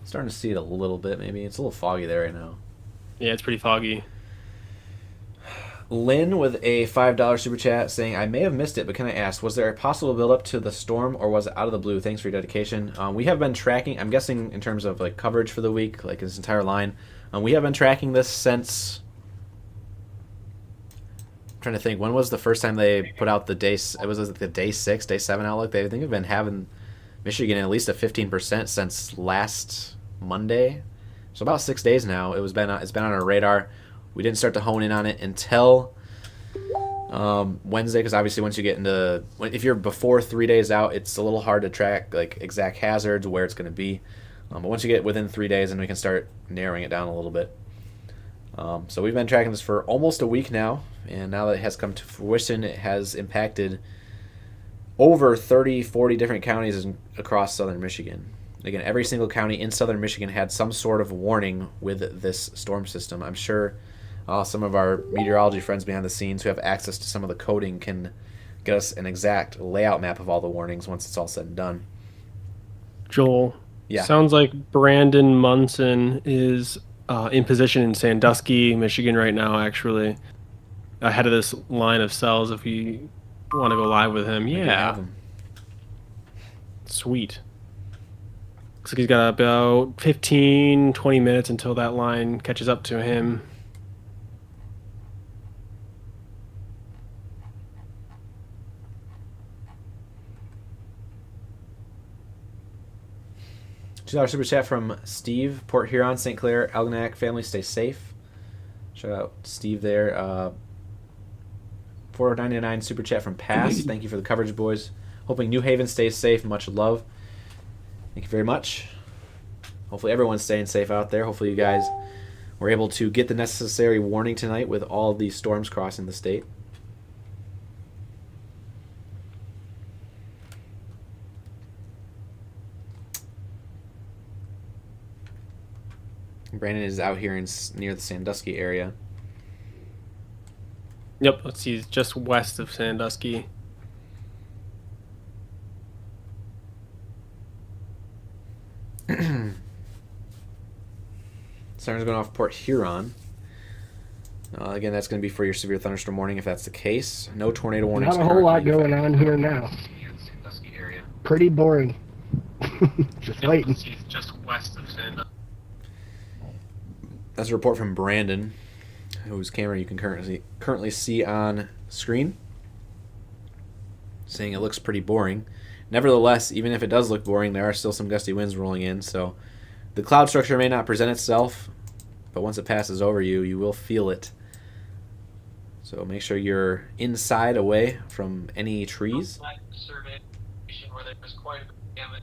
Starting to see it a little bit, maybe. It's a little foggy there right now. Yeah, it's pretty foggy. Lynn with a $5 super chat saying, I may have missed it, but can I ask, was there a possible build-up to the storm, or was it out of the blue? Thanks for your dedication. We have been tracking, I'm guessing in terms of like coverage for the week, like this entire line. We have been tracking this since... I'm trying to think, when was the first time they put out the day... It was like the day 6, day 7 outlook. They think have been having Michigan at least a 15% since last Monday. So about 6 days now. It's been on our radar. We didn't start to hone in on it until Wednesday, because obviously once you get into... If you're before 3 days out, it's a little hard to track like exact hazards, where it's going to be. But once you get within 3 days, then we can start narrowing it down a little bit. So we've been tracking this for almost a week now, and now that it has come to fruition, it has impacted over 30, 40 different counties across southern Michigan. Again, every single county in southern Michigan had some sort of warning with this storm system. I'm sure some of our meteorology friends behind the scenes who have access to some of the coding can get us an exact layout map of all the warnings once it's all said and done. Joel, yeah. Sounds like Brandon Munson is in position in Sandusky, Michigan right now, actually. ahead of this line of cells if we want to go live with him. We can Yeah. have him. Sweet. Looks like he's got about 15, 20 minutes until that line catches up to him. $2 super chat from Steve, Port Huron, St. Clair, Algonac family, stay safe. Shout out Steve there. $4.99 super chat from Pass. Thank you for the coverage, boys. Hoping New Haven stays safe. Much love. Thank you very much. Hopefully everyone's staying safe out there. Hopefully you guys were able to get the necessary warning tonight with all these storms crossing the state. Brandon is out here near the Sandusky area. Yep, let's see, he's just west of Sandusky. Sirens going off Port Huron. Again, that's going to be for your severe thunderstorm warning if that's the case. No tornado warnings. Not a whole lot going on here now. Pretty boring. Just waiting. Just west of Sandusky. That's a report from Brandon, whose camera you can currently see on screen, saying it looks pretty boring. Nevertheless, even if it does look boring, there are still some gusty winds rolling in, so the cloud structure may not present itself, but once it passes over you, you will feel it. So make sure you're inside, away from any trees. Survey where there was quite a bit of damage.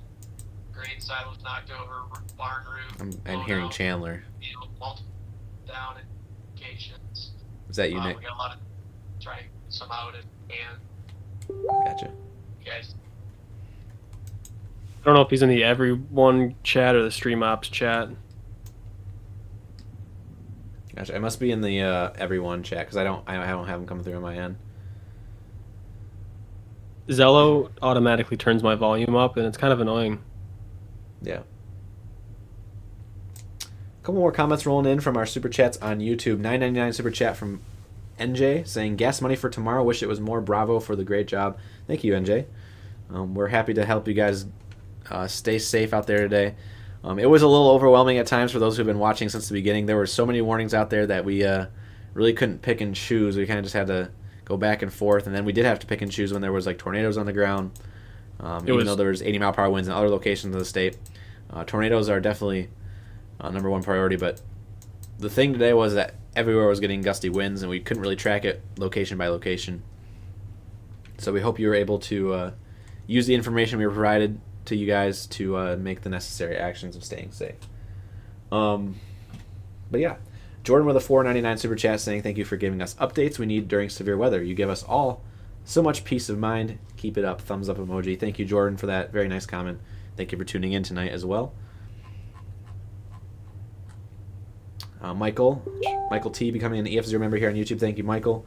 Grain silos knocked over, barn roof. I'm hearing Chandler. Multiple down indications. Is that you, Nick? We got a lot of trying some out and Gotcha. you guys. I don't know if he's in the everyone chat or the stream ops chat. Gotcha. I must be in the everyone chat because I don't have them come through on my end. Zello automatically turns my volume up, and it's kind of annoying. Yeah. A couple more comments rolling in from our super chats on YouTube. $9.99 super chat from NJ saying gas money for tomorrow. Wish it was more. Bravo for the great job. Thank you, NJ. We're happy to help you guys stay safe out there today. It was a little overwhelming at times for those who've been watching since the beginning. There were so many warnings out there that we really couldn't pick and choose. We kind of just had to go back and forth, and then we did have to pick and choose when there was like tornadoes on the ground. Even though there was 80-mile-per-hour winds in other locations of the state, tornadoes are definitely number one priority. But the thing today was that everywhere was getting gusty winds, and we couldn't really track it location by location. So we hope you were able to use the information we provided to you guys to make the necessary actions of staying safe. But yeah, Jordan with a $4.99 super chat saying thank you for giving us updates we need during severe weather. You give us all so much peace of mind. Keep it up. Thumbs up emoji. Thank you, Jordan, for that very nice comment. Thank you for tuning in tonight as well. Michael T becoming an EF0 member here on YouTube. Thank you, Michael.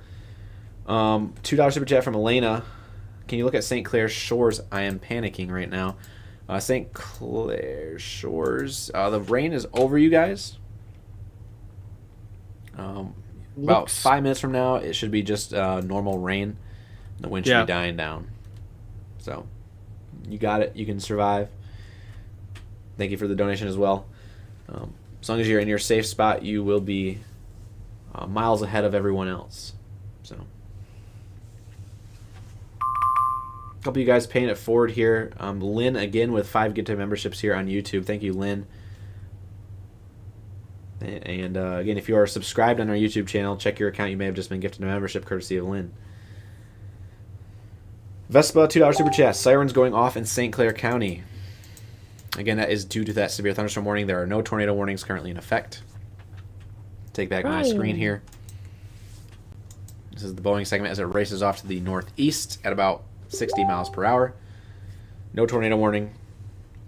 $2 super chat from Elena. Can you look at St. Clair Shores? I am panicking right now. St. Clair Shores. The rain is over, you guys. About 5 minutes from now, it should be just normal rain. The wind should be dying down. So, you got it. You can survive. Thank you for the donation as well. As long as you're in your safe spot, you will be miles ahead of everyone else. So, a couple of you guys paying it forward here. Lynn again with 5 Get to memberships here on YouTube. Thank you, Lynn. And again, if you are subscribed on our YouTube channel, check your account. You may have just been gifted a membership courtesy of Lynn. Vespa, $2 super chat. Sirens going off in St. Clair County. Again, that is due to that severe thunderstorm warning. There are no tornado warnings currently in effect. Take back my screen here. This is the Boeing segment as it races off to the northeast at about 60 miles per hour. No tornado warning.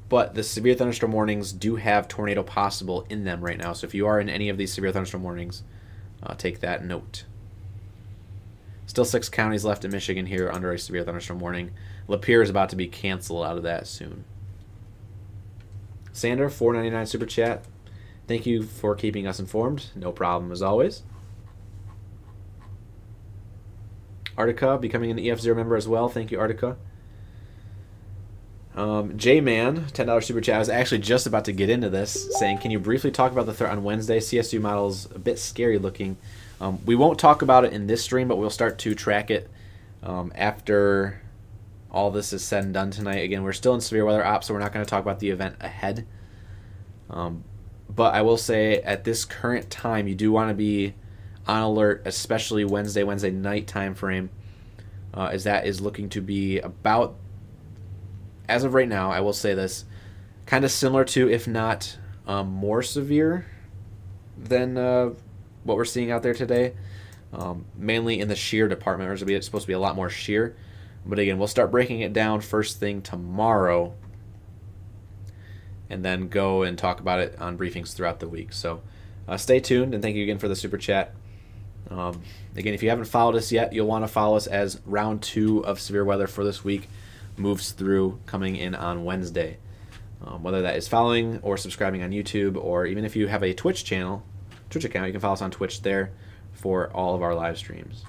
But the severe thunderstorm warnings do have tornado possible in them right now. So if you are in any of these severe thunderstorm warnings, take that note. Still 6 counties left in Michigan here under a severe thunderstorm warning. Lapeer is about to be canceled out of that soon. Sander, $4.99 super chat. Thank you for keeping us informed. No problem as always. Artica becoming an EF0 member as well. Thank you, Artica. J-Man, $10 super chat. I was actually just about to get into this, saying, can you briefly talk about the threat on Wednesday? CSU model's a bit scary looking. We won't talk about it in this stream, but we'll start to track it after all this is said and done tonight. Again, we're still in severe weather ops, so we're not going to talk about the event ahead. But I will say at this current time, you do want to be on alert, especially Wednesday night time frame, as that is looking to be about, as of right now, I will say this, kind of similar to, if not more severe than what we're seeing out there today. Mainly in the shear department, where it's supposed to be a lot more shear. But again, we'll start breaking it down first thing tomorrow, and then go and talk about it on briefings throughout the week. So stay tuned, and thank you again for the super chat. Again, if you haven't followed us yet, you'll want to follow us as round 2 of severe weather for this week moves through, coming in on Wednesday. Whether that is following or subscribing on YouTube, or even if you have a Twitch account, you can follow us on Twitch there for all of our live streams.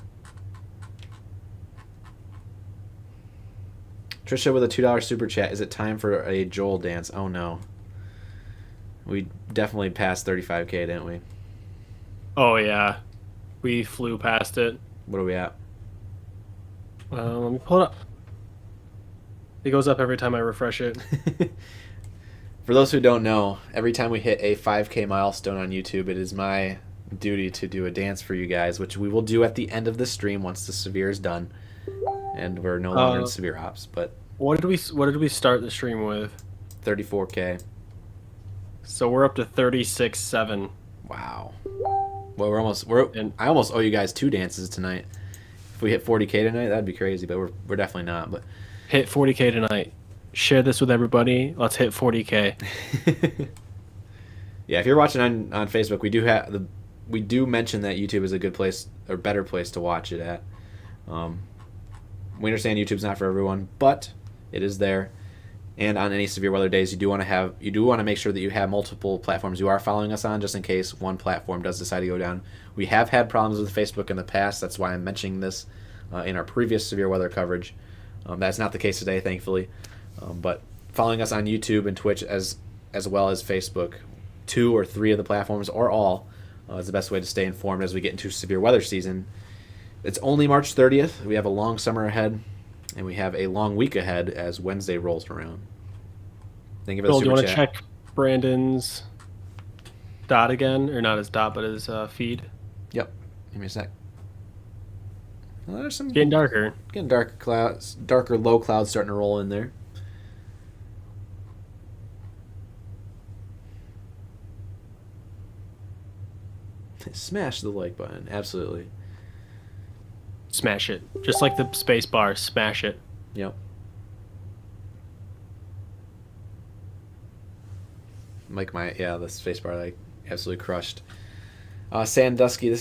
Trisha with a $2 super chat. Is it time for a Joel dance? Oh no. We definitely passed 35K, didn't we? Oh yeah, we flew past it. What are we at? Let me pull it up. It goes up every time I refresh it. For those who don't know, every time we hit a 5K milestone on YouTube, it is my duty to do a dance for you guys, which we will do at the end of the stream once the severe is done, and we're no longer in severe ops. But what did we start the stream with? 34K. So we're up to 36.7. Wow. Well, I almost owe you guys 2 dances tonight. If we hit 40K tonight, that'd be crazy, but we're definitely not. But hit 40K tonight. Share this with everybody. Let's hit 40K. Yeah, if you're watching on Facebook, we do mention that YouTube is a good place or better place to watch it at. We understand YouTube's not for everyone, but it is there. And on any severe weather days, you do want to make sure that you have multiple platforms you are following us on, just in case one platform does decide to go down. We have had problems with Facebook in the past. That's why I'm mentioning this in our previous severe weather coverage. That's not the case today, thankfully. But following us on YouTube and Twitch as well as Facebook, 2 or 3 of the platforms, or all, is the best way to stay informed as we get into severe weather season. It's only March 30th. We have a long summer ahead, and we have a long week ahead as Wednesday rolls around. Thank you for the Bill, super do you want to chat. check Brandon's dot again? Or not his dot, but his feed? Yep. Give me a sec. Well, there's some Getting darker. Getting darker clouds, darker low clouds starting to roll in there. Smash the like button, absolutely. Smash it. Just like the space bar, smash it. Yep. Like the space bar like absolutely crushed. Sandusky,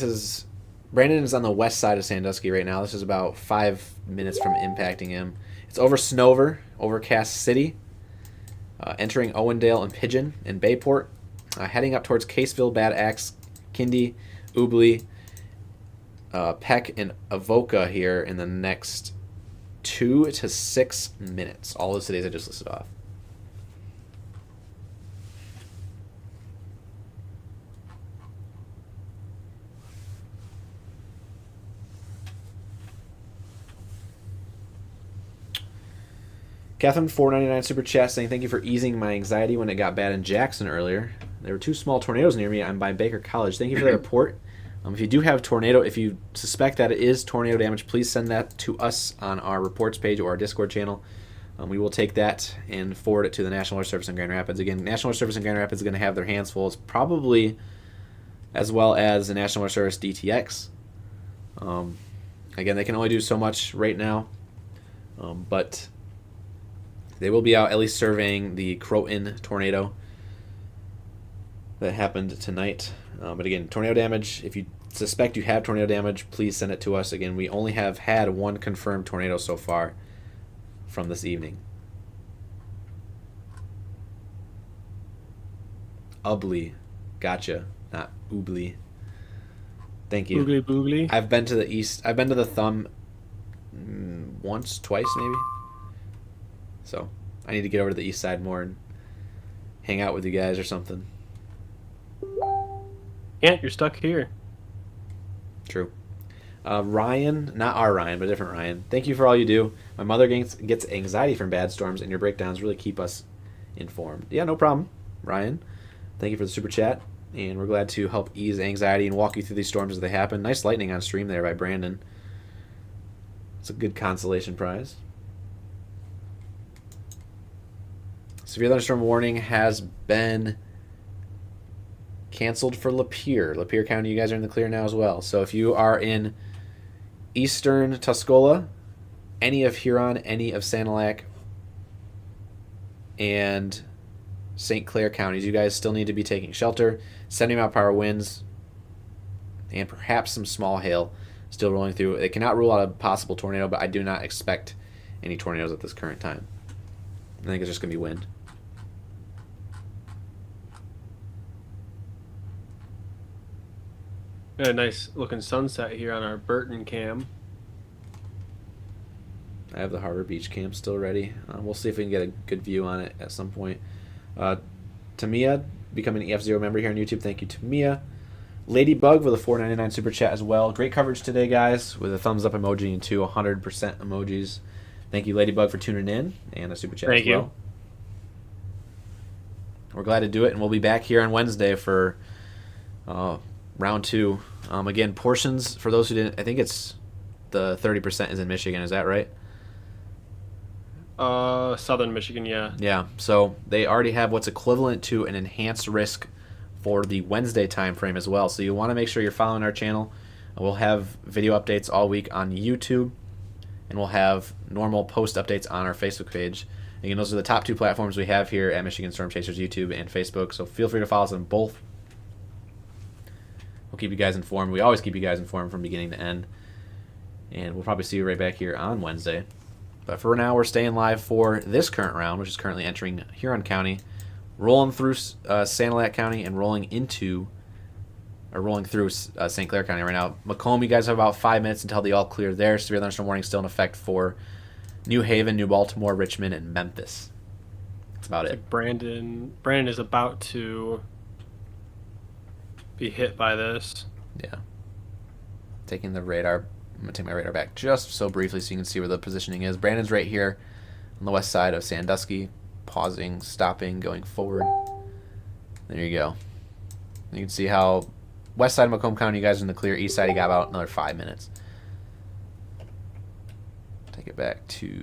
Brandon is on the west side of Sandusky right now. This is about 5 minutes from impacting him. It's over Snover, Overcast City, entering Owendale and Pigeon and Bayport, heading up towards Caseville, Bad Axe, Kindy, Ubly, Peck, and Avoca here in the next 2 to 6 minutes. All those cities I just listed off. Catherine, $4.99 super chat saying, thank you for easing my anxiety when it got bad in Jackson earlier. There were 2 small tornadoes near me. I'm by Baker College. Thank you for the report. If you do have tornado, if you suspect that it is tornado damage, please send that to us on our reports page or our Discord channel. We will take that and forward it to the National Weather Service in Grand Rapids. Again, National Weather Service in Grand Rapids is going to have their hands full. It's probably as well as the National Weather Service DTX. Again, they can only do so much right now, but they will be out at least surveying the Croton tornado that happened tonight. But again, tornado damage, if you suspect you have tornado damage, please send it to us. Again, we only have had 1 confirmed tornado so far from this evening. Ubly. Gotcha. Not Ubly. Thank you. Boogly boogly. I've been to the east. I've been to the thumb once, twice maybe. So I need to get over to the east side more and hang out with you guys or something. Yeah, you're stuck here. True. Ryan, not our Ryan, but a different Ryan. Thank you for all you do. My mother gets anxiety from bad storms, and your breakdowns really keep us informed. Yeah, no problem, Ryan. Thank you for the super chat, and we're glad to help ease anxiety and walk you through these storms as they happen. Nice lightning on stream there by Brandon. It's a good consolation prize. Severe thunderstorm warning has been canceled for Lapeer. Lapeer County, you guys are in the clear now as well. So if you are in eastern Tuscola, any of Huron, any of Sanilac, and St. Clair counties, you guys still need to be taking shelter. 70-mile-per-hour winds and perhaps some small hail still rolling through. They cannot rule out a possible tornado, but I do not expect any tornadoes at this current time. I think it's just going to be wind. A nice looking sunset here on our Burton cam. I have the Harbor Beach cam still ready. We'll see if we can get a good view on it at some point. Tamia, becoming an EF0 member here on YouTube. Thank you, Tamia. Ladybug with a $4.99 super chat as well. Great coverage today, guys, with a thumbs up emoji and 100% emojis. Thank you, Ladybug, for tuning in and a super chat as well. We're glad to do it, and we'll be back here on Wednesday for round 2. Again, portions, for those who didn't, I think it's the 30% is in Michigan. Is that right? Southern Michigan, yeah. Yeah, so they already have what's equivalent to an enhanced risk for the Wednesday time frame as well. So you want to make sure you're following our channel. We'll have video updates all week on YouTube, and we'll have normal post updates on our Facebook page. Again, those are the top 2 platforms we have here at Michigan Storm Chasers, YouTube and Facebook, so feel free to follow us on both. We'll keep you guys informed. We always keep you guys informed from beginning to end. And we'll probably see you right back here on Wednesday. But for now, we're staying live for this current round, which is currently entering Huron County, rolling through Sanilac County, and rolling through St. Clair County right now. Macomb, you guys have about 5 minutes until the all clear there. Severe thunderstorm warning still in effect for New Haven, New Baltimore, Richmond, and Memphis. That's about it. Brandon is about to be hit by this. Yeah. Taking the radar. I'm going to take my radar back just so briefly so you can see where the positioning is. Brandon's right here on the west side of Sandusky. Pausing, stopping, going forward. There you go. You can see how west side of Macomb County, you guys are in the clear. East side, you got about another 5 minutes. Take it back to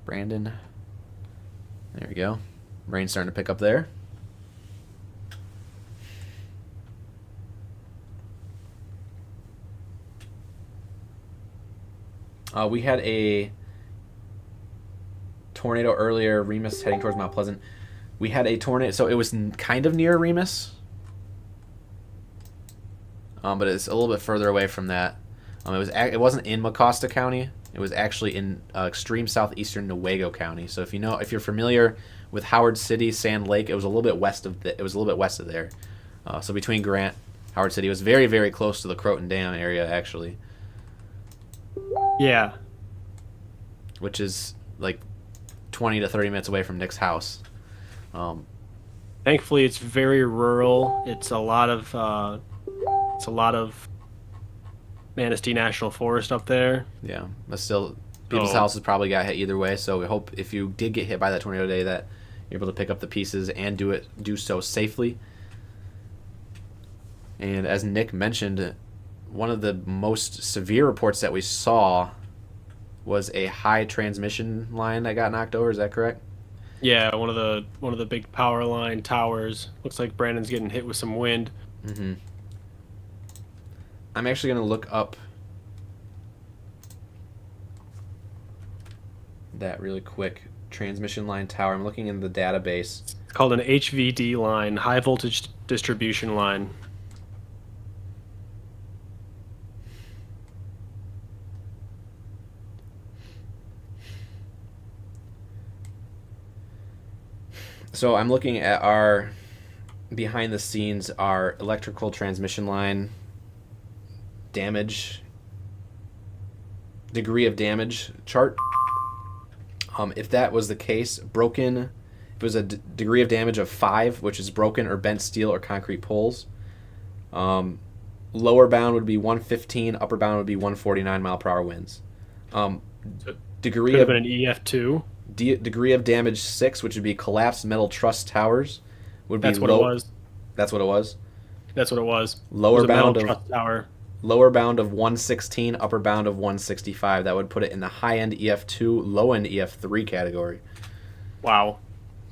Brandon. There we go. Rain's starting to pick up there. We had a tornado earlier, Remus heading towards Mount Pleasant. We had a tornado, so it was kind of near Remus, but it's a little bit further away from that. It wasn't in Mecosta County. It was actually in extreme southeastern Newaygo County. So if you're familiar with Howard City, Sand Lake, it was a little bit west of there. So between Grant, Howard City, it was very, very close to the Croton Dam area actually. Yeah. Which is like 20 to 30 minutes away from Nick's house. Thankfully, it's very rural. It's a lot of Manistee National Forest up there. Yeah, but still, people's houses probably got hit either way. So we hope if you did get hit by that tornado today that you're able to pick up the pieces and do so safely. And as Nick mentioned, one of the most severe reports that we saw was a high transmission line that got knocked over. Is that correct? Yeah, one of the big power line towers. Looks like Brandon's getting hit with some wind. Mm-hmm. I'm actually going to look up that really quick. Transmission line tower. I'm looking in the database. It's called an HVD line, high voltage distribution line. So I'm looking at our behind the scenes, our electrical transmission line damage degree of damage chart. If that was the case, broken, if it was a degree of damage of 5, which is broken or bent steel or concrete poles, lower bound would be 115, upper bound would be 149 mile per hour winds. Degree Could have of been an EF2. degree of damage 6, which would be collapsed metal truss towers, would be That's what low. it was. That's what it was. That's what it was. Lower It was a metal bound of truss tower. lower bound of 116, upper bound of 165. That would put it in the high end EF2, low end EF3 category. Wow.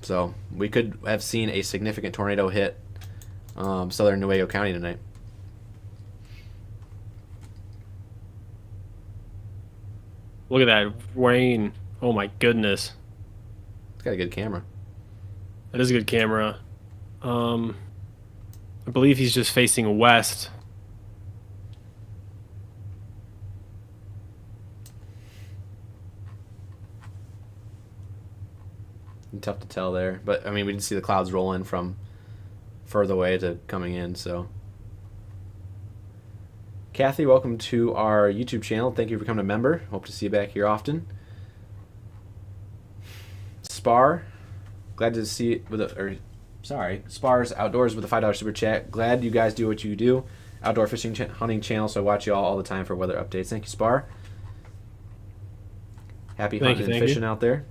So we could have seen a significant tornado hit southern Nuevo County tonight. Look at that rain. Oh my goodness. It's got a good camera. That is a good camera. I believe he's just facing west. Tough to tell there, but I mean we did see the clouds roll in from further away to coming in. So Kathy, welcome to our YouTube channel. Thank you for becoming a member. Hope to see you back here often. Spar, glad to see it with Spars Outdoors with a $5 super chat. Glad you guys do what you do. Outdoor fishing hunting channel, so I watch you all the time for weather updates. Thank you, Spar. Happy hunting and fishing out there.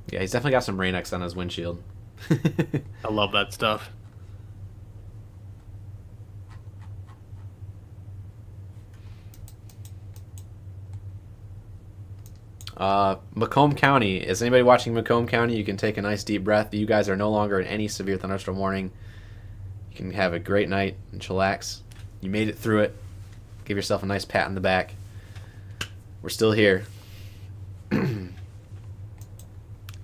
Yeah, he's definitely got some Rain-X on his windshield. I love that stuff. Macomb County. Is anybody watching Macomb County? You can take a nice deep breath. You guys are no longer in any severe thunderstorm warning. You can have a great night and chillax. You made it through it. Give yourself a nice pat on the back. We're still here.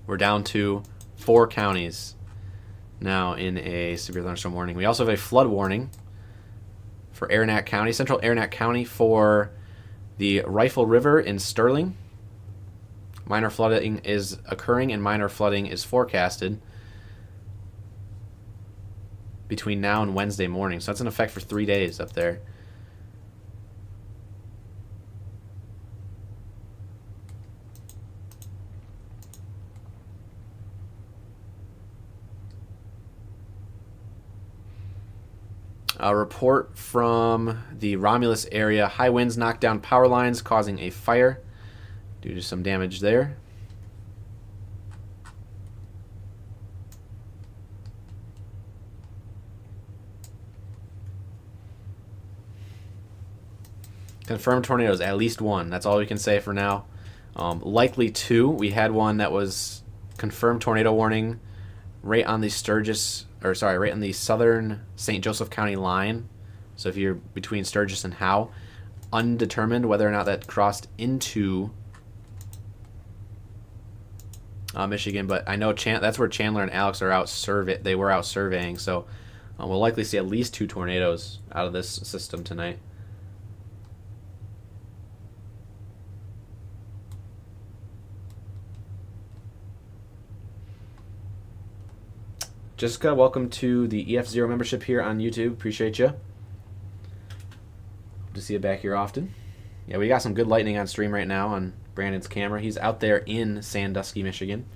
We're down to 4 counties now in a severe thunderstorm warning. We also have a flood warning for Aranac County, central Aranac County, for the Rifle River in Sterling. Minor flooding is occurring and minor flooding is forecasted between now and Wednesday morning. So that's in effect for 3 days up there. A report from the Romulus area. High winds knocked down power lines, causing a fire due to some damage there. Confirmed tornadoes, at least 1. That's all we can say for now. Likely 2. We had one that was confirmed tornado warning right on the right on the southern St. Joseph County line. So if you're between Sturgis and Howe, undetermined whether or not that crossed into Michigan, but I know that's where Chandler and Alex are out They were out surveying, so we'll likely see at least 2 tornadoes out of this system tonight. Jessica, welcome to the EF0 membership here on YouTube. Appreciate you. Hope to see you back here often. Yeah, we got some good lightning on stream right now on Brandon's camera. He's out there in Sandusky, Michigan.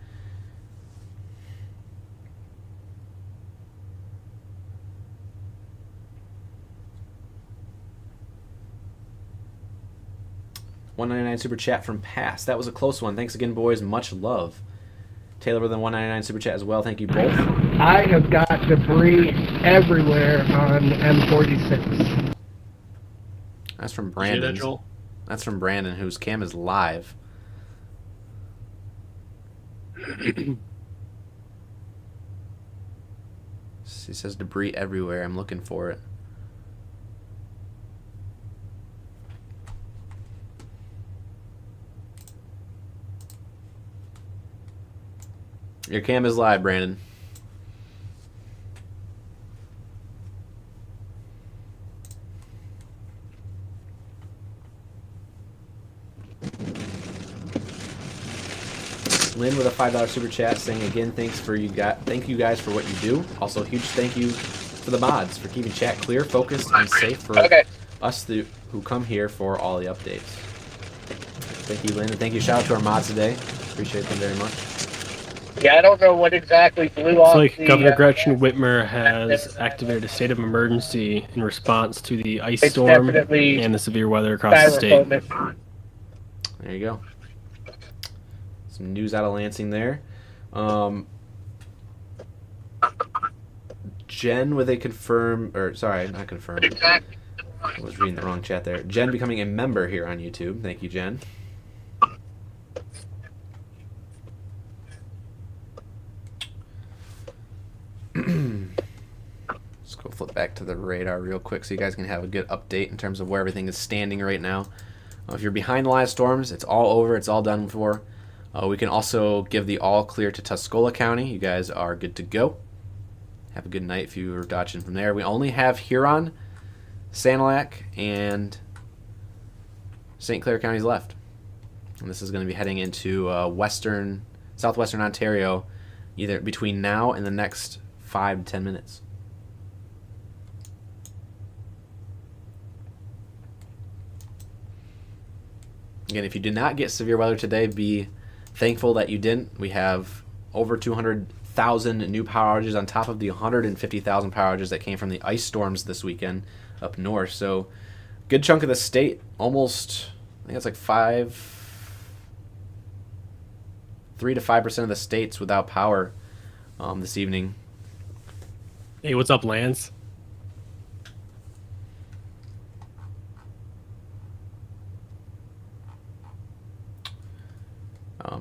$1.99 super chat from Pass. That was a close one. Thanks again, boys. Much love. Taylor with a $1.99 super chat as well. Thank you both. I have got debris everywhere on M46. That's from Brandon. That's from Brandon, whose cam is live. He says debris everywhere. I'm looking for it. Your cam is live, Brandon. Lynn with a $5 super chat saying again, thank you guys for what you do. Also, huge thank you for the mods for keeping chat clear, focused, and safe for us who come here for all the updates. Thank you, Lynn, and thank you. Shout out to our mods today. Appreciate them very much. Yeah, I don't know what exactly blew Looks off. like the, Governor Gretchen Whitmer has activated a state of emergency in response to the ice It's storm definitely and the severe weather across the state. There you go. Some news out of Lansing there. Jen with a not confirmed. I was reading the wrong chat there. Jen becoming a member here on YouTube. Thank you, Jen. Let's go flip back to the radar real quick so you guys can have a good update in terms of where everything is standing right now. If you're behind the line of storms, it's all over. It's all done for. We can also give the all clear to Tuscola County. You guys are good to go. Have a good night if you were dodging from there. We only have Huron, Sanilac, and St. Clair counties left. And this is going to be heading into southwestern Ontario either between now and the next 5 to 10 minutes. Again, if you did not get severe weather today, be thankful that you didn't. We have over 200,000 new power outages on top of the 150,000 power outages that came from the ice storms this weekend up north. So good chunk of the state, almost, I think it's like 3 to 5% of the states without power this evening. Hey, what's up, Lance?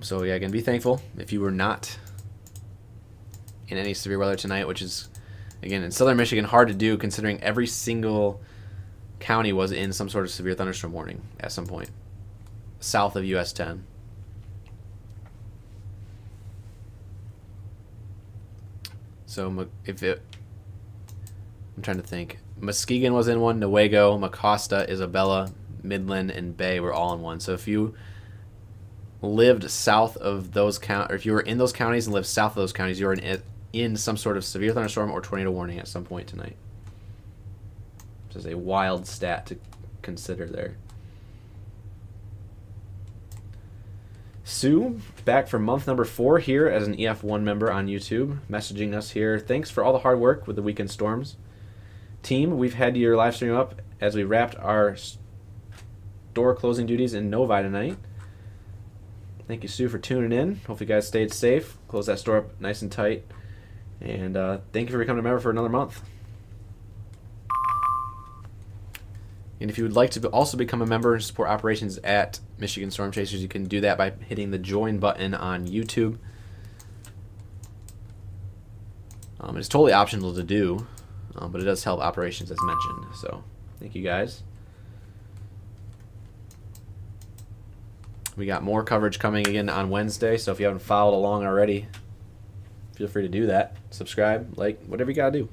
So yeah, again, be thankful if you were not in any severe weather tonight, which is, again, in southern Michigan, hard to do considering every single county was in some sort of severe thunderstorm warning at some point south of US 10. So I'm trying to think. Muskegon was in one, Newaygo, Mecosta, Isabella, Midland, and Bay were all in one. So if you lived south of those or if you were in those counties and lived south of those counties, you were in some sort of severe thunderstorm or tornado warning at some point tonight. Which is a wild stat to consider there. Sue, back for month number 4 here as an EF1 member on YouTube, messaging us here. Thanks for all the hard work with the weekend storms. Team, we've had your live stream up as we wrapped our store closing duties in Novi tonight. Thank you, Sue, for tuning in. Hope you guys stayed safe. Close that store up nice and tight. And thank you for becoming a member for another month. And if you would like to also become a member and support operations at Michigan Storm Chasers, you can do that by hitting the join button on YouTube. It's totally optional to do, but it does help operations as mentioned. So thank you guys. We got more coverage coming again on Wednesday, so if you haven't followed along already, feel free to do that. Subscribe, like, whatever you gotta do.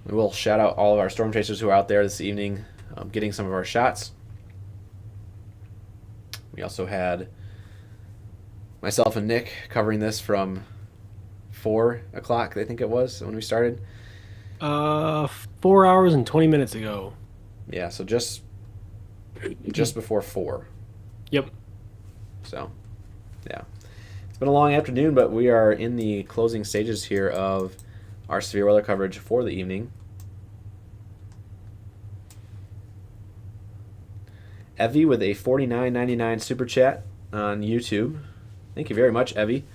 We will shout out all of our storm chasers who are out there this evening getting some of our shots. We also had myself and Nick covering this from 4 o'clock, I think it was, when we started. 4 hours and 20 minutes ago. Yeah, so just before 4. Yep. So, yeah. It's been a long afternoon, but we are in the closing stages here of our severe weather coverage for the evening. Evie with a $49.99 super chat on YouTube. Thank you very much, Evie.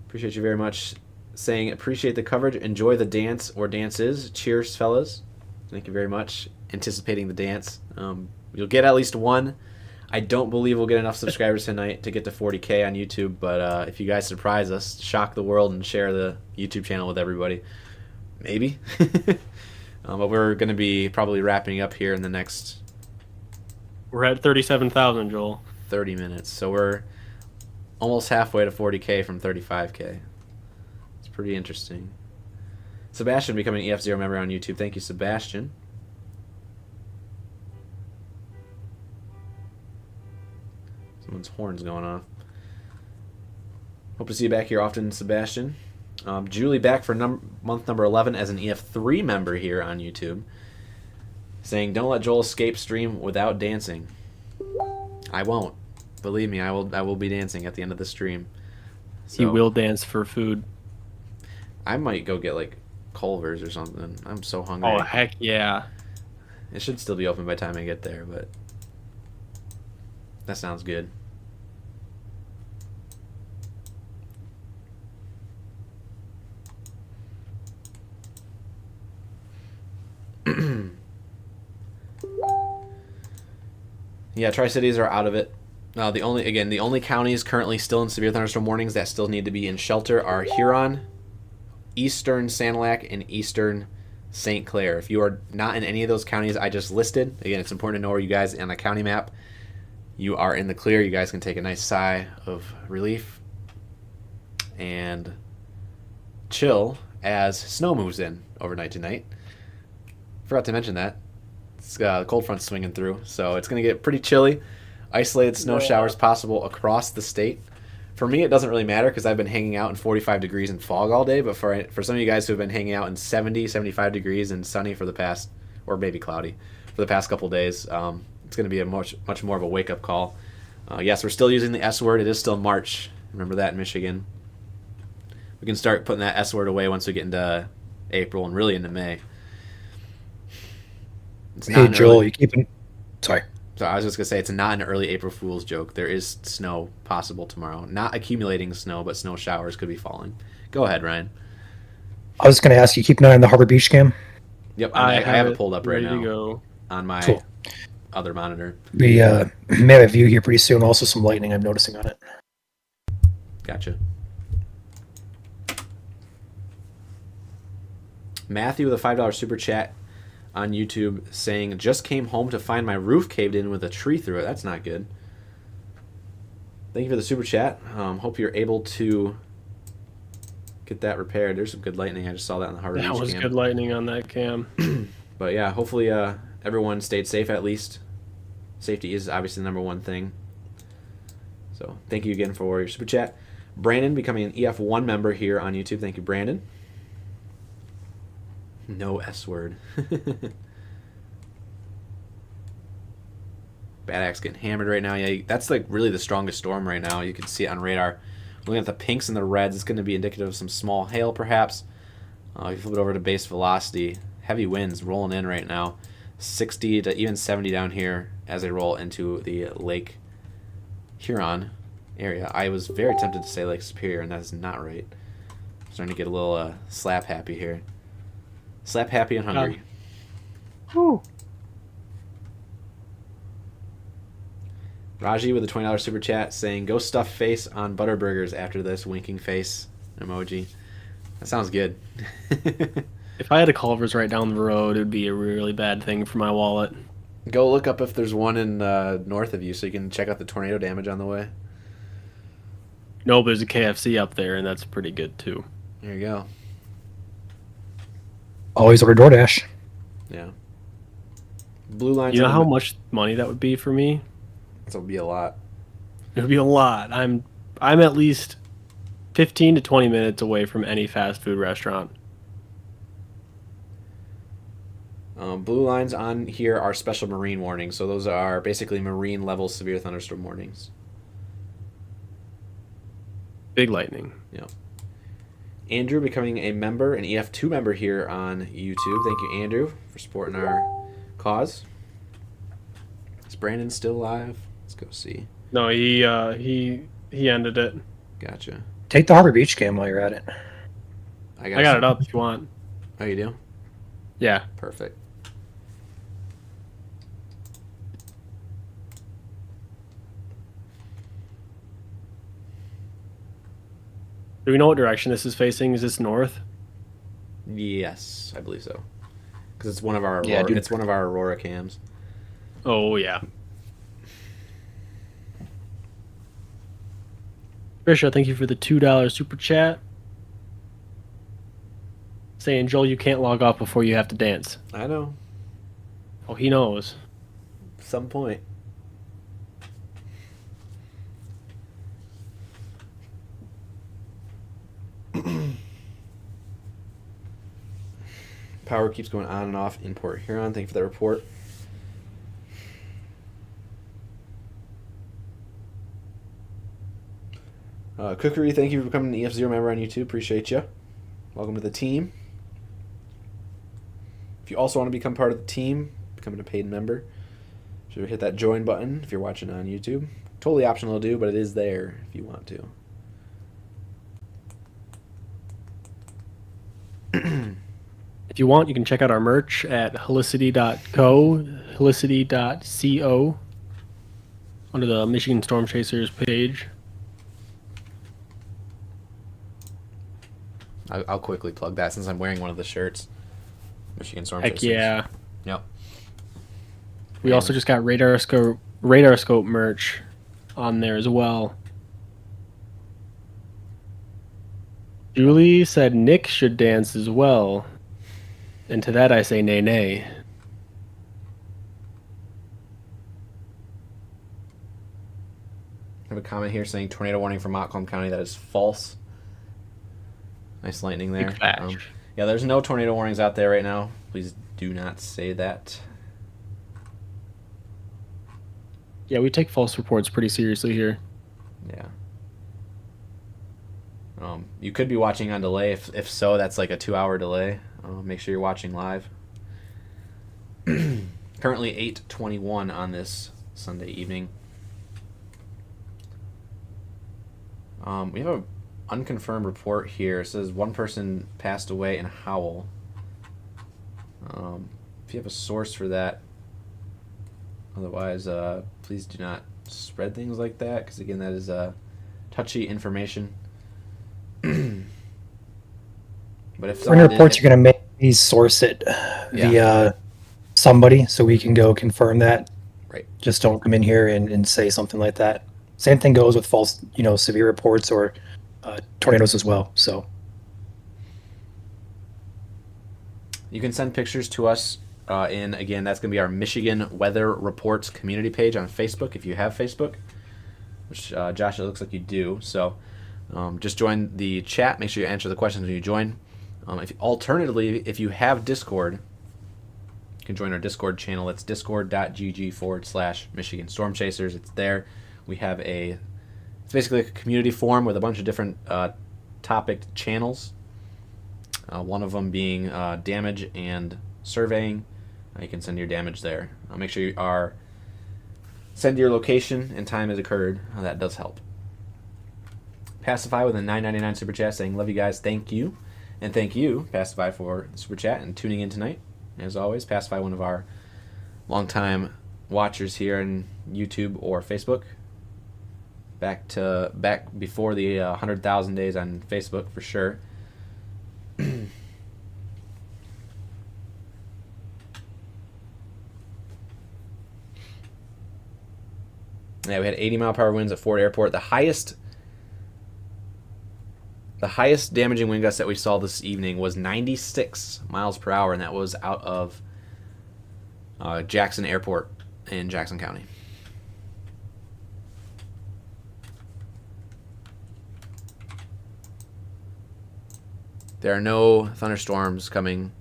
Appreciate you very much. Saying, appreciate the coverage. Enjoy the dance or dances. Cheers, fellas. Thank you very much. Anticipating the dance. You'll get at least one. I don't believe we'll get enough subscribers tonight to get to 40K on YouTube, but if you guys surprise us, shock the world and share the YouTube channel with everybody, maybe. But we're going to be probably wrapping up here in the next... We're at 37,000, Joel. 30 minutes. So we're almost halfway to 40K from 35K. It's pretty interesting. Sebastian becoming an EF0 member on YouTube. Thank you, Sebastian. Someone's horn's going off. Hope to see you back here often, Sebastian. Julie back for month number 11 as an EF3 member here on YouTube. Saying, don't let Joel escape stream without dancing. I won't. Believe me, I will be dancing at the end of the stream. So, He will dance for food. I might go get like Culver's or something. I'm so hungry. Oh, heck yeah. It should still be open by the time I get there, but that sounds good. Yeah, Tri-Cities are out of it. The only counties currently still in severe thunderstorm warnings that still need to be in shelter are Huron, eastern Sanilac, and eastern St. Clair. If you are not in any of those counties I just listed, again, it's important to know where you guys on the county map, you are in the clear. You guys can take a nice sigh of relief and chill as snow moves in overnight tonight. Forgot to mention that. It's cold front swinging through, so it's going to get pretty chilly. Isolated snow showers possible across the state. For me, it doesn't really matter because I've been hanging out in 45 degrees and fog all day, but for some of you guys who have been hanging out in 70, 75 degrees and sunny for the past, or maybe cloudy, for the past couple days, it's going to be a much more of a wake-up call. Yes, we're still using the S word. It is still March. Remember that in Michigan. We can start putting that S word away once we get into April and really into May. Hey, Joel, you keeping... Sorry. So I was just going to say, it's not an early April Fool's joke. There is snow possible tomorrow. Not accumulating snow, but snow showers could be falling. Go ahead, Ryan. I was going to ask you, keep an eye on the Harbor Beach cam? Yep, I have it pulled up right now to go. On my other monitor. We may have a view here pretty soon. Also some lightning I'm noticing on it. Gotcha. Matthew with a $5 super chat on YouTube saying, just came home to find my roof caved in with a tree through it. That's not good. Thank you for the super chat. Hope you're able to get that repaired. There's some good lightning. I just saw that on the Harbor Beach That was cam. good lightning on that cam. But yeah, hopefully everyone stayed safe at least. Safety is obviously the number one thing. So thank you again for your super chat. Brandon becoming an EF1 member here on YouTube. Thank you, Brandon. No S word. Bad Axe getting hammered right now. Yeah, that's like really the strongest storm right now. You can see it on radar. Looking at the pinks and the reds, it's going to be indicative of some small hail perhaps. If you flip it over to base velocity, heavy winds rolling in right now. 60 to even 70 down here as they roll into the Lake Huron area. I was very tempted to say Lake Superior, and that is not right. I'm starting to get a little slap happy here. Slap happy and hungry. Whew. Raji with a $20 super chat saying, go stuff face on Butterburgers after this, winking face emoji. That sounds good. If I had a Culver's right down the road, it would be a really bad thing for my wallet. Go look up if there's one in north of you so you can check out the tornado damage on the way. No, but there's a KFC up there, and that's pretty good too. There you go. Always order DoorDash. Yeah. Blue lines. You know how much money that would be for me? That would be a lot. It would be a lot. I'm at least 15 to 20 minutes away from any fast food restaurant. Blue lines on here are special marine warnings, so those are basically marine level severe thunderstorm warnings. Big lightning. Yeah. Andrew becoming a member, an EF2 member here on YouTube. Thank you, Andrew, for supporting our cause. Is Brandon still alive? Let's go see. No, he ended it. Gotcha. Take the Harbor Beach cam while you're at it. I got it up if you want. Oh, you do? Yeah. Perfect. Do we know what direction this is facing? Is this north? Yes, I believe so. Because it's one of our it's one of our Aurora cams. Oh yeah. Trisha, thank you for the $2 super chat. Saying, Joel, you can't log off before you have to dance. I know. Oh, he knows. Some point. Power keeps going on and off in Port Huron. Thank you for that report. Cookery, thank you for becoming an EF0 member on YouTube. Appreciate you. Welcome to the team. If you also want to become part of the team, becoming a paid member, should hit that join button if you're watching on YouTube. Totally optional to do, but it is there if you want to. If you want, you can check out our merch at helicity.co, helicity.co, under the Michigan Storm Chasers page. I'll quickly plug that since I'm wearing one of the shirts. Michigan Storm Heck Chasers. yeah. Yep. We also just got radar scope merch on there as well. Julie said Nick should dance as well. And to that I say nay nay. I have a comment here saying tornado warning for Montcalm County. That is false. Nice lightning there. Yeah, there's no tornado warnings out there right now. Please do not say that. Yeah, we take false reports pretty seriously here. Yeah. You could be watching on delay. If so, that's like a 2-hour delay. Make sure you're watching live. Currently 8:21 on this Sunday evening. We have an unconfirmed report here. It says one person passed away in Howell. If you have a source for that, otherwise, please do not spread things like that, because again, that is touchy information. But if any reports you're going to make, please source it via somebody so we can go confirm that. Right. Just don't come in here and say something like that. Same thing goes with false, severe reports or tornadoes as well. So you can send pictures to us again, that's going to be our Michigan Weather Reports community page on Facebook if you have Facebook, which Josh, it looks like you do. So just join the chat. Make sure you answer the questions when you join. Alternatively, if you have Discord, you can join our Discord channel. It's discord.gg/Michigan Storm Chasers. It's there. We have it's basically a community forum with a bunch of different topic channels. One of them being damage and surveying. You can send your damage there. Make sure you send your location and time it occurred. That does help. Pacify with a $9.99 super chat saying, "Love you guys, thank you." And thank you, Pacify, for the super chat and tuning in tonight. As always, Pacify, one of our longtime watchers here on YouTube or Facebook. Back before the 100,000 days on Facebook for sure. Yeah, we had 80-mile-per-hour winds at Ford Airport. The highest damaging wind gust that we saw this evening was 96 miles per hour, and that was out of Jackson Airport in Jackson County. There are no thunderstorms coming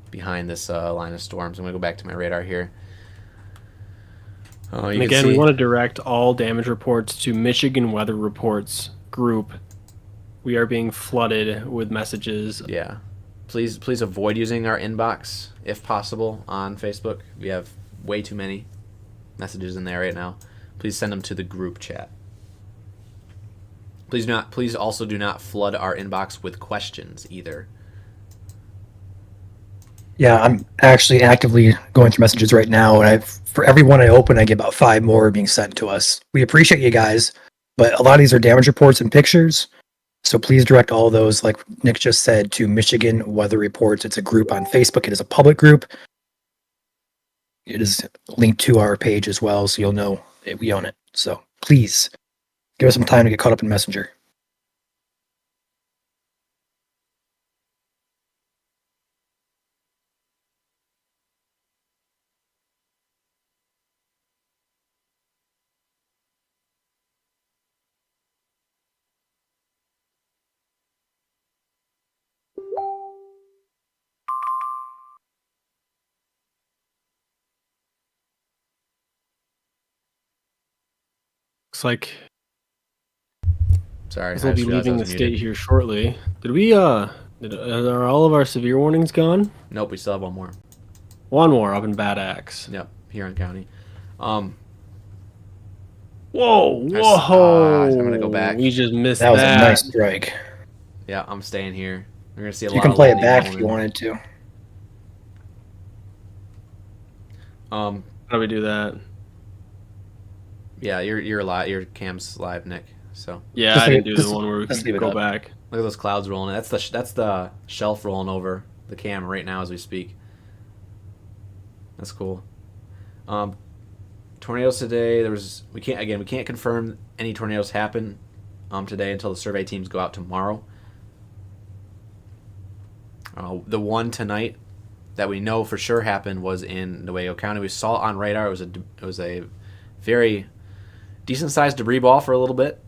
behind this line of storms. I'm going to go back to my radar here. And again, we want to direct all damage reports to Michigan Weather Reports group. We are being flooded with messages. Yeah. Please avoid using our inbox if possible on Facebook. We have way too many messages in there right now. Please send them to the group chat. Please also do not flood our inbox with questions either. yeah, I'm actually actively going through messages right now, and for every one I open, I get about 5 more being sent to us. We appreciate you guys, but a lot of these are damage reports and pictures. So please direct all those, like Nick just said, to Michigan Weather Reports. It's a group on Facebook. It is a public group. It is linked to our page as well, so you'll know that we own it. So please give us some time to get caught up in Messenger. Looks like Sorry, we'll be leaving the state here shortly. Did we, are all of our severe warnings gone? Nope, we still have one more. One more up in Bad Axe. Yep, Huron County. Whoa! I'm gonna go back. We just missed That was a nice strike. Yeah, I'm staying here. We're gonna see a lot. You can of play it lightning back going if you in. wanted to. How do we do that? Yeah, you're live. Your cam's live, Nick. So Yeah, Just I didn't leave- do just- the one where we just can leave it go up. back. look at those clouds rolling. That's the shelf rolling over the cam right now as we speak. That's cool. Tornadoes today. We can't confirm any tornadoes happen today until the survey teams go out tomorrow. The one tonight that we know for sure happened was in Nuevo County. We saw it on radar. It was a very decent sized debris ball for a little bit,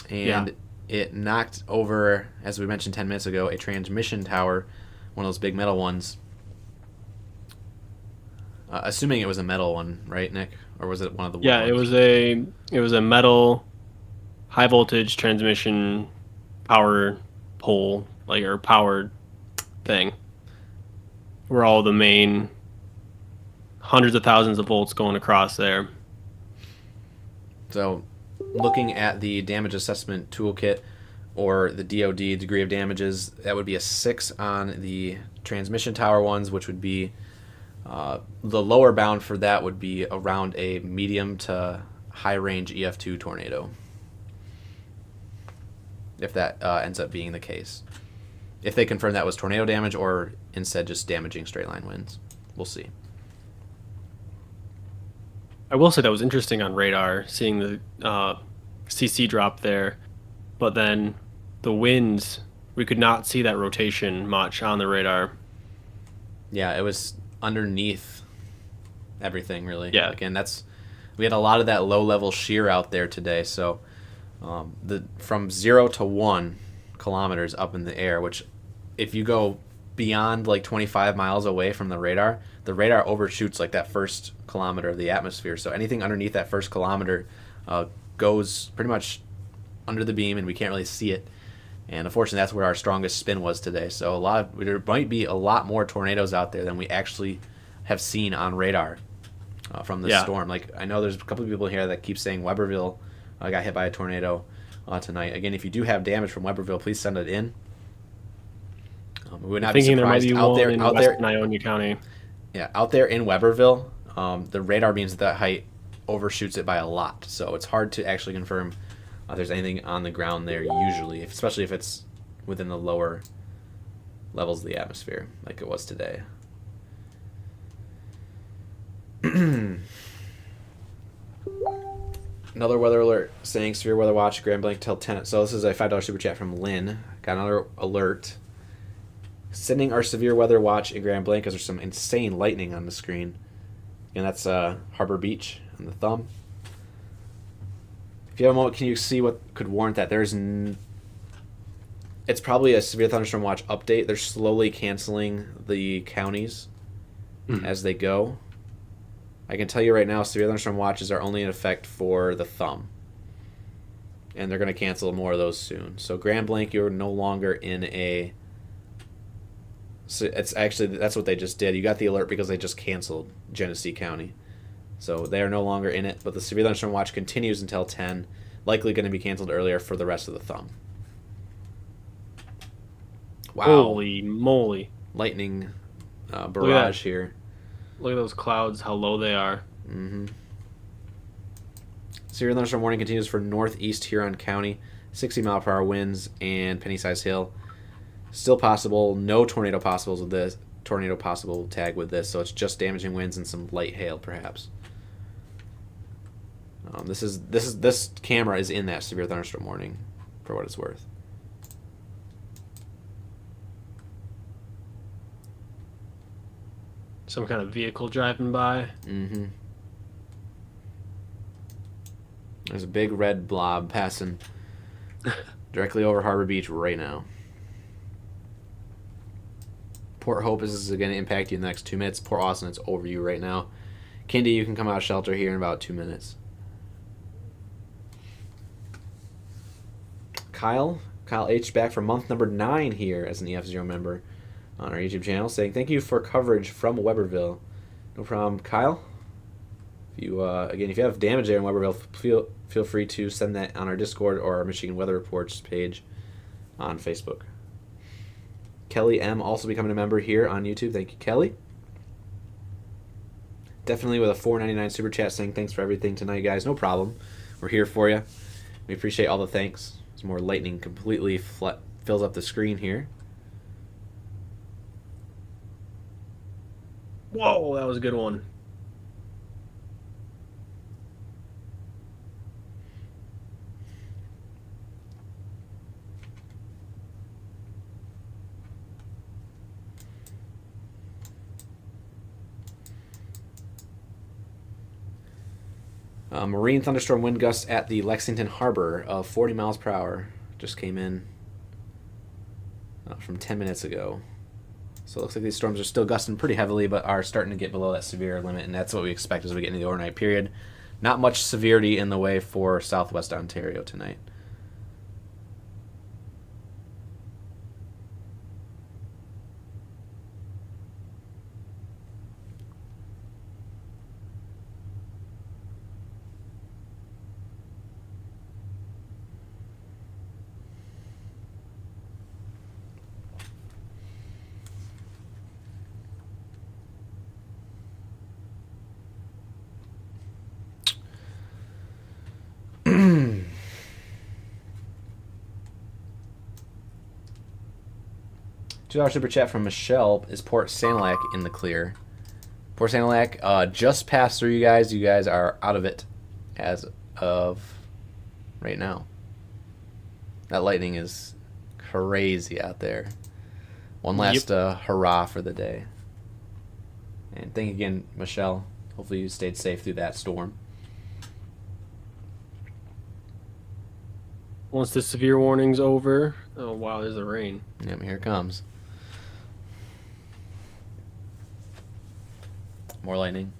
and it knocked over, as we mentioned 10 minutes ago, a transmission tower, one of those big metal ones. Assuming it was a metal one, right, Nick? Or was it one of the wood Yeah, ones? it was a metal high voltage transmission power pole, or powered thing. Where all the main hundreds of thousands of volts going across there. So, looking at the damage assessment toolkit, or the DoD degree of damages, that would be a 6 on the transmission tower ones, which would be the lower bound for that would be around a medium to high range EF2 tornado, if that ends up being the case. If they confirm that was tornado damage or instead just damaging straight line winds, we'll see. I will say that was interesting on radar, seeing the CC drop there, but then the winds, we could not see that rotation much on the radar. Yeah, it was underneath everything, really. Yeah. Again, we had a lot of that low level shear out there today. So from 0 to 1 kilometers up in the air, which if you go beyond 25 miles away from the radar overshoots that first kilometer of the atmosphere. So anything underneath that first kilometer goes pretty much under the beam, and we can't really see it. And unfortunately, that's where our strongest spin was today. So there might be a lot more tornadoes out there than we actually have seen on radar from this storm. I know there's a couple of people here that keep saying Weberville got hit by a tornado tonight. Again, if you do have damage from Weberville, please send it in. We would not be Thinking there might surprised be out there. one in Out there, Western Ionia County. yeah, out there in Weberville, the radar beams at that height overshoots it by a lot. So it's hard to actually confirm there's anything on the ground there usually, especially if it's within the lower levels of the atmosphere, like it was today. Another weather alert saying severe weather watch, Grand Blanc till 10. So this is a $5 super chat from Lynn. Got another alert. Sending our severe weather watch in Grand Blanc because there's some insane lightning on the screen. And that's Harbor Beach and the thumb. If you have a moment, can you see what could warrant that? It's probably a severe thunderstorm watch update. They're slowly canceling the counties as they go. I can tell you right now, severe thunderstorm watches are only in effect for the thumb. And they're going to cancel more of those soon. So Grand Blanc, you're no longer in a... So it's actually, that's what they just did. You got the alert because they just canceled Genesee County. So they are no longer in it, but the severe thunderstorm watch continues until 10. Likely going to be canceled earlier for the rest of the thumb. Wow. Holy moly. Lightning barrage here. Look at those clouds, how low they are. Mm-hmm. Severe thunderstorm warning continues for northeast Huron County. 60-mile-per-hour winds and penny-sized hail. Still possible. No tornado possibles with this. Tornado possible tag with this, so it's just damaging winds and some light hail, perhaps. This camera is in that severe thunderstorm warning, for what it's worth. Some kind of vehicle driving by. Mm-hmm. There's a big red blob passing directly over Harbor Beach right now. Port Hope is going to impact you in the next 2 minutes. Port Austin, it's over you right now. Kindy, you can come out of shelter here in about 2 minutes. Kyle H back for month number 9 here as an EF0 member on our YouTube channel, saying thank you for coverage from Weberville. No problem, Kyle. If you again, if you have damage there in Weberville, feel free to send that on our Discord or our Michigan Weather Reports page on Facebook. Kelly M also becoming a member here on YouTube. Thank you, Kelly. Definitely with a $4.99 super chat saying thanks for everything tonight, guys. No problem. We're here for you. We appreciate all the thanks. Some more lightning completely fills up the screen here. Whoa, that was a good one. Marine thunderstorm wind gusts at the Lexington Harbor of 40 miles per hour just came in from 10 minutes ago. So it looks like these storms are still gusting pretty heavily, but are starting to get below that severe limit, and that's what we expect as we get into the overnight period. Not much severity in the way for southwest Ontario tonight. $2 super chat from Michelle. Is Port Sanilac in the clear? Port Sanilac just passed through you guys. You guys are out of it as of right now. That lightning is crazy out there. One last hurrah for the day. And thank you again, Michelle. Hopefully you stayed safe through that storm. Once the severe warning's over, oh wow, there's the rain. Yep, here it comes. More lightning.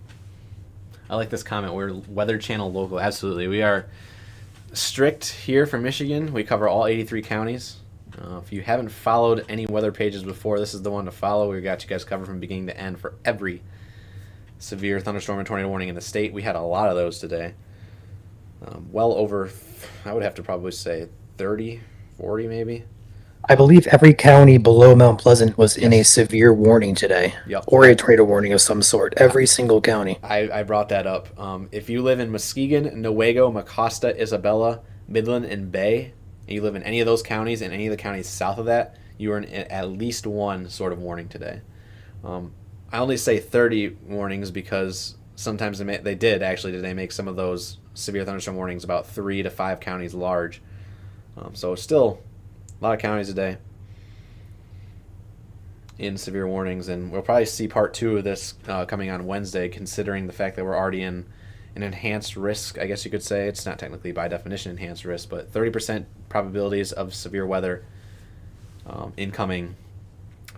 I like this comment. We're Weather Channel local. Absolutely. We are strict here for Michigan. We cover all 83 counties. If you haven't followed any weather pages before, this is the one to follow. We've got you guys covered from beginning to end for every severe thunderstorm and tornado warning in the state. We had a lot of those today. Well over, I would have to probably say 30, 40 maybe. I believe every county below Mount Pleasant was in a severe warning today. Yep. Or a tornado warning of some sort. Every single county. I brought that up. If you live in Muskegon, Newaygo, Mecosta, Isabella, Midland, and Bay, and you live in any of those counties and any of the counties south of that, you are in at least one sort of warning today. I only say 30 warnings because sometimes they did actually today make some of those severe thunderstorm warnings about 3 to 5 counties large. So still a lot of counties today in severe warnings, and we'll probably see part 2 of this coming on Wednesday, considering the fact that we're already in an enhanced risk, I guess you could say. It's not technically by definition enhanced risk, but 30% probabilities of severe weather incoming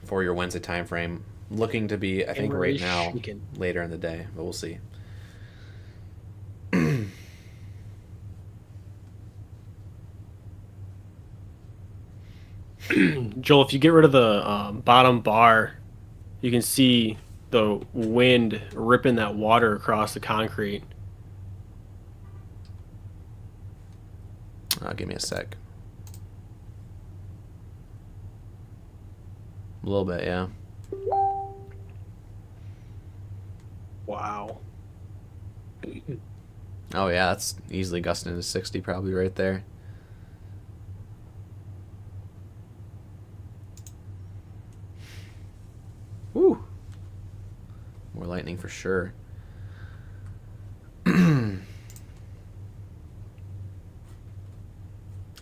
for your Wednesday time frame. Looking to be, I think, right now, later in the day, but we'll see. Joel, if you get rid of the bottom bar, you can see the wind ripping that water across the concrete. Give me a sec. A little bit, yeah. Wow. Oh yeah, that's easily gusting into 60 probably right there. Woo. More lightning for sure.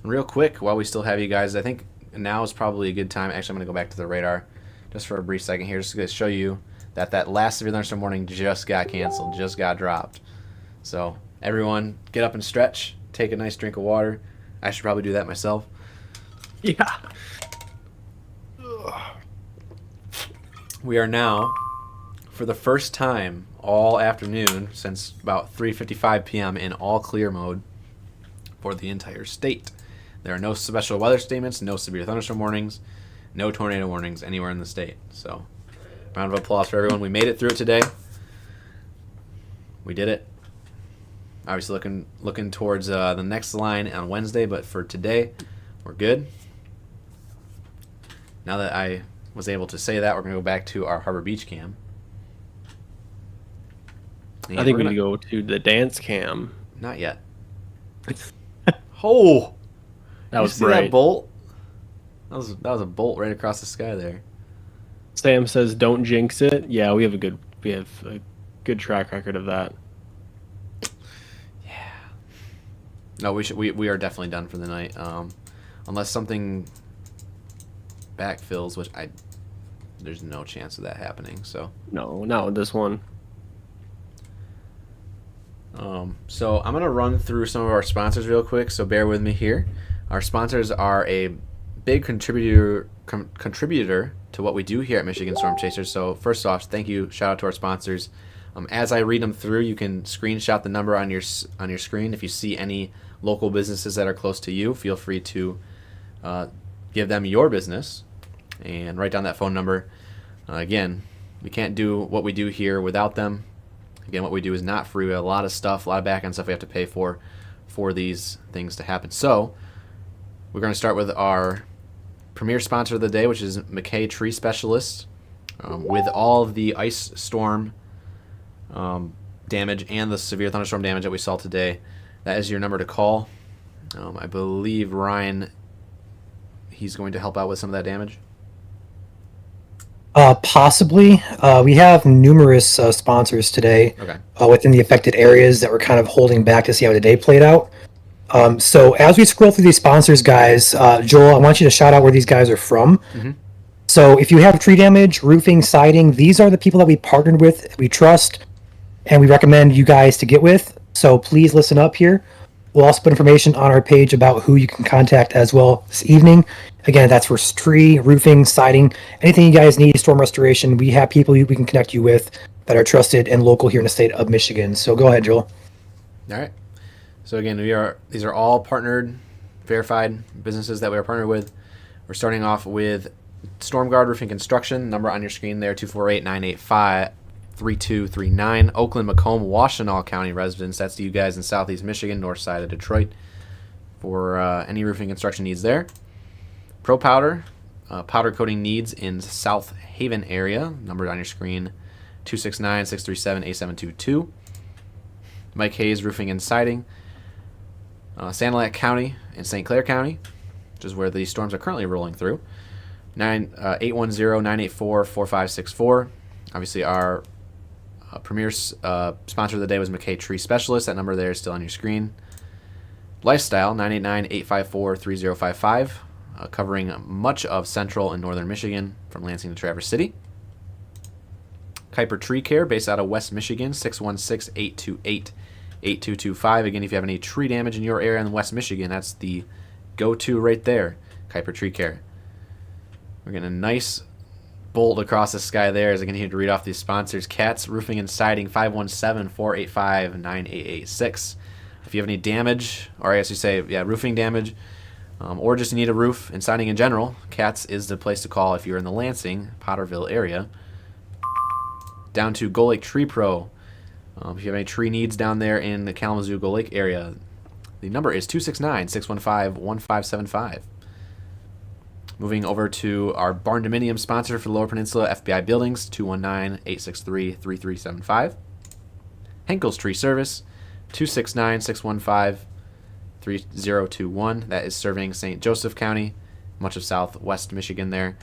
Real quick, while we still have you guys, I think now is probably a good time. Actually, I'm going to go back to the radar just for a brief second here, just to show you that last severe thunderstorm warning just got canceled, just got dropped. So everyone, get up and stretch. Take a nice drink of water. I should probably do that myself. Yeah. We are now, for the first time all afternoon, since about 3:55 p.m., in all clear mode for the entire state. There are no special weather statements, no severe thunderstorm warnings, no tornado warnings anywhere in the state. So, round of applause for everyone. We made it through it today. We did it. Obviously looking towards the next line on Wednesday, but for today, we're good. Now that I was able to say that, we're going to go back to our Harbor Beach cam. And I think we need to go to the dance cam. Not yet. Oh! That was see bright. That bolt? That was a bolt right across the sky there. Sam says, "Don't jinx it." Yeah, we have a good track record of that. Yeah. No, we are definitely done for the night. Unless something backfills, which there's no chance of that happening. So No, not with this one. So I'm gonna run through some of our sponsors real quick. So bear with me here. Our sponsors are a big contributor to what we do here at Michigan Storm Chasers. So first off, thank you, shout out to our sponsors. As I read them through, you can screenshot the number on your screen. If you see any local businesses that are close to you, feel free to give them your business and write down that phone number. Again, we can't do what we do here without them. Again, what we do is not free. We have a lot of stuff, a lot of back-end stuff we have to pay for these things to happen. So we're going to start with our premier sponsor of the day, which is McKay Tree Specialists. With all of the ice storm damage and the severe thunderstorm damage that we saw today, that is your number to call. I believe Ryan, he's going to help out with some of that damage. Possibly. We have numerous sponsors today within the affected areas that we're kind of holding back to see how the day played out. So as we scroll through these sponsors, guys, Joel, I want you to shout out where these guys are from. Mm-hmm. So if you have tree damage, roofing, siding, these are the people that we partnered with, we trust, and we recommend you guys to get with. So please listen up here. We'll also put information on our page about who you can contact as well this evening. Again, that's for tree, roofing, siding, anything you guys need, storm restoration. We have people we can connect you with that are trusted and local here in the state of Michigan. So go ahead, Joel. All right. So again, these are all partnered, verified businesses that we are partnered with. We're starting off with StormGuard Roofing Construction, number on your screen there, 248-985-3239. Oakland, Macomb, Washtenaw County residents. That's you guys in southeast Michigan, north side of Detroit, for any roofing construction needs there. Pro Powder, powder coating needs in South Haven area, numbered on your screen, 269-637-8722. Mike Hayes Roofing and Siding, Sanilac County and St. Clair County, which is where these storms are currently rolling through. 810-984-4564. Obviously, our premier sponsor of the day was McKay Tree Specialists. That number there is still on your screen. Lifestyle, 989-854-3055, covering much of central and northern Michigan from Lansing to Traverse City. Kuiper Tree Care, based out of West Michigan, 616-828-8225. Again, if you have any tree damage in your area in West Michigan, that's the go-to right there, Kuiper Tree Care. We're getting a nice bolt across the sky there as I continue to read off these sponsors. Katz Roofing and Siding, 517-485-9886. If you have any damage, or I guess you say, roofing damage, or just need a roof and siding in general, Katz is the place to call if you're in the Lansing, Potterville area. Down to Gull Lake Tree Pro. If you have any tree needs down there in the Kalamazoo Gull Lake area, the number is 269-615-1575. Moving over to our Barn Dominium sponsor for the Lower Peninsula, FBI Buildings, 219-863-3375. Henkel's Tree Service, 269-615-3021. That is serving St. Joseph County, much of southwest Michigan there.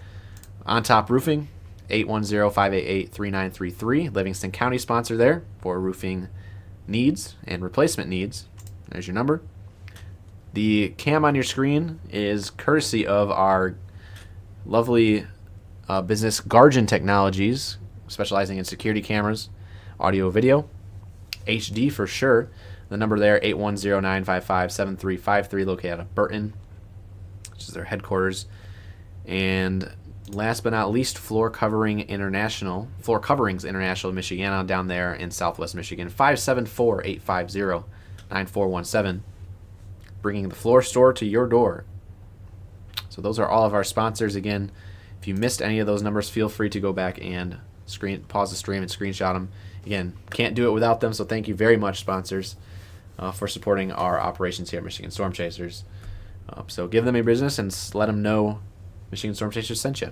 On Top Roofing, 810-588-3933. Livingston County sponsor there for roofing needs and replacement needs. There's your number. The cam on your screen is courtesy of our lovely business Guardian Technologies, specializing in security cameras, audio, video, HD for sure. The number there, 810-955-7353, located out of Berrien, which is their headquarters. And last but not least, Floor Coverings International Michiana, down there in southwest Michigan, 574-850-9417. Bringing the floor store to your door. So those are all of our sponsors. Again, if you missed any of those numbers, feel free to go back and pause the stream and screenshot them. Again, can't do it without them, so thank you very much, sponsors, for supporting our operations here at Michigan Storm Chasers. So give them a business and let them know Michigan Storm Chasers sent you.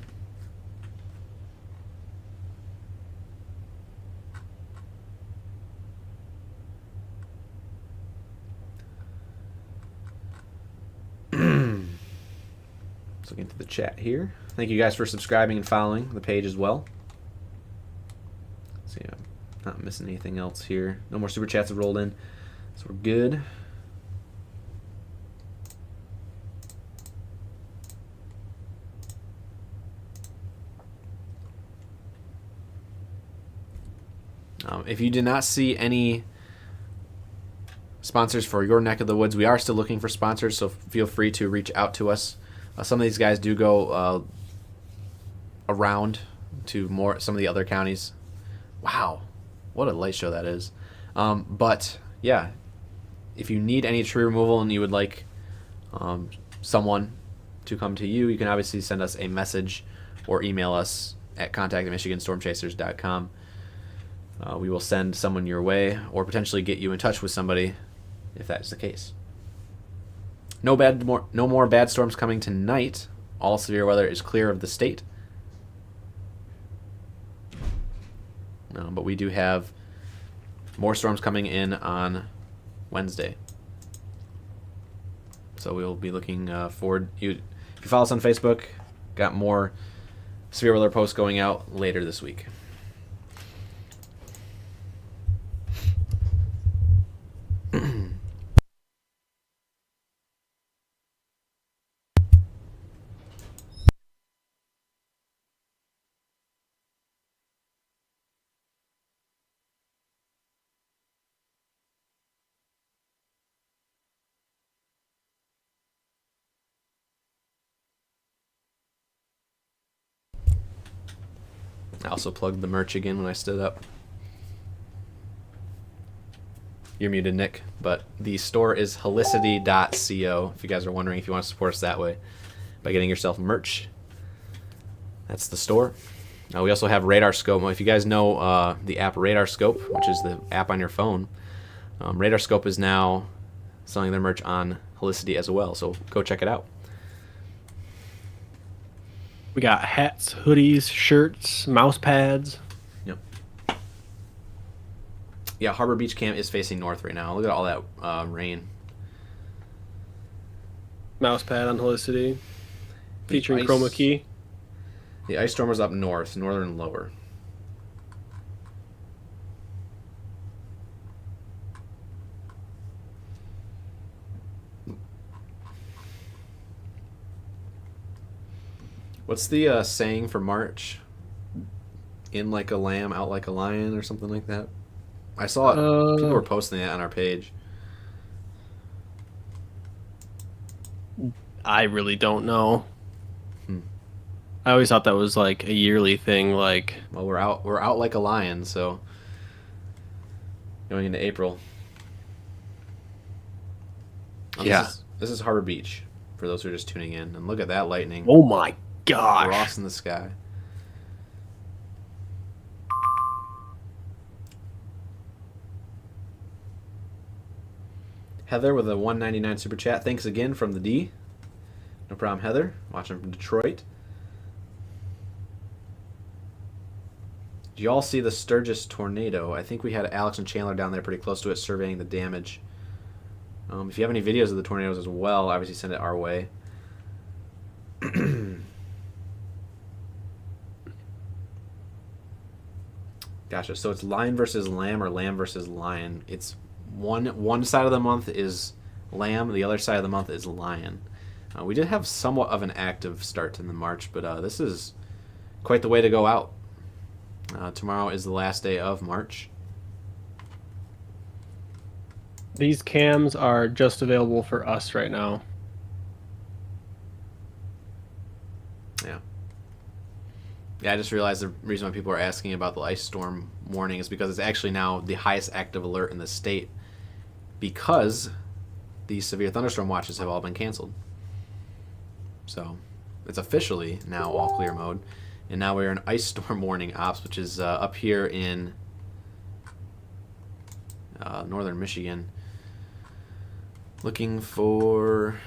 Looking through the chat here. Thank you guys for subscribing and following the page as well. Let's see, I'm not missing anything else here. No more super chats have rolled in, so we're good. If you did not see any sponsors for your neck of the woods, we are still looking for sponsors, so feel free to reach out to us. Some of these guys do go around to some of the other counties. Wow, what a light show that is. But yeah, if you need any tree removal and you would like someone to come to you, you can obviously send us a message or email us at contact@michiganstormchasers.com. We will send someone your way or potentially get you in touch with somebody if that is the case. No more bad storms coming tonight. All severe weather is clear of the state. But we do have more storms coming in on Wednesday. So we'll be looking forward. If you follow us on Facebook, got more severe weather posts going out later this week. I also plugged the merch again when I stood up. You're muted, Nick, but the store is helicity.co if you guys are wondering if you want to support us that way by getting yourself merch. That's the store. We also have Radar Scope. If you guys know the app Radar Scope, which is the app on your phone, Radar Scope is now selling their merch on Helicity as well, so go check it out. We got hats, hoodies, shirts, mouse pads. Yep. Yeah, Harbor Beach Camp is facing north right now. Look at all that rain. Mouse pad on Helicity, featuring chroma key. The ice storm was up north, northern lower. What's the saying for March? In like a lamb, out like a lion, or something like that? I saw it. People were posting that on our page. I really don't know. I always thought that was like a yearly thing. Like, well, we're out like a lion, so going into April. Yeah. This is Harbor Beach for those who are just tuning in, and look at that lightning. Oh my gosh! Frost in the sky. Heather with a 199 super chat. Thanks again from the D. No problem, Heather. Watching from Detroit. Did you all see the Sturgis tornado? I think we had Alex and Chandler down there pretty close to it surveying the damage. If you have any videos of the tornadoes as well, obviously send it our way. Gotcha. So it's lion versus lamb or lamb versus lion. It's one side of the month is lamb, the other side of the month is lion. We did have somewhat of an active start in the March, but this is quite the way to go out. Tomorrow is the last day of March. These cams are just available for us right now. Yeah, I just realized the reason why people are asking about the ice storm warning is because it's actually now the highest active alert in the state because the severe thunderstorm watches have all been canceled. So it's officially now all clear mode. And now we're in ice storm warning ops, which is up here in northern Michigan. Looking for...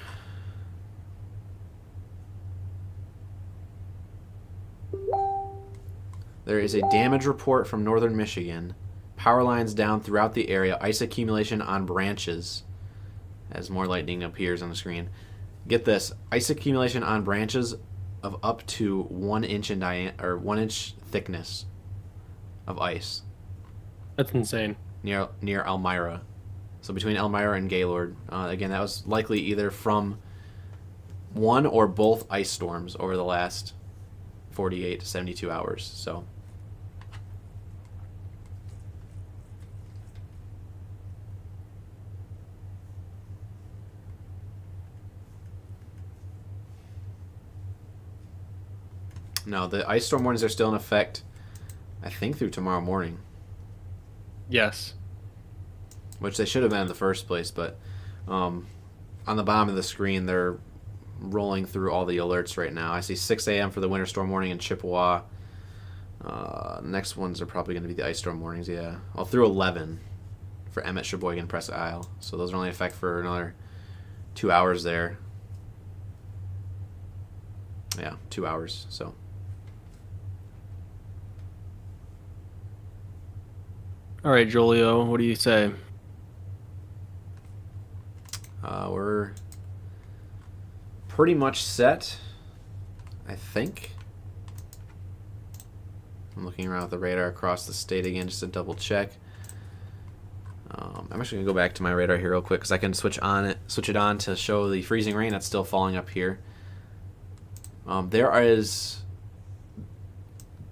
There is a damage report from northern Michigan. Power lines down throughout the area. Ice accumulation on branches. As more lightning appears on the screen. Get this. Ice accumulation on branches of up to 1 inch in diameter, or 1 inch thickness of ice. That's insane. Near Elmira. So between Elmira and Gaylord. Again, that was likely either from one or both ice storms over the last 48 to 72 hours. So no, the ice storm warnings are still in effect, I think, through tomorrow morning. Yes. Which they should have been in the first place, but on the bottom of the screen, they're rolling through all the alerts right now. I see 6 a.m. for the winter storm warning in Chippewa. Next ones are probably going to be the ice storm warnings, yeah. All through 11 for Emmett, Sheboygan, Prescott Isle. So those are only in effect for another 2 hours there. Yeah, 2 hours, so... All right, Jolio, what do you say? We're pretty much set, I think. I'm looking around with the radar across the state again just to double check. I'm actually gonna go back to my radar here real quick because I can switch it on to show the freezing rain that's still falling up here. There is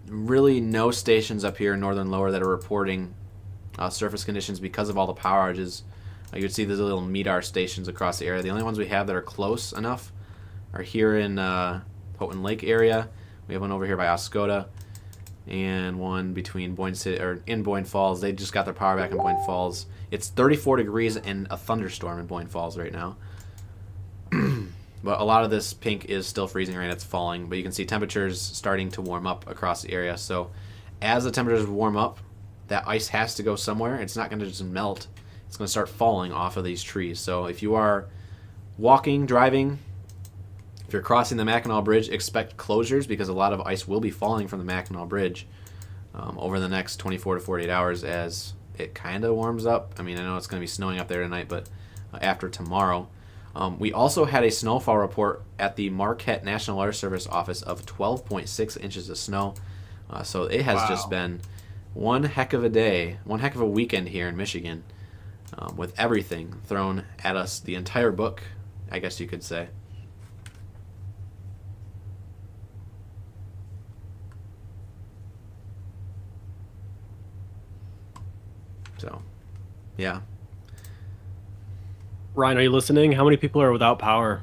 really no stations up here in northern lower that are reporting surface conditions because of all the power outages. You can see these little MEDAR stations across the area. The only ones we have that are close enough are here in Houghton Lake area. We have one over here by Oscoda, and one between Boyne City or in Boyne Falls. They just got their power back in Boyne Falls. It's 34 degrees and a thunderstorm in Boyne Falls right now. But a lot of this pink is still freezing rain. It's falling, but you can see temperatures starting to warm up across the area. So as the temperatures warm up, that ice has to go somewhere. It's not going to just melt. It's going to start falling off of these trees. So if you are walking, driving, if you're crossing the Mackinac Bridge, expect closures because a lot of ice will be falling from the Mackinac Bridge over the next 24 to 48 hours as it kind of warms up. I mean, I know it's going to be snowing up there tonight, but after tomorrow. We also had a snowfall report at the Marquette National Weather Service office of 12.6 inches of snow. So it has just been one heck of a day, one heck of a weekend here in Michigan, with everything thrown at us, the entire book, I guess you could say. So, yeah. Ryan, are you listening? How many people are without power?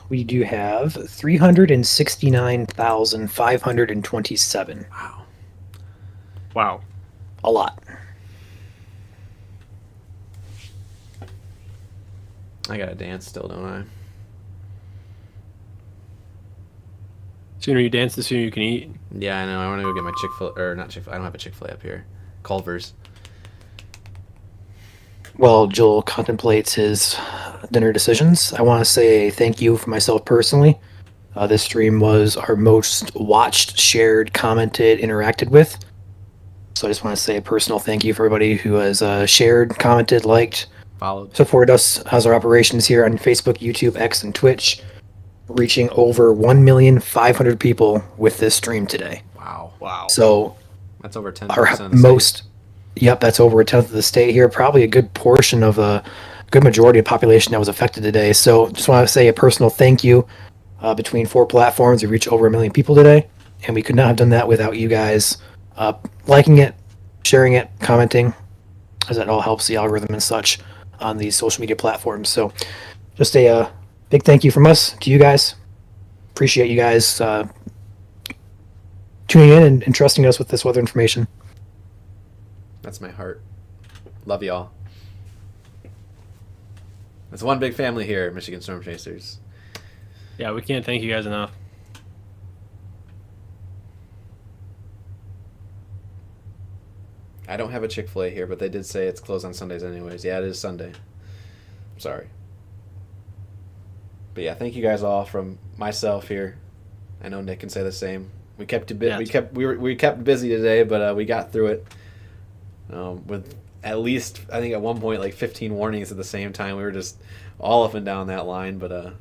We do have 369,527. Wow. Wow. A lot. I gotta dance still, don't I? Sooner you dance, the sooner you can eat. Yeah, I know. I want to go get my Chick-fil-A, or not Chick-fil-A. I don't have a Chick-fil-A up here. Culver's. While Joel contemplates his dinner decisions, I want to say thank you for myself personally. This stream was our most watched, shared, commented, interacted with. So I just want to say a personal thank you for everybody who has shared, commented, liked, followed, supported us as our operations here on Facebook, YouTube, X, and Twitch, reaching over 1,500,000 people with this stream today. Wow. So that's over 10% our of the most... Yep, that's over a tenth of the state here. Probably a good portion of a good majority of the population that was affected today. So just want to say a personal thank you. Between 4 platforms, we reached over 1 million people today. And we could not have done that without you guys liking it, sharing it, commenting, as that all helps the algorithm and such on these social media platforms. So just a big thank you from us to you guys. Appreciate you guys tuning in and trusting us with this weather information. That's my heart. Love y'all. It's one big family here, Michigan Storm Chasers. Yeah, we can't thank you guys enough. I don't have a Chick-fil-A here, but they did say it's closed on Sundays anyways. Yeah, it is Sunday. I'm sorry. But yeah, thank you guys all from myself here. I know Nick can say the same. We kept we kept busy today, but we got through it. With at least, I think at one point, like 15 warnings at the same time. We were just all up and down that line, but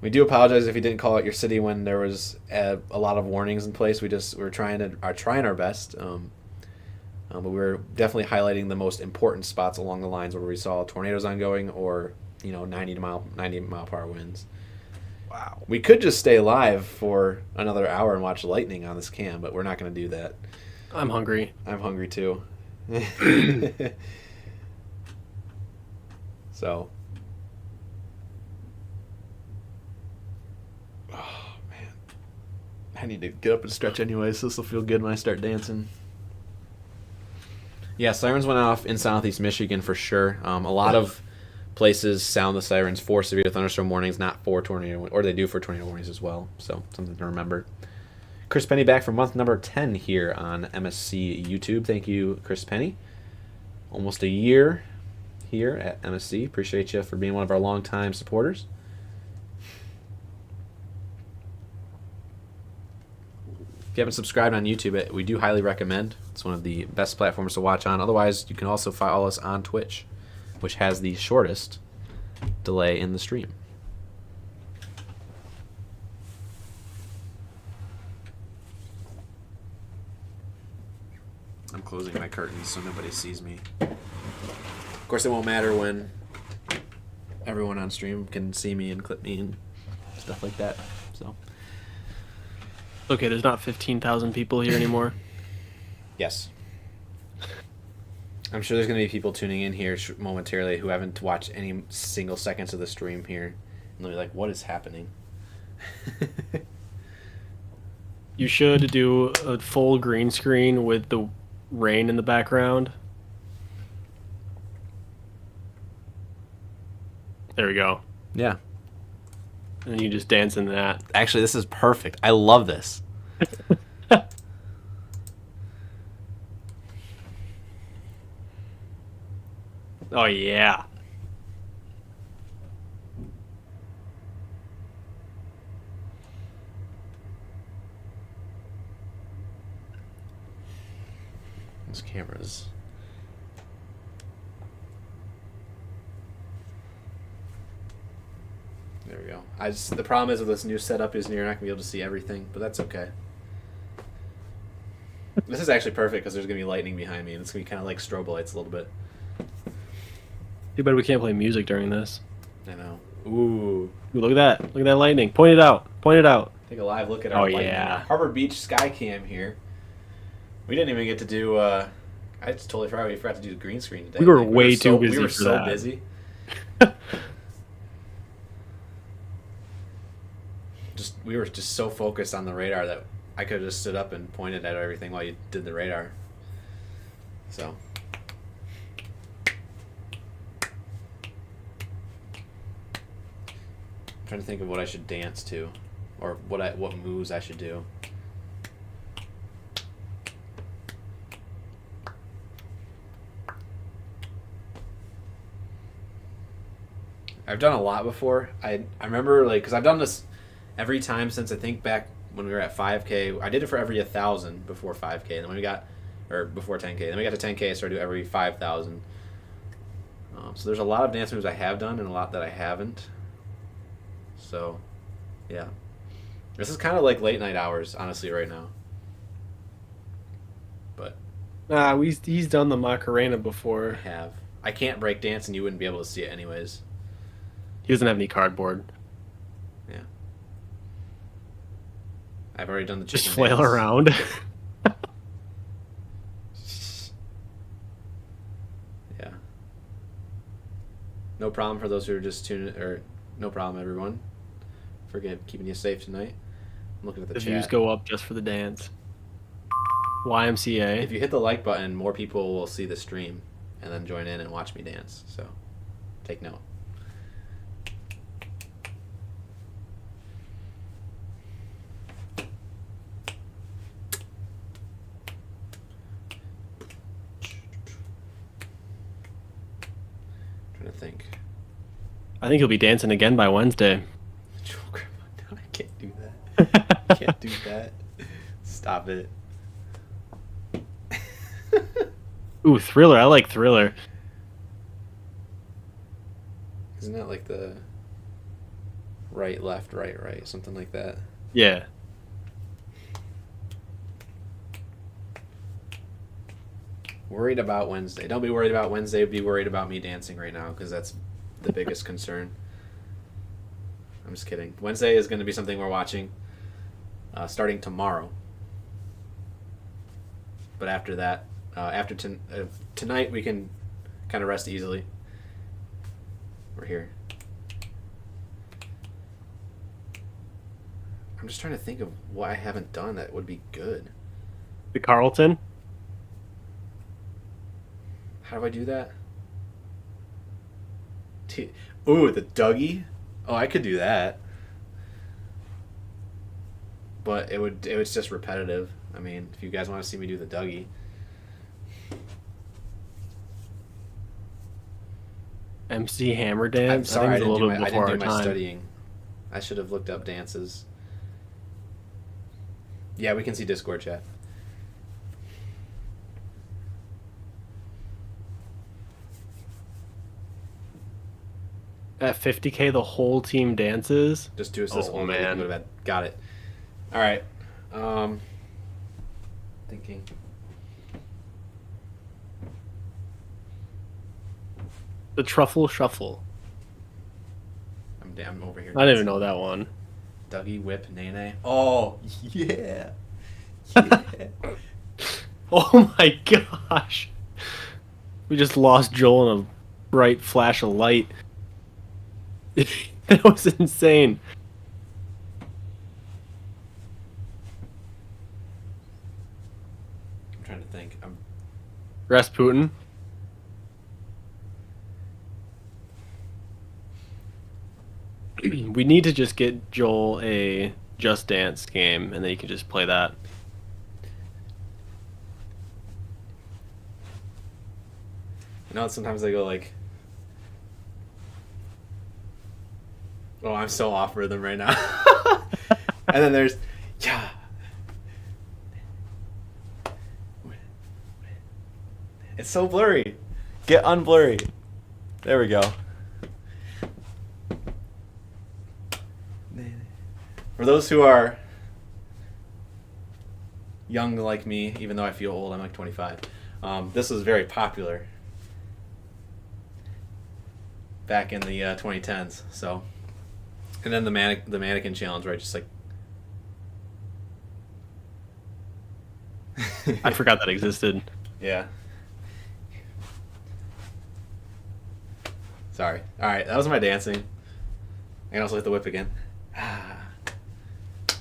we do apologize if you didn't call out your city when there was a lot of warnings in place. We're trying our best. But we're definitely highlighting the most important spots along the lines where we saw tornadoes ongoing or 90 mile per hour winds. Wow. We could just stay live for another hour and watch lightning on this cam, but we're not going to do that. I'm hungry. I'm hungry too. So. Oh man, I need to get up and stretch anyway, so this will feel good when I start dancing. Yeah, sirens went off in southeast Michigan for sure. A lot of places sound the sirens for severe thunderstorm warnings, not for tornado, or they do for tornado warnings as well. So something to remember. Chris Penny back for month number 10 here on MSC YouTube. Thank you, Chris Penny. Almost a year here at MSC. Appreciate you for being one of our longtime supporters. If you haven't subscribed on YouTube, we do highly recommend. It's one of the best platforms to watch on. Otherwise, you can also follow us on Twitch, which has the shortest delay in the stream. I'm closing my curtains so nobody sees me. Of course, it won't matter when everyone on stream can see me and clip me and stuff like that. So. Okay, there's not 15,000 people here anymore. Yes. I'm sure there's going to be people tuning in here momentarily who haven't watched any single seconds of the stream here. And they'll be like, what is happening? You should do a full green screen with the rain in the background. There we go. Yeah. And you just dance in that. Actually, this is perfect. I love this. Oh, yeah. This camera's... There we go. The problem is with this new setup is you're not going to be able to see everything, but that's okay. This is actually perfect because there's going to be lightning behind me, and it's going to be kind of like strobe lights a little bit. Too bad we can't play music during this. I know. Ooh. Look at that. Look at that lightning. Point it out. Point it out. Take a live look at our lightning. Yeah. Harbor Beach sky cam here. We didn't even get to do... I just totally forgot we forgot to do the green screen today. We were way too busy for that. We were so busy. We were just so focused on the radar that I could have just stood up and pointed at everything while you did the radar. So... trying to think of what I should dance to, or what moves I should do. I've done a lot before. I remember because I've done this every time since I think back when we were at 5K. I did it for every 1,000 before 5K, and then when we got before 10K. Then we got to 10K, I started doing every 5,000. So there's a lot of dance moves I have done and a lot that I haven't. So, yeah. This is kind of like late night hours, honestly, right now. But. He's done the Macarena before. I have. I can't break dance and you wouldn't be able to see it anyways. He doesn't have any cardboard. Yeah. I've already done the just chicken flail dance. around. Yeah. No problem for those who are just tuning, no problem, everyone. Forget keeping you safe tonight. I'm looking at the chat. views go up just for the dance. YMCA. If you hit the like button, more people will see the stream and then join in and watch me dance. So, take note. trying to think. I think he'll be dancing again by Wednesday. Joker, I can't do that. Can't do that. Stop it. Ooh, Thriller. I like Thriller. Isn't that like the right, left, right, something like that? Yeah. Worried about Wednesday. Don't be worried about Wednesday. Be worried about me dancing right now because that's the biggest concern. I'm just kidding. Wednesday is going to be something we're watching starting tomorrow. But after that, tonight, we can kind of rest easily. We're here. I'm just trying to think of what I haven't done that would be good. The Carlton. How do I do that? Ooh, the Dougie. Oh, I could do that. But it was just repetitive. I mean, if you guys want to see me do the Dougie. MC Hammer Dance. I'm sorry, I think it's didn't a do little bit before my our time. studying. I should have looked up dances. Yeah, we can see Discord chat. At 50K, the whole team dances. Just do assist. Oh, man. Go to bed. Got it. All right. Thinking. The Truffle Shuffle. I'm over here. I didn't even know that one. Dougie Whip Nene. Oh yeah. Yeah. Oh my gosh. We just lost Joel in a bright flash of light. That was insane. I'm trying to think. Rasputin. We need to just get Joel a Just Dance game, and then you can just play that. You know, sometimes I go like, oh, I'm so off rhythm right now. And then there's, yeah. It's so blurry. Get unblurry. There we go. For those who are young like me, even though I feel old, I'm like 25. This was very popular back in the 2010s. So, and then the mannequin challenge, where I just like, I forgot that existed. yeah. Sorry. All right, that was my dancing. I can also hit the whip again.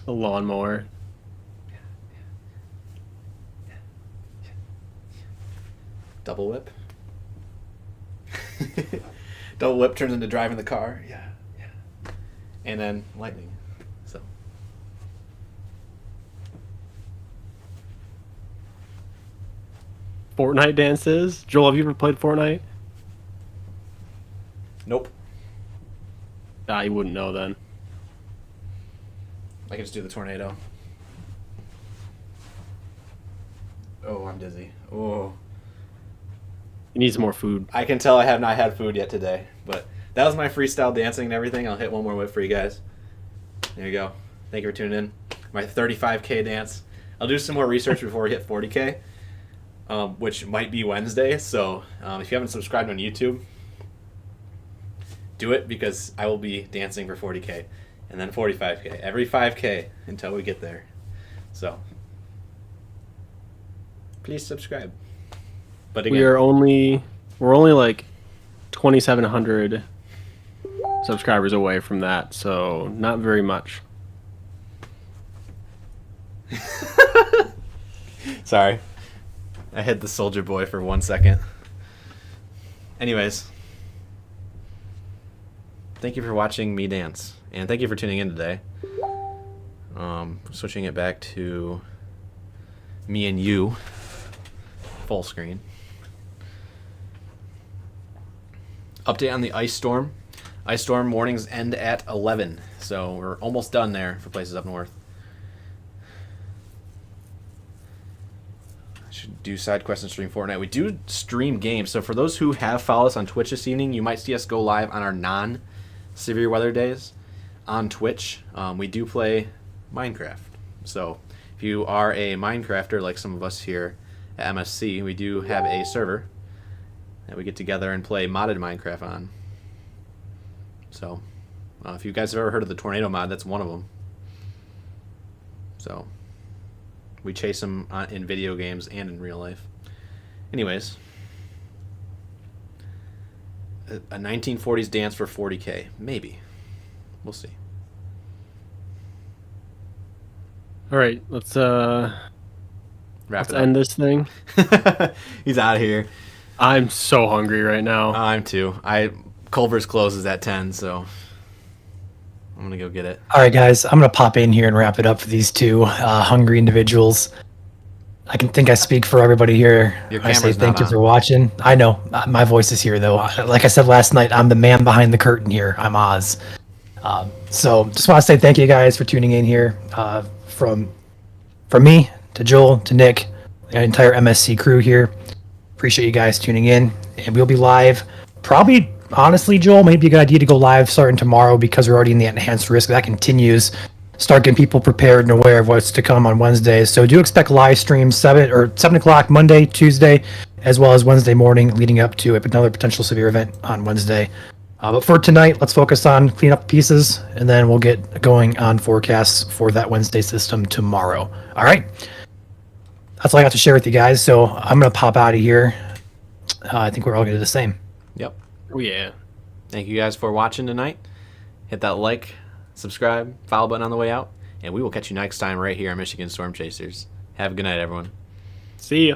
The lawnmower. Double whip. Double whip turns into driving the car. Yeah, yeah. And then lightning. So. Fortnite dances. Joel, have you ever played Fortnite? Nope. Ah, you wouldn't know then. I can just do the tornado. Oh, I'm dizzy. Oh. You need some more food. I can tell I have not had food yet today, but that was my freestyle dancing and everything. I'll hit one more whip for you guys. There you go. Thank you for tuning in. My 35K dance. I'll do some more research before we hit 40K, which might be Wednesday. So if you haven't subscribed on YouTube, do it, because I will be dancing for 40K and then 45K. Every 5K until we get there. So please subscribe. But again, We're only like 2,700 subscribers away from that, so not very much. sorry. I hit the soldier boy for 1 second. Anyways, thank you for watching me dance, and thank you for tuning in today. Switching it back to me and you, full screen. Update on the ice storm. Ice storm warnings end at 11, so we're almost done there for places up north. I should do side quest and stream Fortnite. We do stream games, so for those who have followed us on Twitch this evening, you might see us go live on our non-severe weather days on Twitch. We do play Minecraft, so if you are a Minecrafter like some of us here at MSC, we do have a server that we get together and play modded Minecraft on. So, if you guys have ever heard of the Tornado mod, that's one of them. So, we chase them in video games and in real life. Anyways, a 1940s dance for 40K. Maybe. We'll see. All right, let's Wrap end this thing. He's out of here. I'm so hungry right now. I'm too. Culver's closes at 10, so I'm gonna go get it. All right, guys, I'm gonna pop in here and wrap it up for these two hungry individuals. I can think I speak for everybody here. I say thank you for watching. I know my voice is here though. Like I said last night, I'm the man behind the curtain here. I'm Oz. So just want to say thank you guys for tuning in here. From me to Joel to Nick, the entire MSC crew here. Appreciate you guys tuning in, and we'll be live probably. Honestly, Joel, maybe a good idea to go live starting tomorrow because we're already in the enhanced risk. That continues. Start getting people prepared and aware of what's to come on Wednesdays. So do expect live streams 7 o'clock Monday, Tuesday, as well as Wednesday morning leading up to another potential severe event on Wednesday. But for tonight, let's focus on clean up pieces, and then we'll get going on forecasts for that Wednesday system tomorrow. All right. That's all I got to share with you guys. So I'm going to pop out of here. I think we're all going to do the same. Yep. Oh, yeah. Thank you guys for watching tonight. Hit that like, subscribe, follow button on the way out, and we will catch you next time right here on Michigan Storm Chasers. Have a good night, everyone. See ya.